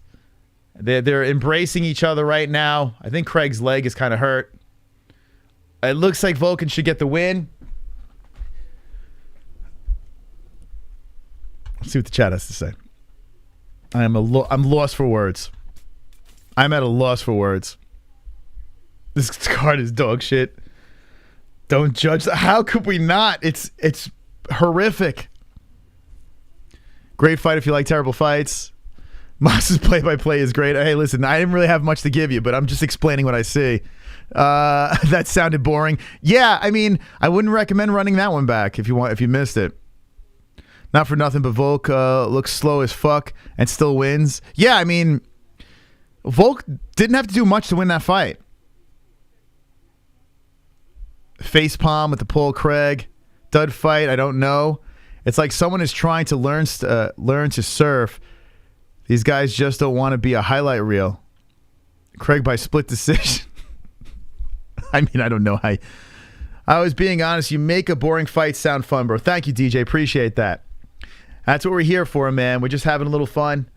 [SPEAKER 1] They're embracing each other right now. I think Craig's leg is kind of hurt. It looks like Volkan should get the win. Let's see what the chat has to say. I'm lost for words. I'm at a loss for words. This card is dog shit. Don't judge. How could we not? It's horrific. Great fight if you like terrible fights. Moss's play-by-play is great. Hey, listen, I didn't really have much to give you, but I'm just explaining what I see. That sounded boring. Yeah, I mean, I wouldn't recommend running that one back if you missed it. Not for nothing, but Volk looks slow as fuck and still wins. Yeah, I mean, Volk didn't have to do much to win that fight. Facepalm with the Paul Craig. Dud fight, I don't know. It's like someone is trying to learn to surf. These guys just don't want to be a highlight reel. Craig by split decision. I mean, I don't know how. I was being honest. You make a boring fight sound fun, bro. Thank you, DJ. Appreciate that. That's what we're here for, man. We're just having a little fun.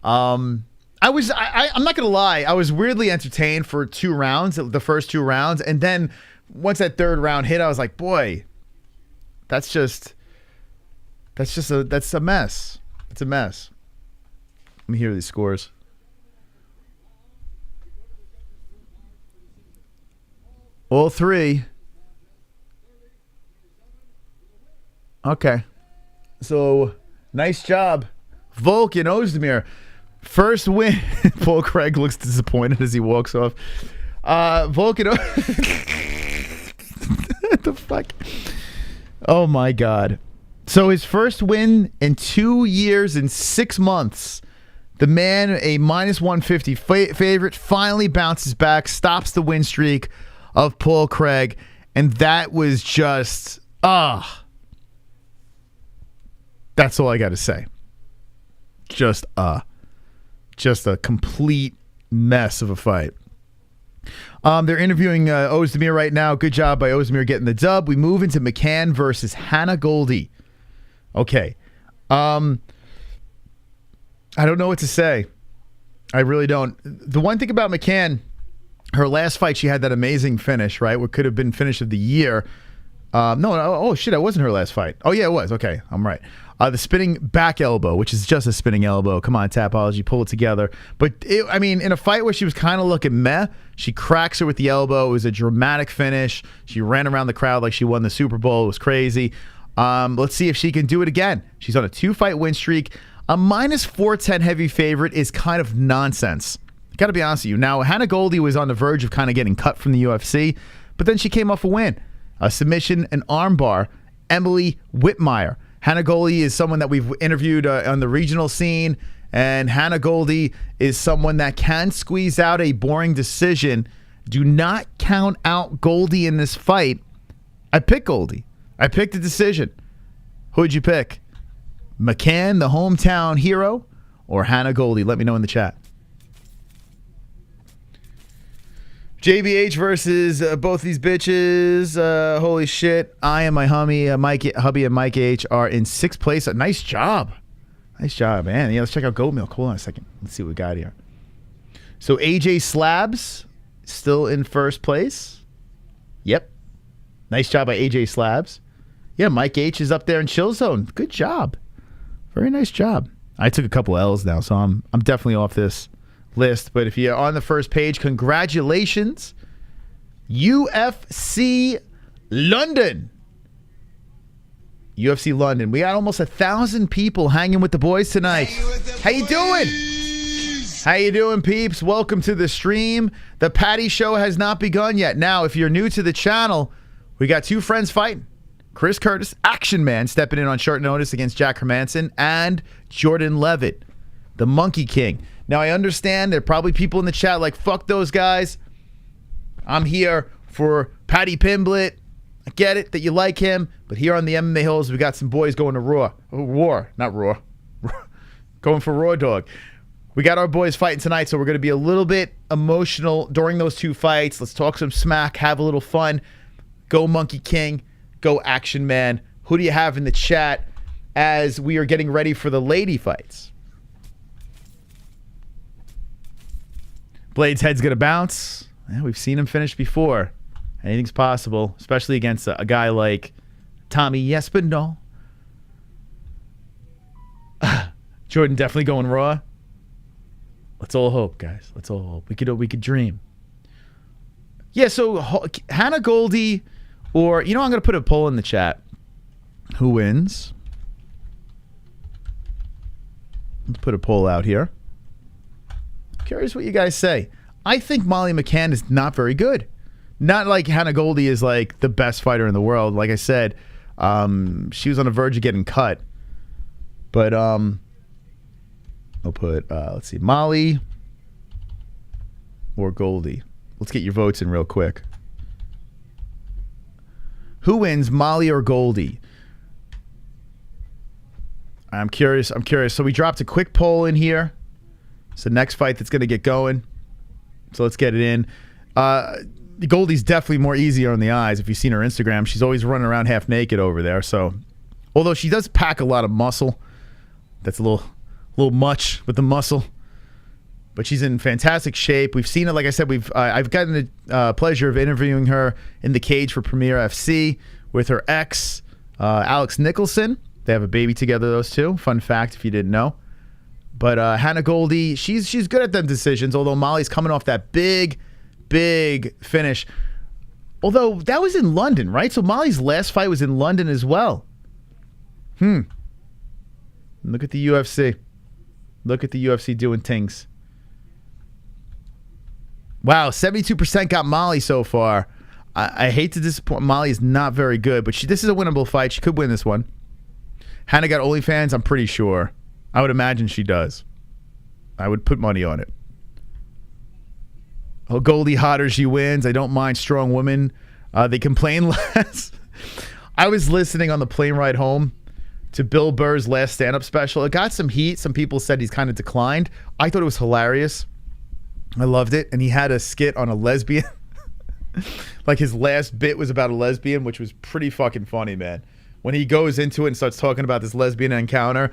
[SPEAKER 1] I'm not gonna lie. I was weirdly entertained for 2 rounds, the first 2 rounds, and then once that 3rd round hit, I was like, boy, that's a mess. It's a mess. Let me hear these scores. All 3. Okay. So, nice job. Volkan, Oezdemir. First win. Paul Craig looks disappointed as he walks off. Volkan. What the fuck? Oh, my God. So, his first win in 2 years and 6 months. The man, a minus 150 favorite, finally bounces back, stops the win streak of Paul Craig. And that was just... That's all I got to say. Just a complete mess of a fight. They're interviewing Oezdemir right now. Good job by Oezdemir getting the dub. We move into McCann versus Hannah Goldy. Okay. I don't know what to say. I really don't. The one thing about McCann, her last fight, she had that amazing finish, right? What could have been finish of the year. No, shit, that wasn't her last fight. Oh, yeah, it was. Okay, I'm right. The spinning back elbow, which is just a spinning elbow. Come on, Tapology, pull it together. But, in a fight where she was kind of looking meh, she cracks her with the elbow. It was a dramatic finish. She ran around the crowd like she won the Super Bowl. It was crazy. Let's see if she can do it again. She's on a 2-fight win streak. A minus 410 heavy favorite is kind of nonsense. Got to be honest with you. Now, Hannah Goldy was on the verge of kind of getting cut from the UFC, but then she came off a win. A submission, an armbar, Emily Whitmire. Hannah Goldy is someone that we've interviewed on the regional scene, and Hannah Goldy is someone that can squeeze out a boring decision. Do not count out Goldy in this fight. I picked Goldy. I picked a decision. Who'd you pick? McCann, the hometown hero, or Hannah Goldy? Let me know in the chat. JBH versus both these bitches. Holy shit. I and my hubby and Mike H are in 6th place. Nice job. Nice job, man. Yeah, let's check out Goat Milk. Hold on a second. Let's see what we got here. So AJ Slabs still in 1st place. Yep. Nice job by AJ Slabs. Yeah, Mike H is up there in Chill Zone. Good job. Very nice job. I took a couple L's now, so I'm definitely off this list. But if you're on the first page, congratulations. UFC London. UFC London. We got almost 1,000 people hanging with the boys tonight. How you doing? How you doing, peeps? Welcome to the stream. The Paddy Show has not begun yet. Now, if you're new to the channel, we got 2 friends fighting. Chris Curtis, Action Man, stepping in on short notice against Jack Hermansson, and Jordan Leavitt, the Monkey King. Now, I understand there are probably people in the chat like, fuck those guys. I'm here for Paddy Pimblett. I get it that you like him, but here on the MMA-Holes, we got some boys going to going for Raw Dog. We got our boys fighting tonight, so we're going to be a little bit emotional during those 2 fights. Let's talk some smack, have a little fun. Go Monkey King. Go Action Man. Who do you have in the chat as we are getting ready for the lady fights? Blaydes' head's going to bounce. Yeah, we've seen him finish before. Anything's possible, especially against a guy like Tommy Aspinall. Jordan definitely going Raw. Let's all hope, guys. Let's all hope. We could dream. Yeah, so Hannah Goldy, or, I'm going to put a poll in the chat. Who wins? Let's put a poll out here. Curious what you guys say. I think Molly McCann is not very good. Not like Hannah Goldy is like the best fighter in the world. Like I said, she was on the verge of getting cut. But I'll put, let's see, Molly or Goldy. Let's get your votes in real quick. Who wins, Molly or Goldy? I'm curious. So we dropped a quick poll in here. It's the next fight that's going to get going. So let's get it in. Goldie's definitely more easier on the eyes. If you've seen her Instagram, she's always running around half naked over there. So, although she does pack a lot of muscle, that's a little much with the muscle. But she's in fantastic shape. We've seen it. Like I said, I've gotten the pleasure of interviewing her in the cage for Premier FC with her ex, Alex Nicholson. They have a baby together, those two. Fun fact, if you didn't know. But Hannah Goldy, she's good at them decisions. Although Molly's coming off that big finish. Although that was in London, right? So Molly's last fight was in London as well. Look at the UFC. Look at the UFC doing things. Wow, 72% got Molly so far. I hate to disappoint. Molly is not very good, but this is a winnable fight. She could win this one. Hannah got OnlyFans, I'm pretty sure. I would imagine she does. I would put money on it. Oh, Goldie hotter, she wins. I don't mind strong women. They complain less. I was listening on the plane ride home to Bill Burr's last stand-up special. It got some heat. Some people said he's kind of declined. I thought it was hilarious. I loved it. And he had a skit on a lesbian. Like his last bit was about a lesbian, which was pretty fucking funny, man. When he goes into it and starts talking about this lesbian encounter,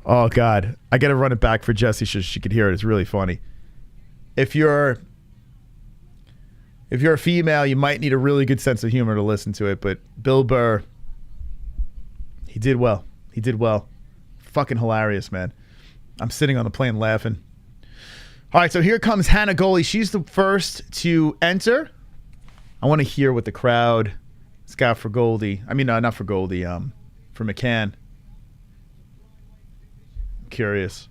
[SPEAKER 1] oh God, I got to run it back for Jessie so she could hear it. It's really funny. If you're a female, you might need a really good sense of humor to listen to it. But Bill Burr, he did well. He did well. Fucking hilarious, man. I'm sitting on the plane laughing. All right, so here comes Hannah Goldy. She's the first to enter. I want to hear what the crowd has got for Goldy. I mean, not for Goldy, for McCann. I'm curious.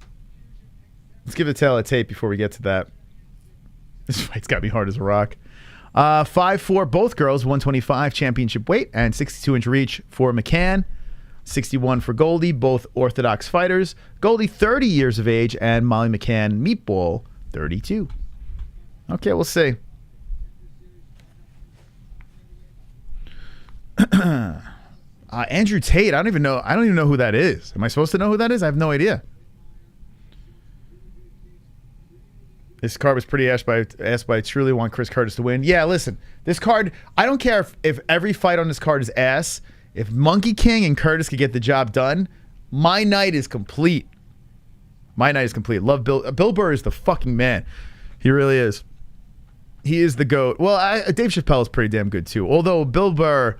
[SPEAKER 1] Let's give it a tail of tape before we get to that. This fight's got me hard as a rock. 5'4", both girls, 125 championship weight and 62-inch reach for McCann. 61 for Goldy, both orthodox fighters. Goldy, 30 years of age, and Molly McCann, meatball, 32. Okay, we'll see. Andrew Tate, I don't even know who that is. Am I supposed to know who that is? I have no idea. This card was pretty asked by I truly want Chris Curtis to win. Yeah, listen, this card, I don't care if every fight on this card is ass. If Monkey King and Curtis could get the job done, my night is complete. My night is complete. Love Bill. Bill Burr is the fucking man. He really is. He is the GOAT. Well, Dave Chappelle is pretty damn good too. Although Bill Burr,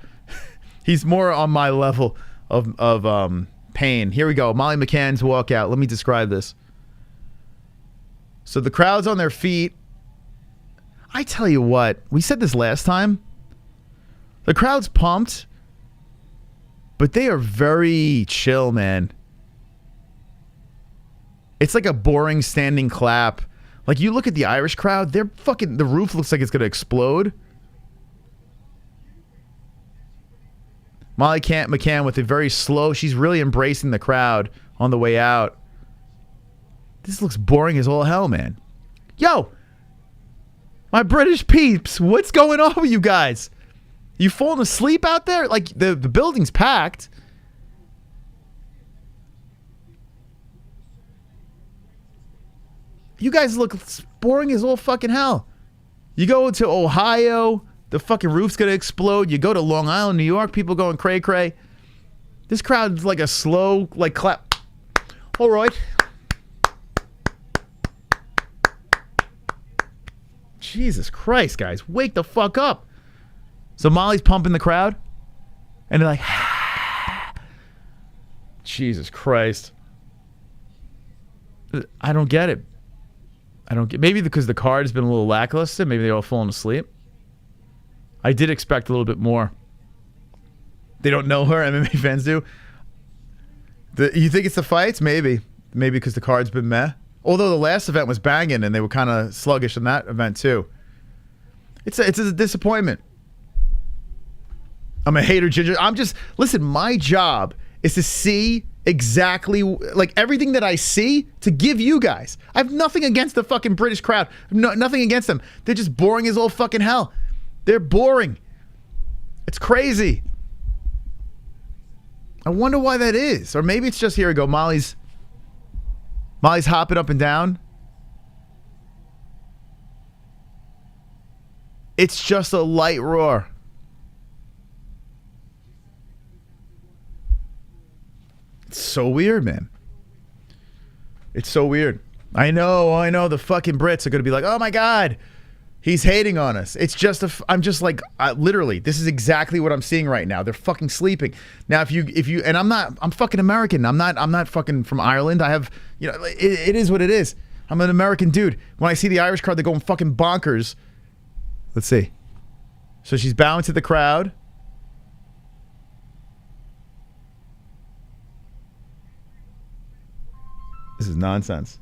[SPEAKER 1] he's more on my level of pain. Here we go. Molly McCann's walkout. Let me describe this. So the crowd's on their feet. I tell you what, we said this last time. The crowd's pumped, but they are very chill, man. It's like a boring standing clap. Like you look at the Irish crowd, they're fucking, the roof looks like it's going to explode. Molly McCann with a very slow, she's really embracing the crowd on the way out. This looks boring as all hell, man. Yo, my British peeps, what's going on with you guys? You falling asleep out there? Like, the building's packed. You guys look boring as all fucking hell. You go to Ohio, the fucking roof's gonna explode. You go to Long Island, New York, people going cray-cray. This crowd's like a slow, like, clap. All right. Jesus Christ, guys. Wake the fuck up. So Molly's pumping the crowd. And they're like, Jesus Christ. I don't get it. Maybe because the card has been a little lackluster. Maybe they're all falling asleep. I did expect a little bit more. They don't know her. MMA fans do. You think it's the fights? Maybe. Maybe because the card's been meh. Although the last event was banging and they were kind of sluggish in that event too. It's a disappointment. I'm a hater, Ginger. Listen, my job is to see exactly like everything that I see to give you guys. I have nothing against the fucking British crowd. Nothing against them. They're just boring as all fucking hell. They're boring. It's crazy. I wonder why that is. Or maybe it's just, here we go, Molly's hopping up and down. It's just a light roar. It's so weird, man. It's so weird. I know the fucking Brits are going to be like, oh my God, he's hating on us. It's just, I'm just like, literally, this is exactly what I'm seeing right now. They're fucking sleeping. Now, if you, and I'm fucking American. I'm not fucking from Ireland. I have, it is what it is. I'm an American dude. When I see the Irish crowd, they're going fucking bonkers. Let's see. So she's bowing to the crowd. This is nonsense.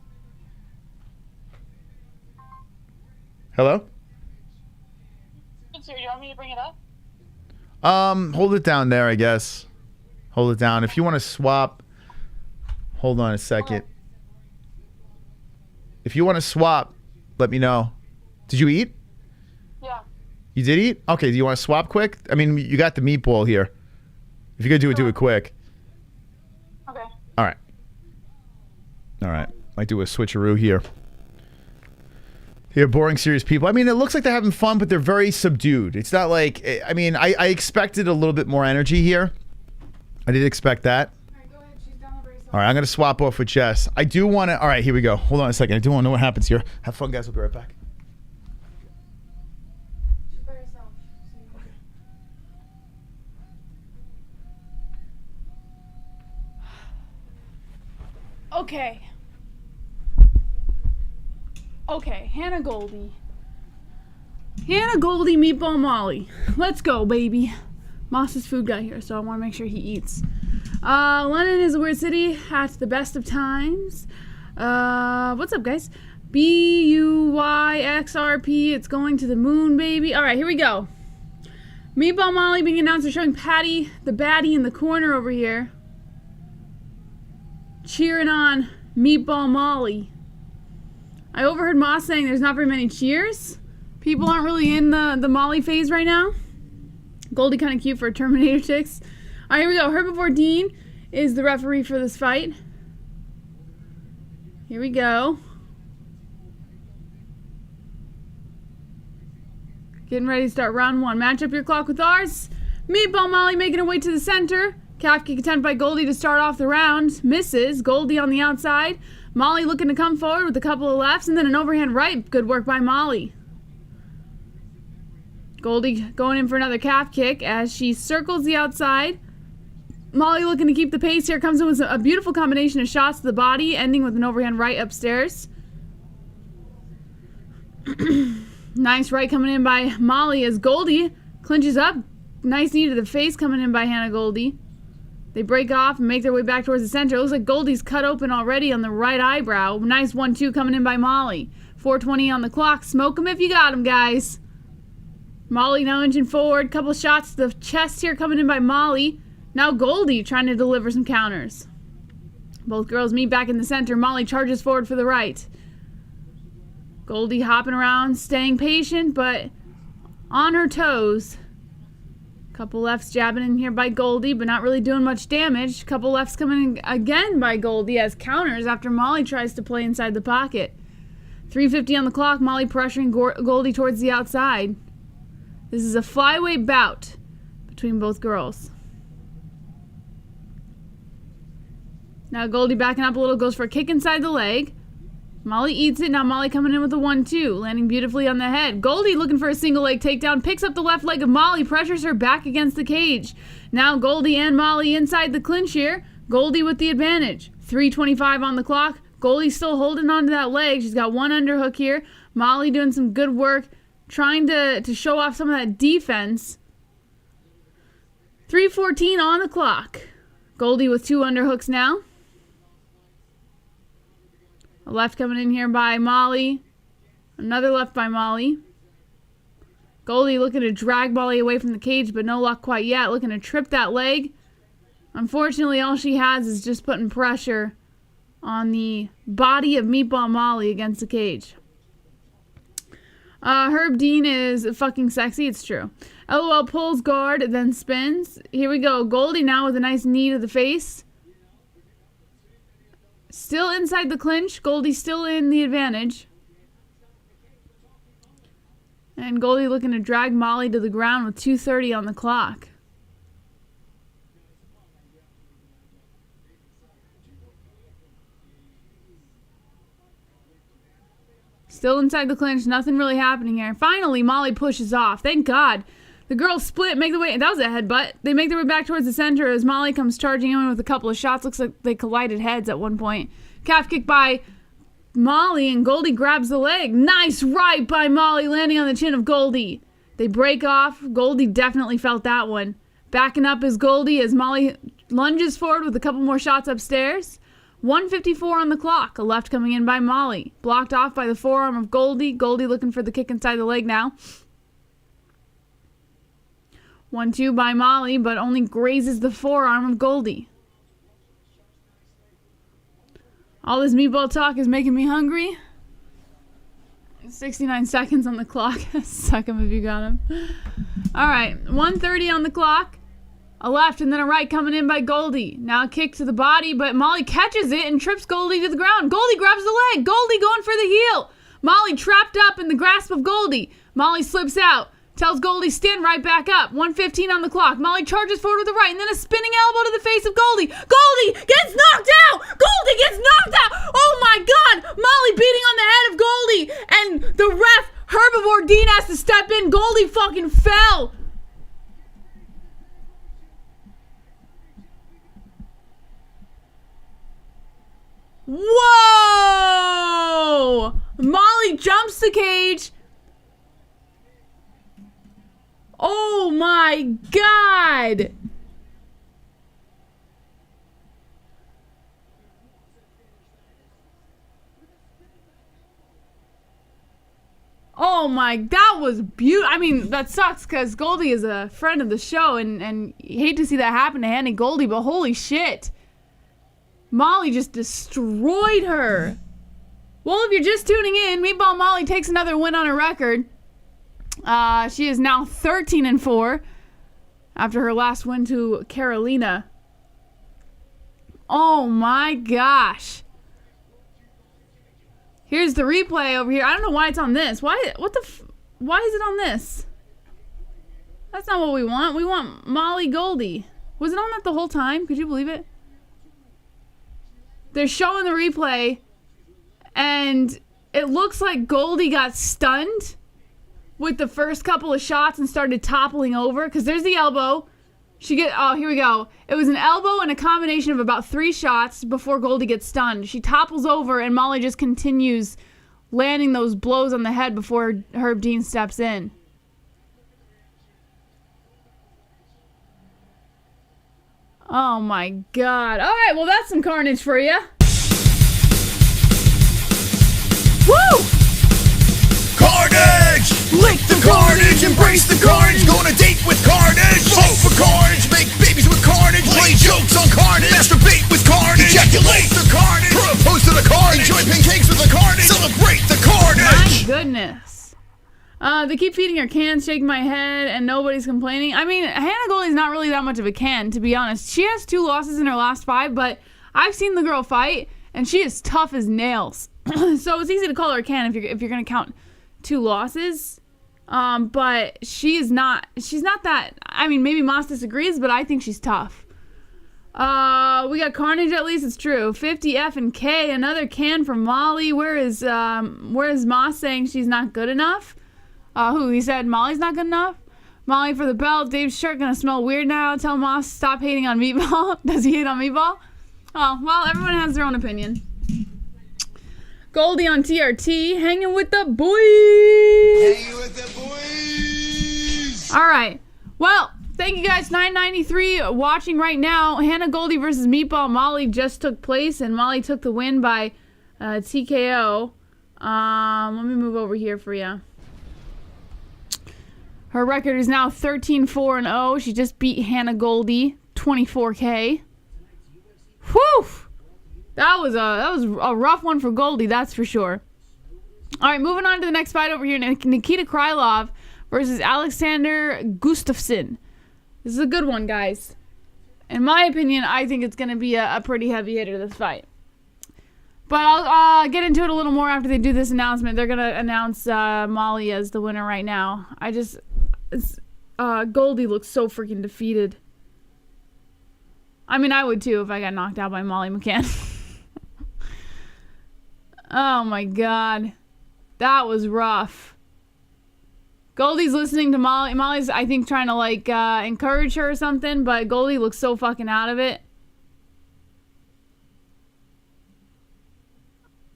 [SPEAKER 1] Hello?
[SPEAKER 16] Do you want me to bring it up?
[SPEAKER 1] Hold it down there, I guess. Hold it down. If you want to swap, hold on a second. If you want to swap, let me know. Did you eat?
[SPEAKER 16] Yeah.
[SPEAKER 1] You did eat? Okay, do you want to swap quick? I mean, you got the meatball here. If you're going to do it quick.
[SPEAKER 16] Okay.
[SPEAKER 1] All right. All right. Might do a switcheroo here. Here, boring, serious people. I mean, it looks like they're having fun, but they're very subdued. It's not like, I mean, I expected a little bit more energy here. I did expect that. All right, go ahead. She's down the race. All right, I'm going to swap off with Jess. I do want to, all right, here we go. Hold on a second. I do want to know what happens here. Have fun, guys. We'll be right back.
[SPEAKER 16] She's by herself.
[SPEAKER 13] Okay. Okay, Hannah Goldy. Hannah Goldy, Meatball Molly. Let's go, baby. Moss's food got here, so I want to make sure he eats. London is a weird city at the best of times. What's up, guys? BUYXRP, it's going to the moon, baby. Alright, here we go. Meatball Molly being announced. They're showing Patty, the baddie, in the corner over here. Cheering on Meatball Molly. I overheard Moss saying there's not very many cheers. People aren't really in the Molly phase right now. Goldy kind of cute for Terminator ticks. Alright, here we go. Herbert Dean is the referee for this fight. Here we go. Getting ready to start round one. Match up your clock with ours. Meatball Molly making her way to the center. Calf kick attempt by Goldy to start off the round. Misses. Goldy on the outside. Molly looking to come forward with a couple of lefts and then an overhand right. Good work by Molly. Goldy going in for another calf kick as she circles the outside. Molly looking to keep the pace here. Comes in with a beautiful combination of shots to the body, ending with an overhand right upstairs. Nice right coming in by Molly as Goldy clinches up. Nice knee to the face coming in by Hannah Goldy. They break off and make their way back towards the center. It looks like Goldy's cut open already on the right eyebrow. Nice 1-2 coming in by Molly. 4:20 on the clock. Smoke them if you got them, guys. Molly now inching forward. Couple shots to the chest here coming in by Molly. Now Goldy trying to deliver some counters. Both girls meet back in the center. Molly charges forward for the right. Goldy hopping around, staying patient, but on her toes. Couple lefts jabbing in here by Goldy, but not really doing much damage. Couple lefts coming in again by Goldy as counters after Molly tries to play inside the pocket. 3:50 on the clock. Molly pressuring Goldy towards the outside. This is a flyweight bout between both girls. Now Goldy backing up a little, goes for a kick inside the leg. Molly eats it. Now Molly coming in with a 1-2, landing beautifully on the head. Goldy looking for a single leg takedown, picks up the left leg of Molly, pressures her back against the cage. Now Goldy and Molly inside the clinch here. Goldy with the advantage. 3:25 on the clock. Goldy still holding on to that leg. She's got one underhook here. Molly doing some good work, trying to show off some of that defense. 3:14 on the clock. Goldy with two underhooks now. A left coming in here by Molly. Another left by Molly. Goldy looking to drag Molly away from the cage, but no luck quite yet. Looking to trip that leg. Unfortunately, all she has is just putting pressure on the body of Meatball Molly against the cage. Herb Dean is fucking sexy, it's true. LOL pulls guard, then spins. Here we go. Goldy now with a nice knee to the face. Still inside the clinch. Goldy still in the advantage. And Goldy looking to drag Molly to the ground with 2:30 on the clock. Still inside the clinch, nothing really happening here. Finally, Molly pushes off. Thank God. The girls split, make the way. That was a headbutt. They make their way back towards the center as Molly comes charging in with a couple of shots. Looks like they collided heads at one point. Calf kick by Molly, and Goldy grabs the leg. Nice right by Molly, landing on the chin of Goldy. They break off. Goldy definitely felt that one. Backing up is Goldy as Molly lunges forward with a couple more shots upstairs. 1:54 on the clock. A left coming in by Molly. Blocked off by the forearm of Goldy. Goldy looking for the kick inside the leg now. 1-2 by Molly, but only grazes the forearm of Goldy. All this meatball talk is making me hungry. 69 seconds on the clock. Suck him if you got him. Alright, 1:30 on the clock. A left and then a right coming in by Goldy. Now a kick to the body, but Molly catches it and trips Goldy to the ground. Goldy grabs the leg. Goldy going for the heel. Molly trapped up in the grasp of Goldy. Molly slips out. Tells Goldy stand right back up. 1:15 on the clock. Molly charges forward with the right and then a spinning elbow to the face of Goldy. Goldy gets knocked out! Goldy gets knocked out! Oh my God! Molly beating on the head of Goldy, and the ref, Herbert Dean, has to step in. Goldy fucking fell. Whoa! Molly jumps the cage. Oh my God! Oh my, that was beautiful. I mean, that sucks because Goldy is a friend of the show, and you hate to see that happen to Hanny Goldy, but holy shit. Molly just destroyed her. Well, if you're just tuning in, Meatball Molly takes another win on her record. She is now 13-4 after her last win to Carolina. Oh my gosh. Here's the replay over here. I don't know why it's on this. Why is it on this? That's not what we want. We want Molly Goldy. Was it on that the whole time? Could you believe it? They're showing the replay, and it looks like Goldy got stunned with the first couple of shots and started toppling over, because there's the elbow. Oh, here we go. It was an elbow and a combination of about 3 shots before Goldy gets stunned. She topples over, and Molly just continues landing those blows on the head before Herb Dean steps in. Oh my God. All right, well, that's some carnage for you. Woo!
[SPEAKER 6] Carnage! Lick the carnage, embrace the carnage. Go on a date with carnage. Vote for carnage, make babies with carnage. Play jokes on carnage, masturbate with carnage. Ejaculate the carnage, propose to the carnage. Enjoy pancakes with the carnage, celebrate the carnage.
[SPEAKER 13] My goodness. They keep feeding her cans, shaking my head, and nobody's complaining. I mean, Hannah Goldy's not really that much of a can, to be honest. She has 2 losses in her last 5, but I've seen the girl fight, and she is tough as nails. So it's easy to call her a can if you're gonna count 2 losses. But she's not that. I mean, maybe Moss disagrees, but I think she's tough. We got carnage, at least it's true. 50 F and K, another can from Molly. Where is Moss saying she's not good enough? He said Molly's not good enough? Molly for the belt. Dave's shirt gonna smell weird now. Tell Moss stop hating on Meatball. Does he hate on Meatball? Oh, well, everyone has their own opinion. Goldy on TRT, hanging with the boys. Hanging with the boys. All right. Well, thank you guys. 993 watching right now. Hannah Goldy versus Meatball Molly just took place, and Molly took the win by TKO. Let me move over here for you. Her record is now 13-4-0. She just beat Hannah Goldy, 24K. Whew! That was a rough one for Goldy, that's for sure. All right, moving on to the next fight over here. Nikita Krylov versus Alexander Gustafsson. This is a good one, guys. In my opinion, I think it's going to be a pretty heavy hitter, this fight. But I'll get into it a little more after they do this announcement. They're going to announce Molly as the winner right now. Goldy looks so freaking defeated. I mean, I would too if I got knocked out by Molly McCann. Oh my God. That was rough. Goldy's listening to Molly. Molly's, I think, trying to like encourage her or something, but Goldy looks so fucking out of it.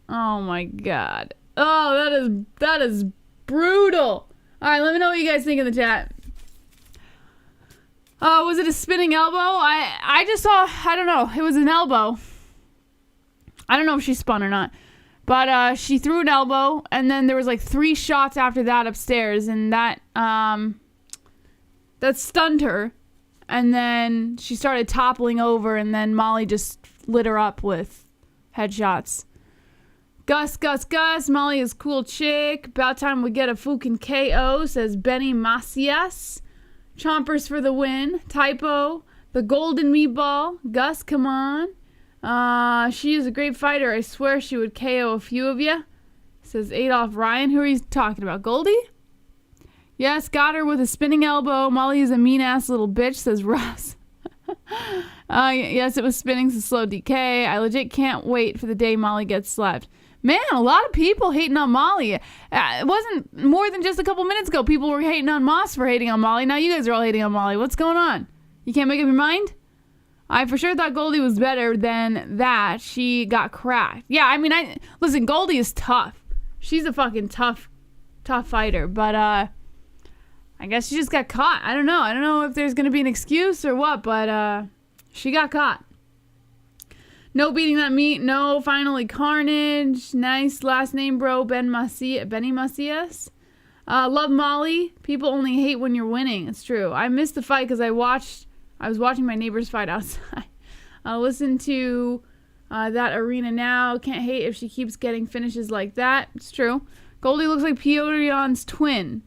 [SPEAKER 13] Oh my God. Oh, that is brutal. All right, let me know what you guys think in the chat. Was it a spinning elbow? I just saw, I don't know. It was an elbow. I don't know if she spun or not. But she threw an elbow, and then there was like 3 shots after that upstairs, and that stunned her. And then she started toppling over, and then Molly just lit her up with headshots. Gus, Molly is cool chick. About time we get a fucking KO, says Benny Macias. Chompers for the win. Typo. The golden meatball. Gus, come on. She is a great fighter. I swear she would KO a few of you. Says Adolph Ryan. Who are you talking about? Goldy? Yes, got her with a spinning elbow. Molly is a mean-ass little bitch, says Ross. Yes, it was spinning, so slow decay. I legit can't wait for the day Molly gets slapped. Man, a lot of people hating on Molly. It wasn't more than just a couple minutes ago. People were hating on Moss for hating on Molly. Now you guys are all hating on Molly. What's going on? You can't make up your mind? I for sure thought Goldy was better than that. She got cracked. Yeah, I mean, listen, Goldy is tough. She's a fucking tough fighter. But I guess she just got caught. I don't know. I don't know if there's going to be an excuse or what, but she got caught. No beating that meat. No, finally Carnage. Nice last name, bro. Benny Macias. Love Molly. People only hate when you're winning. It's true. I missed the fight because I was watching my neighbor's fight outside. I'll listen to that arena now. Can't hate if she keeps getting finishes like that. It's true. Goldy looks like Piotr Jan's twin.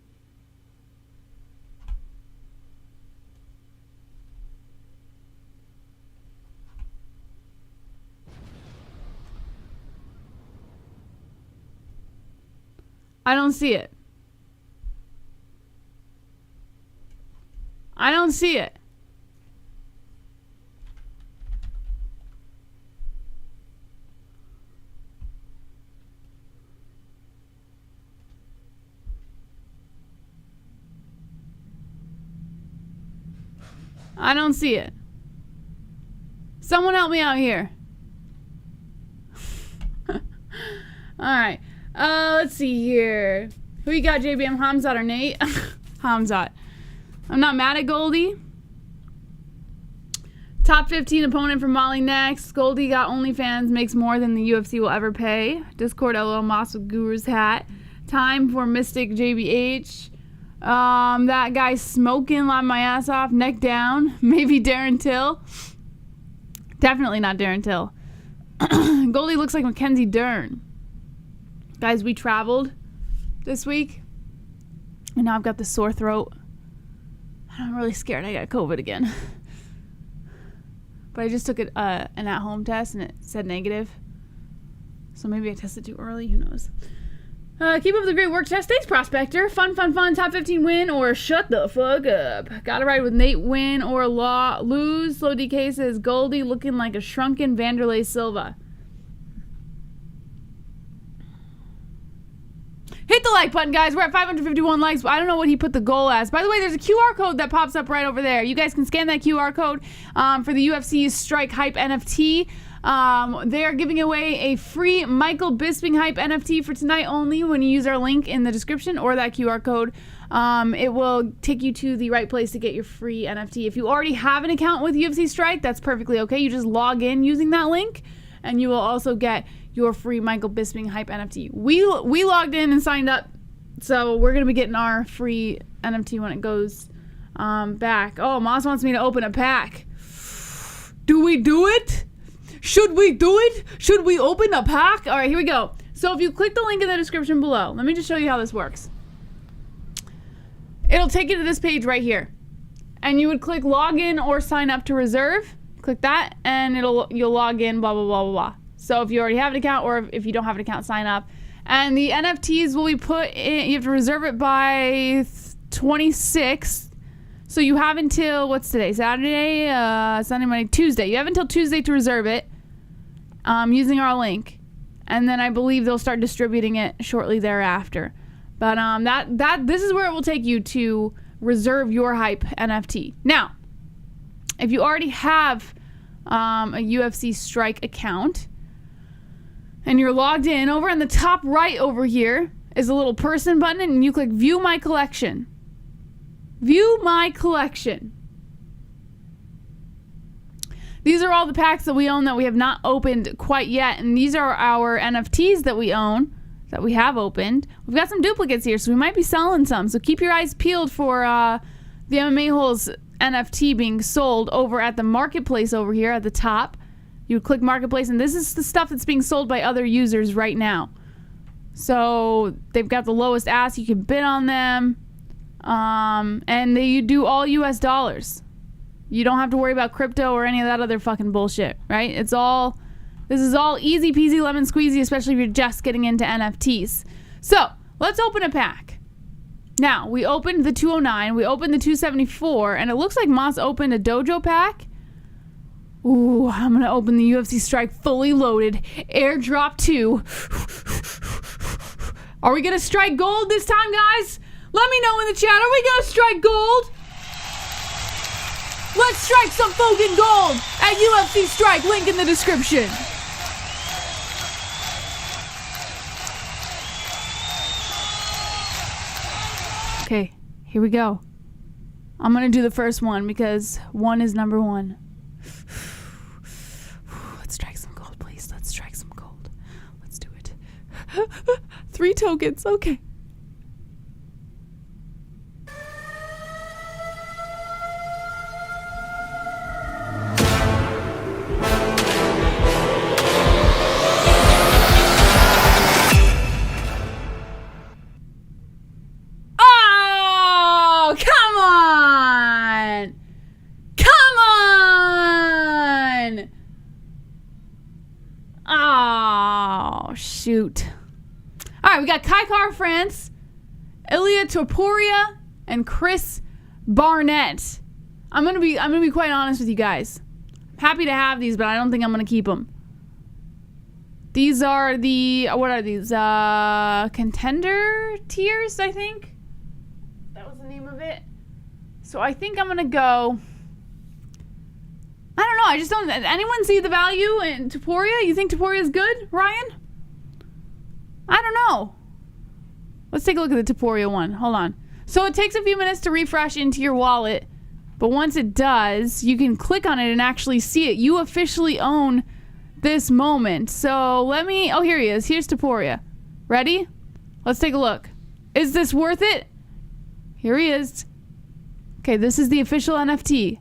[SPEAKER 13] I don't see it. I don't see it. I don't see it. Someone help me out here. Alright. Let's see here. Who you got, JBM? Hamzat or Nate? Hamzat. I'm not mad at Goldy. Top 15 opponent for Molly next. Goldy got OnlyFans, makes more than the UFC will ever pay. Discord LOL Moss with Guru's hat. Time for Mystic JBH. That guy smoking, laughing my ass off, neck down. Maybe Darren Till. Definitely not Darren Till. Goldy looks like Mackenzie Dern. Guys, we traveled this week, and now I've got the sore throat. I'm really scared I got COVID again. But I just took an at-home test, and it said negative. So maybe I tested too early. Who knows? Keep up the great work, Chess. Thanks, Prospector. Fun. Top 15 win or shut the fuck up. Gotta ride with Nate, win or lose. Slow DK says Goldy looking like a shrunken Vanderlei Silva. Hit the like button, guys. We're at 551 likes. I don't know what he put the goal as. By the way, there's a QR code that pops up right over there. You guys can scan that QR code for the UFC's Strike Hype NFT. They're giving away a free Michael Bisping Hype NFT for tonight only when you use our link in the description or that QR code. It will take you to the right place to get your free NFT. If you already have an account with UFC Strike, that's perfectly okay. You just log in using that link, and you will also get your free Michael Bisping hype NFT. We logged in and signed up, so we're going to be getting our free NFT when it goes back. Oh, Moss wants me to open a pack. Do we do it? Should we do it? Should we open a pack? All right, here we go. So if you click the link in the description below, let me just show you how this works. It'll take you to this page right here. And you would click login or sign up to reserve. Click that and you'll log in, blah, blah, blah, blah, blah. So if you already have an account or if you don't have an account, sign up. And the NFTs will be put in, you have to reserve it by 26th. So you have until, what's today? Saturday, Sunday, Monday, Tuesday. You have until Tuesday to reserve it using our link. And then I believe they'll start distributing it shortly thereafter. But this is where it will take you to reserve your hype NFT. Now, if you already have a UFC Strike account and you're logged in, over in the top right over here is a little person button and you click View My Collection. View My Collection. These are all the packs that we own that we have not opened quite yet, and these are our NFTs that we own, that we have opened. We've got some duplicates here, so we might be selling some. So keep your eyes peeled for the MMA-Holes NFT being sold over at the marketplace over here at the top. You would click marketplace, and this is the stuff that's being sold by other users right now. So they've got the lowest ask. You can bid on them. And they do all US dollars. You don't have to worry about crypto or any of that other fucking bullshit, right? This is all easy peasy lemon squeezy, especially if you're just getting into NFTs. So let's open a pack. Now, we opened the 209, we opened the 274, and it looks like Moss opened a dojo pack. Ooh, I'm gonna open the UFC Strike fully loaded airdrop 2. Are we gonna strike gold this time, guys? Let me know in the chat. Are we gonna strike gold? Let's strike some fucking gold at UFC Strike. Link in the description. Okay, here we go. I'm gonna do the first one because 1 is number 1. Let's strike some gold, please. Let's strike some gold. Let's do it. 3 tokens. Okay. Shoot. All right, we got Kaikar France, Ilya Topuria, and Chris Barnett. I'm gonna be quite honest with you guys. I'm happy to have these, but I don't think I'm gonna keep them. These are the what are these? Contender tiers, I think. That was the name of it. So I think I'm gonna go. I don't know. I just don't. Anyone see the value in Topuria? You think Topuria is good, Ryan? I don't know. Let's take a look at the Topuria one. Hold on. So it takes a few minutes to refresh into your wallet, but once it does, you can click on it and actually see it. You officially own this moment. So let me. Oh, here he is. Here's Topuria. Ready? Let's take a look. Is this worth it? Here he is. Okay, this is the official NFT.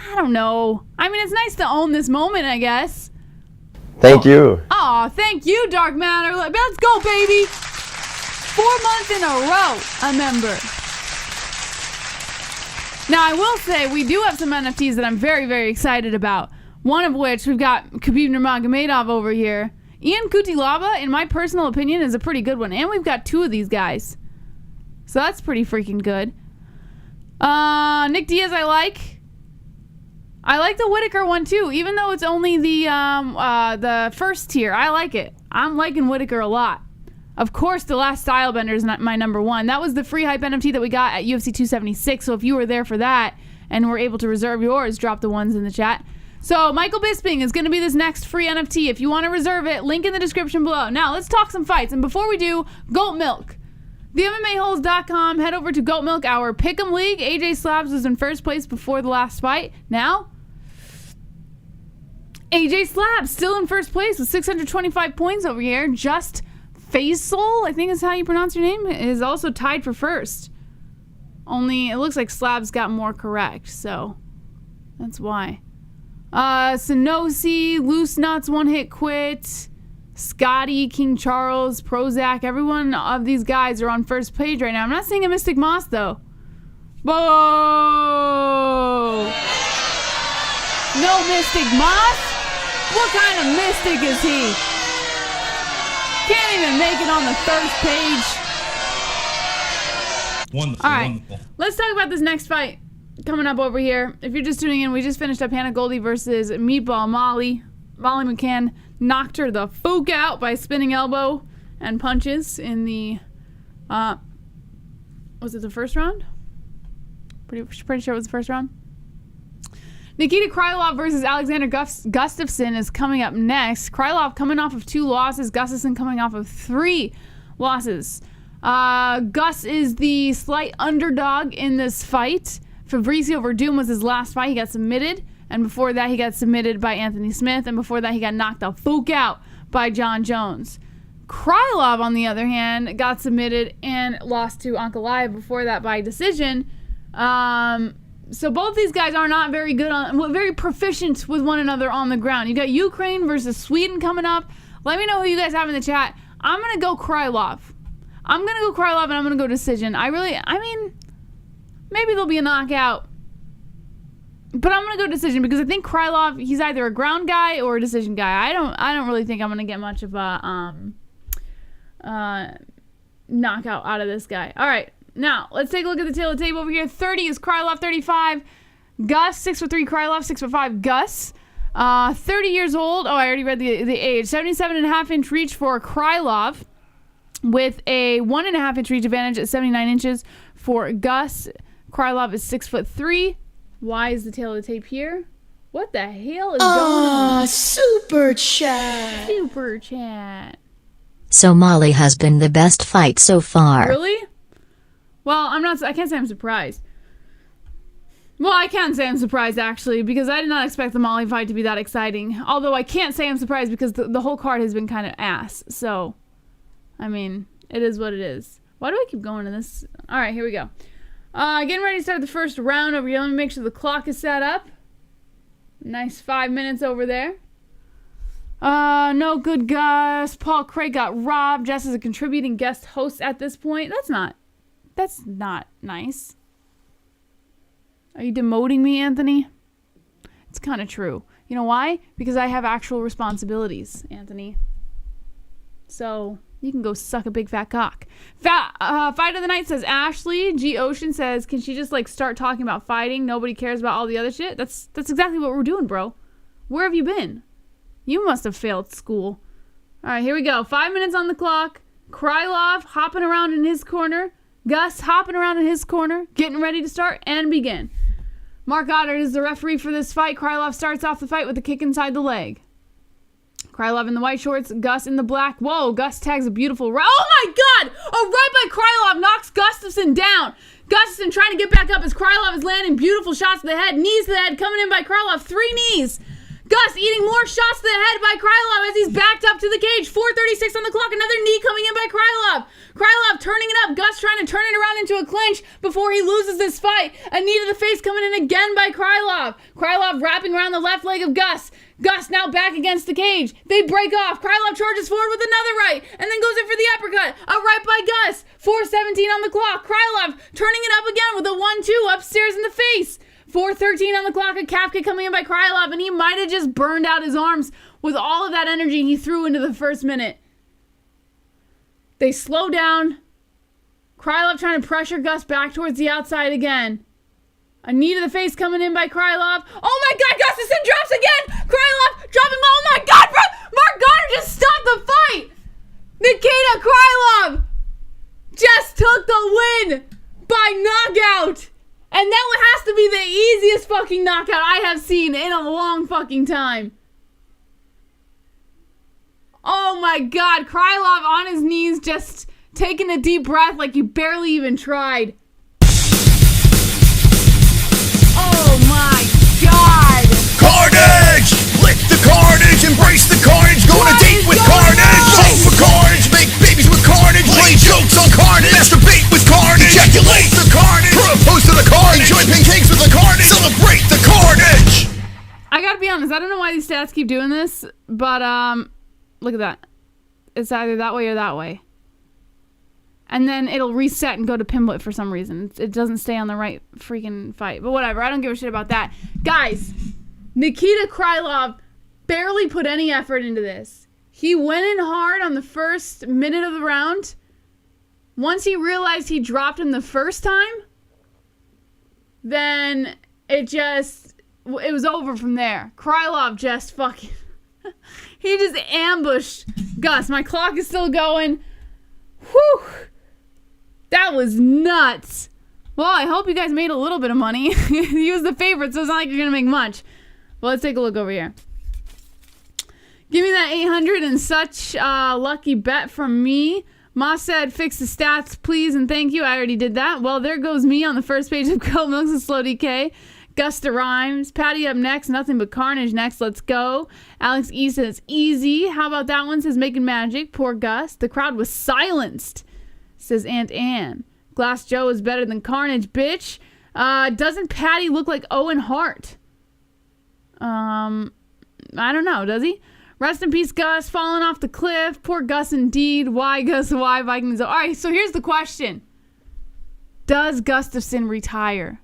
[SPEAKER 13] I don't know. I mean, it's nice to own this moment, I guess.
[SPEAKER 17] Thank you.
[SPEAKER 13] Aw, thank you, Dark Matter. Let's go, baby. 4 months in a row, a member. Now, I will say, we do have some NFTs that I'm very, very excited about. One of which, we've got Khabib Nurmagomedov over here. Ian Cutelaba, in my personal opinion, is a pretty good one. And we've got 2 of these guys. So that's pretty freaking good. Nick Diaz, I like the Whitaker one too, even though it's only the first tier. I like it. I'm liking Whitaker a lot. Of course, the last Stylebender is not my number 1. That was the free hype NFT that we got at UFC 276. So if you were there for that and were able to reserve yours, drop the ones in the chat. So Michael Bisping is going to be this next free NFT. If you want to reserve it, link in the description below. Now let's talk some fights. And before we do, Goat Milk. The MMAHoles.com. Head over to Goat Milk, our Pick'em League. AJ Slabs was in first place before the last fight. Now, AJ Slabs still in first place with 625 points over here. Just Faisal, I think is how you pronounce your name, is also tied for first. Only it looks like Slabs got more correct, so that's why. Sanosi, Loose Nuts, One Hit Quit, Scotty, King Charles, Prozac, everyone of these guys are on first page right now. I'm not seeing a Mystic Moss though. Whoa! No Mystic Moss? What kind of mystic is he? Can't even make it on the first page.
[SPEAKER 10] Wonderful,
[SPEAKER 13] all right,
[SPEAKER 10] wonderful.
[SPEAKER 13] Let's talk about this next fight coming up over here. If you're just tuning in, we just finished up Hannah Goldy versus Meatball Molly. Molly McCann knocked her the fuck out by spinning elbow and punches in the, was it the first round? Pretty sure it was the first round. Nikita Krylov versus Alexander Gustafsson is coming up next. Krylov coming off of 2 losses. Gustafsson coming off of 3 losses. Gus is the slight underdog in this fight. Fabricio Verdum was his last fight. He got submitted. And before that, he got submitted by Anthony Smith. And before that, he got knocked the fuck out by John Jones. Krylov, on the other hand, got submitted and lost to Ankalaev before that by decision. So both these guys are not very good very proficient with one another on the ground. You got Ukraine versus Sweden coming up. Let me know who you guys have in the chat. I'm going to go Krylov. I'm going to go Krylov and I'm going to go decision. I mean, maybe there'll be a knockout. But I'm going to go decision because I think Krylov, he's either a ground guy or a decision guy. I don't really think I'm going to get much of a knockout out of this guy. All right. Now, let's take a look at the tail of the tape over here. 30 is Krylov, 35 Gus, 6'3" Krylov, 6'5" Gus. 30 years old. Oh, I already read the age. 77.5-inch reach for Krylov with a 1.5-inch reach advantage at 79 inches for Gus. Krylov is 6'3". Why is the tail of the tape here? What the hell is going on?
[SPEAKER 7] Super chat.
[SPEAKER 13] Super chat.
[SPEAKER 8] So Molly has been the best fight so far.
[SPEAKER 13] Really? Well, I can't say I'm surprised. Well, I can say I'm surprised, actually, because I did not expect the Molly fight to be that exciting. Although I can't say I'm surprised because the whole card has been kind of ass. So, I mean, it is what it is. Why do I keep going to this? All right, here we go. Getting ready to start the first round over here. Let me make sure the clock is set up. Nice 5 minutes over there. No good Gus. Paul Craig got robbed. Jess is a contributing guest host at this point. That's not nice. Are you demoting me, Anthony? It's kind of true. You know why? Because I have actual responsibilities, Anthony. So, you can go suck a big fat cock. Fight of the night says Ashley. G Ocean says, can she just start talking about fighting? Nobody cares about all the other shit. That's exactly what we're doing, bro. Where have you been? You must have failed school. All right, here we go. 5 minutes on the clock. Krylov hopping around in his corner. Gus hopping around in his corner, getting ready to start and begin. Marc Goddard is the referee for this fight. Krylov starts off the fight with a kick inside the leg. Krylov in the white shorts, Gus in the black. Whoa, Gus tags a beautiful right. Oh my God! A right by Krylov knocks Gustafsson down. Gustafsson trying to get back up as Krylov is landing beautiful shots to the head. Knees to the head coming in by Krylov. 3 knees. Gus eating more shots to the head by Krylov as he's backed up to the cage. 4:36 on the clock. Another knee coming in by Krylov. Krylov turning it up. Gus trying to turn it around into a clinch before he loses this fight. A knee to the face coming in again by Krylov. Krylov wrapping around the left leg of Gus. Gus now back against the cage. They break off. Krylov charges forward with another right and then goes in for the uppercut. A right by Gus. 4:17 on the clock. Krylov turning it up again with a 1-2 upstairs in the face. 4:13 on the clock, a calf kick coming in by Krylov, and he might have just burned out his arms with all of that energy he threw into the first minute. They slow down. Krylov trying to pressure Gus back towards the outside again. A knee to the face coming in by Krylov. Oh my God, Gustafsson drops again! Krylov dropping, oh my God, bro! Marc Goddard just stopped the fight! Nikita Krylov just took the win by knockout! And that has to be the easiest fucking knockout I have seen in a long fucking time. Oh my God, Krylov on his knees just taking a deep breath like you barely even tried. Oh my God.
[SPEAKER 6] Carnage! Lick the carnage, embrace the carnage, go on a date with carnage! Vote for carnage, make babies with carnage, play jokes on carnage, masturbate with carnage, ejaculate the carnage, propose to the carnage, enjoy pancakes with the carnage, celebrate the carnage!
[SPEAKER 13] I gotta be honest, I don't know why these stats keep doing this, but look at that. It's either that way or that way. And then it'll reset and go to Pimblett for some reason. It doesn't stay on the right freaking fight. But whatever, I don't give a shit about that. Guys, Nikita Krylov barely put any effort into this. He went in hard on the first minute of the round. Once he realized he dropped him the first time, then it was over from there. Krylov just fucking... he just ambushed Gus. My clock is still going. Whew. That was nuts. Well, I hope you guys made a little bit of money. He was the favorite, so it's not like you're going to make much. Well, let's take a look over here. Give me that 800 and such lucky bet from me. Ma said, fix the stats, please, and thank you. I already did that. Well, there goes me on the first page of Cold Milks and Slow DK. Gusta Rhymes. Paddy up next. Nothing but carnage next. Let's go. Alex E says, easy. How about that one? Says, making magic. Poor Gus. The crowd was silenced. Says Aunt Ann. Glass Joe is better than carnage, bitch. Doesn't Paddy look like Owen Hart? I don't know. Does he? Rest in peace, Gus. Falling off the cliff. Poor Gus indeed. Why, Gus? Why, Vikings? All right, so here's the question. Does Gustafsson retire?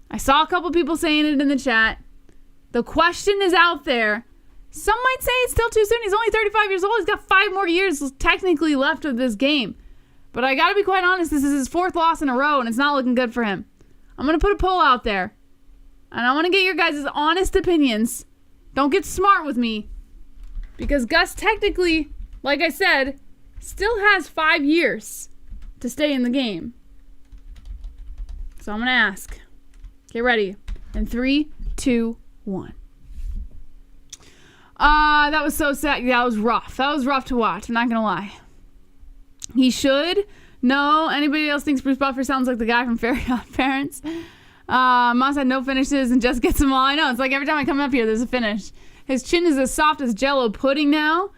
[SPEAKER 13] I saw a couple people saying it in the chat. The question is out there. Some might say it's still too soon. He's only 35 years old. He's got 5 more years technically left of this game. But I got to be quite honest. This is his 4th loss in a row, and it's not looking good for him. I'm going to put a poll out there. And I want to get your guys' honest opinions. Don't get smart with me. Because Gus technically, like I said, still has 5 years to stay in the game. So I'm going to ask. Get ready. In 3, 2, 1. That was so sad. Yeah, that was rough. That was rough to watch. I'm not going to lie. He should. No. Anybody else thinks Bruce Buffer sounds like the guy from Fairy Odd Parents? Moss had no finishes and just gets them all. I know. It's like every time I come up here, there's a finish. His chin is as soft as Jell-O pudding now.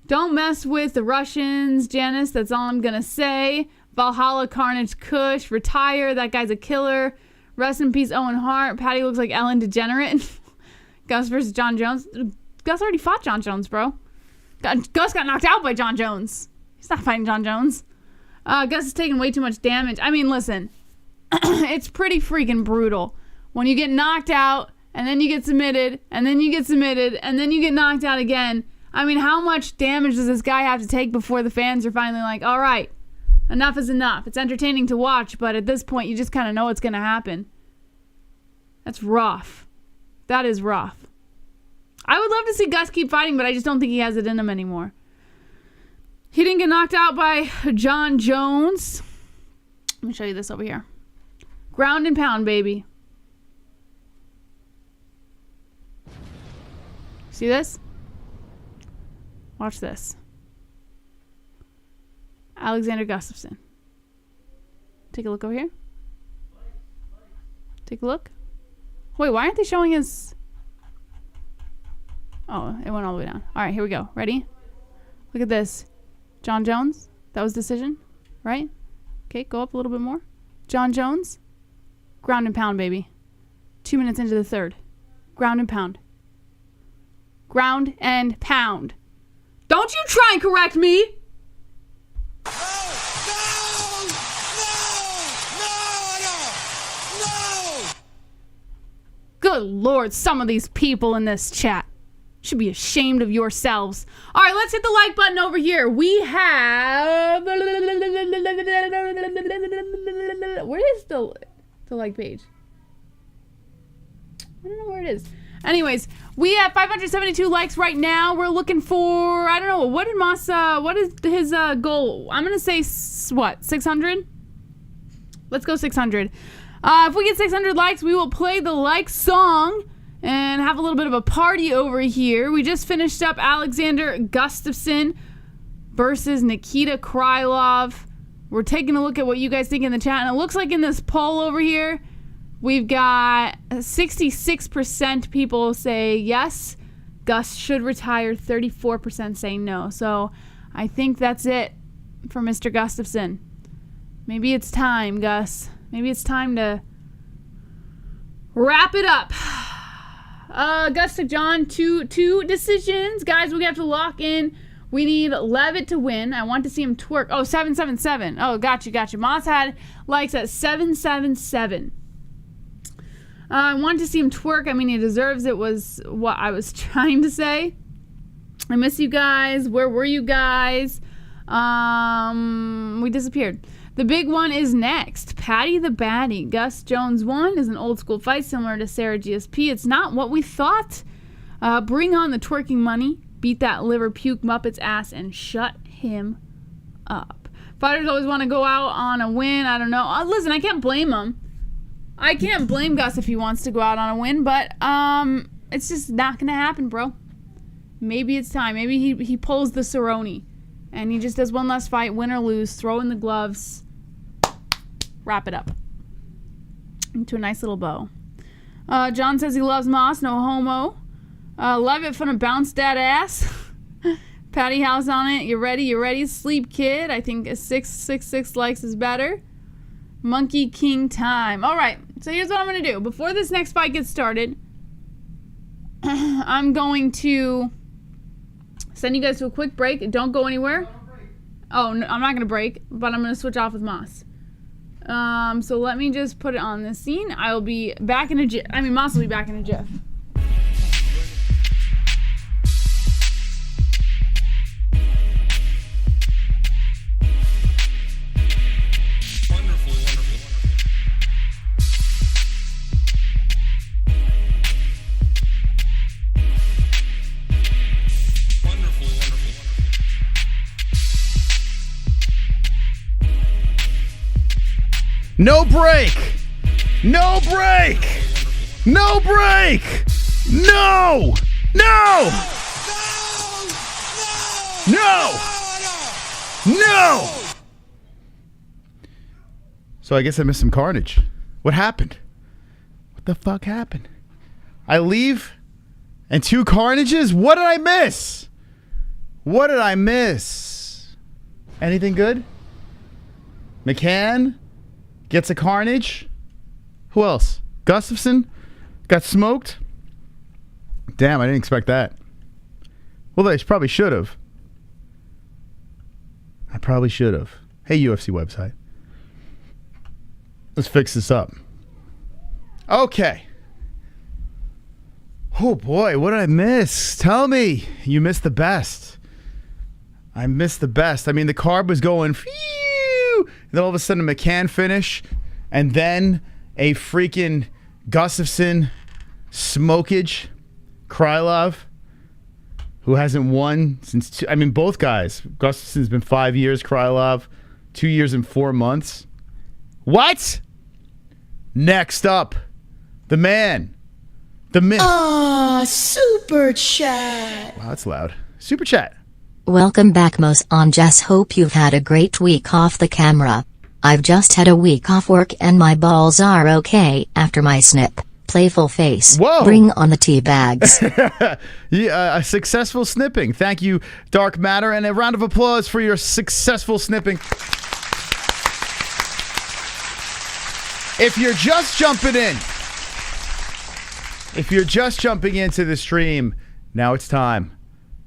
[SPEAKER 13] Don't mess with the Russians, Janice. That's all I'm going to say. Valhalla, Carnage, Kush. Retire. That guy's a killer. Rest in peace, Owen Hart. Paddy looks like Ellen Degenerate. Gus versus John Jones. Gus already fought John Jones, bro. Gus got knocked out by John Jones. He's not fighting John Jones. Gus is taking way too much damage. I mean, listen. It's pretty freaking brutal. When you get knocked out, and then you get submitted, and then you get submitted, and then you get knocked out again. I mean, how much damage does this guy have to take before the fans are finally like, all right, enough is enough. It's entertaining to watch, but at this point, you just kind of know what's going to happen. That's rough. That is rough. I would love to see Gus keep fighting, but I just don't think he has it in him anymore. He didn't get knocked out by John Jones. Let me show you this over here. Ground and pound, baby. See this? Watch this. Alexander Gustafsson. Take a look over here. Take a look. Wait, why aren't they showing his... Oh, it went all the way down. All right, here we go. Ready? Look at this. John Jones. That was decision, right? Okay, go up a little bit more. John Jones. Ground and pound, baby. 2 minutes into the third. Ground and pound. Ground and pound. Don't you try and correct me! Good Lord, some of these people in this chat should be ashamed of yourselves. All right, let's hit the like button over here. We have... Where is the like page? I don't know where it is. Anyways, we have 572 likes right now. We're looking for, I don't know, what did Masa, what is his goal? I'm going to say, what, 600? Let's go 600. If we get 600 likes, we will play the like song and have a little bit of a party over here. We just finished up Alexander Gustafsson versus Nikita Krylov. We're taking a look at what you guys think in the chat. And it looks like in this poll over here, we've got 66% people say yes, Gus should retire. 34% say no. So I think that's it for Mr. Gustafsson. Maybe it's time, Gus. Maybe it's time to wrap it up. Gus took John two decisions. Guys, we have to lock in. We need Leavitt to win. I want to see him twerk. Oh, 777. Oh, gotcha. Moss had likes at 777. I want to see him twerk. I mean, he deserves it, was what I was trying to say. I miss you guys. Where were you guys? We disappeared. The big one is next. Paddy the Baddie. Gus Jones 1 is an old school fight similar to Sarah GSP. It's not what we thought. Bring on the twerking money. Beat that liver puke Muppet's ass and shut him up. Fighters always want to go out on a win. I don't know. Listen, I can't blame him. I can't blame Gus if he wants to go out on a win, but it's just not going to happen, bro. Maybe it's time. Maybe he pulls the Cerrone and he just does one last fight, win or lose, throw in the gloves, wrap it up into a nice little bow. John says he loves Moss, no homo. Leavitt finna bounce that ass. Patty House on it. You ready? Sleep kid. I think a 666 likes is better. Monkey King time. All right. So here's what I'm gonna do. Before this next fight gets started, I'm going to send you guys to a quick break. Don't go anywhere. Oh, no, I'm not gonna break, but I'm gonna switch off with Moss. So let me just put it on this scene. I will be back in a jiff. I mean, Moss will be back in a jiff.
[SPEAKER 1] No break! No break! No break! No! No! No! No! So I guess I missed some carnage. What happened? What the fuck happened? I leave and 2 carnages? What did I miss? What did I miss? Anything good? McCann gets a carnage. Who else? Gustafsson got smoked. Damn, I didn't expect that. Well, they probably should have. I probably should have. Hey, UFC website. Let's fix this up. Okay. Oh boy, what did I miss? Tell me. You missed the best. I missed the best. I mean, the card was going phew. Then all of a sudden a McCann finish, and then a freaking Gustafsson smokage. Krylov, who hasn't won since both guys. Gustafsson's been 5 years, Krylov 2 years and 4 months. What? Next up, the man, the myth.
[SPEAKER 18] Super chat.
[SPEAKER 1] Wow, that's loud. Super chat.
[SPEAKER 8] Welcome back, Mos on Jess. Hope you've had a great week off the camera. I've just had a week off work and my balls are okay after my snip. Playful face.
[SPEAKER 1] Whoa.
[SPEAKER 8] Bring on the tea bags.
[SPEAKER 1] Yeah, a successful snipping. Thank you, Dark Matter, and a round of applause for your successful snipping. If you're just jumping into the stream, now it's time.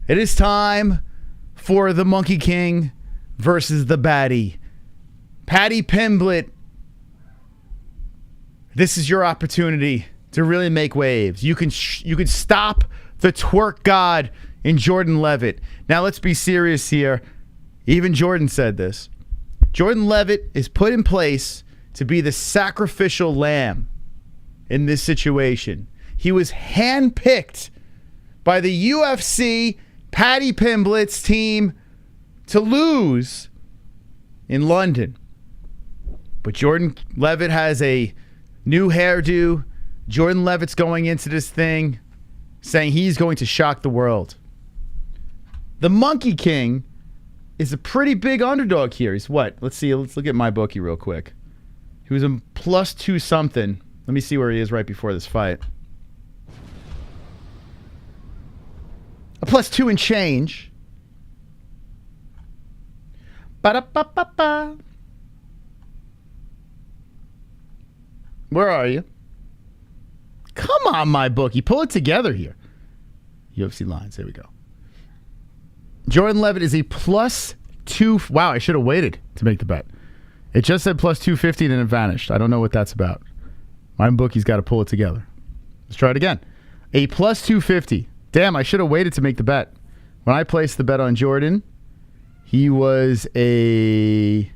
[SPEAKER 1] It is time for the Monkey King versus the Baddie. Paddy Pimblett. This is your opportunity to really make waves. You can stop the twerk god in Jordan Leavitt. Now let's be serious here. Even Jordan said this. Jordan Leavitt is put in place to be the sacrificial lamb in this situation. He was handpicked by the UFC Paddy Pimblett's team to lose in London. But Jordan Leavitt has a new hairdo. Jordan Leavitt's going into this thing saying he's going to shock the world. The Monkey King is a pretty big underdog here. He's what? Let's see. Let's look at my bookie real quick. He was a +2 something. Let me see where he is right before this fight. A +2 and change. Ba-da-ba-ba-ba. Where are you? Come on, my bookie. Pull it together here. UFC lines. There we go. Jordan Leavitt is a +2. Wow, I should have waited to make the bet. It just said +250 and it vanished. I don't know what that's about. My bookie's got to pull it together. Let's try it again. A +250. Damn, I should have waited to make the bet. When I placed the bet on Jordan, he was a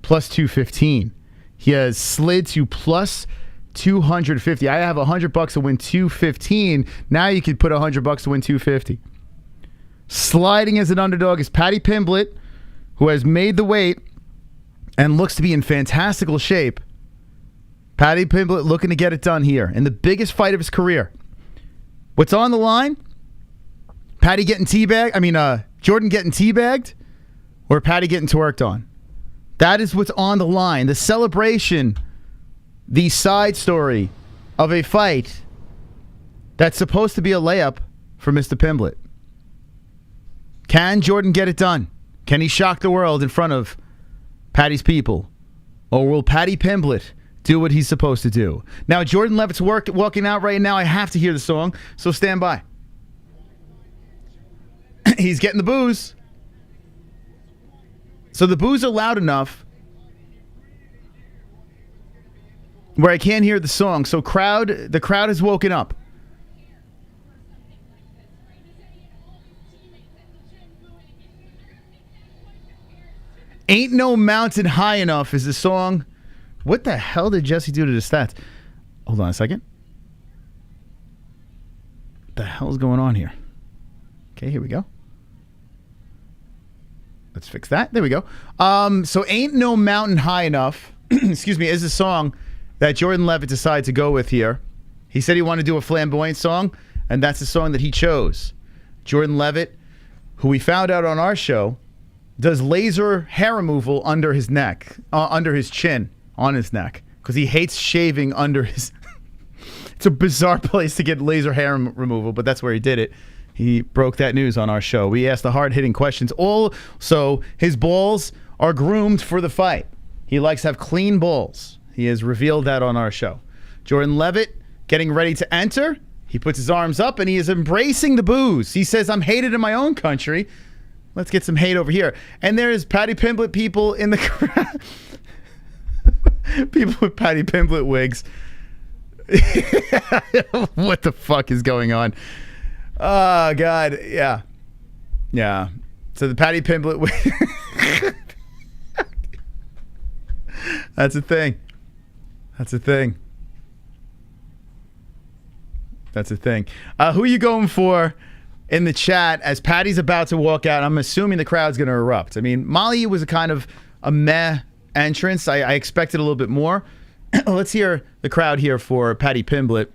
[SPEAKER 1] +215. He has slid to +250. I have $100 to win 215. Now you could put $100 to win 250. Sliding as an underdog is Paddy Pimblett, who has made the weight and looks to be in fantastical shape. Paddy Pimblett looking to get it done here in the biggest fight of his career. What's on the line? Paddy getting teabagged? Jordan getting teabagged? Or Paddy getting twerked on? That is what's on the line. The celebration, the side story of a fight that's supposed to be a layup for Mr. Pimblett. Can Jordan get it done? Can he shock the world in front of Paddy's people? Or will Paddy Pimblett do what he's supposed to do? Now, Jordan Leavitt's walking out right now. I have to hear the song, so stand by. He's getting the boos. So the boos are loud enough where I can't hear the song. So the crowd has woken up. Ain't No Mountain High Enough is the song. What the hell did Jesse do to the stats? Hold on a second. What the hell's going on here? Okay, here we go. Let's fix that. There we go. So Ain't No Mountain High Enough, excuse me, is a song that Jordan Leavitt decided to go with here. He said he wanted to do a flamboyant song, and that's the song that he chose. Jordan Leavitt, who we found out on our show, does laser hair removal under his neck, under his chin, on his neck, because he hates shaving under his... It's a bizarre place to get laser hair removal, but that's where he did it. He broke that news on our show. We asked the hard-hitting questions. Also, his balls are groomed for the fight. He likes to have clean balls. He has revealed that on our show. Jordan Leavitt getting ready to enter. He puts his arms up, and he is embracing the boos. He says, I'm hated in my own country. Let's get some hate over here. And there's Paddy Pimblett people in the crowd. People with Paddy Pimblett wigs. What the fuck is going on? Oh, God. Yeah. Yeah. So the Paddy Pimblett wig. That's a thing. That's a thing. That's a thing. Who are you going for in the chat as Paddy's about to walk out? I'm assuming the crowd's going to erupt. I mean, Molly was a kind of a meh entrance. I expected a little bit more. Let's hear the crowd here for Paddy Pimblett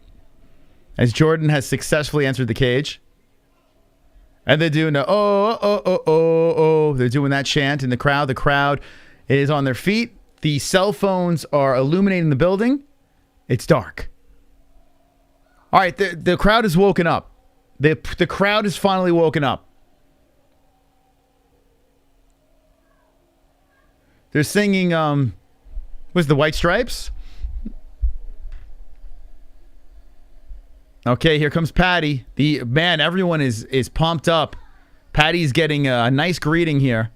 [SPEAKER 1] as Jordan has successfully entered the cage. And they're doing the oh. They're doing that chant in the crowd. The crowd is on their feet. The cell phones are illuminating the building. It's dark. All right, the crowd is woken up. The crowd is finally woken up. They're singing, was the White Stripes? Okay, here comes Paddy. Everyone is pumped up. Paddy's getting a nice greeting here.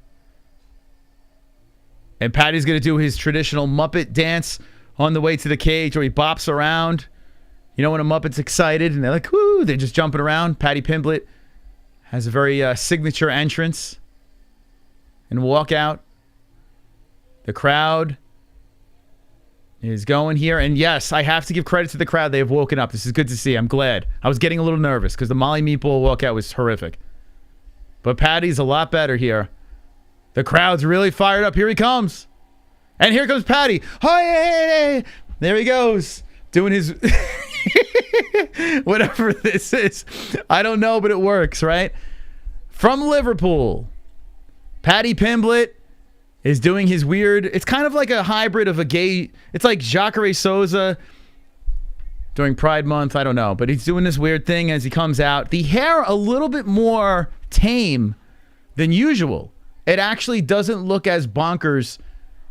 [SPEAKER 1] And Paddy's going to do his traditional Muppet dance on the way to the cage where he bops around. You know when a Muppet's excited and they're like, whoo, they're just jumping around. Paddy Pimblett has a very signature entrance and walk out. The crowd is going here. And yes, I have to give credit to the crowd. They have woken up. This is good to see. I'm glad. I was getting a little nervous because the Molly Meatball walkout was horrific. But Paddy's a lot better here. The crowd's really fired up. Here he comes. And here comes Paddy. Hey! There he goes. Doing his... whatever this is. I don't know, but it works, right? From Liverpool, Paddy Pimblett is doing his weird, it's kind of like a hybrid of a gay, it's like Jacare Souza during Pride Month, I don't know, but he's doing this weird thing as he comes out. The hair a little bit more tame than usual. It actually doesn't look as bonkers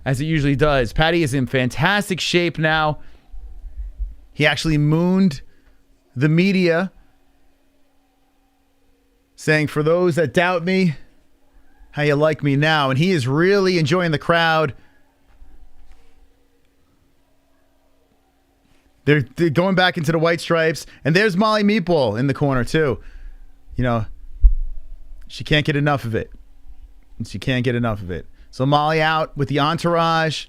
[SPEAKER 1] as it usually does. Paddy is in fantastic shape now. He actually mooned the media, saying, for those that doubt me, how you like me now? And he is really enjoying the crowd. They're going back into the white stripes. And there's Molly Meatball in the corner, too. You know, she can't get enough of it. She can't get enough of it. So Molly out with the entourage.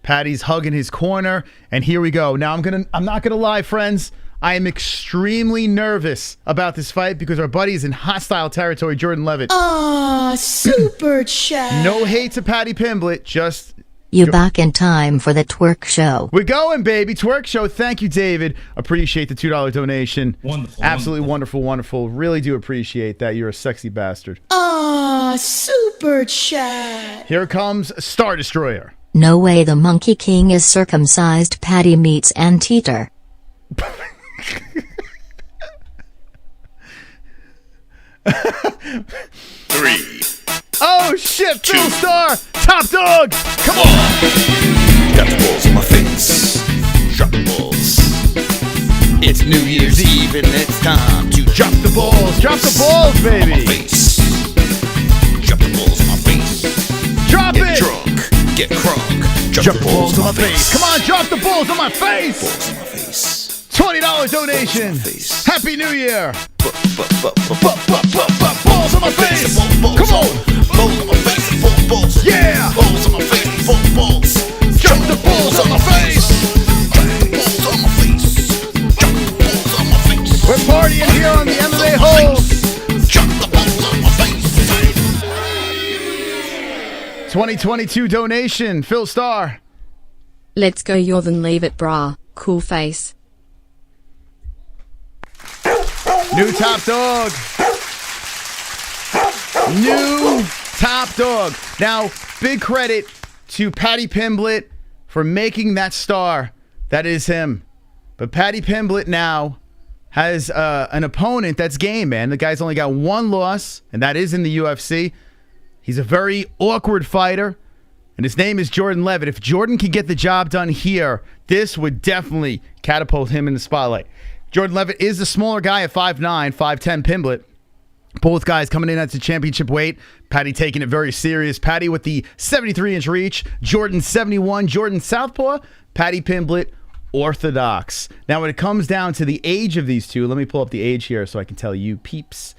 [SPEAKER 1] Paddy's hugging his corner. And here we go. Now, I'm not gonna lie, friends. I am extremely nervous about this fight because our buddy is in hostile territory, Jordan Leavitt.
[SPEAKER 18] Ah, super chat.
[SPEAKER 1] No hate to Paddy Pimblett, just...
[SPEAKER 8] You back in time for the twerk show.
[SPEAKER 1] We're going, baby. Twerk show. Thank you, David. Appreciate the $2 donation.
[SPEAKER 10] Wonderful.
[SPEAKER 1] Absolutely wonderful. Really do appreciate that. You're a sexy bastard.
[SPEAKER 18] Ah, super chat.
[SPEAKER 1] Here comes Star Destroyer.
[SPEAKER 8] No way the Monkey King is circumcised. Paddy meets Anteater.
[SPEAKER 6] 3.
[SPEAKER 1] Oh shit, Phil Star! Top dog!
[SPEAKER 6] Come on! Got the balls on my face. Drop the balls. It's New Year's Eve and it's time to drop the balls.
[SPEAKER 1] Drop the balls, baby!
[SPEAKER 6] On my face. Drop the balls on my face.
[SPEAKER 1] Drop
[SPEAKER 6] Get
[SPEAKER 1] it!
[SPEAKER 6] drunk. Get crunk.
[SPEAKER 1] Drop the balls on my face. Come on, drop the balls on my face!
[SPEAKER 6] Balls on my face.
[SPEAKER 1] $20 donation. Happy New Year!
[SPEAKER 6] Balls on my face.
[SPEAKER 1] Come on!
[SPEAKER 6] Balls on my face. Balls.
[SPEAKER 1] Yeah!
[SPEAKER 6] Balls on my face. Balls.
[SPEAKER 1] Drop the balls on my face!
[SPEAKER 6] Balls on my face. Drop the balls on my face.
[SPEAKER 1] We're partying here on the MMA-Holes.
[SPEAKER 6] Drop the balls on my face.
[SPEAKER 1] 2022 donation, Phil Star.
[SPEAKER 5] Let's go, you're than leave it, brah. Cool face.
[SPEAKER 1] New top dog. New top dog. Now, big credit to Paddy Pimblett for making that star. That is him. But Paddy Pimblett now has an opponent that's game, man. The guy's only got one loss, and that is in the UFC. He's a very awkward fighter, and his name is Jordan Leavitt. If Jordan can get the job done here, this would definitely catapult him in the spotlight. Jordan Leavitt is the smaller guy at 5'9", 5'10", Pimblett. Both guys coming in at the championship weight. Paddy taking it very serious. Paddy with the 73-inch reach. Jordan 71. Jordan southpaw. Paddy Pimblett orthodox. Now, when it comes down to the age of these two, let me pull up the age here so I can tell you peeps.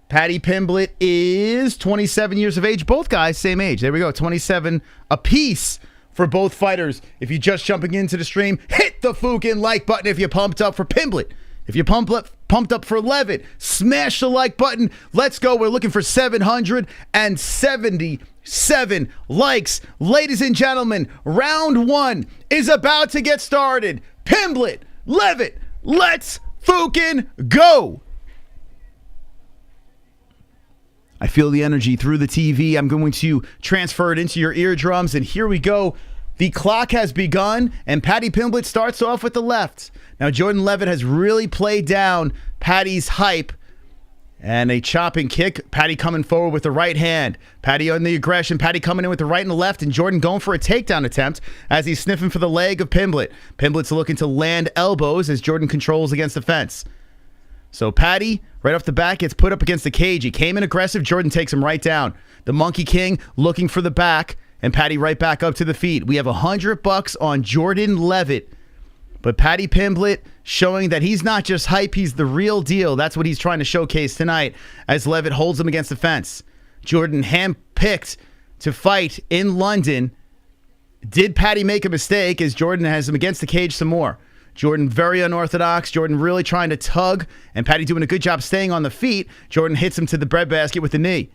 [SPEAKER 1] Paddy Pimblett is 27 years of age. Both guys, same age. There we go. 27 apiece for both fighters. If you're just jumping into the stream, hit the fucking like button if you're pumped up for Pimblett. If you're pumped up for Leavitt, smash the like button. Let's go. We're looking for 777 likes. Ladies and gentlemen, round one is about to get started. Pimblett, Leavitt, let's fucking go. I feel the energy through the TV. I'm going to transfer it into your eardrums, and here we go. The clock has begun, and Paddy Pimblett starts off with the left. Now, Jordan Leavitt has really played down Paddy's hype, and a chopping kick. Paddy coming forward with the right hand. Paddy on the aggression. Paddy coming in with the right and the left, and Jordan going for a takedown attempt as he's sniffing for the leg of Pimblett. Pimblett's looking to land elbows as Jordan controls against the fence. So Paddy, right off the bat, gets put up against the cage. He came in aggressive. Jordan takes him right down. The Monkey King looking for the back, and Paddy right back up to the feet. We have $100 on Jordan Leavitt. But Paddy Pimblett showing that he's not just hype, he's the real deal. That's what he's trying to showcase tonight as Leavitt holds him against the fence. Jordan handpicked to fight in London. Did Paddy make a mistake as Jordan has him against the cage some more? Jordan very unorthodox. Jordan really trying to tug, and Paddy doing a good job staying on the feet. Jordan hits him to the breadbasket with the knee.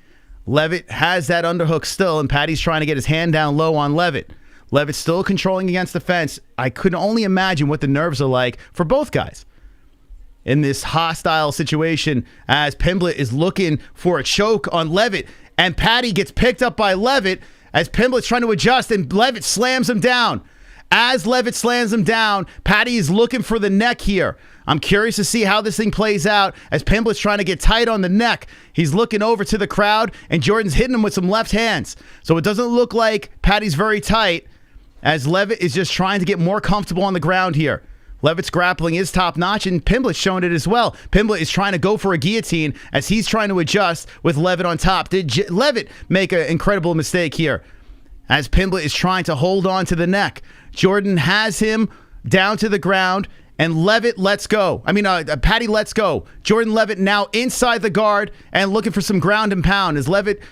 [SPEAKER 1] Leavitt has that underhook still, and Paddy's trying to get his hand down low on Leavitt. Leavitt still controlling against the fence. I could only imagine what the nerves are like for both guys in this hostile situation as Pimblett is looking for a choke on Leavitt. And Paddy gets picked up by Leavitt as Pimblett's trying to adjust, and Leavitt slams him down. As Leavitt slams him down, Paddy is looking for the neck here. I'm curious to see how this thing plays out as Pimblett's trying to get tight on the neck. He's looking over to the crowd, and Jordan's hitting him with some left hands. So it doesn't look like Paddy's very tight as Leavitt is just trying to get more comfortable on the ground here. Leavitt's grappling is top-notch, and Pimblett's showing it as well. Pimblett is trying to go for a guillotine as he's trying to adjust with Leavitt on top. Did Leavitt make an incredible mistake here as Pimblett is trying to hold on to the neck? Jordan has him down to the ground, and Leavitt lets go. Paddy lets go. Jordan Leavitt now inside the guard and looking for some ground and pound as Leavitt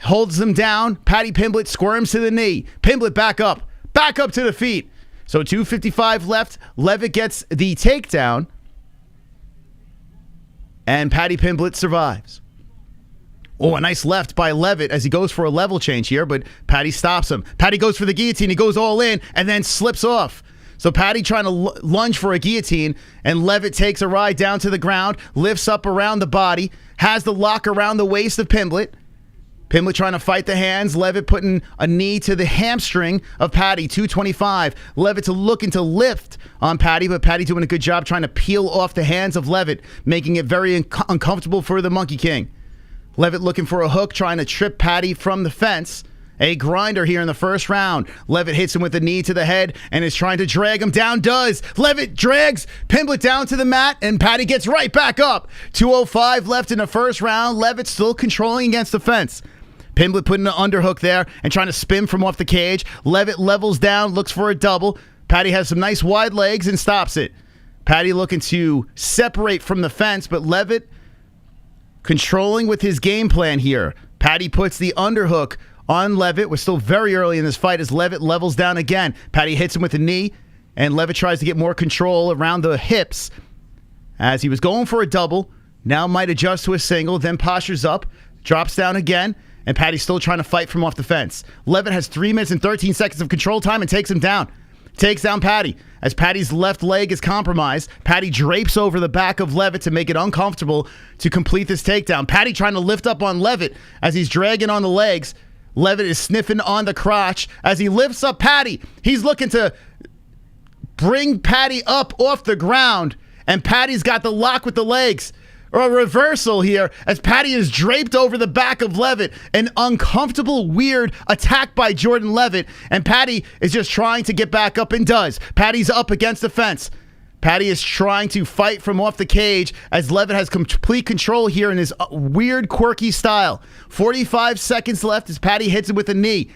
[SPEAKER 1] holds him down. Paddy Pimblett squirms to the knee. Pimblett back up to the feet. So 2:55 left. Leavitt gets the takedown, and Paddy Pimblett survives. Oh, a nice left by Leavitt as he goes for a level change here, but Paddy stops him. Paddy goes for the guillotine. He goes all in and then slips off. So Paddy trying to lunge for a guillotine, and Leavitt takes a ride down to the ground, lifts up around the body, has the lock around the waist of Pimblett. Pimblett trying to fight the hands. Leavitt putting a knee to the hamstring of Paddy. 225. Leavitt looking to lift on Paddy, but Paddy doing a good job trying to peel off the hands of Leavitt, making it very uncomfortable for the Monkey King. Leavitt looking for a hook, trying to trip Paddy from the fence. A grinder here in the first round. Leavitt hits him with a knee to the head and is trying to drag him down. Leavitt drags Pimblett down to the mat, and Paddy gets right back up. 2:05 left in the first round. Leavitt still controlling against the fence. Pimblett putting an underhook there and trying to spin from off the cage. Leavitt levels down, looks for a double. Paddy has some nice wide legs and stops it. Paddy looking to separate from the fence, but Leavitt controlling with his game plan here. Paddy puts the underhook on Leavitt. We're still very early in this fight as Leavitt levels down again. Paddy hits him with a knee, and Leavitt tries to get more control around the hips as he was going for a double. Now might adjust to a single, then postures up, drops down again, and Paddy's still trying to fight from off the fence. Leavitt has 3 minutes and 13 seconds of control time and takes him down. Takes down Paddy. As Paddy's left leg is compromised, Paddy drapes over the back of Leavitt to make it uncomfortable to complete this takedown. Paddy trying to lift up on Leavitt as he's dragging on the legs. Leavitt is sniffing on the crotch as he lifts up Paddy. He's looking to bring Paddy up off the ground, and Paddy's got the lock with the legs. Or a reversal here as Paddy is draped over the back of Leavitt. An uncomfortable, weird attack by Jordan Leavitt, and Paddy is just trying to get back up and does. Paddy's up against the fence. Paddy is trying to fight from off the cage as Leavitt has complete control here in his weird, quirky style. 45 seconds left as Paddy hits him with a knee.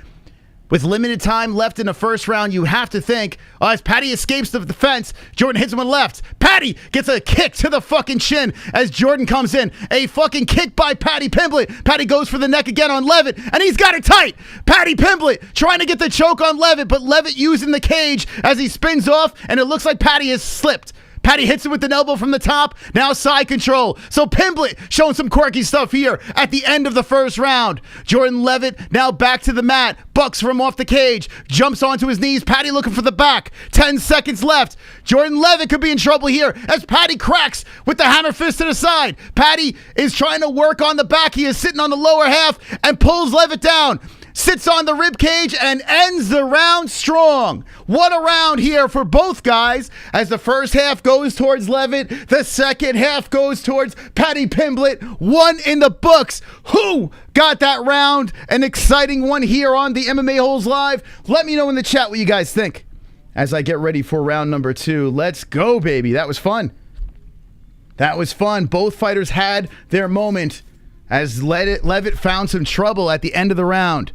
[SPEAKER 1] With limited time left in the first round, you have to think, as Paddy escapes the defense, Jordan hits him with left. Paddy gets a kick to the fucking chin as Jordan comes in. A fucking kick by Paddy Pimblett. Paddy goes for the neck again on Leavitt, and he's got it tight. Paddy Pimblett trying to get the choke on Leavitt, but Leavitt using the cage as he spins off, and it looks like Paddy has slipped. Paddy hits him with an elbow from the top. Now side control. So Pimblett showing some quirky stuff here at the end of the first round. Jordan Leavitt now back to the mat. Bucks from off the cage. Jumps onto his knees. Paddy looking for the back. 10 seconds left. Jordan Leavitt could be in trouble here as Paddy cracks with the hammer fist to the side. Paddy is trying to work on the back. He is sitting on the lower half and pulls Leavitt down. Sits on the rib cage and ends the round strong. What a round here for both guys as the first half goes towards Leavitt. The second half goes towards Paddy Pimblett. One in the books. Who got that round? An exciting one here on the MMA-Holes Live. Let me know in the chat what you guys think as I get ready for round number 2. Let's go, baby. That was fun. That was fun. Both fighters had their moment as Leavitt found some trouble at the end of the round.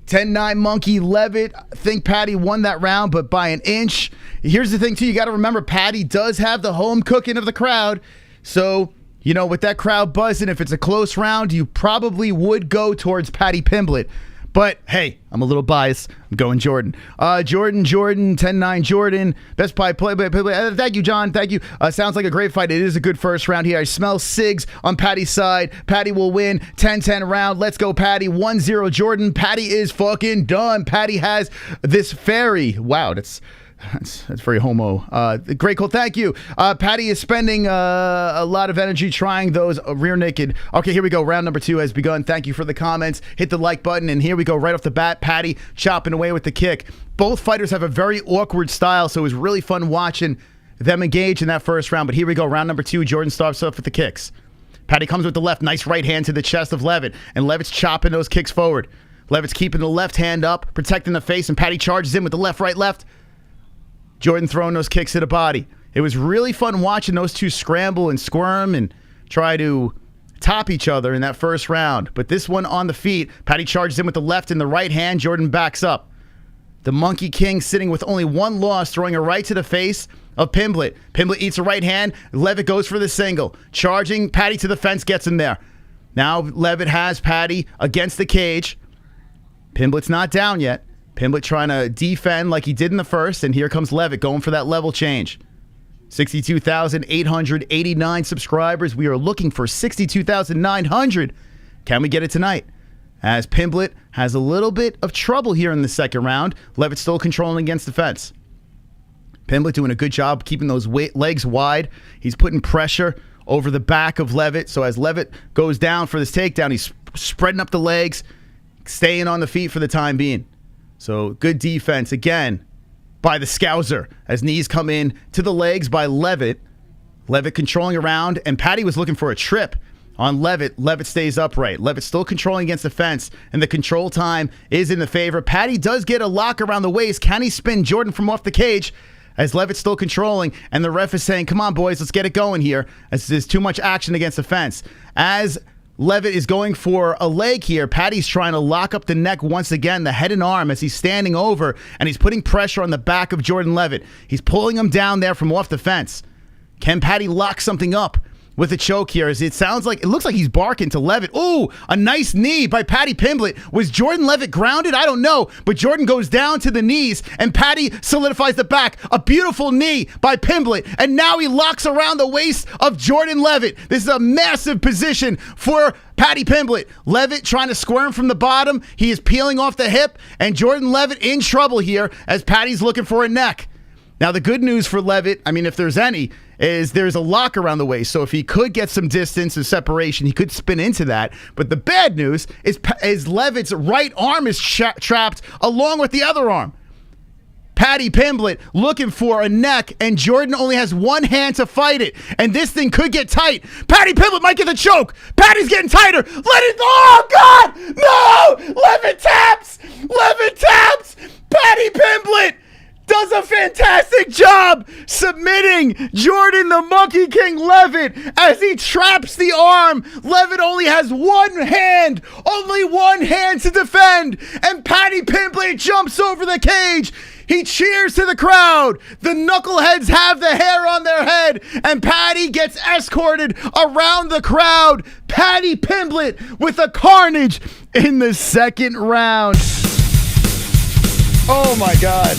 [SPEAKER 1] 10-9 Monkey Leavitt. I think Paddy won that round, but by an inch. Here's the thing, too. You got to remember, Paddy does have the home cooking of the crowd. So, you know, with that crowd buzzing, if it's a close round, you probably would go towards Paddy Pimblett. But, hey, I'm a little biased. I'm going Jordan. Jordan, 10-9 Jordan. Best play. Thank you, John. Thank you. Sounds like a great fight. It is a good first round here. I smell SIGs on Paddy's side. Paddy will win. 10-10 round. Let's go, Paddy. 1-0 Jordan. Paddy is fucking done. Paddy has this fairy. Wow, that's That's very homo. Great call. Thank you. Paddy is spending a lot of energy trying those rear naked. Okay, here we go. Round number 2 has begun. Thank you for the comments. Hit the like button. And here we go right off the bat. Paddy chopping away with the kick. Both fighters have a very awkward style, so it was really fun watching them engage in that first round. But here we go. Round number 2. Jordan starts off with the kicks. Paddy comes with the left. Nice right hand to the chest of Leavitt. And Leavitt's chopping those kicks forward. Leavitt's keeping the left hand up, protecting the face, and Paddy charges in with the left, right, left. Jordan throwing those kicks to the body. It was really fun watching those two scramble and squirm and try to top each other in that first round. But this one on the feet, Paddy charges in with the left and the right hand. Jordan backs up. The Monkey King sitting with only one loss, throwing a right to the face of Pimblett. Pimblett eats a right hand. Leavitt goes for the single. Charging, Paddy to the fence, gets him there. Now Leavitt has Paddy against the cage. Pimblett's not down yet. Pimblett trying to defend like he did in the first, and here comes Leavitt going for that level change. 62,889 subscribers. We are looking for 62,900. Can we get it tonight? As Pimblett has a little bit of trouble here in the second round. Leavitt still controlling against the fence. Pimblett doing a good job keeping those legs wide. He's putting pressure over the back of Leavitt. So as Leavitt goes down for this takedown, he's spreading up the legs, staying on the feet for the time being. So good defense again by the Scouser as knees come in to the legs by Leavitt. Leavitt controlling around, and Paddy was looking for a trip on Leavitt. Leavitt stays upright. Leavitt still controlling against the fence, and the control time is in the favor. Paddy does get a lock around the waist. Can he spin Jordan from off the cage? As Leavitt's still controlling, and the ref is saying, come on, boys, let's get it going here, as there's too much action against the fence. As Leavitt is going for a leg here, Paddy's trying to lock up the neck once again, the head and arm, as he's standing over, and he's putting pressure on the back of Jordan Leavitt. He's pulling him down there from off the fence. Can Paddy lock something up with a choke here? As it looks like he's barking to Leavitt. Ooh, a nice knee by Paddy Pimblett. Was Jordan Leavitt grounded? I don't know, but Jordan goes down to the knees, and Paddy solidifies the back. A beautiful knee by Pimblett, and now he locks around the waist of Jordan Leavitt. This is a massive position for Paddy Pimblett. Leavitt trying to squirm from the bottom. He is peeling off the hip, and Jordan Leavitt in trouble here as Paddy's looking for a neck. Now, the good news for Leavitt, I mean, if there's any, is there's a lock around the waist. So if he could get some distance and separation, he could spin into that. But the bad news is Leavitt's right arm is trapped along with the other arm. Paddy Pimblett looking for a neck, and Jordan only has one hand to fight it. And this thing could get tight. Paddy Pimblett might get the choke. Paddy's getting tighter. Let it, oh God, no! Leavitt taps! Leavitt taps! Paddy Pimblett does a fantastic job submitting Jordan the Monkey King Leavitt as he traps the arm. Leavitt only has one hand to defend, and Paddy Pimblett jumps over the cage. He cheers to the crowd. The knuckleheads have the hair on their head, and Paddy gets escorted around the crowd. Paddy Pimblett with a carnage in the second round. Oh my God.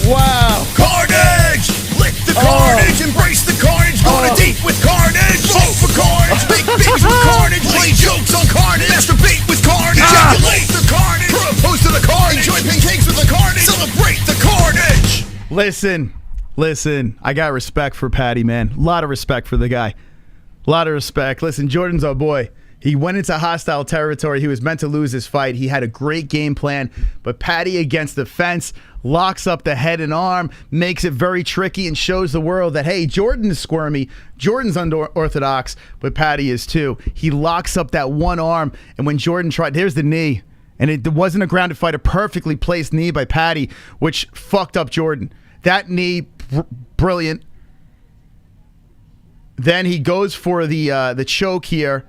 [SPEAKER 1] Wow.
[SPEAKER 6] Carnage! Lick the carnage, embrace the carnage, going deep with carnage, vote for carnage, make things with carnage, play jokes on carnage, masturbate with carnage, ejaculate the carnage, propose to the carnage, enjoy pancakes with the carnage, celebrate the carnage.
[SPEAKER 1] Listen, I got respect for Paddy, man. A lot of respect for the guy. A lot of respect. Listen, Jordan's our boy. He went into hostile territory. He was meant to lose his fight. He had a great game plan, but Paddy against the fence locks up the head and arm, makes it very tricky, and shows the world that, hey, Jordan is squirmy, Jordan's unorthodox, but Paddy is too. He locks up that one arm, and when Jordan tried, there's the knee, and it wasn't a grounded fight, a perfectly placed knee by Paddy, which fucked up Jordan. That knee, brilliant. Then he goes for the choke here.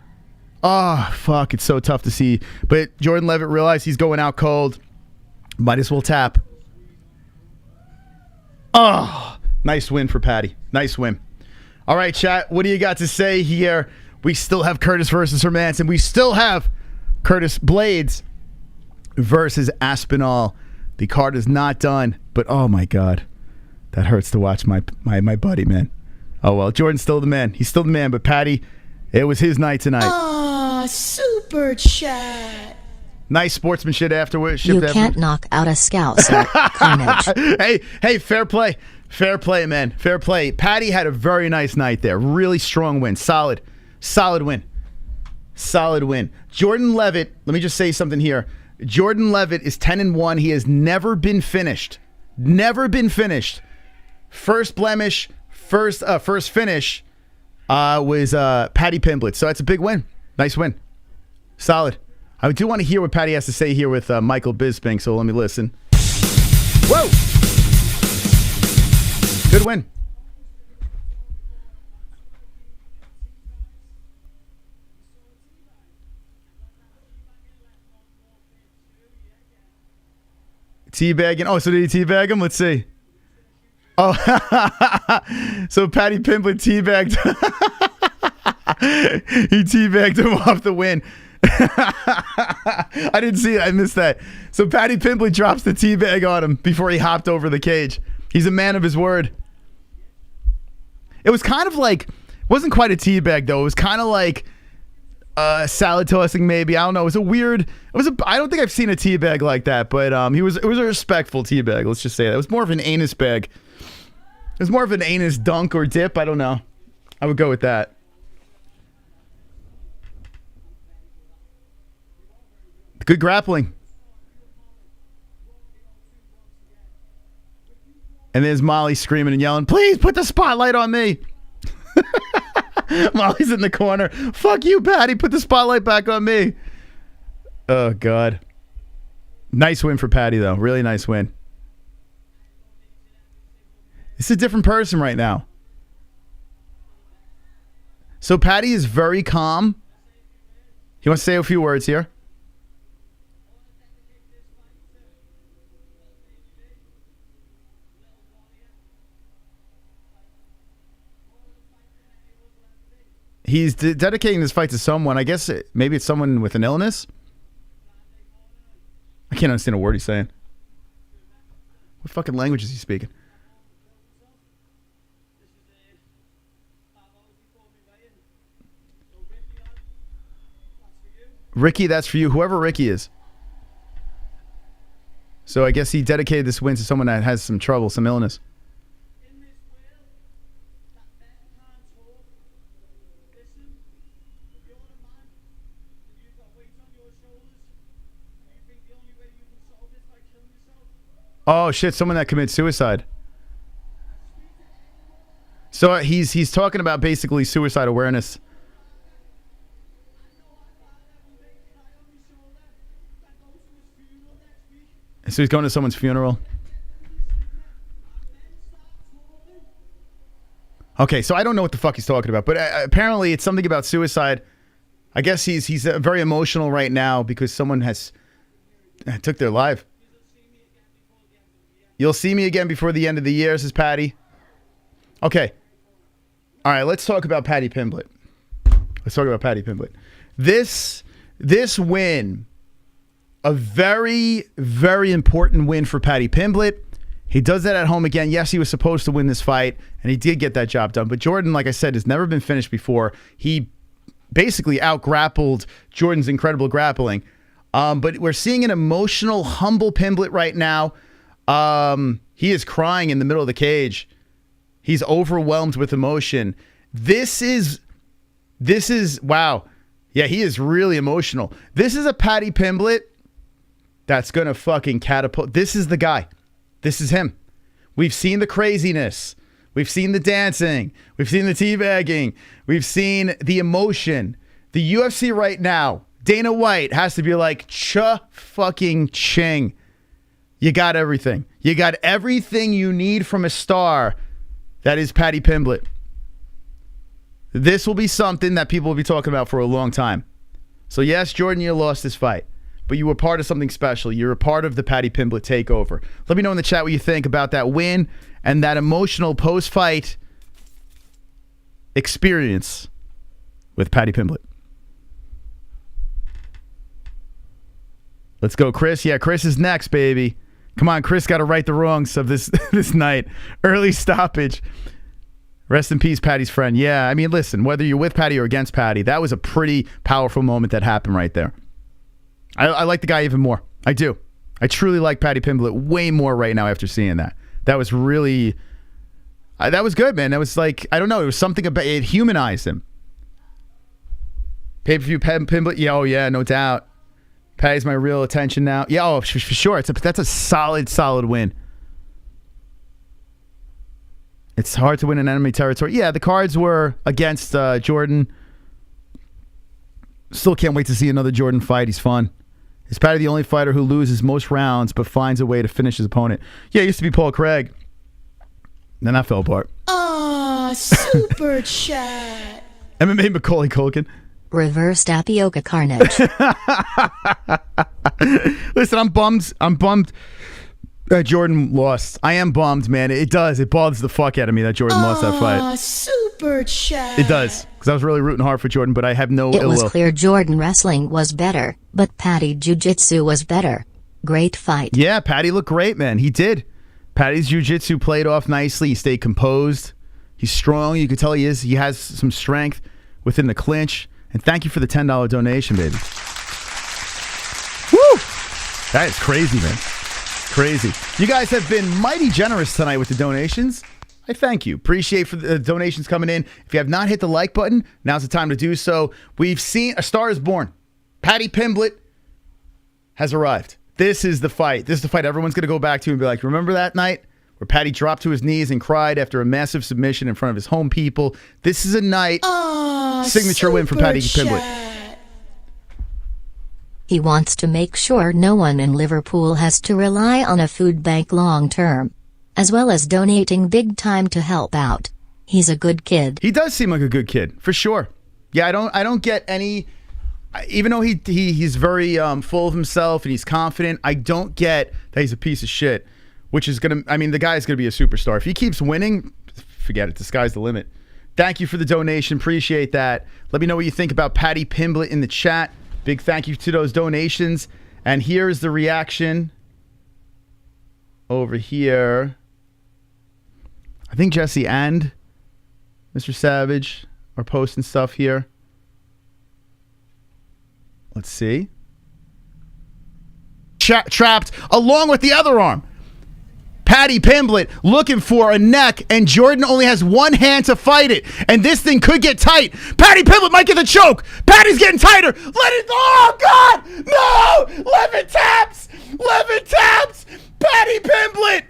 [SPEAKER 1] Oh, fuck, it's so tough to see. But Jordan Leavitt realized he's going out cold. Might as well tap. Oh, nice win for Paddy. Nice win. All right, chat, what do you got to say here? We still have Curtis versus Hermansson. We still have Curtis Blaydes versus Aspinall. The card is not done, but oh my God. That hurts to watch my buddy, man. Oh, well, Jordan's still the man. He's still the man, but Paddy, it was his night tonight.
[SPEAKER 18] Super chat.
[SPEAKER 1] Nice sportsmanship afterwards.
[SPEAKER 8] You can't knock out a Scouser. Carnage.
[SPEAKER 1] Hey, fair play. Fair play, man. Fair play. Paddy had a very nice night there. Really strong win. Solid win. Solid win. Jordan Leavitt, let me just say something here. Jordan Leavitt is 10-1. He has never been finished. Never been finished. First blemish, first finish was Paddy Pimblett. So that's a big win. Nice win. Solid. I do want to hear what Paddy has to say here with Michael Bisping, so let me listen. Whoa! Good win. Teabagging. Oh, so did he teabag him? Let's see. Oh, so Paddy Pimblett teabagged. He teabagged him off the win. I didn't see it. I missed that. So Paddy Pimblett drops the teabag on him before he hopped over the cage. He's a man of his word. It was kind of like, wasn't quite a teabag though. It was kind of like salad tossing maybe. I don't know. It was a weird. I don't think I've seen a teabag like that, but it was a respectful teabag. Let's just say that. It was more of an anus bag. It was more of an anus dunk or dip. I don't know. I would go with that. Good grappling. And there's Molly screaming and yelling, please put the spotlight on me. Molly's in the corner. Fuck you, Paddy. Put the spotlight back on me. Oh, God. Nice win for Paddy, though. Really nice win. It's a different person right now. So Paddy is very calm. He wants to say a few words here. He's dedicating this fight to someone. I guess maybe it's someone with an illness. I can't understand a word he's saying. What fucking language is he speaking? Ricky, that's for you. Whoever Ricky is. So I guess he dedicated this win to someone that has some trouble, some illness. Oh shit! Someone that commits suicide. So he's talking about basically suicide awareness. So he's going to someone's funeral. Okay, so I don't know what the fuck he's talking about, but apparently it's something about suicide. I guess he's very emotional right now because someone has took their life. You'll see me again before the end of the year, says Paddy. Okay. All right, let's talk about Paddy Pimblett. Let's talk about Paddy Pimblett. This win, a very, very important win for Paddy Pimblett. He does that at home again. Yes, he was supposed to win this fight, and he did get that job done. But Jordan, like I said, has never been finished before. He basically out-grappled Jordan's incredible grappling. But we're seeing an emotional, humble Pimblett right now. He is crying in the middle of the cage. He's overwhelmed with emotion. This is wow. Yeah, he is really emotional. This is a Paddy Pimblett that's going to fucking catapult. This is the guy. This is him. We've seen the craziness. We've seen the dancing. We've seen the teabagging. We've seen the emotion. The UFC right now, Dana White has to be like, fucking ching. You got everything. You got everything you need from a star. That is Paddy Pimblett. This will be something that people will be talking about for a long time. So yes, Jordan, you lost this fight, but you were part of something special. You're a part of the Paddy Pimblett takeover. Let me know in the chat what you think about that win and that emotional post-fight experience with Paddy Pimblett. Let's go, Chris. Yeah, Chris is next, baby. Come on, Chris got to right the wrongs of this night. Early stoppage. Rest in peace, Paddy's friend. Yeah, I mean, listen, whether you're with Paddy or against Paddy, that was a pretty powerful moment that happened right there. I like the guy even more. I do. I truly like Paddy Pimblett way more right now after seeing that. That was really... that was good, man. That was like... I don't know. It was something about... It humanized him. Pay-per-view Pimblett? Yeah, oh yeah, no doubt. Paddy's my real attention now. Yeah, oh, for sure. That's a solid win. It's hard to win in enemy territory. Yeah, the cards were against Jordan. Still can't wait to see another Jordan fight. He's fun. Is Paddy the only fighter who loses most rounds but finds a way to finish his opponent? Yeah, it used to be Paul Craig. Then that fell apart.
[SPEAKER 18] Aw, super chat.
[SPEAKER 1] MMA Macaulay Culkin.
[SPEAKER 8] Reverse tapioca carnage.
[SPEAKER 1] Listen, I'm bummed that Jordan lost. I am bummed, man. It does. It bothers the fuck out of me that Jordan lost that fight.
[SPEAKER 18] Super chat.
[SPEAKER 1] It does. Because I was really rooting hard for Jordan, but I have no
[SPEAKER 8] It
[SPEAKER 1] ill
[SPEAKER 8] was
[SPEAKER 1] will.
[SPEAKER 8] clear Jordan wrestling was better, but Paddy jiu-jitsu was better. Great fight.
[SPEAKER 1] Yeah, Paddy looked great, man. He did. Paddy's jiu-jitsu played off nicely. He stayed composed. He's strong. You could tell he is. He has some strength within the clinch. And thank you for the $10 donation, baby. Woo! That is crazy, man. Crazy. You guys have been mighty generous tonight with the donations. I thank you. Appreciate for the donations coming in. If you have not hit the like button, now's the time to do so. We've seen A Star is Born. Paddy Pimblett has arrived. This is the fight. This is the fight everyone's going to go back to and be like, remember that night where Paddy dropped to his knees and cried after a massive submission in front of his home people? This is a night. Signature win for Paddy Pimblett.
[SPEAKER 8] He wants to make sure no one in Liverpool has to rely on a food bank long term, as well as donating big time to help out. He's a good kid.
[SPEAKER 1] He does seem like a good kid, for sure. Yeah, I don't get any, even though he's very full of himself and he's confident, I don't get that he's a piece of shit, which is going to, I mean, the guy's going to be a superstar. If he keeps winning, forget it, the sky's the limit. Thank you for the donation. Appreciate that. Let me know what you think about Paddy Pimblett in the chat. Big thank you to those donations. And here's the reaction over here. I think Jesse and Mr. Savage are posting stuff here. Let's see. Trapped along with the other arm. Paddy Pimblett looking for a neck, and Jordan only has one hand to fight it. And this thing could get tight. Paddy Pimblett might get the choke. Paddy's getting tighter. Let it. Oh, God. No. Leavitt taps. Leavitt taps. Paddy Pimblett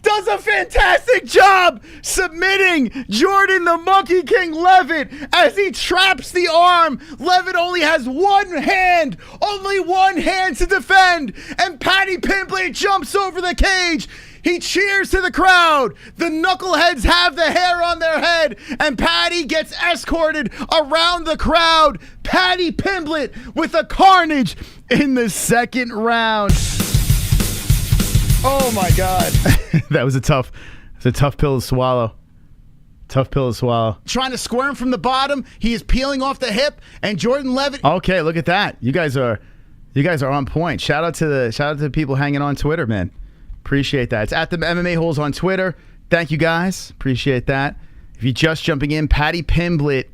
[SPEAKER 1] does a fantastic job submitting Jordan the Monkey King Leavitt as he traps the arm. Leavitt only has one hand to defend, and Paddy Pimblett jumps over the cage. He cheers to the crowd. The knuckleheads have the hair on their head, and Paddy gets escorted around the crowd. Paddy Pimblett with a carnage in the second round. Oh my God. That was a tough pill to swallow. Tough pill to swallow. Trying to squirm from the bottom. He is peeling off the hip, and Jordan Leavitt. Okay, look at that. You guys are on point. Shout out to the people hanging on Twitter, man. Appreciate that. It's at the MMA-Holes on Twitter. Thank you guys. Appreciate that. If you're just jumping in, Paddy Pimblett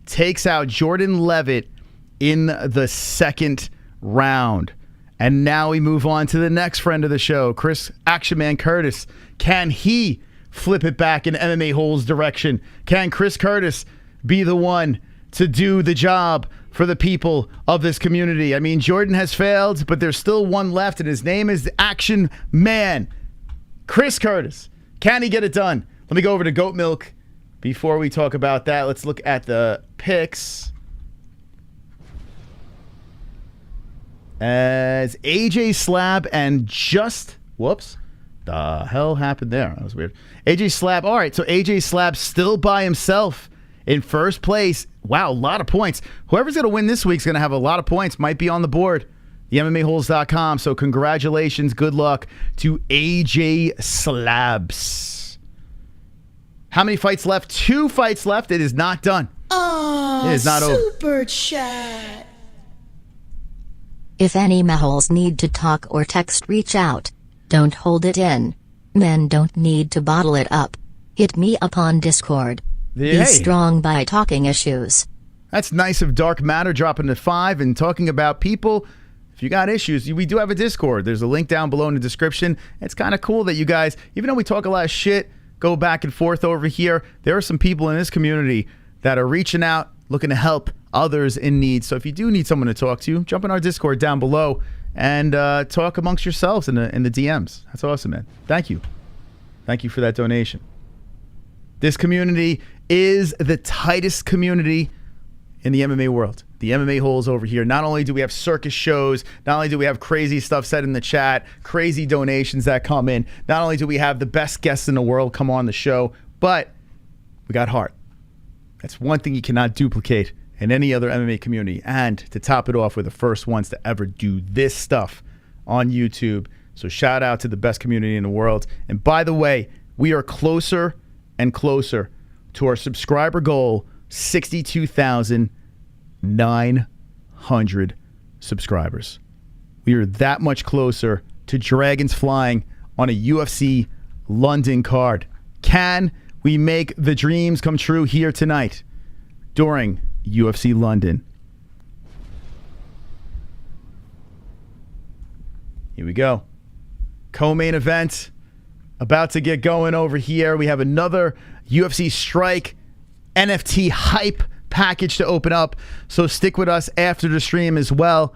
[SPEAKER 1] takes out Jordan Leavitt in the second round. And now we move on to the next friend of the show, Chris Action Man Curtis. Can he flip it back in MMA-Holes direction? Can Chris Curtis be the one to do the job for the people of this community? I mean, Jordan has failed, but there's still one left, and his name is Action Man. Chris Curtis. Can he get it done? Let me go over to Goat Milk. Before we talk about that, let's look at the picks. As AJ Slab and whoops, the hell happened there? That was weird. AJ Slab, all right, so AJ Slab still by himself in first place. Wow, a lot of points. Whoever's going to win this week's going to have a lot of points, might be on the board. TheMMAHoles.com, so congratulations, good luck to AJ Slabs. How many fights left? 2 fights left. It is not done.
[SPEAKER 18] Oh,
[SPEAKER 1] it is not over.
[SPEAKER 18] Super chat.
[SPEAKER 8] If any Maholes need to talk or text, reach out. Don't hold it in. Men don't need to bottle it up. Hit me up on Discord.
[SPEAKER 1] Hey.
[SPEAKER 8] Be strong by talking issues.
[SPEAKER 1] That's nice of Dark Matter dropping to 5 and talking about people if you got issues, we do have a Discord. There's a link down below in the description. It's kind of cool that you guys, even though we talk a lot of shit, go back and forth over here, there are some people in this community that are reaching out, looking to help others in need. So if you do need someone to talk to, jump in our Discord down below and talk amongst yourselves in the DMs. That's awesome, man. Thank you. Thank you for that donation. This community is the tightest community in the MMA world. The MMA-Holes over here. Not only do we have circus shows, not only do we have crazy stuff said in the chat, crazy donations that come in, not only do we have the best guests in the world come on the show, but we got heart. That's one thing you cannot duplicate in any other MMA community. And to top it off, we're the first ones to ever do this stuff on YouTube. So shout out to the best community in the world. And by the way, we are closer and closer to our subscriber goal, 62,900 subscribers. We are that much closer to dragons flying on a UFC London card. Can we make the dreams come true here tonight during UFC London? Here we go. Co-main event about to get going over here. We have another UFC Strike NFT hype package to open up, so stick with us after the stream as well.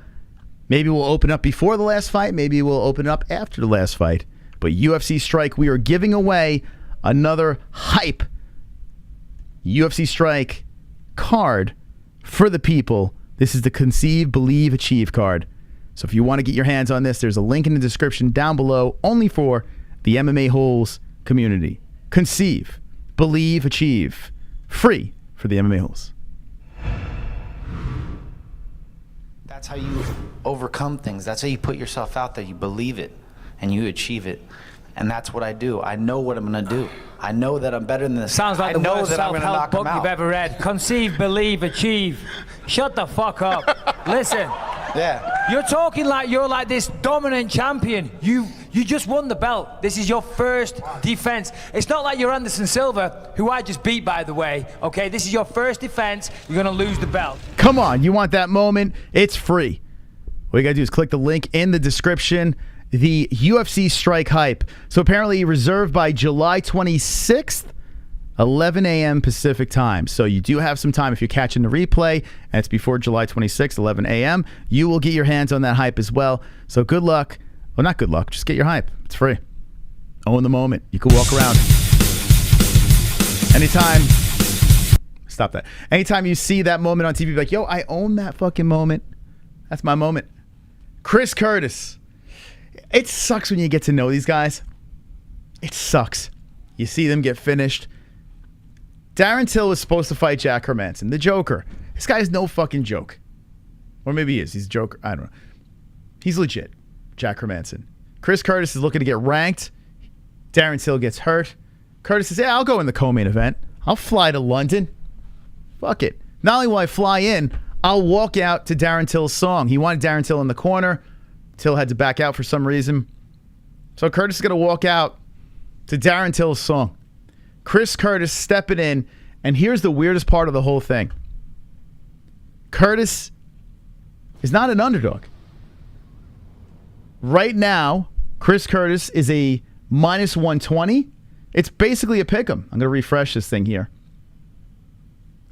[SPEAKER 1] Maybe we'll open up before the last fight, maybe we'll open up after the last fight. But UFC Strike, we are giving away another hype UFC Strike card for the people. This is the Conceive, Believe, Achieve card. So if you want to get your hands on this, there's a link in the description down below, only for the MMA-Holes community. Conceive, Believe, Achieve. Free for the MMA-Holes.
[SPEAKER 2] That's how you overcome things. That's how you put yourself out there. You believe it and you achieve it. And that's what I do. I know what I'm going to do. I know that I'm better than this.
[SPEAKER 3] Sounds like
[SPEAKER 2] I
[SPEAKER 3] the
[SPEAKER 2] know
[SPEAKER 3] worst
[SPEAKER 2] that I'm gonna
[SPEAKER 3] self-help
[SPEAKER 2] knock him
[SPEAKER 3] book you've
[SPEAKER 2] out.
[SPEAKER 3] ever read. Conceive, believe, achieve. Shut the fuck up. Listen.
[SPEAKER 2] Yeah.
[SPEAKER 3] You're talking like you're like this dominant champion. You just won the belt. This is your first defense. It's not like you're Anderson Silva, who I just beat, by the way. Okay, this is your first defense. You're gonna lose the belt.
[SPEAKER 1] Come on, you want that moment? It's free. What you gotta do is click the link in the description. The UFC Strike hype. So apparently reserved by July 26th, 11 a.m. Pacific time. So you do have some time if you're catching the replay, and it's before July 26th, 11 a.m. You will get your hands on that hype as well. So good luck. Well, not good luck. Just get your hype. It's free. Own the moment. You can walk around. Anytime. Stop that. Anytime you see that moment on TV, be like, yo, I own that fucking moment. That's my moment. Chris Curtis. It sucks when you get to know these guys. It sucks. You see them get finished. Darren Till was supposed to fight Jack Hermansson, the Joker. This guy's no fucking joke. Or maybe he is. He's a joker. I don't know. He's legit. Jack Hermansson. Chris Curtis is looking to get ranked. Darren Till gets hurt. Curtis says, yeah, I'll go in the co-main event. I'll fly to London. Fuck it. Not only will I fly in, I'll walk out to Darren Till's song. He wanted Darren Till in the corner. Till had to back out for some reason. So Curtis is going to walk out to Darren Till's song. Chris Curtis stepping in, and here's the weirdest part of the whole thing. Curtis is not an underdog. Right now, Chris Curtis is a minus 120. It's basically a pick 'em. I'm going to refresh this thing here.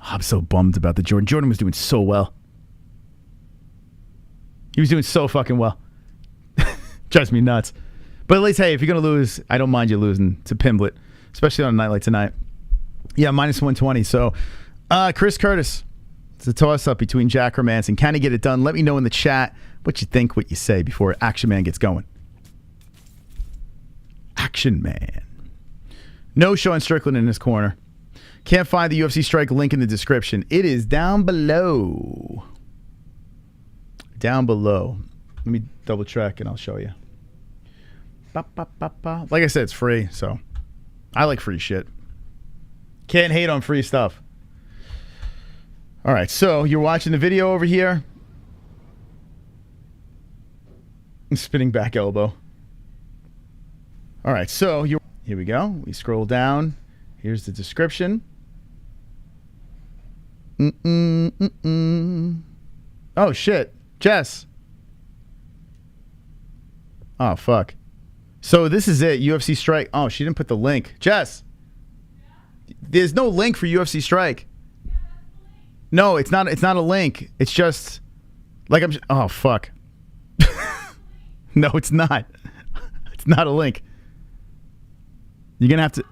[SPEAKER 1] Oh, I'm so bummed about the Jordan. Jordan was doing so well. He was doing so fucking well. Drives me nuts. But at least, hey, if you're going to lose, I don't mind you losing to Pimblett, especially on a night like tonight. Yeah, minus 120. So, Chris Curtis. It's a toss-up between Jack Hermansson. Can he get it done? Let me know in the chat what you think, what you say before Action Man gets going. Action Man. No Sean Strickland in this corner. Can't find the UFC Strike link in the description. It is down below. Down below. Let me double check and I'll show you. Ba, ba, ba, ba. Like I said, it's free, so I like free shit. Can't hate on free stuff. All right, so you're watching the video over here. Spinning back elbow. All right, so here we go. We scroll down. Here's the description. Oh, shit. Jess. Oh, fuck. So this is it. UFC Strike. Oh, she didn't put the link. Jess. There's no link for UFC Strike. No, it's not a link. It's just like oh, fuck. No, it's not. It's not a link. You're going to have to...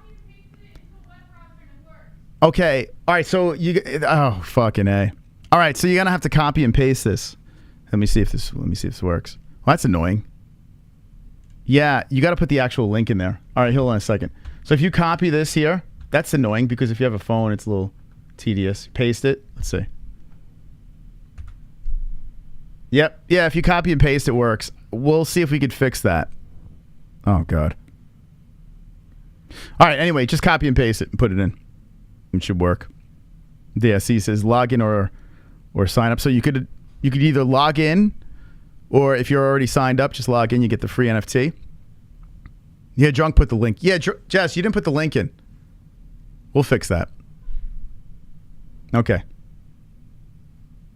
[SPEAKER 1] Okay. All right, so oh, fucking A. All right, so you're going to have to copy and paste this. Let me see if this works. Well, that's annoying. Yeah, you got to put the actual link in there. All right, hold on a second. So if you copy this here, that's annoying because if you have a phone, it's a little tedious. Paste it. Let's see. Yep. Yeah, if you copy and paste, it works. We'll see if we could fix that. Oh, God. All right, anyway, just copy and paste it and put it in. It should work. DSC says log in or sign up. So you could either log in, or if you're already signed up, just log in. You get the free NFT. Yeah, Drunk put the link. Yeah, Jess, you didn't put the link in. We'll fix that. Okay.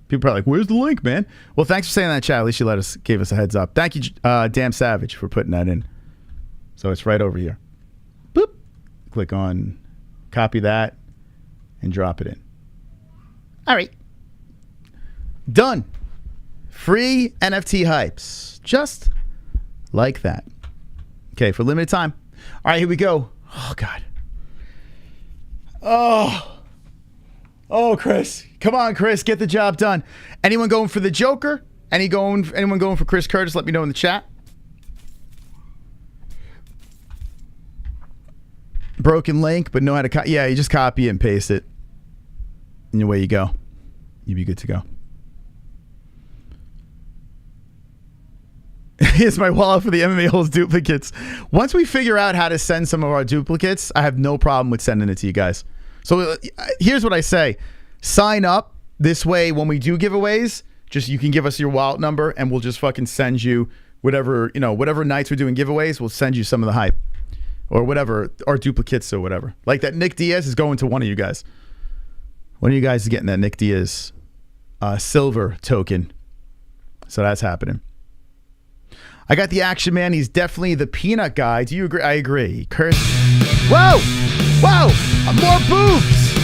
[SPEAKER 1] People are probably like, where's the link, man? Well, thanks for saying that, chat. At least you gave us a heads up. Thank you, Damn Savage, for putting that in. So it's right over here. Boop. Click on copy that and drop it in. All right. Done. Free NFT hypes. Just like that. Okay, for limited time. All right, here we go. Oh, God. Oh, Chris. Come on, Chris. Get the job done. Anyone going for the Joker? Anyone going for Chris Curtis? Let me know in the chat. Broken link, but know how to yeah, you just copy it and paste it. And away you go. You'll be good to go. Here's my wallet for the MMA-Holes duplicates. Once we figure out how to send some of our duplicates, I have no problem with sending it to you guys. So here's what I say. Sign up. This way, when we do giveaways, just you can give us your wallet number and we'll just fucking send you whatever nights we're doing giveaways, we'll send you some of the hype. Or whatever, or duplicates or whatever. Like that Nick Diaz is going to one of you guys. One of you guys is getting that Nick Diaz silver token. So that's happening. I got the action man. He's definitely the peanut guy. Do you agree? I agree. Curse. Whoa! Whoa! More boobs!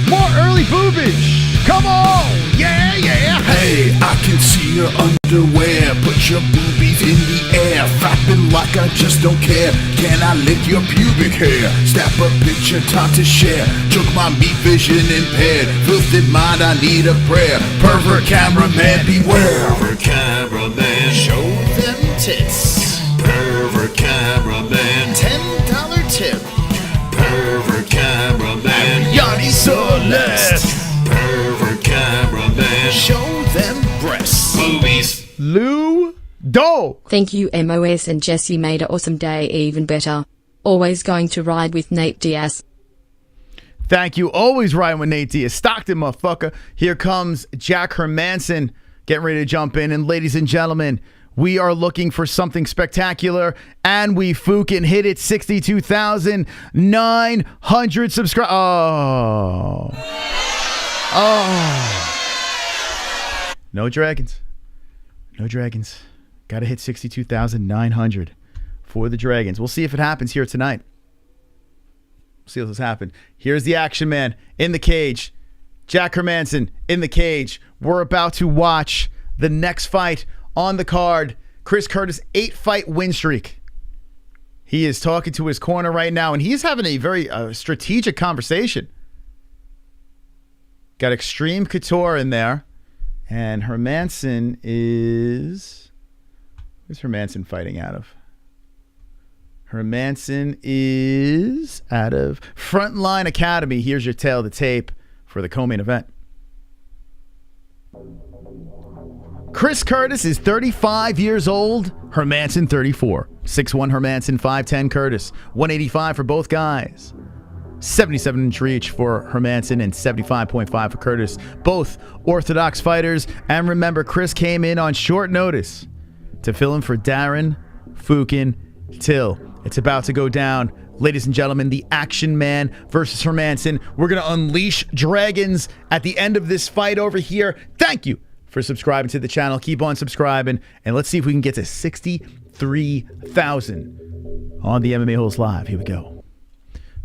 [SPEAKER 1] More early boobage! Come on! Yeah, yeah!
[SPEAKER 6] Hey, I can see your underwear. Put your boobies in the air. Flapping like I just don't care. Can I lick your pubic hair? Snap a picture, time to share. Took my meat vision impaired. Filthy mind, I need a prayer. Pervert cameraman, beware. Pervert cameraman, show them tits. Pervert cameraman, $10 tip. Pervert cameraman, Yanni Celeste. Pervert cameraman, show them breasts. Movies.
[SPEAKER 1] Lou Do.
[SPEAKER 5] Thank you, MOS and Jesse made an awesome day even better. Always going to ride with Nate Diaz.
[SPEAKER 1] Thank you. Always riding with Nate Diaz. Stockton, motherfucker. Here comes Jack Hermansson getting ready to jump in. And ladies and gentlemen, we are looking for something spectacular, and we fucking hit it. 62,900 subscribers. Oh. No dragons. No dragons. Got to hit 62,900 for the dragons. We'll see if it happens here tonight. See what's happened. Here's the action man in the cage. Jack Hermansson in the cage. We're about to watch the next fight on the card. Chris Curtis, 8-fight win streak. He is talking to his corner right now, and he's having a very strategic conversation. Got Extreme Couture in there. And Hermansson is... Where's Hermansson fighting out of? Hermansson is out of Frontline Academy. Here's your tail of the tape for the co-main event. Chris Curtis is 35 years old. Hermansson 34. 6'1 Hermansson, 5'10 Curtis. 185 for both guys. 77-inch reach for Hermansson and 75.5 for Curtis. Both orthodox fighters. And remember, Chris came in on short notice to fill in for Darren Fukin Till. It's about to go down. Ladies and gentlemen, the Action Man versus Hermansson. We're going to unleash dragons at the end of this fight over here. Thank you for subscribing to the channel. Keep on subscribing. And let's see if we can get to 60,000 3,000 on the MMA Holes Live. Here we go.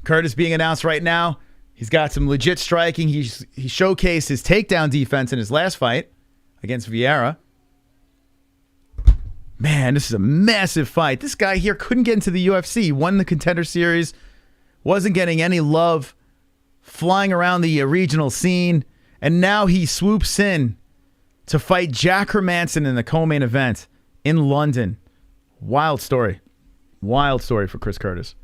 [SPEAKER 1] Curtis being announced right now. He's got some legit striking. He showcased his takedown defense in his last fight against Vieira. Man, this is a massive fight. This guy here couldn't get into the UFC. He won the Contender Series. Wasn't getting any love. Flying around the regional scene. And now he swoops in to fight Jack Hermansson in the co-main event in London. Wild story. Wild story for Chris Curtis.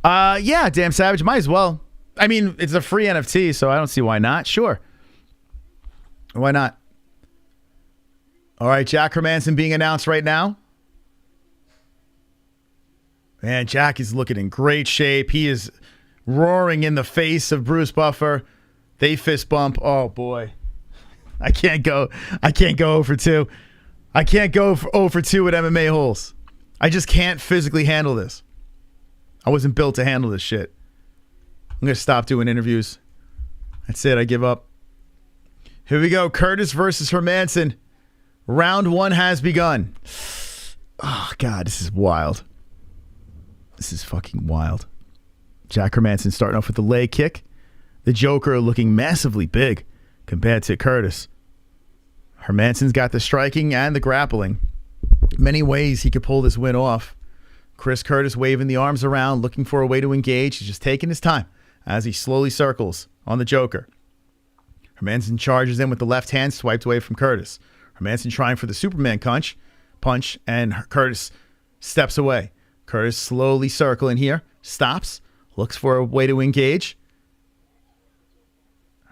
[SPEAKER 1] Yeah, damn Savage. Might as well. I mean, it's a free NFT, so I don't see why not. Sure. Why not? All right, Jack Hermansson being announced right now. Man, Jack is looking in great shape. He is roaring in the face of Bruce Buffer. They fist bump. Oh, boy. I can't go 0 for 2. I can't go 0 for 2 with MMA Holes. I just can't physically handle this. I wasn't built to handle this shit. I'm going to stop doing interviews. That's it. I give up. Here we go. Curtis versus Hermansson. Round 1 has begun. Oh, God, this is wild. This is fucking wild. Jack Hermansson starting off with the leg kick. The Joker looking massively big compared to Curtis. Hermansson's got the striking and the grappling. Many ways he could pull this win off. Chris Curtis waving the arms around, looking for a way to engage. He's just taking his time as he slowly circles on the Joker. Hermansson charges in with the left hand, swiped away from Curtis. Hermansson trying for the Superman punch, and Curtis steps away. Curtis slowly circling here, stops, looks for a way to engage.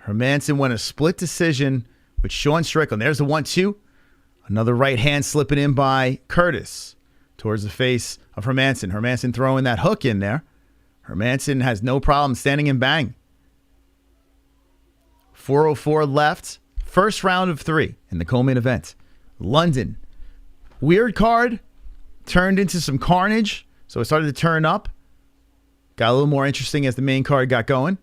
[SPEAKER 1] Hermansson won a split decision with Sean Strickland. There's the 1-2. Another right hand slipping in by Curtis towards the face of Hermansson. Hermansson throwing that hook in there. Hermansson has no problem standing and bang. 4:04 left. First round of 3 in the co-main event. London. Weird card. Turned into some carnage. So it started to turn up. Got a little more interesting as the main card got going.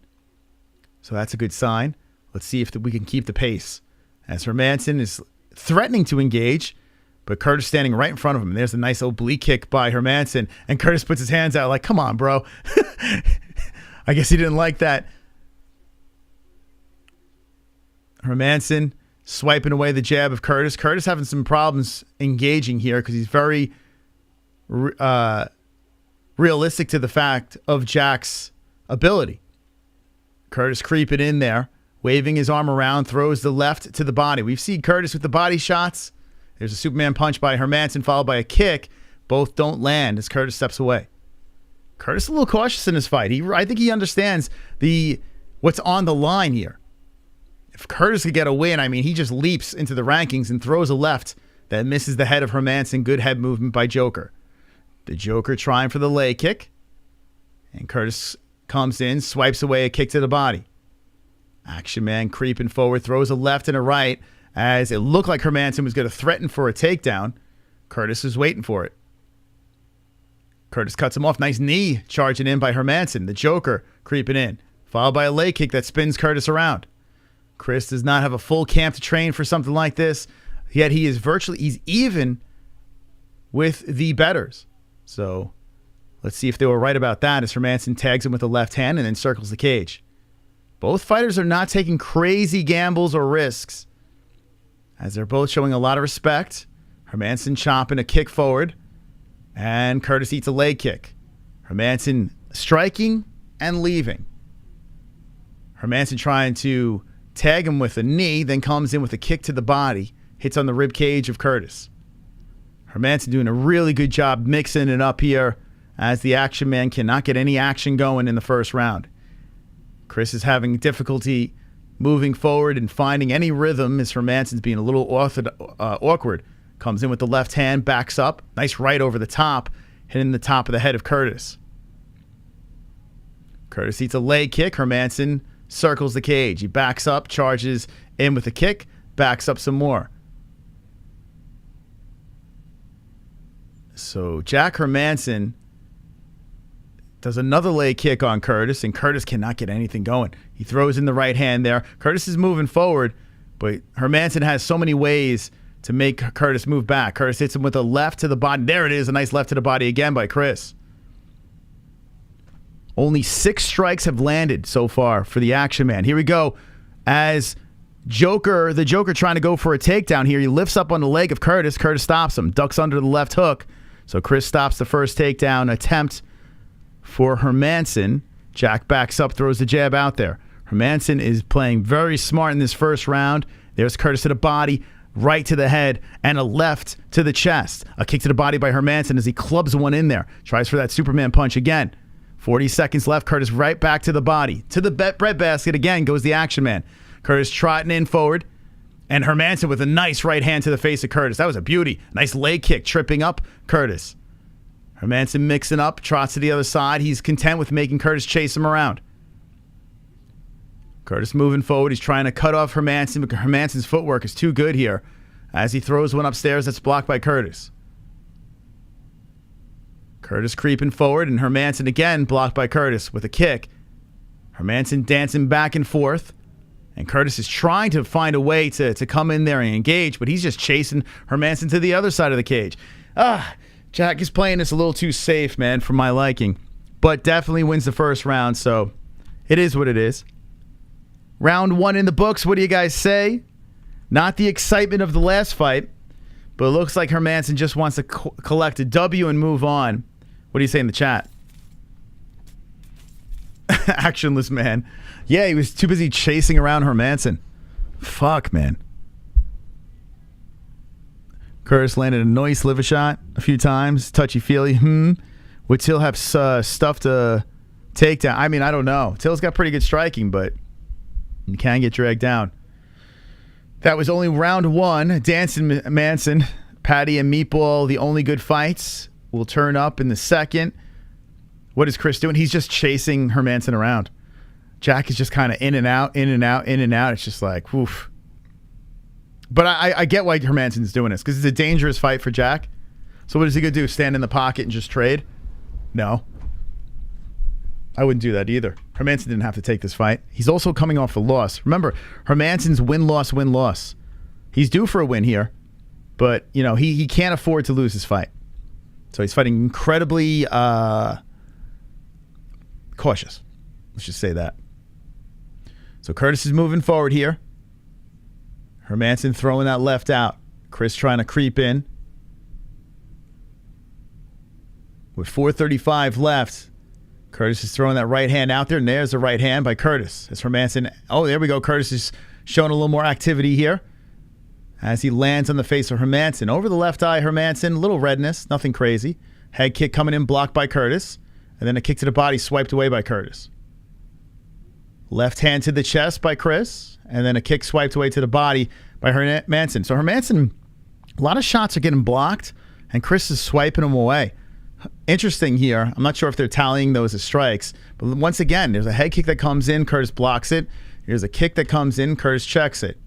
[SPEAKER 1] So that's a good sign. Let's see if we can keep the pace. As Hermansson is threatening to engage, but Curtis standing right in front of him. There's a nice oblique kick by Hermansson, and Curtis puts his hands out like, come on, bro. I guess he didn't like that. Hermansson swiping away the jab of Curtis. Curtis having some problems engaging here because he's very realistic to the fact of Jack's ability. Curtis creeping in there, waving his arm around, throws the left to the body. We've seen Curtis with the body shots. There's a Superman punch by Hermansson followed by a kick. Both don't land as Curtis steps away. Curtis a little cautious in his fight. I think he understands what's on the line here. If Curtis could get a win, I mean, he just leaps into the rankings and throws a left that misses the head of Hermansson. Good head movement by Joker. The Joker trying for the leg kick. And Curtis comes in, swipes away a kick to the body. Action Man creeping forward, throws a left and a right as it looked like Hermansson was going to threaten for a takedown. Curtis is waiting for it. Curtis cuts him off. Nice knee charging in by Hermansson. The Joker creeping in, followed by a leg kick that spins Curtis around. Chris does not have a full camp to train for something like this, yet he's even with the bettors. So let's see if they were right about that as Hermansson tags him with the left hand and then circles the cage. Both fighters are not taking crazy gambles or risks as they're both showing a lot of respect. Hermansson chopping a kick forward and Curtis eats a leg kick. Hermansson striking and leaving. Hermansson trying to tag him with a knee, then comes in with a kick to the body, hits on the rib cage of Curtis. Hermansson doing a really good job mixing it up here as the Action Man cannot get any action going in the first round. Chris is having difficulty moving forward and finding any rhythm as Hermansson's being a little awkward. Comes in with the left hand, backs up. Nice right over the top, hitting the top of the head of Curtis. Curtis eats a leg kick. Hermansson circles the cage. He backs up, charges in with a kick, backs up some more. So Jack Hermansson does another leg kick on Curtis, and Curtis cannot get anything going. He throws in the right hand there. Curtis is moving forward, but Hermansson has so many ways to make Curtis move back. Curtis hits him with a left to the body. There it is, a nice left to the body again by Chris. Only 6 strikes have landed so far for the Action Man. Here we go. As the Joker trying to go for a takedown here. He lifts up on the leg of Curtis. Curtis stops him. Ducks under the left hook. So Chris stops the first takedown attempt for Hermansson. Jack backs up, throws the jab out there. Hermansson is playing very smart in this first round. There's Curtis to the body, right to the head, and a left to the chest. A kick to the body by Hermansson as he clubs one in there. Tries for that Superman punch again. 40 seconds left. Curtis right back to the body. To the breadbasket again goes the Action Man. Curtis trotting in forward. And Hermansson with a nice right hand to the face of Curtis. That was a beauty. Nice leg kick, tripping up Curtis. Hermansson mixing up, trots to the other side. He's content with making Curtis chase him around. Curtis moving forward. He's trying to cut off Hermansson, but Hermansson's footwork is too good here as he throws one upstairs that's blocked by Curtis. Curtis creeping forward, and Hermansson again blocked by Curtis with a kick. Hermansson dancing back and forth. And Curtis is trying to find a way to come in there and engage, but he's just chasing Hermansson to the other side of the cage. Jack is playing this a little too safe, man, for my liking. But definitely wins the first round, so it is what it is. Round 1 in the books. What do you guys say? Not the excitement of the last fight, but it looks like Hermansson just wants to collect a W and move on. What do you say in the chat? Actionless man. Yeah, he was too busy chasing around Hermansson. Fuck, man. Curtis landed a nice liver shot a few times. Touchy-feely. Would Till have stuff to take down? I mean, I don't know. Till's got pretty good striking, but you can get dragged down. That was only round 1. Dancing Manson, Paddy and Meatball, the only good fights, will turn up in the second. What is Chris doing? He's just chasing Hermansson around. Jack is just kind of in and out, in and out, in and out. It's just like, woof. But I get why Hermansson's doing this, because it's a dangerous fight for Jack. So what is he going to do? Stand in the pocket and just trade? No. I wouldn't do that either. Hermansson didn't have to take this fight. He's also coming off a loss. Remember, Hermansson's win-loss, win-loss. He's due for a win here, but you know he can't afford to lose his fight. So he's fighting incredibly cautious. Let's just say that. So Curtis is moving forward here. Hermansson throwing that left out. Chris trying to creep in. With 4:35 left, Curtis is throwing that right hand out there, and there's the right hand by Curtis. As Hermansson, there we go. Curtis is showing a little more activity here as he lands on the face of Hermansson. Over the left eye, Hermansson, a little redness, nothing crazy. Head kick coming in, blocked by Curtis, and then a kick to the body, swiped away by Curtis. Left hand to the chest by Chris, and then a kick swiped away to the body by Hermansson. So Hermansson, a lot of shots are getting blocked, and Chris is swiping them away. Interesting here. I'm not sure if they're tallying those as strikes, but once again, there's a head kick that comes in, Curtis blocks it. There's a kick that comes in, Curtis checks it.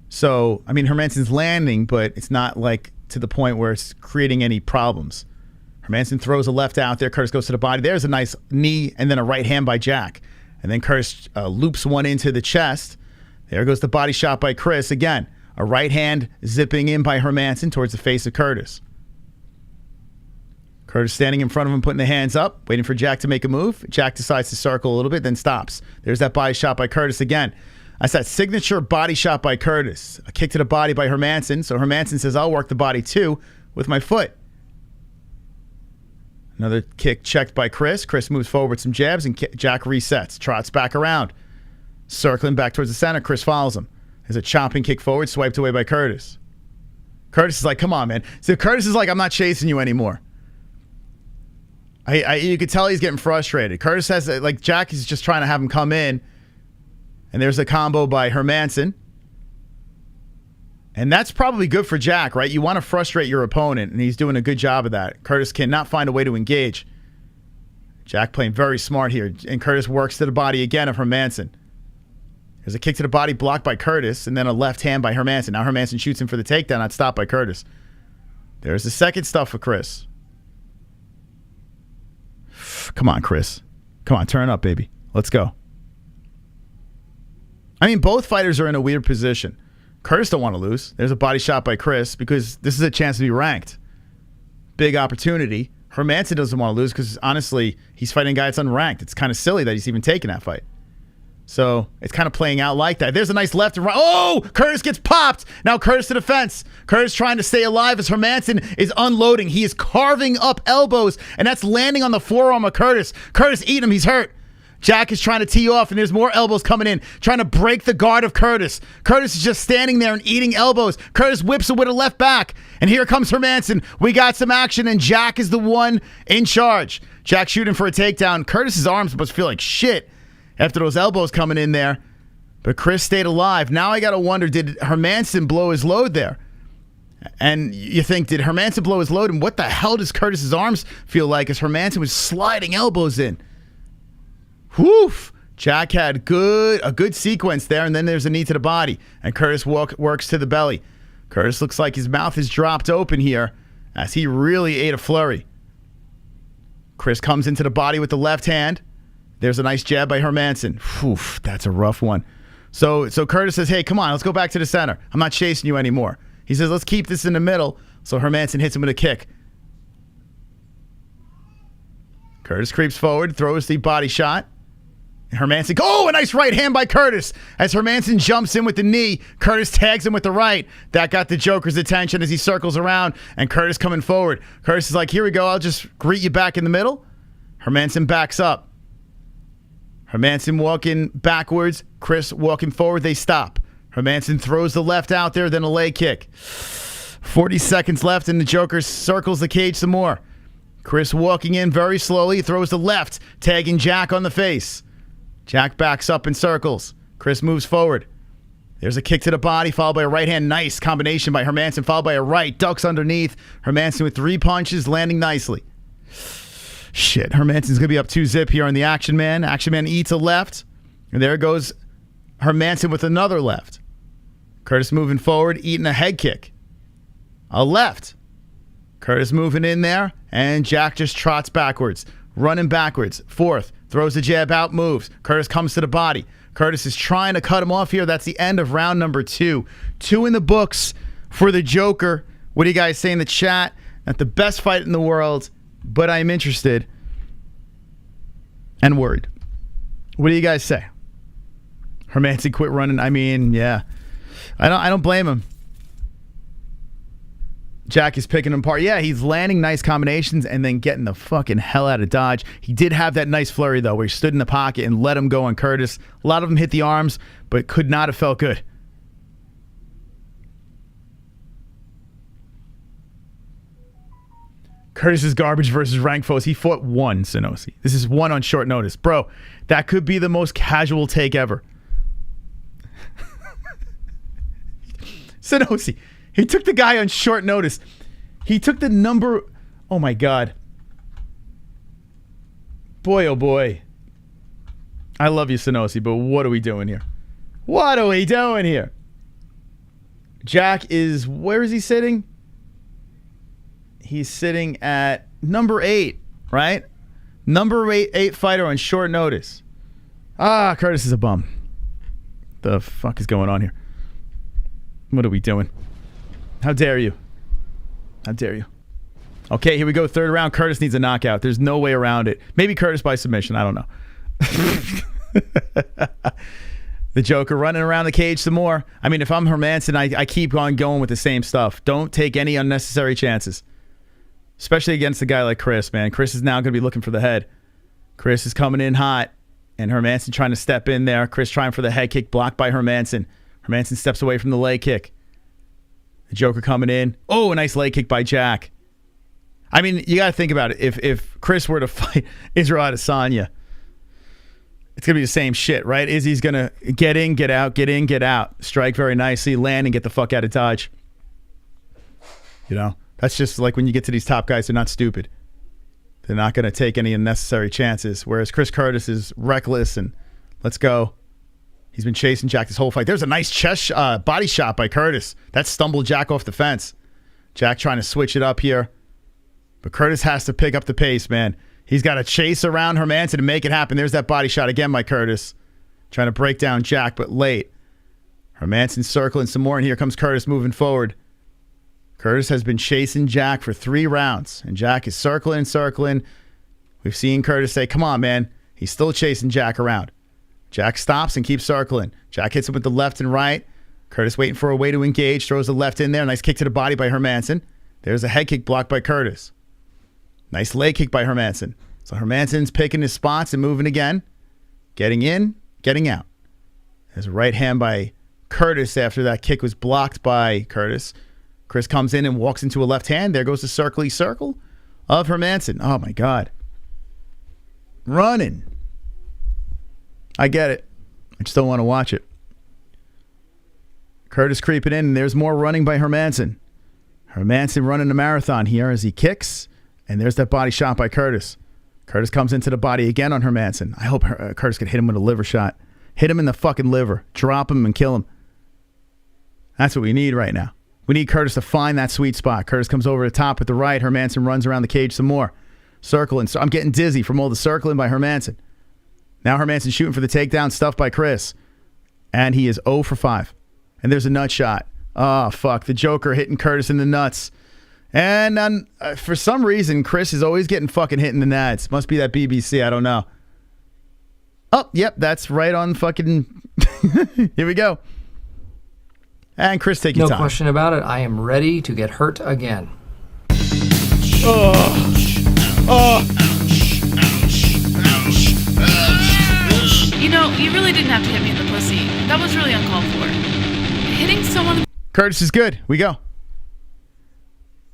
[SPEAKER 1] So, I mean, Hermansson's landing, but it's not like to the point where it's creating any problems. Hermansson throws a left out there. Curtis goes to the body. There's a nice knee and then a right hand by Jack. And then Curtis loops one into the chest. There goes the body shot by Chris. Again, a right hand zipping in by Hermansson towards the face of Curtis. Curtis standing in front of him, putting the hands up, waiting for Jack to make a move. Jack decides to circle a little bit, then stops. There's that body shot by Curtis again. That's that signature body shot by Curtis. A kick to the body by Hermansson. So Hermansson says, I'll work the body too with my foot. Another kick checked by Chris. Chris moves forward with some jabs, and Jack resets. Trots back around. Circling back towards the center. Chris follows him. There's a chopping kick forward, swiped away by Curtis. Curtis is like, come on, man. So Curtis is like, I'm not chasing you anymore. You could tell he's getting frustrated. Curtis has, like, Jack is just trying to have him come in. And there's a combo by Hermansson. And that's probably good for Jack, right? You want to frustrate your opponent, and he's doing a good job of that. Curtis cannot find a way to engage. Jack playing very smart here. And Curtis works to the body again of Hermansson. There's a kick to the body blocked by Curtis, and then a left hand by Hermansson. Now Hermansson shoots him for the takedown, not stopped by Curtis. There's the second stuff for Chris. Come on, Chris. Come on, turn up, baby. Let's go. I mean, both fighters are in a weird position. Curtis don't want to lose. There's a body shot by Chris because this is a chance to be ranked. Big opportunity. Hermansson doesn't want to lose because, honestly, he's fighting a guy that's unranked. It's kind of silly that he's even taking that fight. So it's kind of playing out like that. There's a nice left and right. Oh, Curtis gets popped. Now Curtis to the fence. Curtis trying to stay alive as Hermansson is unloading. He is carving up elbows, and that's landing on the forearm of Curtis. Curtis eating him. He's hurt. Jack is trying to tee off, and there's more elbows coming in, trying to break the guard of Curtis. Curtis is just standing there and eating elbows. Curtis whips it with a left back, and here comes Hermansson. We got some action, and Jack is the one in charge. Jack shooting for a takedown. Curtis's arms must feel like shit after those elbows coming in there, but Chris stayed alive. Now I got to wonder, did Hermansson blow his load there? And you think, did Hermansson blow his load, and what the hell does Curtis's arms feel like as Hermansson was sliding elbows in? Woof! Jack had a good sequence there, and then there's a knee to the body, and Curtis works to the belly. Curtis looks like his mouth is dropped open here as he really ate a flurry. Chris comes into the body with the left hand. There's a nice jab by Hermansson. Oof, that's a rough one. So Curtis says, hey, come on, let's go back to the center. I'm not chasing you anymore. He says, let's keep this in the middle. So Hermansson hits him with a kick. Curtis creeps forward, throws the body shot. Hermansson, a nice right hand by Curtis. As Hermansson jumps in with the knee, Curtis tags him with the right. That got the Joker's attention as he circles around, and Curtis coming forward. Curtis is like, here we go, I'll just greet you back in the middle. Hermansson backs up. Hermansson walking backwards, Chris walking forward, they stop. Hermansson throws the left out there, then a leg kick. 40 seconds left, and the Joker circles the cage some more. Chris walking in very slowly, throws the left, tagging Jack on the face. Jack backs up in circles. Chris moves forward. There's a kick to the body, followed by a right hand. Nice combination by Hermansson, followed by a right. Ducks underneath. Hermansson with 3 punches, landing nicely. Shit, Hermansson's going to be up 2-0 here on the Action Man. Action Man eats a left. And there goes Hermansson with another left. Curtis moving forward, eating a head kick. A left. Curtis moving in there, and Jack just trots backwards. Running backwards. Fourth. Throws the jab out, moves. Curtis comes to the body. Curtis is trying to cut him off here. That's the end of round number 2. 2 in the books for the Joker. What do you guys say in the chat? Not the best fight in the world, but I'm interested and worried. What do you guys say? Hermansson quit running. I mean, yeah. I don't blame him. Jack is picking him apart. Yeah, he's landing nice combinations and then getting the fucking hell out of dodge. He did have that nice flurry, though, where he stood in the pocket and let him go on Curtis. A lot of them hit the arms, but could not have felt good. Curtis is garbage versus ranked foes. He fought 1, Sanosi. This is 1 on short notice. Bro, that could be the most casual take ever. Sanosi. He took the guy on short notice. He took the number... Oh, my God. Boy, oh, boy. I love you, Sanosi, but what are we doing here? What are we doing here? Jack is... Where is he sitting? He's sitting at number 8, right? Number 8 fighter on short notice. Curtis is a bum. The fuck is going on here? What are we doing? How dare you? How dare you? Okay, here we go. 3rd round. Curtis needs a knockout. There's no way around it. Maybe Curtis by submission. I don't know. The Joker running around the cage some more. I mean, if I'm Hermansson, I keep on going with the same stuff. Don't take any unnecessary chances. Especially against a guy like Chris, man. Chris is now going to be looking for the head. Chris is coming in hot. And Hermansson trying to step in there. Chris trying for the head kick, blocked by Hermansson. Hermansson steps away from the leg kick. The Joker coming in. Oh, a nice leg kick by Jack. I mean, you got to think about it. If Chris were to fight Israel Adesanya, it's going to be the same shit, right? Izzy's going to get in, get out, get in, get out. Strike very nicely, land, and get the fuck out of dodge. You know? That's just like when you get to these top guys, they're not stupid. They're not going to take any unnecessary chances. Whereas Chris Curtis is reckless and let's go. He's been chasing Jack this whole fight. There's a nice chest body shot by Curtis. That stumbled Jack off the fence. Jack trying to switch it up here. But Curtis has to pick up the pace, man. He's got to chase around Hermansson to make it happen. There's that body shot again by Curtis. Trying to break down Jack, but late. Hermansson circling some more, and here comes Curtis moving forward. Curtis has been chasing Jack for 3 rounds, and Jack is circling and circling. We've seen Curtis say, come on, man. He's still chasing Jack around. Jack stops and keeps circling. Jack hits him with the left and right. Curtis waiting for a way to engage, throws the left in there. Nice kick to the body by Hermansson. There's a head kick blocked by Curtis. Nice leg kick by Hermansson. So Hermansson's picking his spots and moving again. Getting in, getting out. There's a right hand by Curtis after that kick was blocked by Curtis. Chris comes in and walks into a left hand. There goes the circle-y circle of Hermansson. Oh, my God. Running. I get it. I just don't want to watch it. Curtis creeping in, and there's more running by Hermansson. Hermansson running a marathon here as he kicks, and there's that body shot by Curtis. Curtis comes into the body again on Hermansson. I hope Curtis could hit him with a liver shot. Hit him in the fucking liver. Drop him and kill him. That's what we need right now. We need Curtis to find that sweet spot. Curtis comes over the top at the right. Hermansson runs around the cage some more. Circling. So I'm getting dizzy from all the circling by Hermansson. Now Hermansson shooting for the takedown, stuffed by Chris. And he is 0 for 5. And there's a nut shot. Oh, fuck. The Joker hitting Curtis in the nuts. And for some reason, Chris is always getting fucking hit in the nads. Must be that BBC. I don't know. Oh, yep. That's right on fucking... Here we go. And Chris, take your time.
[SPEAKER 11] No question about it. I am ready to get hurt again.
[SPEAKER 12] You know, you really didn't have to hit me in the pussy. That was really uncalled for. Hitting someone...
[SPEAKER 1] Curtis is good. We go.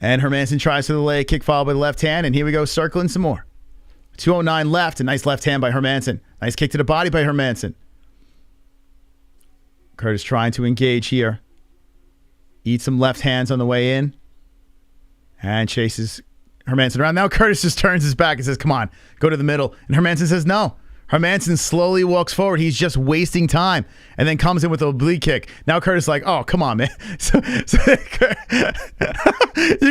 [SPEAKER 1] And Hermansson tries for the leg kick followed by the left hand. And here we go, circling some more. 209 left. A nice left hand by Hermansson. Nice kick to the body by Hermansson. Curtis trying to engage here. Eat some left hands on the way in. And chases Hermansson around. Now Curtis just turns his back and says, come on, go to the middle. And Hermansson says no. Hermansson slowly walks forward. He's just wasting time. And then comes in with a oblique kick. Now Curtis is like, oh, come on, man. So you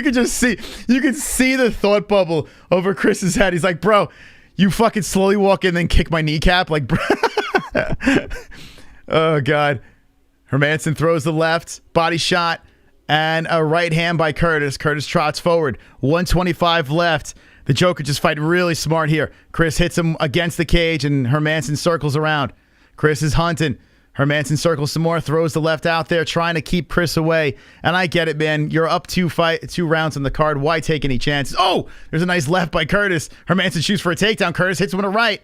[SPEAKER 1] can just see, the thought bubble over Chris's head. He's like, bro, you fucking slowly walk in and then kick my kneecap. Like, bro. Oh, God. Hermansson throws the left, body shot, and a right hand by Curtis. Curtis trots forward. 125 left. The Joker just fighting really smart here. Chris hits him against the cage, and Hermansson circles around. Chris is hunting. Hermansson circles some more, throws the left out there, trying to keep Chris away. And I get it, man. You're up 2 rounds on the card. Why take any chances? Oh, there's a nice left by Curtis. Hermansson shoots for a takedown. Curtis hits him with a right.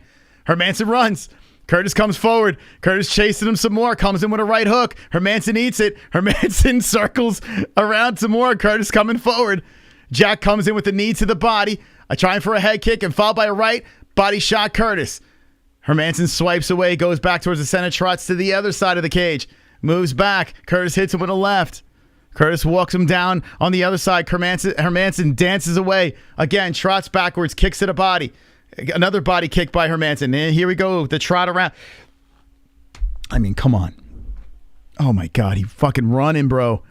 [SPEAKER 1] Hermansson runs. Curtis comes forward. Curtis chasing him some more. Comes in with a right hook. Hermansson eats it. Hermansson circles around some more. Curtis coming forward. Jack comes in with a knee to the body. Trying for a head kick and followed by a right. Body shot Curtis. Hermansson swipes away. Goes back towards the center. Trots to the other side of the cage. Moves back. Curtis hits him with a left. Curtis walks him down on the other side. Hermansson dances away. Again, trots backwards. Kicks to the body. Another body kick by Hermansson. And here we go. The trot around. I mean, come on. Oh, my God. He fucking running, bro.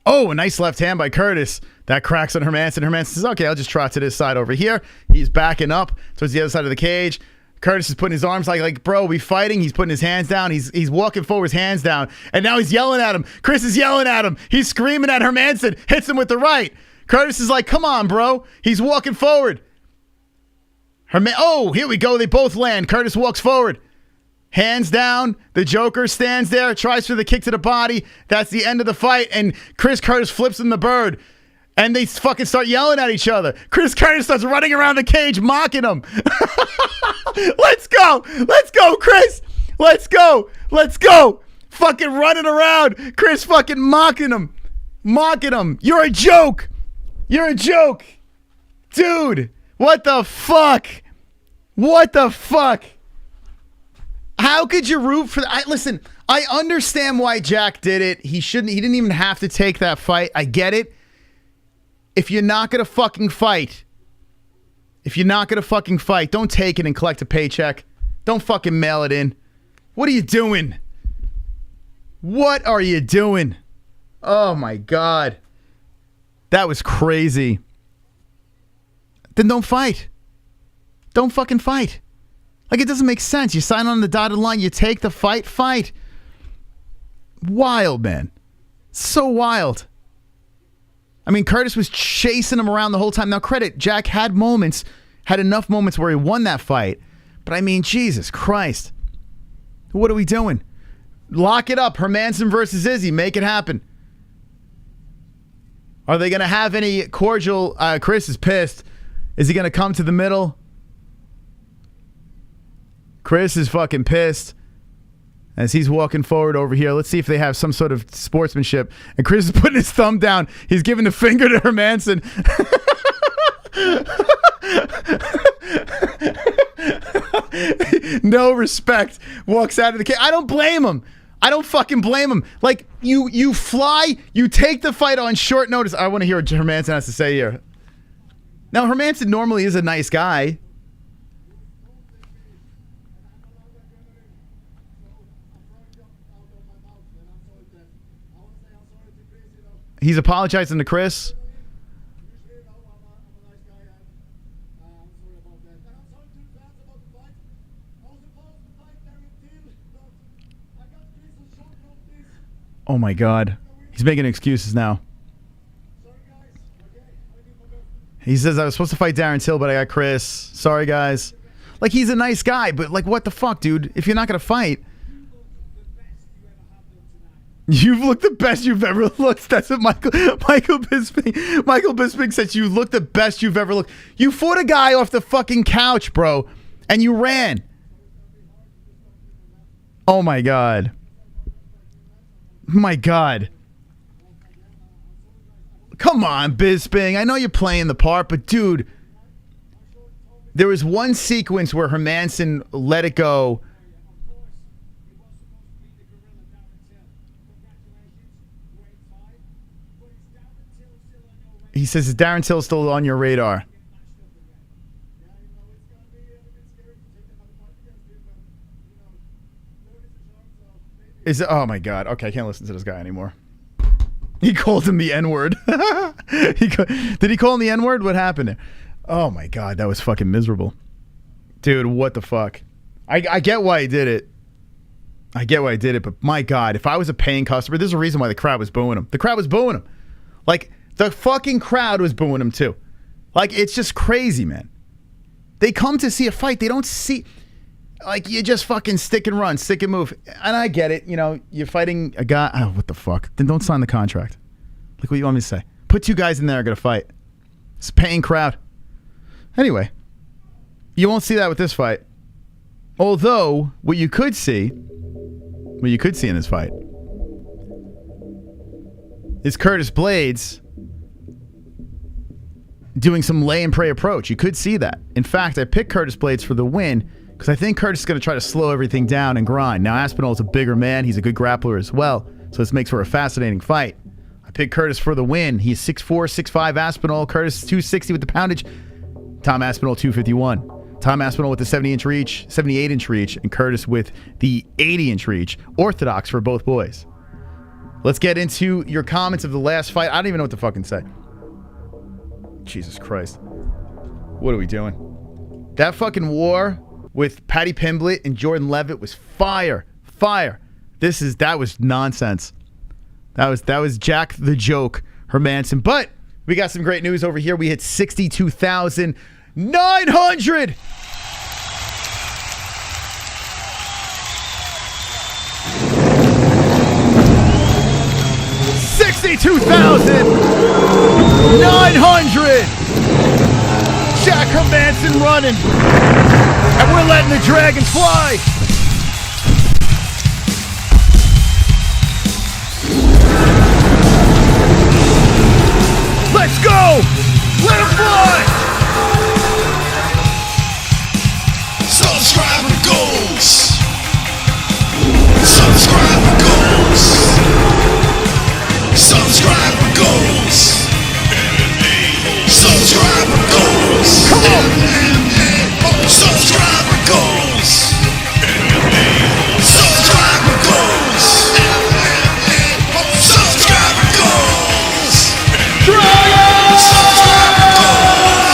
[SPEAKER 1] Oh, a nice left hand by Curtis. That cracks on Hermansson. Hermansson says, okay, I'll just trot to this side over here. He's backing up towards the other side of the cage. Curtis is putting his arms like, bro, we fighting. He's putting his hands down. He's walking forward, his hands down. And now he's yelling at him. Chris is yelling at him. He's screaming at Hermansson. Hits him with the right. Curtis is like, come on, bro. He's walking forward. Oh, here we go. They both land. Curtis walks forward. Hands down. The Joker stands there, tries for the kick to the body. That's the end of the fight. And Chris Curtis flips him the bird. And they fucking start yelling at each other. Chris Curtis starts running around the cage, mocking him. Let's go. Let's go, Chris. Let's go. Let's go. Fucking running around. Chris fucking mocking him. Mocking him. You're a joke. You're a joke. Dude, what the fuck? What the fuck? How could you root for that? Listen, I understand why Jack did it. He didn't even have to take that fight. I get it. If you're not going to fucking fight, don't take it and collect a paycheck. Don't fucking mail it in. What are you doing? What are you doing? Oh my God. That was crazy. Then don't fight. Don't fucking fight. Like, it doesn't make sense. You sign on the dotted line, you take the fight. Wild, man. So wild. I mean, Curtis was chasing him around the whole time. Now, credit, Jack had enough moments where he won that fight. But I mean, Jesus Christ. What are we doing? Lock it up. Hermansson versus Izzy. Make it happen. Are they going to have any cordial? Chris is pissed. Is he going to come to the middle? Chris is fucking pissed as he's walking forward over here. Let's see if they have some sort of sportsmanship. And Chris is putting his thumb down. He's giving the finger to Hermansson. No respect. Walks out of the cage. I don't blame him. I don't fucking blame him. Like, you fly, you take the fight on short notice. I want to hear what Hermansson has to say here. Now, Hermansson normally is a nice guy. He's apologizing to Chris. Oh my God. He's making excuses now. He says, I was supposed to fight Darren Till, but I got Chris. Sorry, guys. Like, he's a nice guy, but like, what the fuck, dude? If you're not going to fight... You've looked the best you've ever looked. That's what Michael Bisping said. You look the best you've ever looked. You fought a guy off the fucking couch, bro, and you ran. Oh my God. My God. Come on, Bisping. I know you're playing the part, but dude, there was one sequence where Hermansson let it go. He says, is Darren Till still on your radar? Is it? Oh my God. Okay, I can't listen to this guy anymore. He called him the N-word. Did he call him the N-word? What happened there? Oh my God, that was fucking miserable. Dude, what the fuck? I get why he did it. I get why he did it, but my God, if I was a paying customer, there's a reason why the crowd was booing him. The crowd was booing him. Like, the fucking crowd was booing him too. Like, it's just crazy, man. They come to see a fight. They don't see... Like, you just fucking stick and run, stick and move. And I get it. You know, you're fighting a guy... Oh, what the fuck? Then don't sign the contract. Like, what do you want me to say? Put two guys in there are going to fight. It's a paying crowd. Anyway, you won't see that with this fight. Although, what you could see in this fight is Curtis Blaydes doing some lay and pray approach. You could see that. In fact, I picked Curtis Blaydes for the win because I think Curtis is going to try to slow everything down and grind. Now, Aspinall is a bigger man. He's a good grappler as well, so this makes for a fascinating fight. I picked Curtis for the win. He's 6'4", 6'5", Aspinall. Curtis 260 with the poundage. Tom Aspinall 251. Tom Aspinall with the 70-inch reach, 78-inch reach, and Curtis with the 80-inch reach. Orthodox for both boys. Let's get into your comments of the last fight. I don't even know what to fucking say. Jesus Christ. What are we doing? That fucking war with Paddy Pimblett and Jordan Leavitt was fire. Fire. That was nonsense. That was Jack the Joke Hermansson. But we got some great news over here. We hit 62,900. $62,900. Jack Hermansson running. And we're letting the dragon fly. Let's go. Let him fly.
[SPEAKER 6] Subscriber goals. Subscriber goals. Subscriber goals. Subscriber goals.
[SPEAKER 1] Come on.
[SPEAKER 6] Subscriber goals. Subscriber goals. Subscriber goals. Subscriber goals.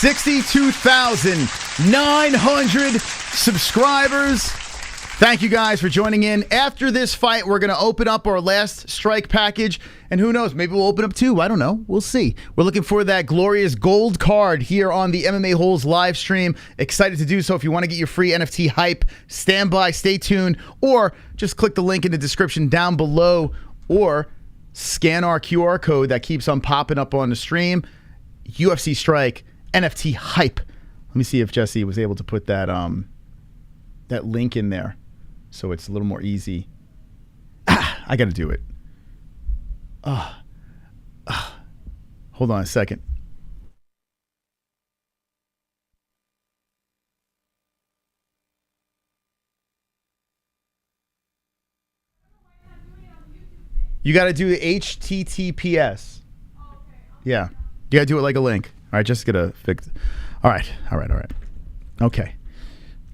[SPEAKER 1] 62,900 subscribers. Thank you guys for joining in. After this fight, we're going to open up our last strike package. And who knows, maybe we'll open up two. I don't know. We'll see. We're looking for that glorious gold card here on the MMA-Holes live stream. Excited to do so. If you want to get your free NFT hype, stand by, stay tuned, or just click the link in the description down below, or scan our QR code that keeps on popping up on the stream. UFC Strike, NFT hype. Let me see if Jesse was able to put that that link in there so it's a little more easy. I got to do it. Hold on a second. You got to do the HTTPS. Yeah. You got to do it like a link. All right, just gonna fix it. All right.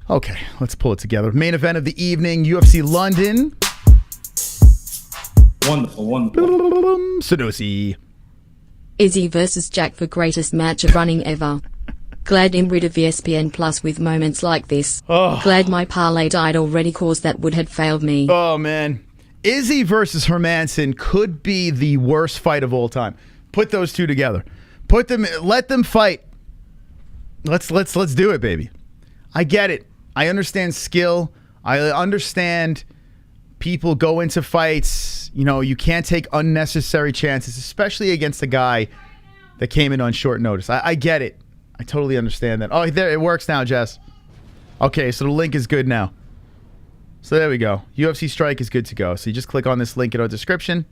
[SPEAKER 1] Okay, let's pull it together. Main event of the evening, UFC London.
[SPEAKER 10] Wonderful.
[SPEAKER 1] Sunusi.
[SPEAKER 5] Izzy versus Jack for greatest match of running ever. Glad I'm rid of ESPN Plus with moments like this. Glad my parlay died already, cause that would have failed me.
[SPEAKER 1] Oh, man. Izzy versus Hermansson could be the worst fight of all time. Put those two together. Let them fight. Let's do it, baby. I get it. I understand skill. I understand people go into fights. You know, you can't take unnecessary chances, especially against a guy that came in on short notice. I get it. I totally understand that. Oh, there it works now, Jess. Okay, so the link is good now. So there we go. UFC Strike is good to go. So you just click on this link in our description,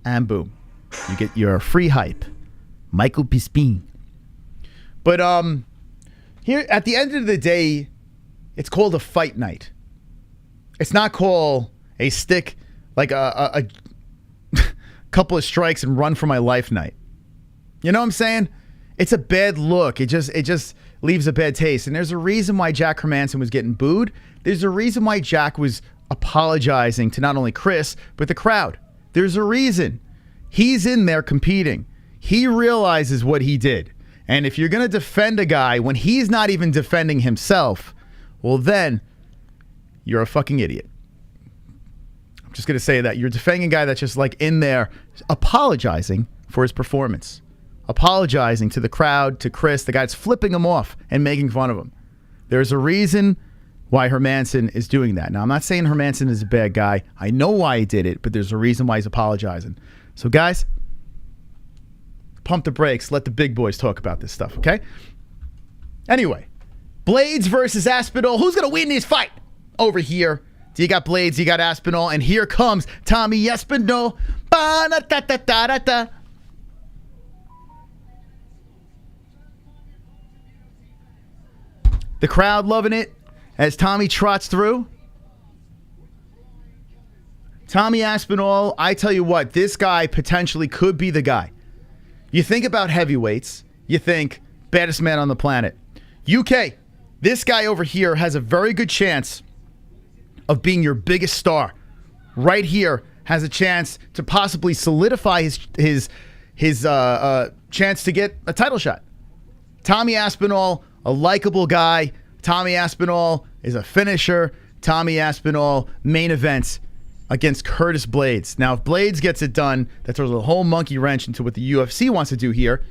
[SPEAKER 1] and boom, you get your free hype. Michael Bisping. But here at the end of the day, it's called a fight night. It's not called a stick like a couple of strikes and run for my life night. You know what I'm saying? It's a bad look. It just leaves a bad taste. And there's a reason why Jack Hermansson was getting booed. There's a reason why Jack was apologizing to not only Chris, but the crowd. There's a reason. He's in there competing. He realizes what he did. And if you're going to defend a guy when he's not even defending himself, well, then you're a fucking idiot. I'm just going to say that. You're defending a guy that's just like in there apologizing for his performance. Apologizing to the crowd, to Chris, the guy that's flipping him off and making fun of him. There's a reason why Hermansson is doing that. Now, I'm not saying Hermansson is a bad guy. I know why he did it, but there's a reason why he's apologizing. So, guys, pump the brakes. Let the big boys talk about this stuff, okay? Anyway, Blaydes versus Aspinall. Who's going to win this fight? Over here. You got Blaydes, you got Aspinall, and here comes Tommy Aspinall. Ba-da-da-da-da-da. The crowd loving it as Tommy trots through. Tommy Aspinall, I tell you what, this guy potentially could be the guy. You think about heavyweights, you think baddest man on the planet. UK, this guy over here has a very good chance of being your biggest star. Right here has a chance to possibly solidify his chance to get a title shot. Tommy Aspinall, a likable guy. Tommy Aspinall is a finisher. Tommy Aspinall main events against Curtis Blaydes. Now, if Blaydes gets it done, that throws a whole monkey wrench into what the UFC wants to do here.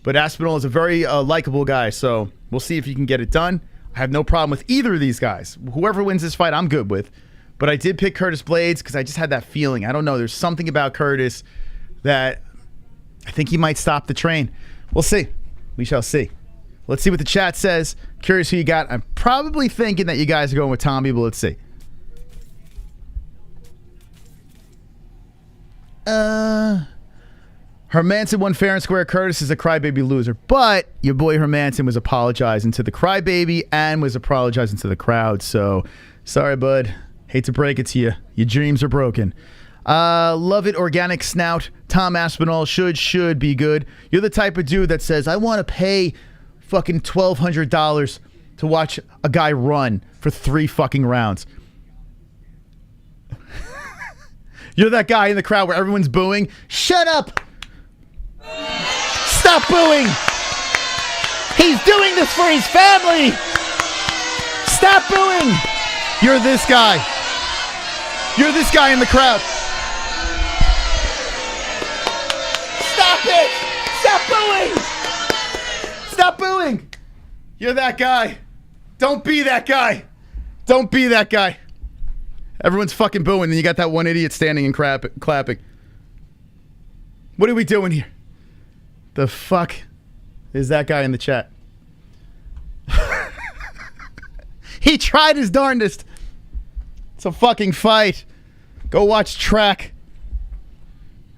[SPEAKER 1] But Aspinall is a very likable guy, so we'll see if he can get it done. I have no problem with either of these guys. Whoever wins this fight, I'm good with. But I did pick Curtis Blaydes because I just had that feeling. I don't know. There's something about Curtis that I think he might stop the train. We'll see. We shall see. Let's see what the chat says. Curious who you got. I'm probably thinking that you guys are going with Tommy, but let's see. Hermansson won fair and square. Curtis is a crybaby loser. But your boy Hermansson was apologizing to the crybaby and was apologizing to the crowd. So, sorry, bud. Hate to break it to you. Your dreams are broken. Love it, organic snout. Tom Aspinall should be good. You're the type of dude that says, I want to pay fucking $1,200 to watch a guy run for 3 fucking rounds. You're that guy in the crowd where everyone's booing. Shut up! Stop booing! He's doing this for his family. Stop booing. You're this guy. You're this guy in the crowd. Stop it. Stop booing. Stop booing. You're that guy. Don't be that guy. Don't be that guy. Everyone's fucking booing, and you got that one idiot standing and clapping. What are we doing here? The fuck is that guy in the chat? He tried his darndest. It's a fucking fight. Go watch track.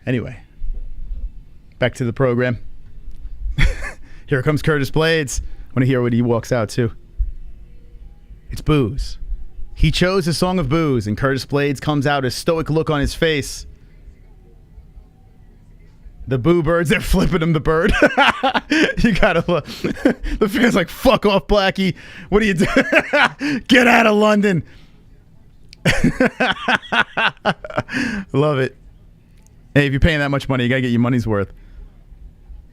[SPEAKER 1] Anyway, back to the program. Here comes Curtis Blaydes. I want to hear what he walks out to. It's booze. He chose a song of booze, and Curtis Blaydes comes out, a stoic look on his face. The boo birds, they're flipping him the bird. You gotta look. The fans like, fuck off, Blackie. What are you doing? Get out of London. Love it. Hey, if you're paying that much money, you gotta get your money's worth.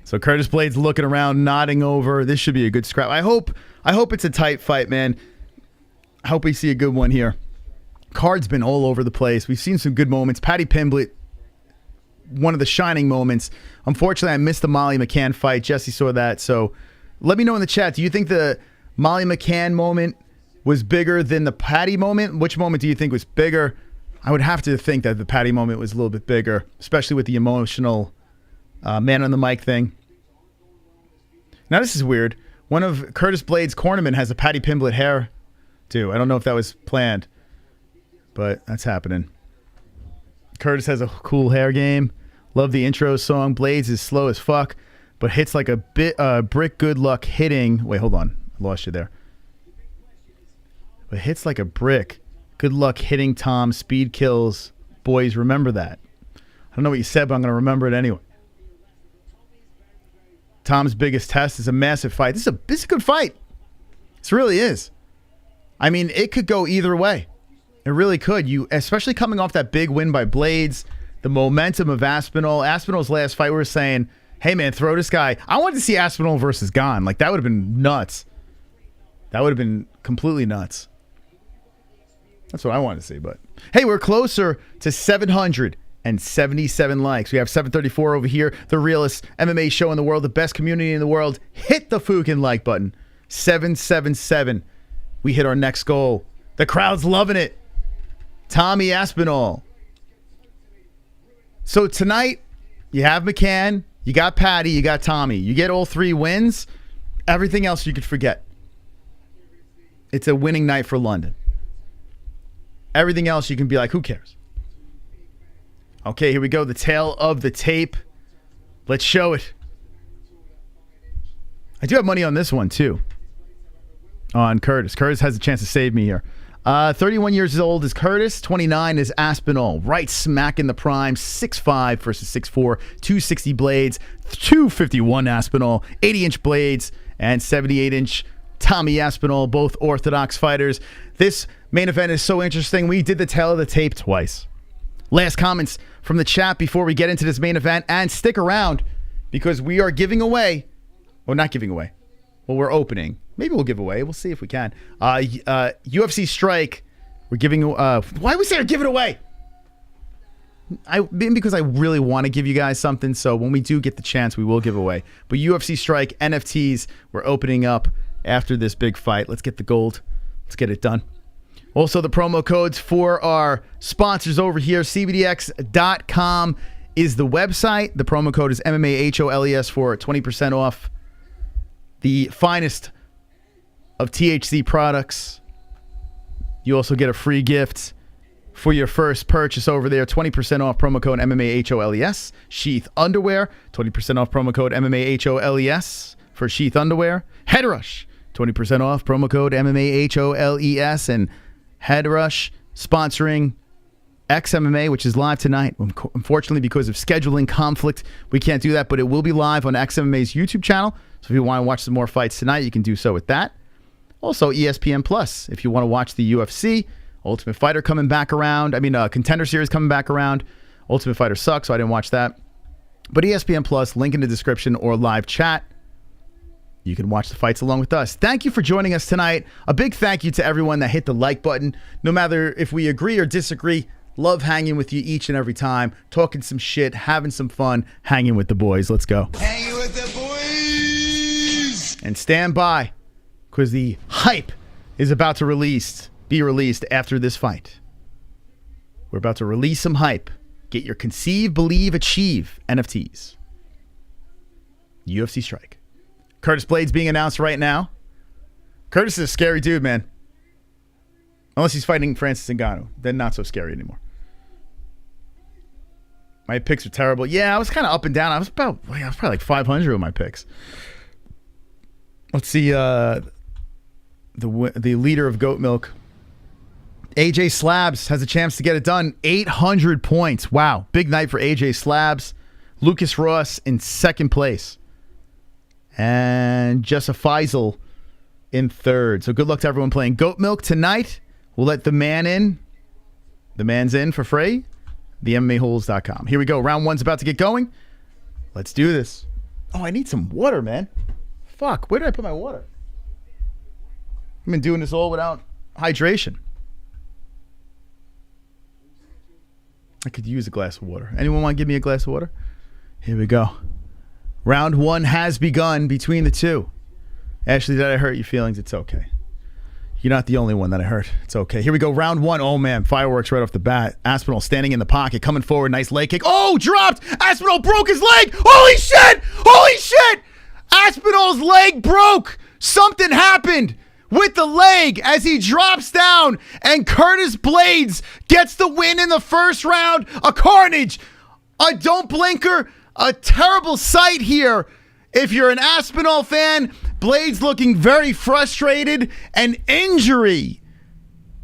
[SPEAKER 1] So Curtis Blaydes looking around, nodding over. This should be a good scrap. I hope it's a tight fight, man. I hope we see a good one here. Card's been all over the place. We've seen some good moments. Paddy Pimblett, one of the shining moments. Unfortunately, I missed the Molly McCann fight. Jesse saw that. So let me know in the chat. Do you think the Molly McCann moment was bigger than the Paddy moment? Which moment do you think was bigger? I would have to think that the Paddy moment was a little bit bigger, especially with the emotional man on the mic thing. Now, this is weird. One of Curtis Blaydes' cornermen has a Paddy Pimblett hair, too. I don't know if that was planned, but that's happening. Curtis has a cool hair game. Love the intro song. Blaydes is slow as fuck, but hits like a brick. Good luck hitting. Wait, hold on. I lost you there. But hits like a brick. Good luck hitting Tom. Speed kills. Boys, remember that. I don't know what you said, but I'm going to remember it anyway. Tom's biggest test is a massive fight. This is a good fight. This really is. I mean, it could go either way. It really could. Especially coming off that big win by Blaydes, the momentum of Aspinall. Aspinall's last fight, we were saying, hey, man, throw this guy. I wanted to see Aspinall versus Gane. Like, that would have been nuts. That would have been completely nuts. That's what I wanted to see. But, hey, we're closer to 777 likes. We have 734 over here. The realest MMA show in the world, the best community in the world. Hit the fucking like button. 777. We hit our next goal. The crowd's loving it. Tommy Aspinall. So tonight, you have McCann, you got Paddy, you got Tommy. You get all three wins. Everything else you could forget. It's a winning night for London. Everything else you can be like, who cares? Okay, here we go. The tail of the tape. Let's show it. I do have money on this one, too. On Curtis. Curtis has a chance to save me here. 31 years old is Curtis. 29 is Aspinall. Right smack in the prime. 6'5 versus 6'4. 260 Blaydes. 251 Aspinall. 80-inch Blaydes. And 78-inch Tommy Aspinall. Both orthodox fighters. This main event is so interesting. We did the tail of the tape twice. Last comments from the chat before we get into this main event. And stick around because we are giving away. Well, not giving away. Well, we're opening. Maybe we'll give away. We'll see if we can. UFC Strike. We're giving. Why we say give it away? Because I really want to give you guys something. So when we do get the chance, we will give away. But UFC Strike NFTs. We're opening up after this big fight. Let's get the gold. Let's get it done. Also, the promo codes for our sponsors over here. CBDX.com is the website. The promo code is MMA-HOLES for 20% off. The finest of THC products. You also get a free gift for your first purchase over there. 20% off promo code MMA-HOLES. Sheath underwear. 20% off promo code MMA-HOLES for Sheath underwear. Head Rush. 20% off promo code MMA-HOLES. And Head Rush sponsoring XMMA, which is live tonight. Unfortunately, because of scheduling conflict, we can't do that, but it will be live on XMMA's YouTube channel. So if you want to watch some more fights tonight, you can do so with that. Also, ESPN Plus, if you want to watch the UFC, Ultimate Fighter coming back around. Contender Series coming back around. Ultimate Fighter sucks, so I didn't watch that. But ESPN Plus, link in the description or live chat. you can watch the fights along with us. Thank you for joining us tonight. A big thank you to everyone that hit the like button. No matter if we agree or disagree, love hanging with you each and every time, talking some shit, having some fun, hanging with the boys. Let's go.
[SPEAKER 6] Hanging with the boys.
[SPEAKER 1] And stand by, because the hype is about to be released after this fight. We're about to release some hype. Get your Conceive, Believe, Achieve NFTs. UFC Strike. Curtis Blaydes being announced right now. Curtis is a scary dude, man. Unless he's fighting Francis Ngannou. Then not so scary anymore. My picks are terrible. Yeah, I was kind of up and down. I was probably like 500 with my picks. Let's see. The leader of Goat Milk. AJ Slabs has a chance to get it done. 800 points. Wow. Big night for AJ Slabs. Lucas Ross in second place. And Jessa Faisal in third. So good luck to everyone playing Goat Milk tonight. We'll let the man in. The man's in for free. The MMA-Holes.com. Here we go. Round one's about to get going. Let's do this. Oh, I need some water, man. Fuck. Where did I put my water? I've been doing this all without hydration. I could use a glass of water. Anyone want to give me a glass of water? Here we go. Round one has begun between the two. Ashley, did I hurt your feelings? It's okay. You're not the only one that I hurt. It's okay. Here we go. Round one. Oh, man. Fireworks right off the bat. Aspinall standing in the pocket, coming forward. Nice leg kick. Oh, dropped. Aspinall broke his leg. Holy shit. Holy shit. Aspinall's leg broke. Something happened with the leg as he drops down, and Curtis Blaydes gets the win in the first round. A carnage. A don't blinker. A terrible sight here. If you're an Aspinall fan, Blaydes looking very frustrated, and injury.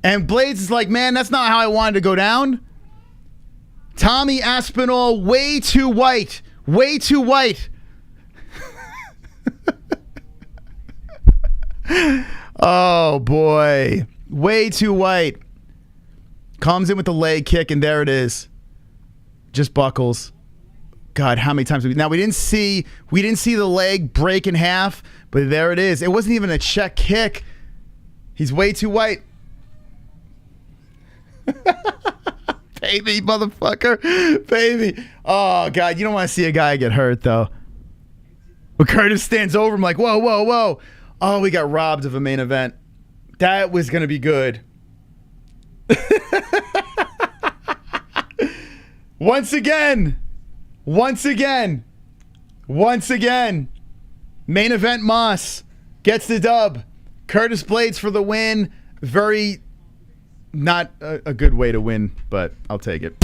[SPEAKER 1] And Blaydes is like, man, that's not how I wanted to go down. Tommy Aspinall, way too white. Way too white. Oh, boy. Way too white. Comes in with the leg kick, and there it is. Just buckles. God, how many times we didn't see the leg break in half, but there it is. It wasn't even a check kick. He's way too white. Baby, motherfucker. Baby. Oh, God, you don't want to see a guy get hurt, though. But Curtis stands over him like, whoa, whoa, whoa. Oh, we got robbed of a main event. That was going to be good. Once again, main event Moss gets the dub. Curtis Blaydes for the win. Very not a good way to win, but I'll take it.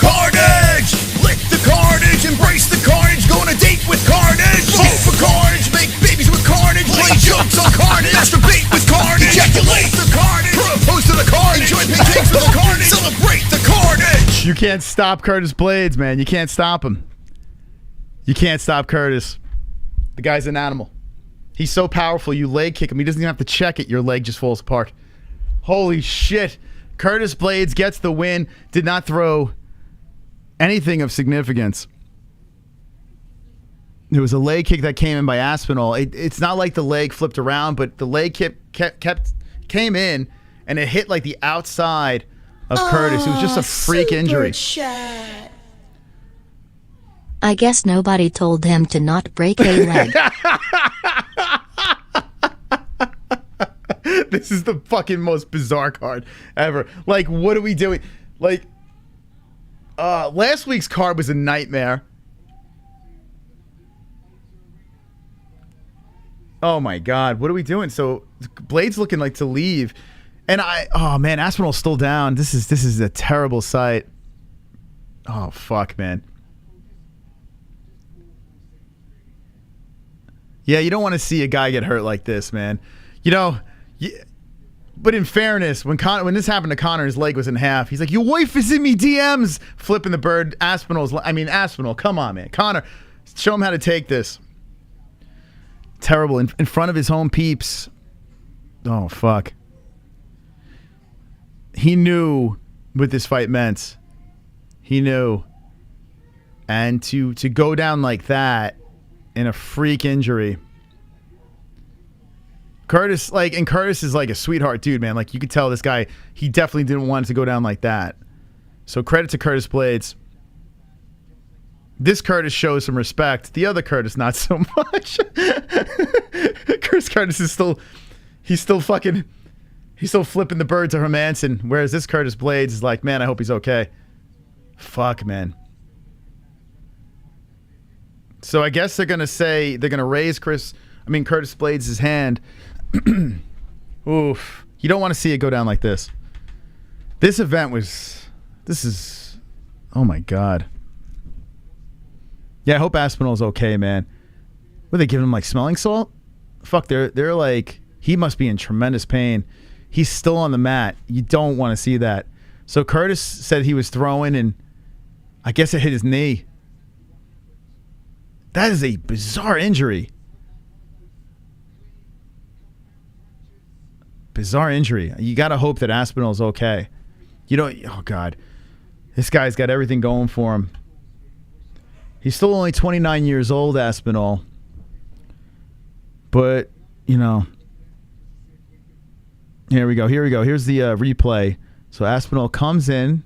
[SPEAKER 6] Carnage! Lick the carnage, embrace the carnage, go on a date with carnage. Vote for carnage, make babies with carnage, play jokes on carnage, masturbate with carnage, ejaculate the carnage, propose to the carnage, enjoy pancakes with the carnage, celebrate the carnage.
[SPEAKER 1] You can't stop Curtis Blaydes, man. You can't stop him. You can't stop Curtis. The guy's an animal. He's so powerful, you leg kick him. He doesn't even have to check it. Your leg just falls apart. Holy shit. Curtis Blaydes gets the win. Did not throw anything of significance. There was a leg kick that came in by Aspinall. It's not like the leg flipped around, but the leg came in, and it hit like the outside of Curtis. It was just a freak injury.
[SPEAKER 18] Shot.
[SPEAKER 8] I guess nobody told him to not break a leg.
[SPEAKER 1] This is the fucking most bizarre card ever. Like, what are we doing? Like, last week's card was a nightmare. Oh my God, what are we doing? So Blaydes looking like to leave, and oh man, Aspinall's still down. This is a terrible sight. Oh fuck, man. Yeah, you don't want to see a guy get hurt like this, man. You know, but in fairness, when this happened to Connor, his leg was in half. He's like, "Your wife is in me DMs," flipping the bird. Aspinall, come on, man. Connor, show him how to take this. Terrible. In front of his home peeps. Oh, fuck. He knew what this fight meant. He knew. And to go down like that in a freak injury. Curtis is like a sweetheart dude, man. Like, you could tell this guy, he definitely didn't want it to go down like that. So credit to Curtis Blaydes. This Curtis shows some respect. The other Curtis, not so much. Curtis is still flipping the bird to Hermansson. Whereas this Curtis Blaydes is like, man, I hope he's okay. Fuck, man. So I guess they're gonna raise Curtis Blaydes' hand. Oof. You don't want to see it go down like this. This is, oh my God. Yeah, I hope Aspinall's okay, man. Were they giving him like smelling salt? Fuck, they're like, he must be in tremendous pain. He's still on the mat. You don't want to see that. So Curtis said he was throwing and I guess it hit his knee. That is a bizarre injury. Bizarre injury. You got to hope that Aspinall's okay. Oh God. This guy's got everything going for him. He's still only 29 years old, Aspinall. But, here we go. Here's the replay. So Aspinall comes in,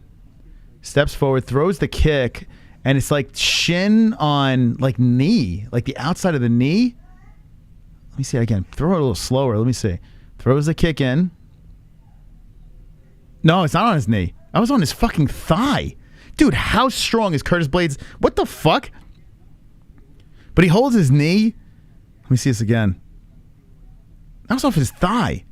[SPEAKER 1] steps forward, throws the kick, and it's like shin on like knee, like the outside of the knee. Let me see it again. Throw it a little slower. Let me see. Throws the kick in. No, it's not on his knee. I was on his fucking thigh. Dude, how strong is Curtis Blaydes? What the fuck? But he holds his knee. Let me see this again. That was off his thigh.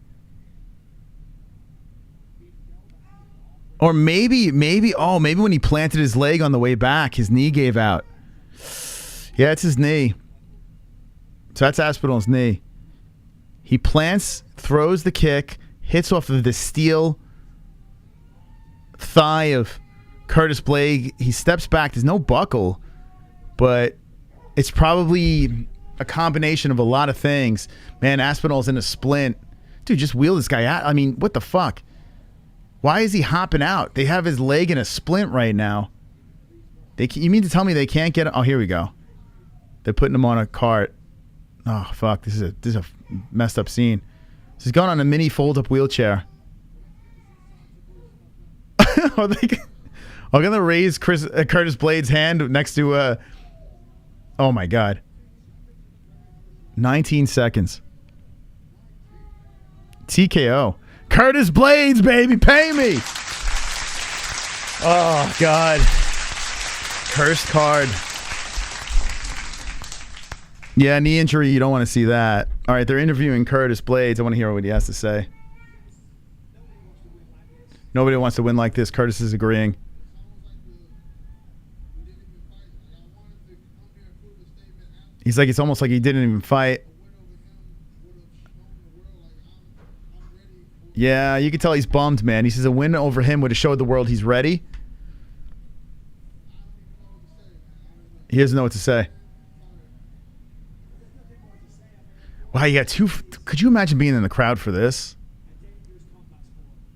[SPEAKER 1] Or maybe when he planted his leg on the way back, his knee gave out. Yeah, it's his knee. So that's Aspinall's knee. He plants, throws the kick, hits off of the steel thigh of Curtis Blaydes. He steps back. There's no buckle, but it's probably a combination of a lot of things. Man, Aspinall's in a splint. Dude, just wheel this guy out. I mean, what the fuck? Why is he hopping out? They have his leg in a splint right now. You mean to tell me they can't get... Oh, here we go. They're putting him on a cart. Oh, fuck. This is a messed up scene. So he's going on a mini fold-up wheelchair. Are they going to raise Curtis Blaydes' hand next to... Oh, my God. 19 seconds. TKO. Curtis Blaydes, baby. Pay me. Oh, God. Cursed card. Yeah, knee injury. You don't want to see that. All right, they're interviewing Curtis Blaydes. I want to hear what he has to say. Nobody wants to win like this. Curtis is agreeing. He's like, it's almost like he didn't even fight. Yeah, you can tell he's bummed, man. He says a win over him would have showed the world he's ready. He doesn't know what to say. Wow, you got two... Could you imagine being in the crowd for this?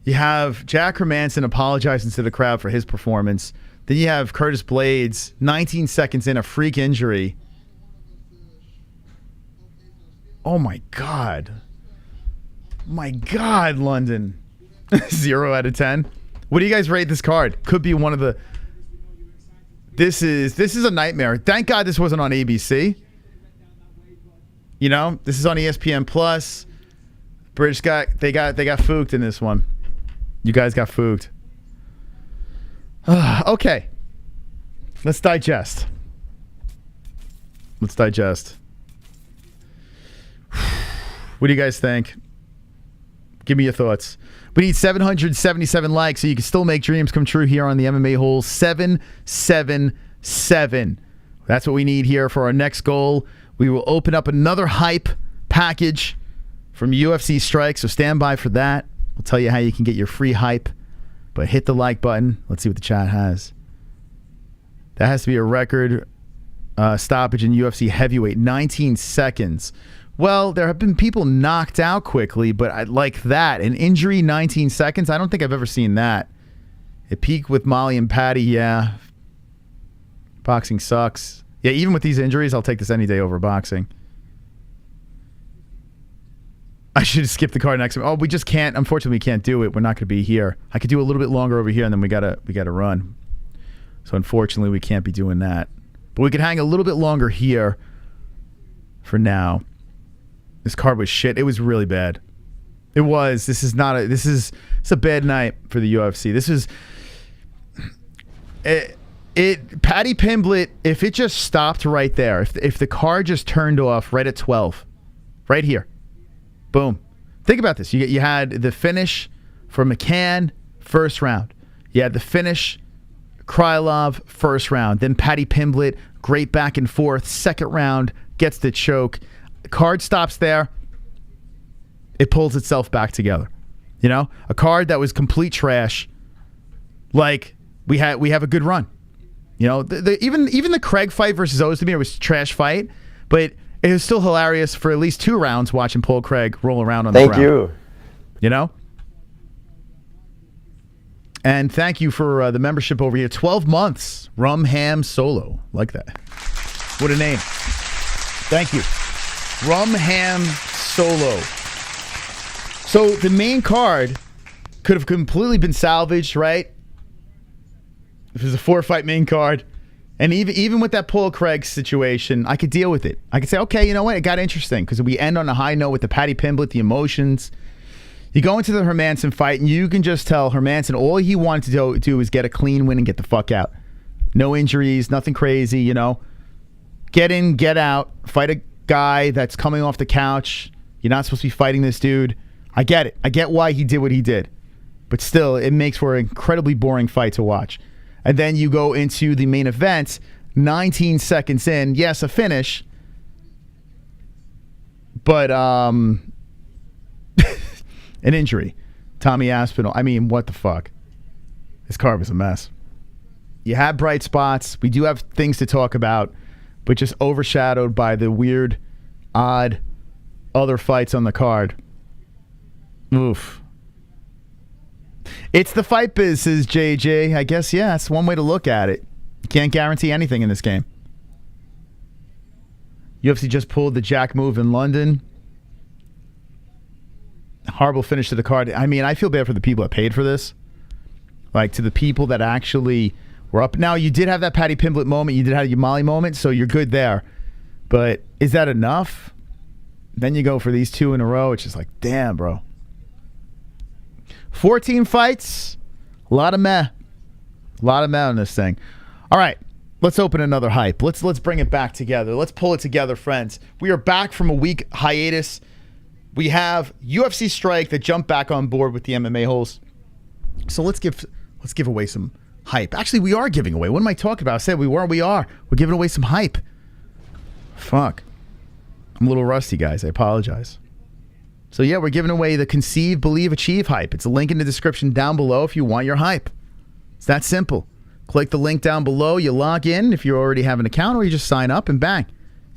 [SPEAKER 1] You have Jack Hermansson apologizing to the crowd for his performance. Then you have Curtis Blaydes, 19 seconds in, a freak injury. Oh, my God. My God, London. 0 out of 10. What do you guys rate this card? Could be one of the... This is a nightmare. Thank God this wasn't on ABC. You know, this is on ESPN Plus. British got fooked in this one. You guys got fooked. Okay. Let's digest. What do you guys think? Give me your thoughts. We need 777 likes so you can still make dreams come true here on the MMA-Holes. 777. That's what we need here for our next goal. We will open up another hype package from UFC Strike, so stand by for that. We'll tell you how you can get your free hype, but hit the like button. Let's see what the chat has. That has to be a record stoppage in UFC heavyweight, 19 seconds. Well, there have been people knocked out quickly, but I like that. An injury, 19 seconds? I don't think I've ever seen that. It peaked with Molly and Paddy, yeah. Boxing sucks. Yeah, even with these injuries, I'll take this any day over boxing. I should skip the card next time. Oh, we just can't. Unfortunately, we can't do it. We're not going to be here. I could do a little bit longer over here, and then we gotta run. So unfortunately, we can't be doing that. But we could hang a little bit longer here for now. This card was shit. It was really bad. It was. This is it's a bad night for the UFC. This is Paddy Pimblett, if it just stopped right there, if the card just turned off right at 12, right here. Boom. Think about this. You had the finish for McCann, first round. You had the finish, Krylov, first round. Then Paddy Pimblett, great back and forth. Second round, gets the choke. The card stops there. It pulls itself back together. You know? A card that was complete trash. Like, we have a good run. You know, even the Craig fight versus Oezdemir was a trash fight, but it was still hilarious for at least 2 rounds watching Paul Craig roll around on the ground.
[SPEAKER 17] Thank you.
[SPEAKER 1] You know? And thank you for the membership over here. 12 months. Rum Ham Solo. Like that. What a name. Thank you. Rum Ham Solo. So the main card could have completely been salvaged, right? If it was a 4-fight main card. And even with that Paul Craig situation, I could deal with it. I could say, okay, you know what? It got interesting because we end on a high note with the Paddy Pimblett, the emotions. You go into the Hermansson fight, and you can just tell Hermansson all he wanted to do was get a clean win and get the fuck out. No injuries, nothing crazy, you know. Get in, get out, fight a guy that's coming off the couch. You're not supposed to be fighting this dude. I get it. I get why he did what he did. But still, it makes for an incredibly boring fight to watch. And then you go into the main event, 19 seconds in. Yes, a finish. But an injury. Tommy Aspinall. I mean, what the fuck? This card was a mess. You have bright spots. We do have things to talk about, but just overshadowed by the weird, odd other fights on the card. Oof. It's the fight biz, says JJ. I guess, yeah, that's one way to look at it. You can't guarantee anything in this game. UFC just pulled the Jack move in London. Horrible finish to the card. I mean, I feel bad for the people that paid for this. Like, to the people that actually were up. Now, you did have that Paddy Pimblett moment. You did have your Molly moment, so you're good there. But is that enough? Then you go for these 2 in a row. It's just like, damn, bro. 14 fights, a lot of meh. A lot of meh on this thing. All right, let's open another hype. Let's bring it back together. Let's pull it together, friends. We are back from a week hiatus. We have UFC Strike that jumped back on board with the MMA-Holes. So let's give away some hype. Actually, we are giving away. What am I talking about? I said we were. We are. We're giving away some hype. Fuck. I'm a little rusty, guys. I apologize. So yeah, we're giving away the Conceive, Believe, Achieve hype. It's a link in the description down below if you want your hype. It's that simple. Click the link down below. You log in if you already have an account, or you just sign up and bang.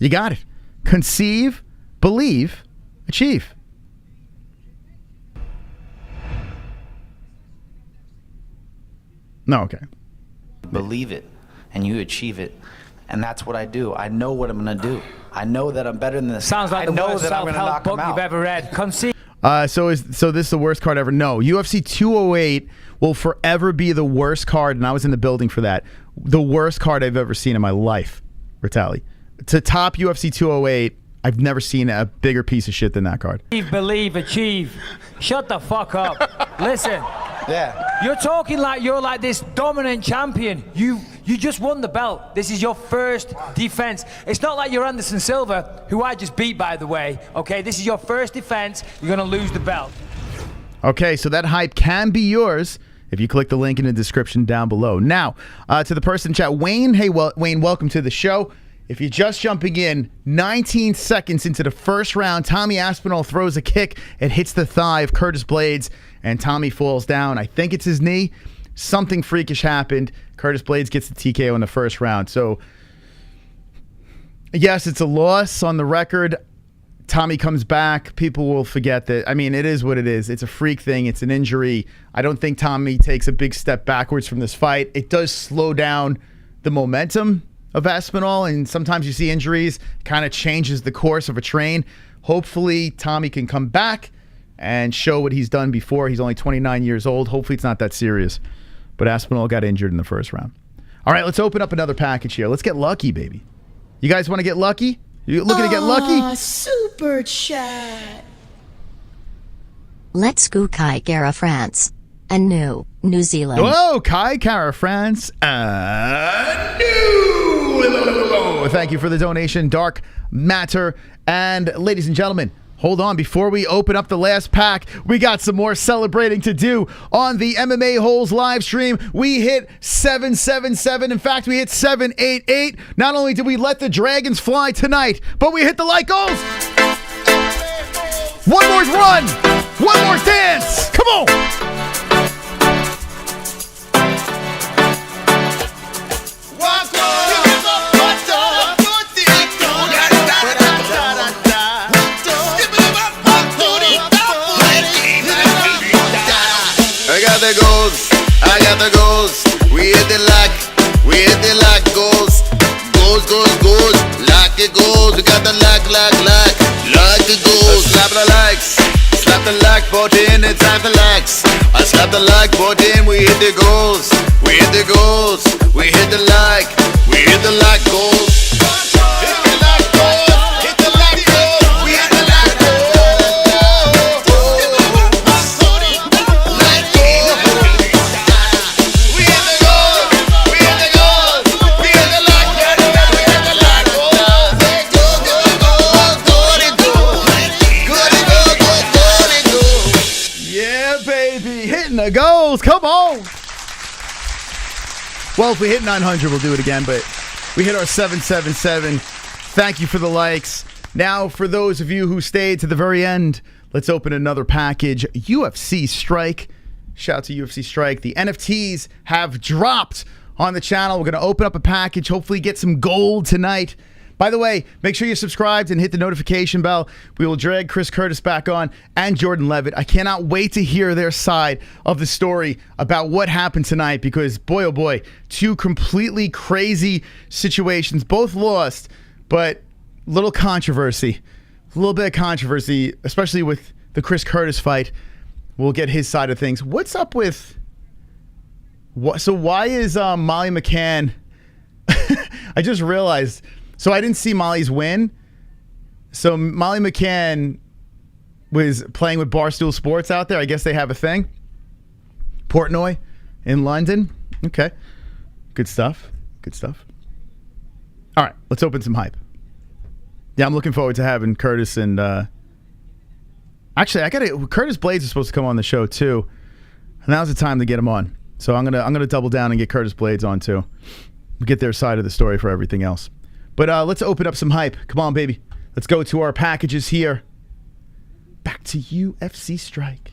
[SPEAKER 1] You got it. Conceive, Believe, Achieve. No, okay.
[SPEAKER 2] Believe it, and you achieve it. And that's what I do. I know what I'm going to do. I know that I'm better than this.
[SPEAKER 3] Sounds like
[SPEAKER 2] I
[SPEAKER 3] the
[SPEAKER 2] know
[SPEAKER 3] worst
[SPEAKER 2] that I'm going to knock
[SPEAKER 3] self-help
[SPEAKER 2] him
[SPEAKER 3] book
[SPEAKER 2] out.
[SPEAKER 3] you've ever read. Conceive.
[SPEAKER 1] So this is the worst card ever? No. UFC 208 will forever be the worst card, and I was in the building for that. The worst card I've ever seen in my life, Ritali. To top UFC 208, I've never seen a bigger piece of shit than that card.
[SPEAKER 3] Believe, achieve. Shut the fuck up. Listen.
[SPEAKER 2] Yeah.
[SPEAKER 3] You're talking like you're like this dominant champion. You just won the belt. This is your first defense. It's not like you're Anderson Silva, who I just beat, by the way. Okay, this is your first defense. You're gonna lose the belt.
[SPEAKER 1] Okay, so that hype can be yours if you click the link in the description down below. Now, to the person in chat, Wayne. Hey, Wayne, welcome to the show. If you're just jumping in, 19 seconds into the first round, Tommy Aspinall throws a kick. It hits the thigh of Curtis Blaydes, and Tommy falls down. I think it's his knee. Something freakish happened. Curtis Blaydes gets the TKO in the first round. So, yes, it's a loss on the record. Tommy comes back. People will forget that. I mean, it is what it is. It's a freak thing. It's an injury. I don't think Tommy takes a big step backwards from this fight. It does slow down the momentum of Aspinall, and sometimes you see injuries, kind of changes the course of a train. Hopefully, Tommy can come back and show what he's done before. He's only 29 years old. Hopefully, it's not that serious. But Aspinall got injured in the first round. All right, let's open up another package here. Let's get lucky, baby. You guys want to get lucky? You looking to get lucky?
[SPEAKER 18] Super chat.
[SPEAKER 8] Let's go Kai Gara France. And New Zealand.
[SPEAKER 1] Whoa, Kai Kara France. Thank you for the donation, Dark Matter. And ladies and gentlemen, hold on. Before we open up the last pack, we got some more celebrating to do on the MMA-Holes live stream. We hit 777. In fact, we hit 788. Not only did we let the dragons fly tonight, but we hit the like goals. One more run. One more dance. Come on.
[SPEAKER 6] I got the goals. We hit the lock goals. Goals. Lock it goals. We got the lock it goals. Slap the likes. Slap the like button. It's time to likes. I slap the like button. We hit the goals. We hit the goals. We hit the like. We hit the like goals.
[SPEAKER 1] The goals, come on. Well, if we hit 900, we'll do it again, but we hit our 777. Thank you for the likes. Now, for those of you who stayed to the very end, let's open another package. UFC Strike. Shout out to UFC Strike. The NFTs have dropped on the channel. We're going to open up a package, hopefully get some gold tonight. By the way, make sure you're subscribed and hit the notification bell. We will drag Chris Curtis back on and Jordan Leavitt. I cannot wait to hear their side of the story about what happened tonight because, boy, oh boy, two completely crazy situations, both lost, but little controversy. A little bit of controversy, especially with the Chris Curtis fight. We'll get his side of things. What's up with... So why is Molly McCann... I just realized... So I didn't see Molly's win. So Molly McCann was playing with Barstool Sports out there. I guess they have a thing. Portnoy in London. Okay. Good stuff. Good stuff. All right. Let's open some hype. Yeah, I'm looking forward to having Curtis and... Actually, Curtis Blaydes is supposed to come on the show too. And now's the time to get him on. So I'm gonna double down and get Curtis Blaydes on too. We'll get their side of the story for everything else. But let's open up some hype. Come on, baby. Let's go to our packages here. Back to UFC Strike.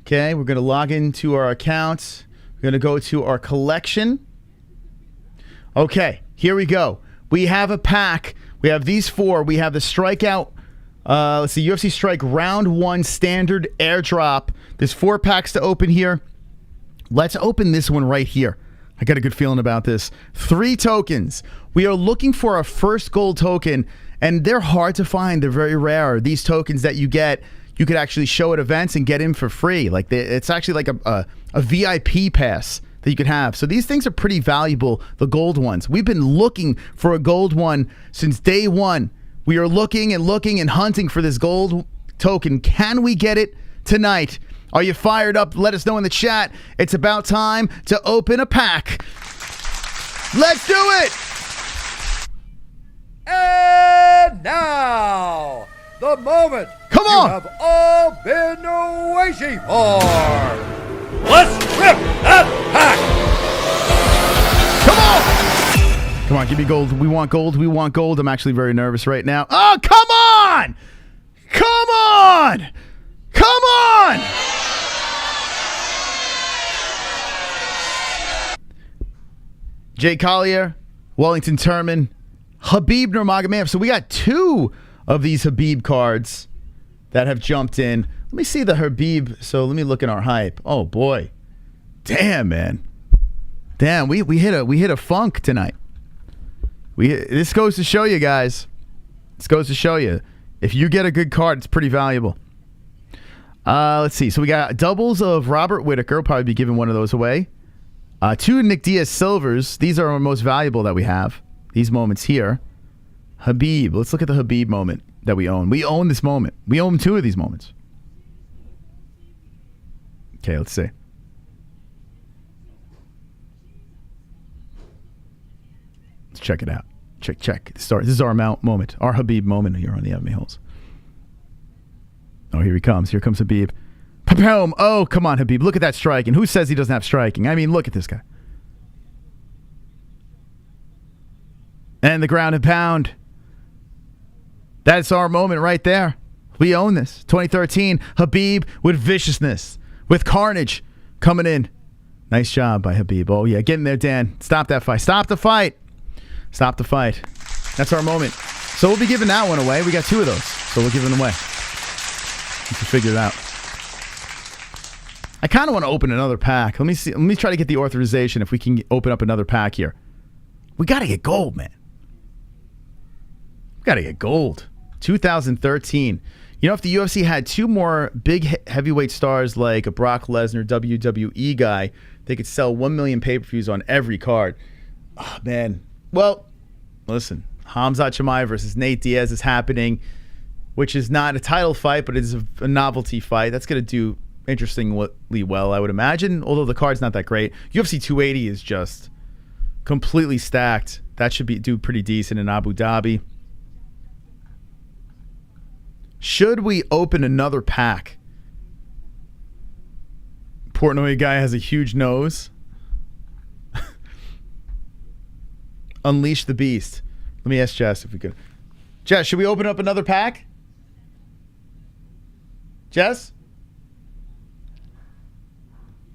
[SPEAKER 1] Okay, we're going to log into our accounts. We're going to go to our collection. Okay, here we go. We have a pack. We have these four. We have the Strikeout. Let's see, UFC Strike Round 1 Standard Airdrop. There's 4 packs to open here. Let's open this one right here. I got a good feeling about this. 3 tokens. We are looking for our first gold token, and they're hard to find. They're very rare. These tokens that you get, you could actually show at events and get in for free. Like it's actually like a VIP pass that you could have. So these things are pretty valuable, the gold ones. We've been looking for a gold one since day one. We are looking and hunting for this gold token. Can we get it tonight? Are you fired up? Let us know in the chat. It's about time to open a pack. Let's do it!
[SPEAKER 19] And now, the moment
[SPEAKER 1] Come on.
[SPEAKER 19] you have all been waiting for. Let's rip that pack!
[SPEAKER 1] Come on! Come on, give me gold. We want gold. We want gold. I'm actually very nervous right now. Oh, come on! Come on! Come on! Jay Collier, Wellington Turman, Habib Nurmagomedov. So we got 2 of these Habib cards that have jumped in. Let me see the Habib. So let me look in our hype. Oh boy, damn man, damn. We hit a funk tonight. This goes to show you guys. This goes to show you. If you get a good card, it's pretty valuable. Let's see. So we got doubles of Robert Whittaker. We'll probably be giving one of those away. 2 Nick Diaz silvers. These are our most valuable that we have. These moments here. Khabib. Let's look at the Khabib moment that we own. We own this moment. We own 2 of these moments. Okay, let's see. Let's check it out. Check. This is our moment. Our Khabib moment here on the MMA-Holes. Oh, here he comes. Here comes Khabib. Böhm. Oh, come on, Khabib. Look at that striking. Who says he doesn't have striking? I mean, look at this guy. And the ground and pound. That's our moment right there. We own this. 2013, Khabib with viciousness, with carnage coming in. Nice job by Khabib. Oh, yeah. Get in there, Dan. Stop that fight. Stop the fight. Stop the fight. That's our moment. So we'll be giving that one away. We got 2 of those. So we'll give them away. You can figure it out. I kind of want to open another pack. Let me see. Let me try to get the authorization if we can open up another pack here. We got to get gold, man. We got to get gold. 2013. You know, if the UFC had 2 more big heavyweight stars like a Brock Lesnar WWE guy, they could sell 1 million pay-per-views on every card. Oh, man. Well, listen. Khamzat Chimaev versus Nate Diaz is happening, which is not a title fight, but it is a novelty fight. That's going to do interestingly well, I would imagine, although the card's not that great. UFC 280 is just completely stacked. That should do pretty decent in Abu Dhabi. Should we open another pack? Portnoy guy has a huge nose. Unleash the beast. Let me ask Jess if we could. Jess, should we open up another pack? Jess?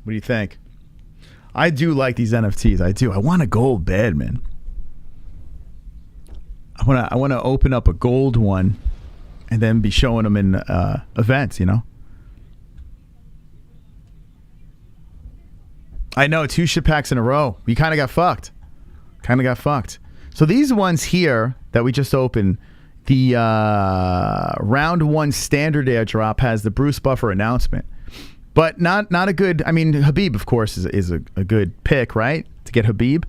[SPEAKER 1] What do you think? I do like these NFTs. I do. I want a gold bed, man. I want to open up a gold one and then be showing them in events, you know? I know, 2 ship packs in a row. We kind of got fucked. So these ones here that we just opened, the round 1 standard airdrop has the Bruce Buffer announcement. But not a good, I mean, Khabib, of course, is a good pick, right? To get Khabib.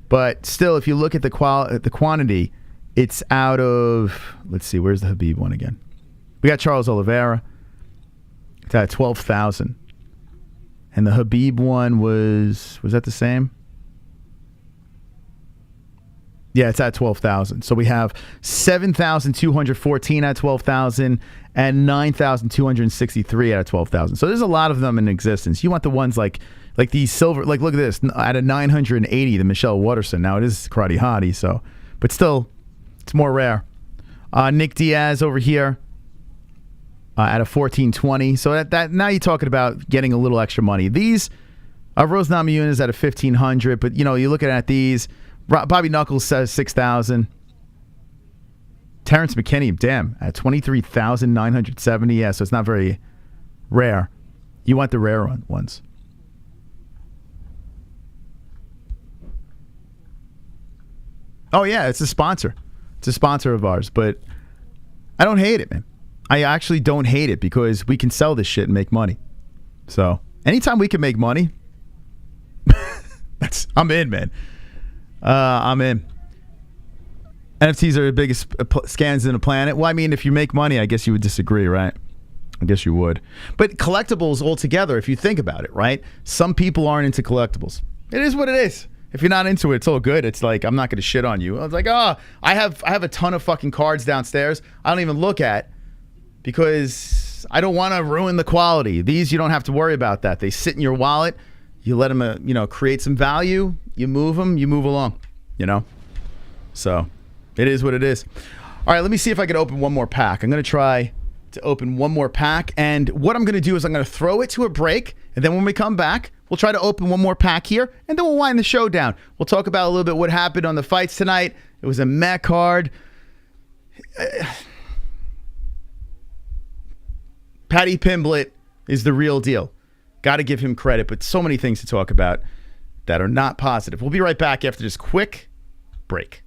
[SPEAKER 1] But still, if you look at the quantity, it's out of, let's see, where's the Khabib one again? We got Charles Oliveira. It's at 12,000. And the Khabib one was that the same? Yeah, it's at 12,000. So we have 7,214 at 12,000 and 9,263 at 12,000. So there's a lot of them in existence. You want the ones like these silver, like look at this, at a 980, the Michelle Waterson. Now it is Karate Hottie, so, but still, it's more rare. Nick Diaz over here at a 1420. So that now you're talking about getting a little extra money. These, Rose Namajunas at a 1,500, but you know, you look at these. Bobby Knuckles says 6,000. Terrence McKinney, damn, at 23,970. Yeah, so it's not very rare. You want the rare ones. Oh, yeah, it's a sponsor. It's a sponsor of ours, but I don't hate it, man. I actually don't hate it because we can sell this shit and make money. So anytime we can make money, I'm in, man. I'm in. NFTs are the biggest scans in the planet. Well, I mean, if you make money, I guess you would disagree, right? I guess you would. But collectibles altogether, if you think about it, right? Some people aren't into collectibles. It is what it is. If you're not into it, it's all good. It's like, I'm not going to shit on you. I was like, I have a ton of fucking cards downstairs I don't even look at because I don't want to ruin the quality. These, you don't have to worry about that. They sit in your wallet. You let them, create some value. You move them. You move along, So it is what it is. All right, let me see if I can open one more pack. I'm going to try to open one more pack. And what I'm going to do is I'm going to throw it to a break. And then when we come back, we'll try to open one more pack here. And then we'll wind the show down. We'll talk about a little bit what happened on the fights tonight. It was a meh card. Paddy Pimblett is the real deal. Got to give him credit, but so many things to talk about that are not positive. We'll be right back after this quick break.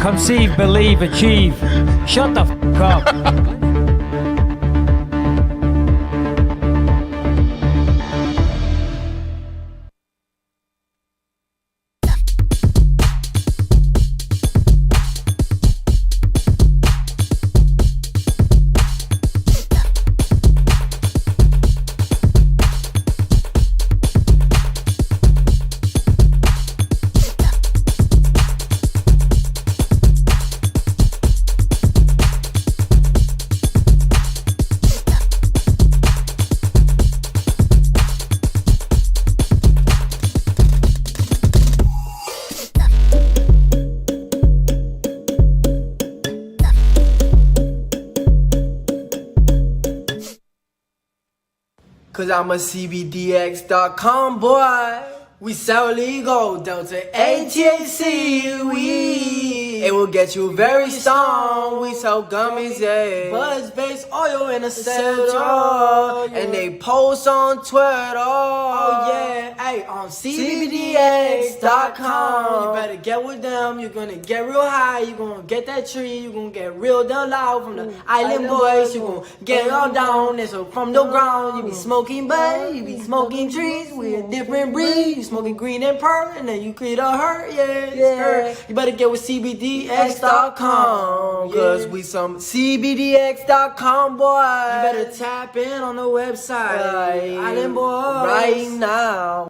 [SPEAKER 3] conceive, believe, achieve. Shut the f*** up.
[SPEAKER 7] Cause I'm a CBDX.com boy. We sell legal, Delta ATHC weed. It will get you very stoned. We sell gummies, yeah. Buzz-based oil in a cetera. And they post on Twitter. Oh yeah, hey, on CBDX.com. You better get with them. You're gonna get real high. You're gonna get that tree. You're gonna get real down loud from the island boys. You're gonna get all down. And so from the ground, you be smoking bud. You be smoking trees. We a different breed. You smoking green and pearl, and then you create a hurt, yeah. You better get with CBDX.com, cause we some CBDX.com boy. You better tap in on the website, Island Boys, right now.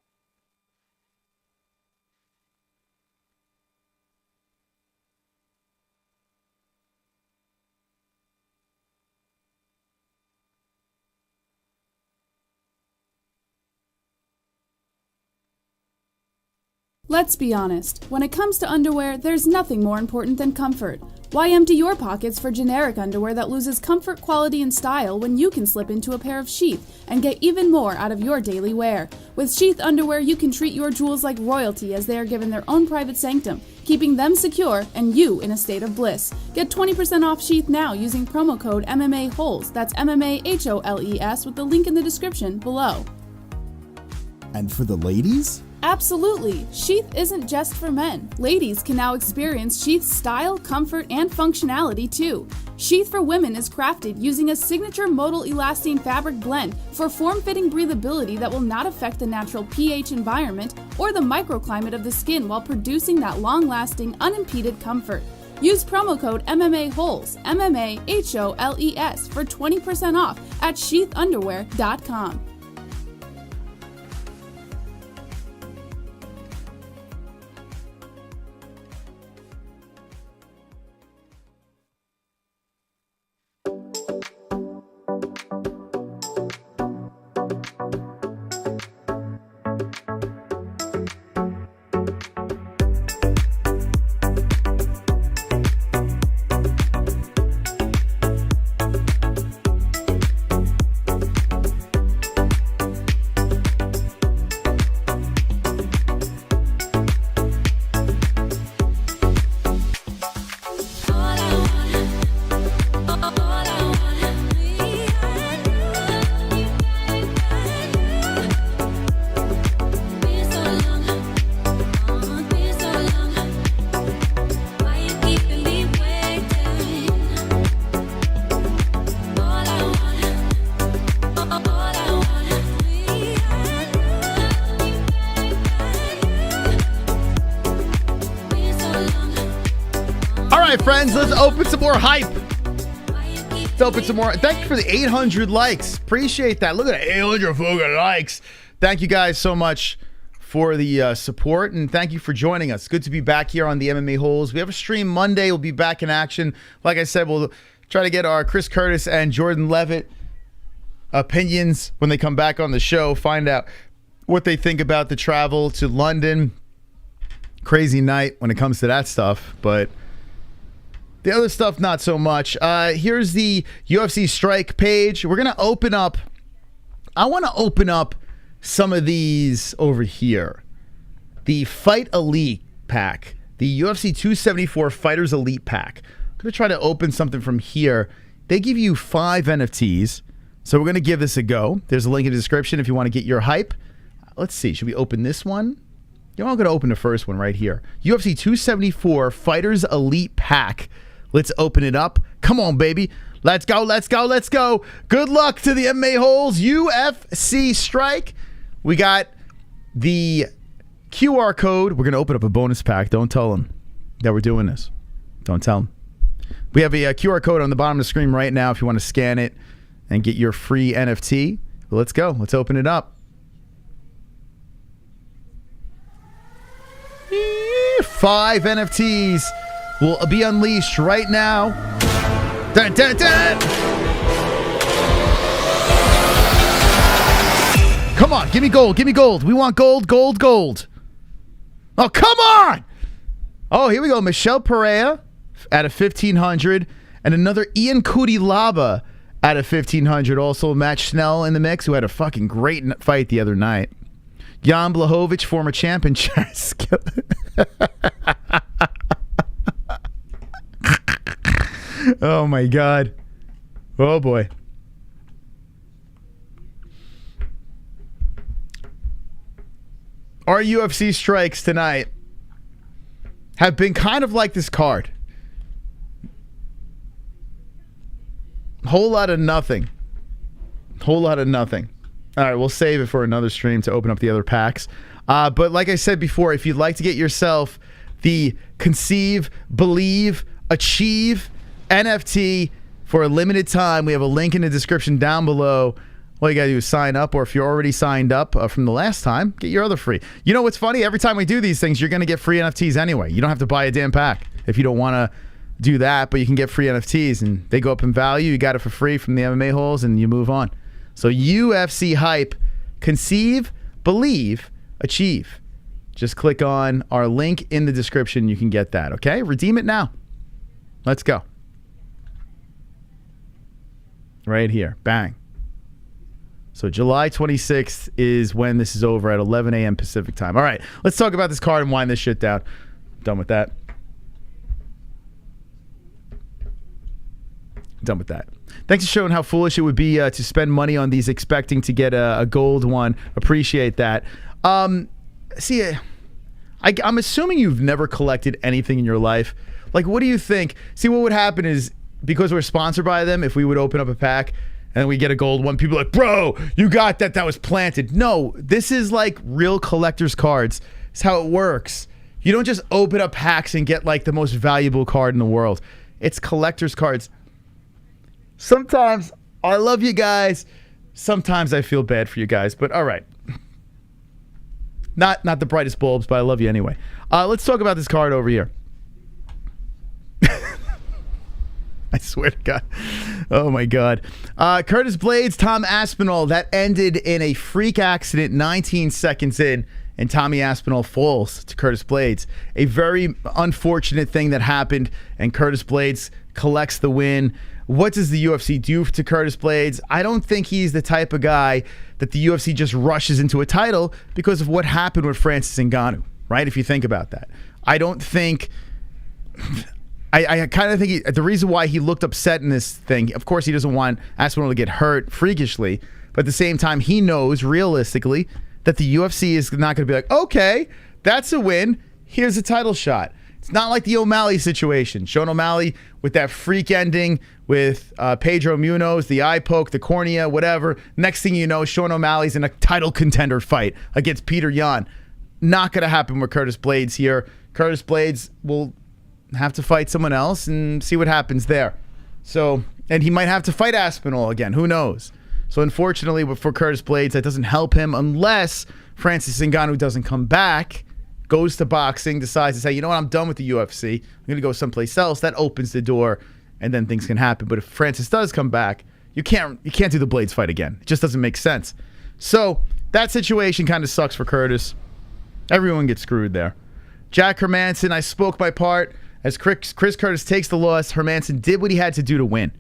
[SPEAKER 9] Let's be honest, when it comes to underwear, there's nothing more important than comfort. Why empty your pockets for generic underwear that loses comfort, quality, and style when you can slip into a pair of Sheath and get even more out of your daily wear? With Sheath underwear, you can treat your jewels like royalty as they are given their own private sanctum, keeping them secure and you in a state of bliss. Get 20% off Sheath now using promo code MMA-Holes. That's MMA-HOLES with the link in the description below.
[SPEAKER 4] And for the ladies?
[SPEAKER 9] Absolutely! Sheath isn't just for men. Ladies can now experience Sheath's style, comfort, and functionality too. Sheath for women is crafted using a signature modal elastane fabric blend for form-fitting breathability that will not affect the natural pH environment or the microclimate of the skin while producing that long-lasting, unimpeded comfort. Use promo code MMA-Holes, MMA-HOLES, for 20% off at sheathunderwear.com.
[SPEAKER 1] Friends, let's open some more hype. Let's open some more. Thank you for the 800 likes. Appreciate that. Look at that, 800 fucking likes. Thank you guys so much for the support, and thank you for joining us. Good to be back here on the MMA Holes. We have a stream Monday. We'll be back in action. Like I said, we'll try to get our Chris Curtis and Jordan Leavitt opinions when they come back on the show. Find out what they think about the travel to London. Crazy night when it comes to that stuff, but the other stuff, not so much. Here's the UFC Strike page. We're going to open up. I want to open up some of these over here. The Fight Elite pack. The UFC 274 Fighters Elite pack. I'm going to try to open something from here. They give you 5 NFTs. So we're going to give this a go. There's a link in the description if you want to get your hype. Let's see. Should we open this one? You know, I'm going to open the first one right here. UFC 274 Fighters Elite Pack. Let's open it up. Come on, baby. Let's go, let's go, let's go. Good luck to the MMA-Holes UFC Strike. We got the QR code. We're going to open up a bonus pack. Don't tell them that we're doing this. Don't tell them. We have a QR code on the bottom of the screen right now if you want to scan it and get your free NFT. Well, let's go. Let's open it up. 5 NFTs will be unleashed right now. Dun, dun, dun. Come on, give me gold, give me gold. We want gold, gold, gold. Oh, come on! Oh, here we go. Michelle Pereira at a 1,500. And another Ian Cutelaba at a 1,500. Also, Matt Schnell in the mix, who had a fucking great fight the other night. Jan Blachowicz, former champion. Oh, my God. Oh, boy. Our UFC strikes tonight have been kind of like this card. Whole lot of nothing. Whole lot of nothing. All right, we'll save it for another stream to open up the other packs. But like I said before, if you'd like to get yourself the Conceive, Believe, Achieve NFT for a limited time, we have a link in the description down below. All you got to do is sign up, or if you're already signed up from the last time, get your other free. You know what's funny? Every time we do these things, you're going to get free NFTs anyway. You don't have to buy a damn pack if you don't want to do that, but you can get free NFTs, and they go up in value. You got it for free from the MMA-Holes, and you move on. So UFC Hype, Conceive, Believe, Achieve. Just click on our link in the description. You can get that, okay? Redeem it now. Let's go. Right here. Bang. So July 26th is when this is over at 11 a.m. Pacific time. All right, let's talk about this card and wind this shit down. Done with that. Done with that. Thanks for showing how foolish it would be to spend money on these expecting to get a gold one. Appreciate that. See, I'm assuming you've never collected anything in your life. Like, what do you think? See, what would happen is, because we're sponsored by them, if we would open up a pack and we get a gold one, people are like, bro, you got that. That was planted. No, this is like real collector's cards. It's how it works. You don't just open up packs and get like the most valuable card in the world. It's collector's cards. Sometimes I love you guys. Sometimes I feel bad for you guys, but all right. Not the brightest bulbs, but I love you anyway. Let's talk about this card over here. I swear to God. Oh, my God. Curtis Blaydes, Tom Aspinall. That ended in a freak accident 19 seconds in, and Tommy Aspinall falls to Curtis Blaydes. A very unfortunate thing that happened, and Curtis Blaydes collects the win. What does the UFC do to Curtis Blaydes? I don't think he's the type of guy that the UFC just rushes into a title because of what happened with Francis Ngannou, right? If you think about that. I don't think... I kind of think the reason why he looked upset in this thing, of course he doesn't want Aspinall to get hurt freakishly, but at the same time he knows realistically that the UFC is not going to be like, okay, that's a win, here's a title shot. It's not like the O'Malley situation. Sean O'Malley with that freak ending with Pedro Munoz, the eye poke, the cornea, whatever. Next thing you know, Sean O'Malley's in a title contender fight against Peter Yan. Not going to happen with Curtis Blaydes here. Curtis Blaydes will have to fight someone else and see what happens there. So, and he might have to fight Aspinall again. Who knows? So, unfortunately, for Curtis Blaydes, that doesn't help him unless Francis Ngannou doesn't come back, goes to boxing, decides to say, you know what, I'm done with the UFC. I'm going to go someplace else. That opens the door, and then things can happen. But if Francis does come back, you can't do the Blaydes fight again. It just doesn't make sense. So, that situation kind of sucks for Curtis. Everyone gets screwed there. Jack Hermansson, I spoke my part. As Chris Curtis takes the loss, Hermansson did what he had to do to win.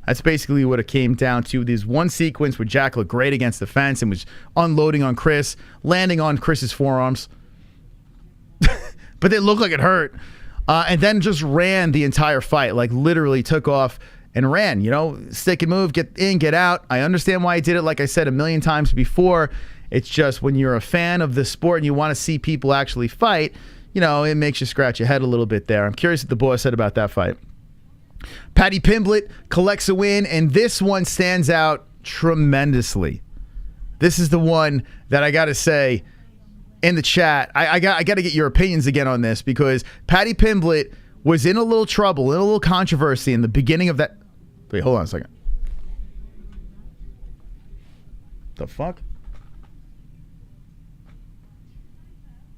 [SPEAKER 1] That's basically what it came down to. There's one sequence where Jack looked great against the fence and was unloading on Chris, landing on Chris's forearms. But it looked like it hurt. And then just ran the entire fight, like literally took off and ran. You know, stick and move, get in, get out. I understand why he did it, like I said a million times before. It's just when you're a fan of the sport and you want to see people actually fight, you know, it makes you scratch your head a little bit there. I'm curious what the boss said about that fight. Paddy Pimblett collects a win, and this one stands out tremendously. This is the one that I got to say in the chat. I got to get your opinions again on this, because Paddy Pimblett was in a little trouble, in a little controversy in the beginning of that. Wait, hold on a second. The fuck?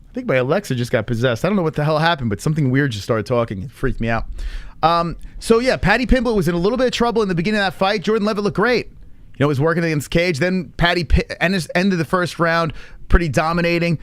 [SPEAKER 1] I think my Alexa just got possessed. I don't know what the hell happened, but something weird just started talking. It freaked me out. So yeah, Paddy Pimblett was in a little bit of trouble in the beginning of that fight. Jordan Leavitt looked great. You know, was working against Cage. Then Paddy ended the first round pretty dominating,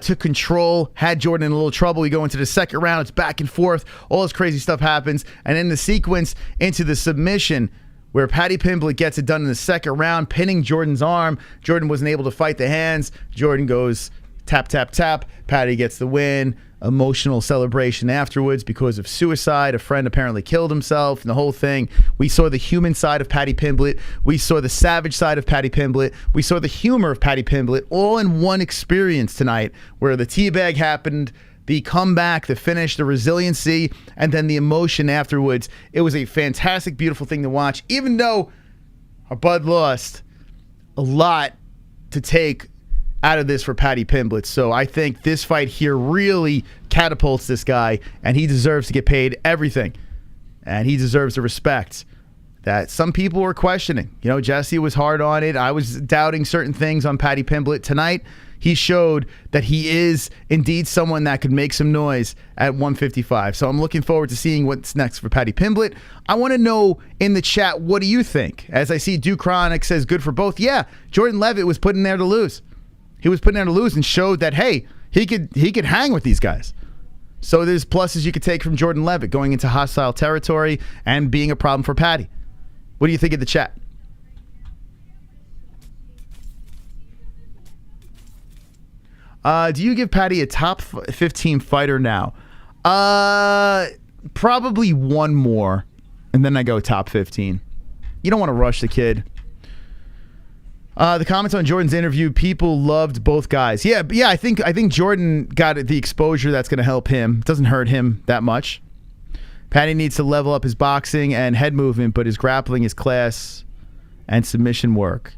[SPEAKER 1] took control, had Jordan in a little trouble. We go into the second round. It's back and forth. All this crazy stuff happens. And then the sequence into the submission where Paddy Pimblett gets it done in the second round, pinning Jordan's arm. Jordan wasn't able to fight the hands. Jordan goes tap, tap, tap. Paddy gets the win. Emotional celebration afterwards because of suicide. A friend apparently killed himself and the whole thing. We saw the human side of Paddy Pimblett. We saw the savage side of Paddy Pimblett. We saw the humor of Paddy Pimblett all in one experience tonight, where the teabag happened, the comeback, the finish, the resiliency, and then the emotion afterwards. It was a fantastic, beautiful thing to watch, even though our bud lost a lot to take out of this for Paddy Pimblett. So I think this fight here really catapults this guy, and he deserves to get paid everything. And he deserves the respect that some people were questioning. You know, Jesse was hard on it. I was doubting certain things on Paddy Pimblett. Tonight, he showed that he is indeed someone that could make some noise at 155. So I'm looking forward to seeing what's next for Paddy Pimblett. I want to know in the chat, what do you think? As I see Duke Chronic says good for both. Yeah, Jordan Leavitt was put in there to lose. He was put in there to lose and showed that, hey, he could hang with these guys. So there's pluses you could take from Jordan Leavitt going into hostile territory and being a problem for Paddy. What do you think of the chat? Do you give Paddy a top 15 fighter now? Probably one more, and then I go top 15. You don't want to rush the kid. The comments on Jordan's interview, people loved both guys. Yeah, I think Jordan got the exposure that's going to help him. It doesn't hurt him that much. Paddy needs to level up his boxing and head movement, but his grappling, his class, and submission work.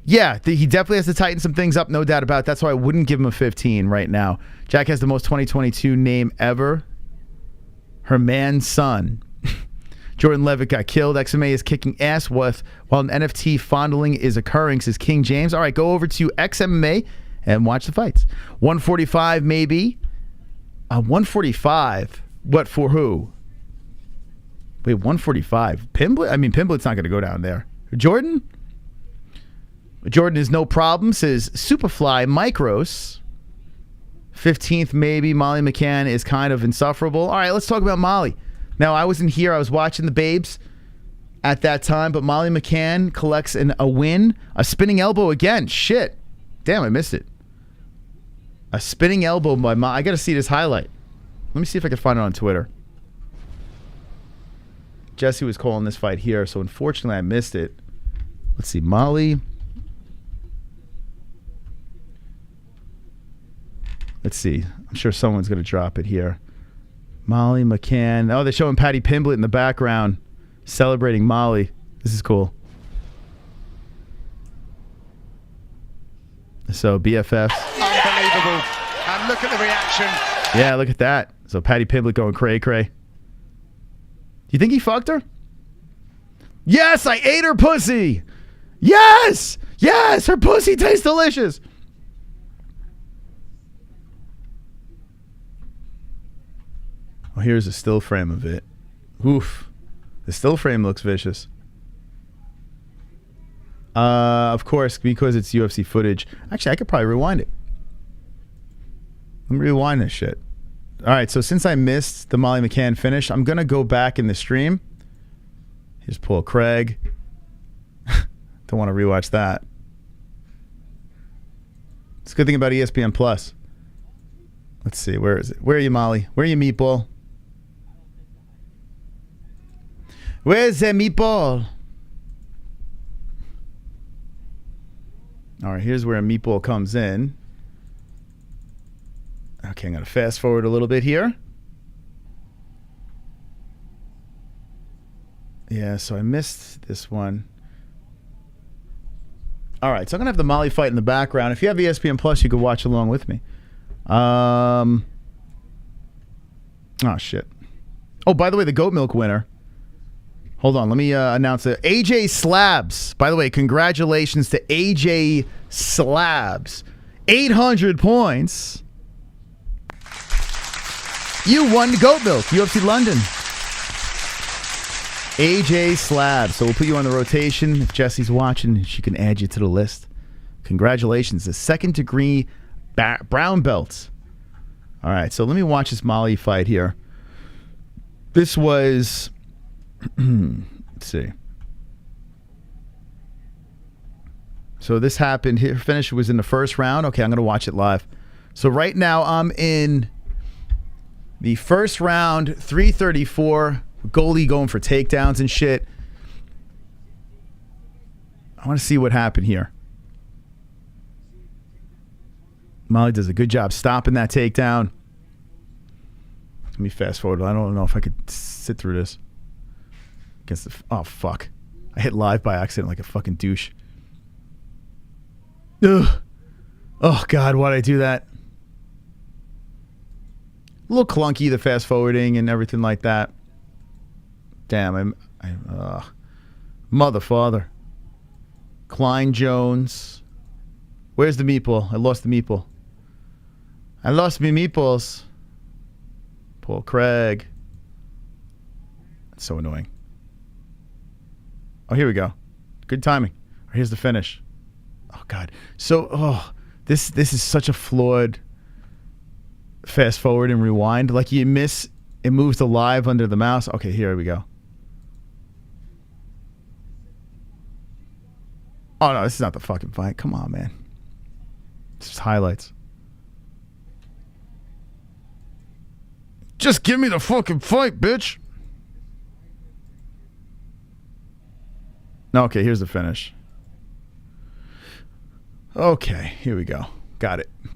[SPEAKER 1] Yeah, he definitely has to tighten some things up, no doubt about it. That's why I wouldn't give him a 15 right now. Jack has the most 2022 name ever. Hermansson. Jordan Leavitt got killed. XMA is kicking ass while an NFT fondling is occurring, says King James. All right, go over to XMA and watch the fights. 145 maybe. 145. What for who? Wait, 145. Pimblett? I mean, Pimblett's not going to go down there. Jordan? Jordan is no problem, says Superfly Micros. 15th maybe. Molly McCann is kind of insufferable. All right, let's talk about Molly. Now, I wasn't here. I was watching the Babes at that time, but Molly McCann collects a win. A spinning elbow again. Shit. Damn, I missed it. A spinning elbow by Molly. I got to see this highlight. Let me see if I can find it on Twitter. Jesse was calling this fight here, so unfortunately I missed it. Let's see. Molly. Let's see. I'm sure someone's going to drop it here. Molly McCann. Oh, they're showing Paddy Pimblett in the background celebrating Molly. This is cool. So BFF.
[SPEAKER 19] Unbelievable. And look at the reaction.
[SPEAKER 1] Yeah, look at that. So Paddy Pimblett going cray-cray. Do you think he fucked her? Yes, I ate her pussy. Yes! Yes, her pussy tastes delicious. Oh, here's a still frame of it. Oof. The still frame looks vicious. Of course, because it's UFC footage. Actually, I could probably rewind it. Let me rewind this shit. All right, so since I missed the Molly McCann finish, I'm going to go back in the stream. Here's Paul Craig. Don't want to rewatch that. It's a good thing about ESPN Plus. Let's see, where is it? Where are you, Molly? Where are you, Meatball? Where's the Meatball? All right, here's where a meatball comes in. Okay, I'm going to fast forward a little bit here. Yeah, so I missed this one. All right, so I'm going to have the Molly fight in the background. If you have ESPN Plus, you could watch along with me. Oh, shit. Oh, by the way, the goat milk winner. Hold on, let me announce it. AJ Slabs. By the way, congratulations to AJ Slabs. 800 points. You won the goat milk, UFC London. AJ Slabs. So we'll put you on the rotation. If Jesse's watching, she can add you to the list. Congratulations. The second degree brown belt. All right, so let me watch this Molly fight here. This was... let's see. So this happened here. Finish was in the first round. Okay, I'm going to watch it live. So right now I'm in the first round, 334. Goldy going for takedowns and shit. I want to see what happened here. Molly does a good job stopping that takedown. Let me fast forward. I don't know if I could sit through this. Against the... Oh, fuck. I hit live by accident like a fucking douche. Ugh. Oh, God, why'd I do that? A little clunky, the fast forwarding and everything like that. Damn, mother father. Klein Jones. Where's the meatball? I lost the meatball. I lost me meatballs. Paul Craig. That's so annoying. Oh, here we go. Good timing. Here's the finish. Oh, God. So, this is such a flawed fast forward and rewind. Like you miss, it moves to live under the mouse. Okay, here we go. Oh, no, this is not the fucking fight. Come on, man. It's just highlights. Just give me the fucking fight, bitch. Okay, here's the finish. Okay, here we go. Got it. All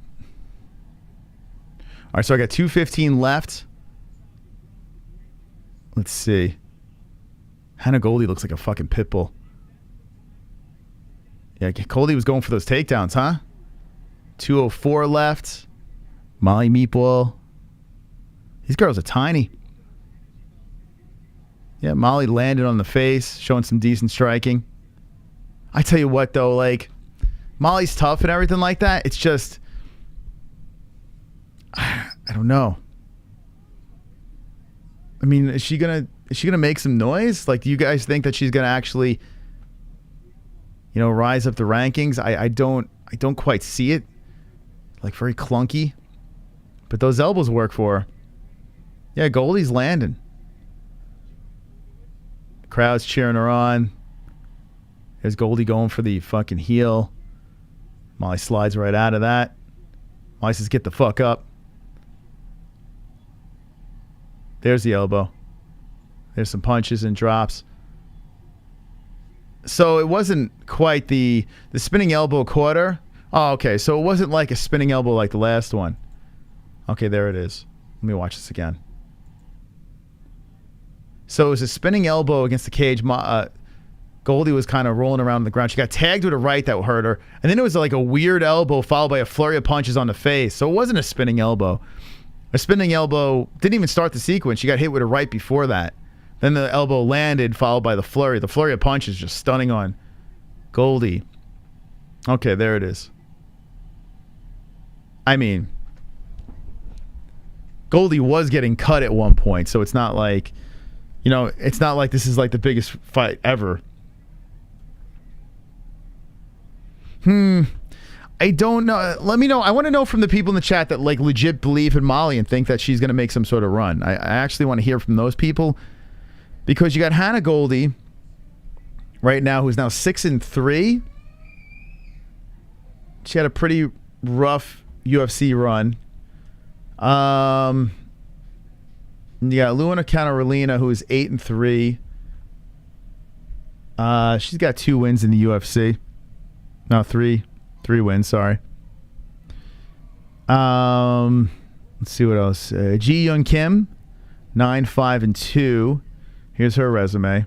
[SPEAKER 1] right, so I got 2:15 left. Let's see. Hannah Goldy looks like a fucking pit bull. Yeah, Goldy was going for those takedowns, huh? 2:04 left. Molly Meatball. These girls are tiny. Yeah, Molly landed on the face, showing some decent striking. I tell you what, though, like, Molly's tough and everything like that. It's just, I don't know. I mean, is she gonna make some noise? Like, do you guys think that she's gonna actually, you know, rise up the rankings? I don't quite see it. Like, very clunky. But those elbows work for her. Yeah, Goldy's landing. The crowd's cheering her on. There's Goldy going for the fucking heel. Molly slides right out of that. Molly says, get the fuck up. There's the elbow. There's some punches and drops. So it wasn't quite the spinning elbow quarter. Oh, okay. So it wasn't like a spinning elbow like the last one. Okay, there it is. Let me watch this again. So it was a spinning elbow against the cage. Goldy was kind of rolling around on the ground. She got tagged with a right that hurt her. And then it was like a weird elbow followed by a flurry of punches on the face. So it wasn't a spinning elbow. A spinning elbow didn't even start the sequence. She got hit with a right before that. Then the elbow landed, followed by the flurry. The flurry of punches just stunning on Goldy. Okay, there it is. I mean, Goldy was getting cut at one point, so it's not like, you know, it's not like this is like the biggest fight ever. I don't know. Let me know. I want to know from the people in the chat that like legit believe in Molly and think that she's going to make some sort of run. I actually want to hear from those people, because you got Hannah Goldy right now, who's now 6-3. She had a pretty rough UFC run. Yeah, Luana Carolina, who is 8-3. She's got 2 wins in the UFC. No, 3 3 wins, sorry. Let's see what else. Ji Young Kim, 9-5-2. Here's her resume.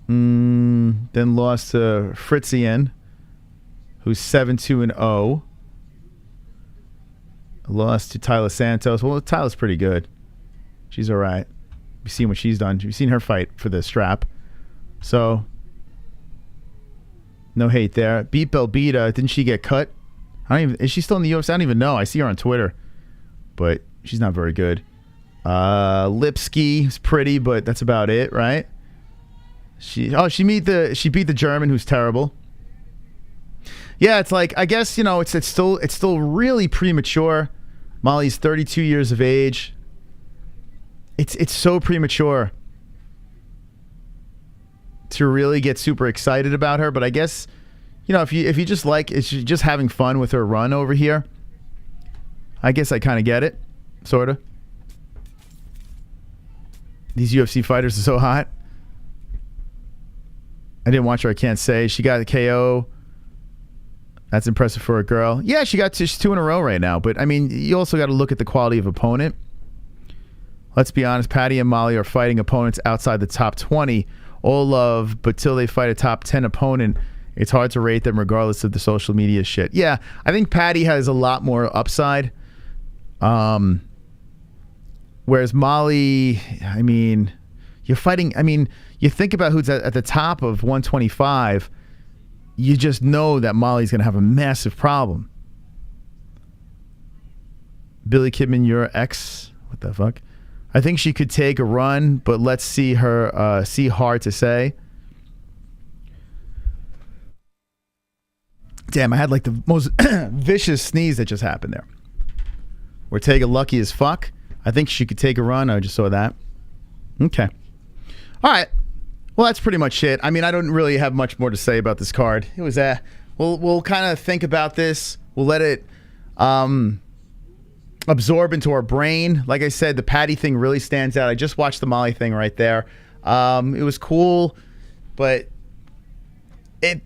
[SPEAKER 1] Then lost to Fritzian, who's 7-2-0. Lost to Tyler Santos. Well, Tyler's pretty good. She's all right. You've seen what she's done. You've seen her fight for the strap. So, no hate there. Beat Belbita. Didn't she get cut? Is she still in the UFC? I don't even know. I see her on Twitter, but she's not very good. Lipsky is pretty, but that's about it, right? She beat the German, who's terrible. Yeah, it's like, I guess, you know, it's still really premature. Molly's 32 years of age. It's so premature to really get super excited about her, but I guess, you know, if you just like, it's just having fun with her run over here, I guess I kind of get it, sort of. These UFC fighters are so hot. I didn't watch her, I can't say. She got a KO. That's impressive for a girl. Yeah, she's 2 in a row right now, but I mean, you also got to look at the quality of opponent. Let's be honest, Paddy and Molly are fighting opponents outside the top 20. All love, but till they fight a top 10 opponent, it's hard to rate them regardless of the social media shit. Yeah, I think Paddy has a lot more upside. Whereas Molly, I mean, you're fighting, I mean, you think about who's at the top of 125, you just know that Molly's going to have a massive problem. Billy Kidman, your ex, what the fuck? I think she could take a run, but let's see her, see hard to say. Damn, I had like the most vicious sneeze that just happened there. Ortega lucky as fuck. I think she could take a run. I just saw that. Okay. All right. Well, that's pretty much it. I mean, I don't really have much more to say about this card. It was we'll kind of think about this. We'll let it absorb into our brain. Like I said, the Paddy thing really stands out. I just watched the Molly thing right there. It was cool, but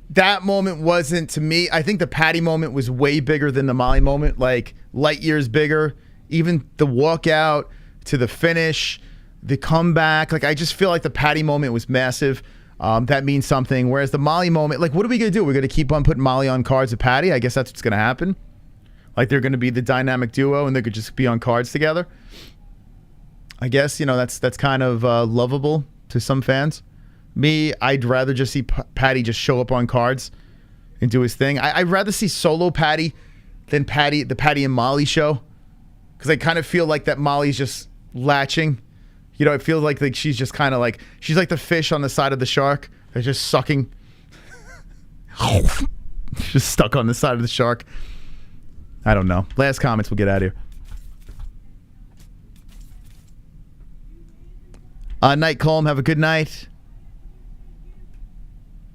[SPEAKER 1] that moment wasn't, to me, I think the Paddy moment was way bigger than the Molly moment, like light years bigger. Even the walkout to the finish, the comeback, like I just feel like the Paddy moment was massive. That means something. Whereas the Molly moment, like what are we going to do? We're going to keep on putting Molly on cards with Paddy? I guess that's what's going to happen. Like they're going to be the dynamic duo and they could just be on cards together. I guess, you know, that's kind of lovable to some fans. Me, I'd rather just see Paddy just show up on cards and do his thing. I'd rather see solo Paddy than the Paddy and Molly show. Because I kind of feel like that Molly's just latching. You know, it feels like she's just kind of like, she's like the fish on the side of the shark. They're just sucking. Just stuck on the side of the shark. I don't know. Last comments, we'll get out of here. Night Calm, have a good night.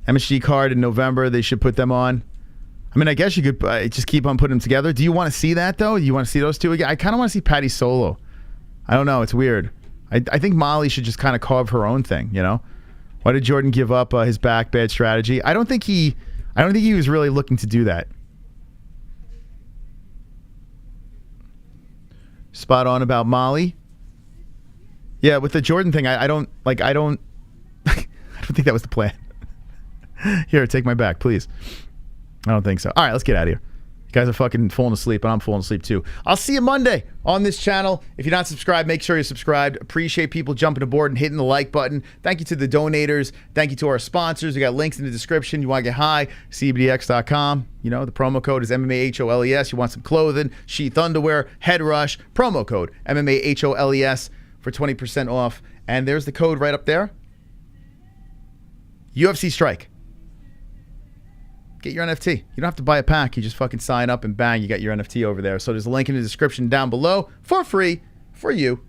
[SPEAKER 1] MSG card in November, they should put them on. I mean, I guess you could just keep on putting them together. Do you want to see that, though? Do you want to see those two again? I kind of want to see Paddy solo. I don't know. It's weird. I think Molly should just kind of carve her own thing, you know? Why did Jordan give up his back? Bad strategy. I don't think he was really looking to do that. Spot on about Molly. Yeah, with the Jordan thing, I don't I don't think that was the plan. Here, take my back, please. I don't think so. All right, let's get out of here. You guys are fucking falling asleep, and I'm falling asleep too. I'll see you Monday on this channel. If you're not subscribed, make sure you're subscribed. Appreciate people jumping aboard and hitting the like button. Thank you to the donators. Thank you to our sponsors. We got links in the description. You want to get high, cbdx.com. You know, the promo code is MMA-HOLES. You want some clothing, sheath underwear, head rush. Promo code MMA-HOLES for 20% off. And there's the code right up there. UFC Strike. Get your NFT. You don't have to buy a pack. You just fucking sign up and bang, you got your NFT over there. So there's a link in the description down below for free for you.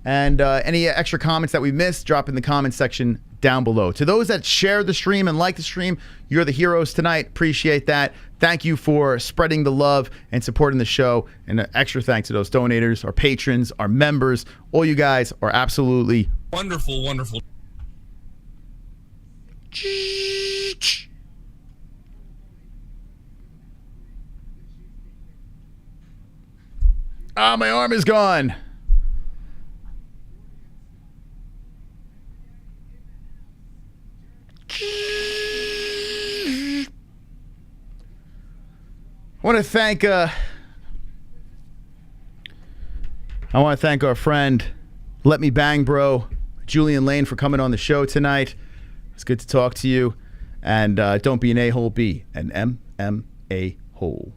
[SPEAKER 1] And any extra comments that we missed, drop in the comment section down below. To those that share the stream and like the stream, you're the heroes tonight. Appreciate that. Thank you for spreading the love and supporting the show. And an extra thanks to those donators, our patrons, our members. All you guys are absolutely
[SPEAKER 20] wonderful, wonderful.
[SPEAKER 1] Ah, my arm is gone. I want to thank our friend Let Me Bang Bro, Julian Lane, for coming on the show tonight. It's good to talk to you. And don't be an a-hole, be an MMA hole.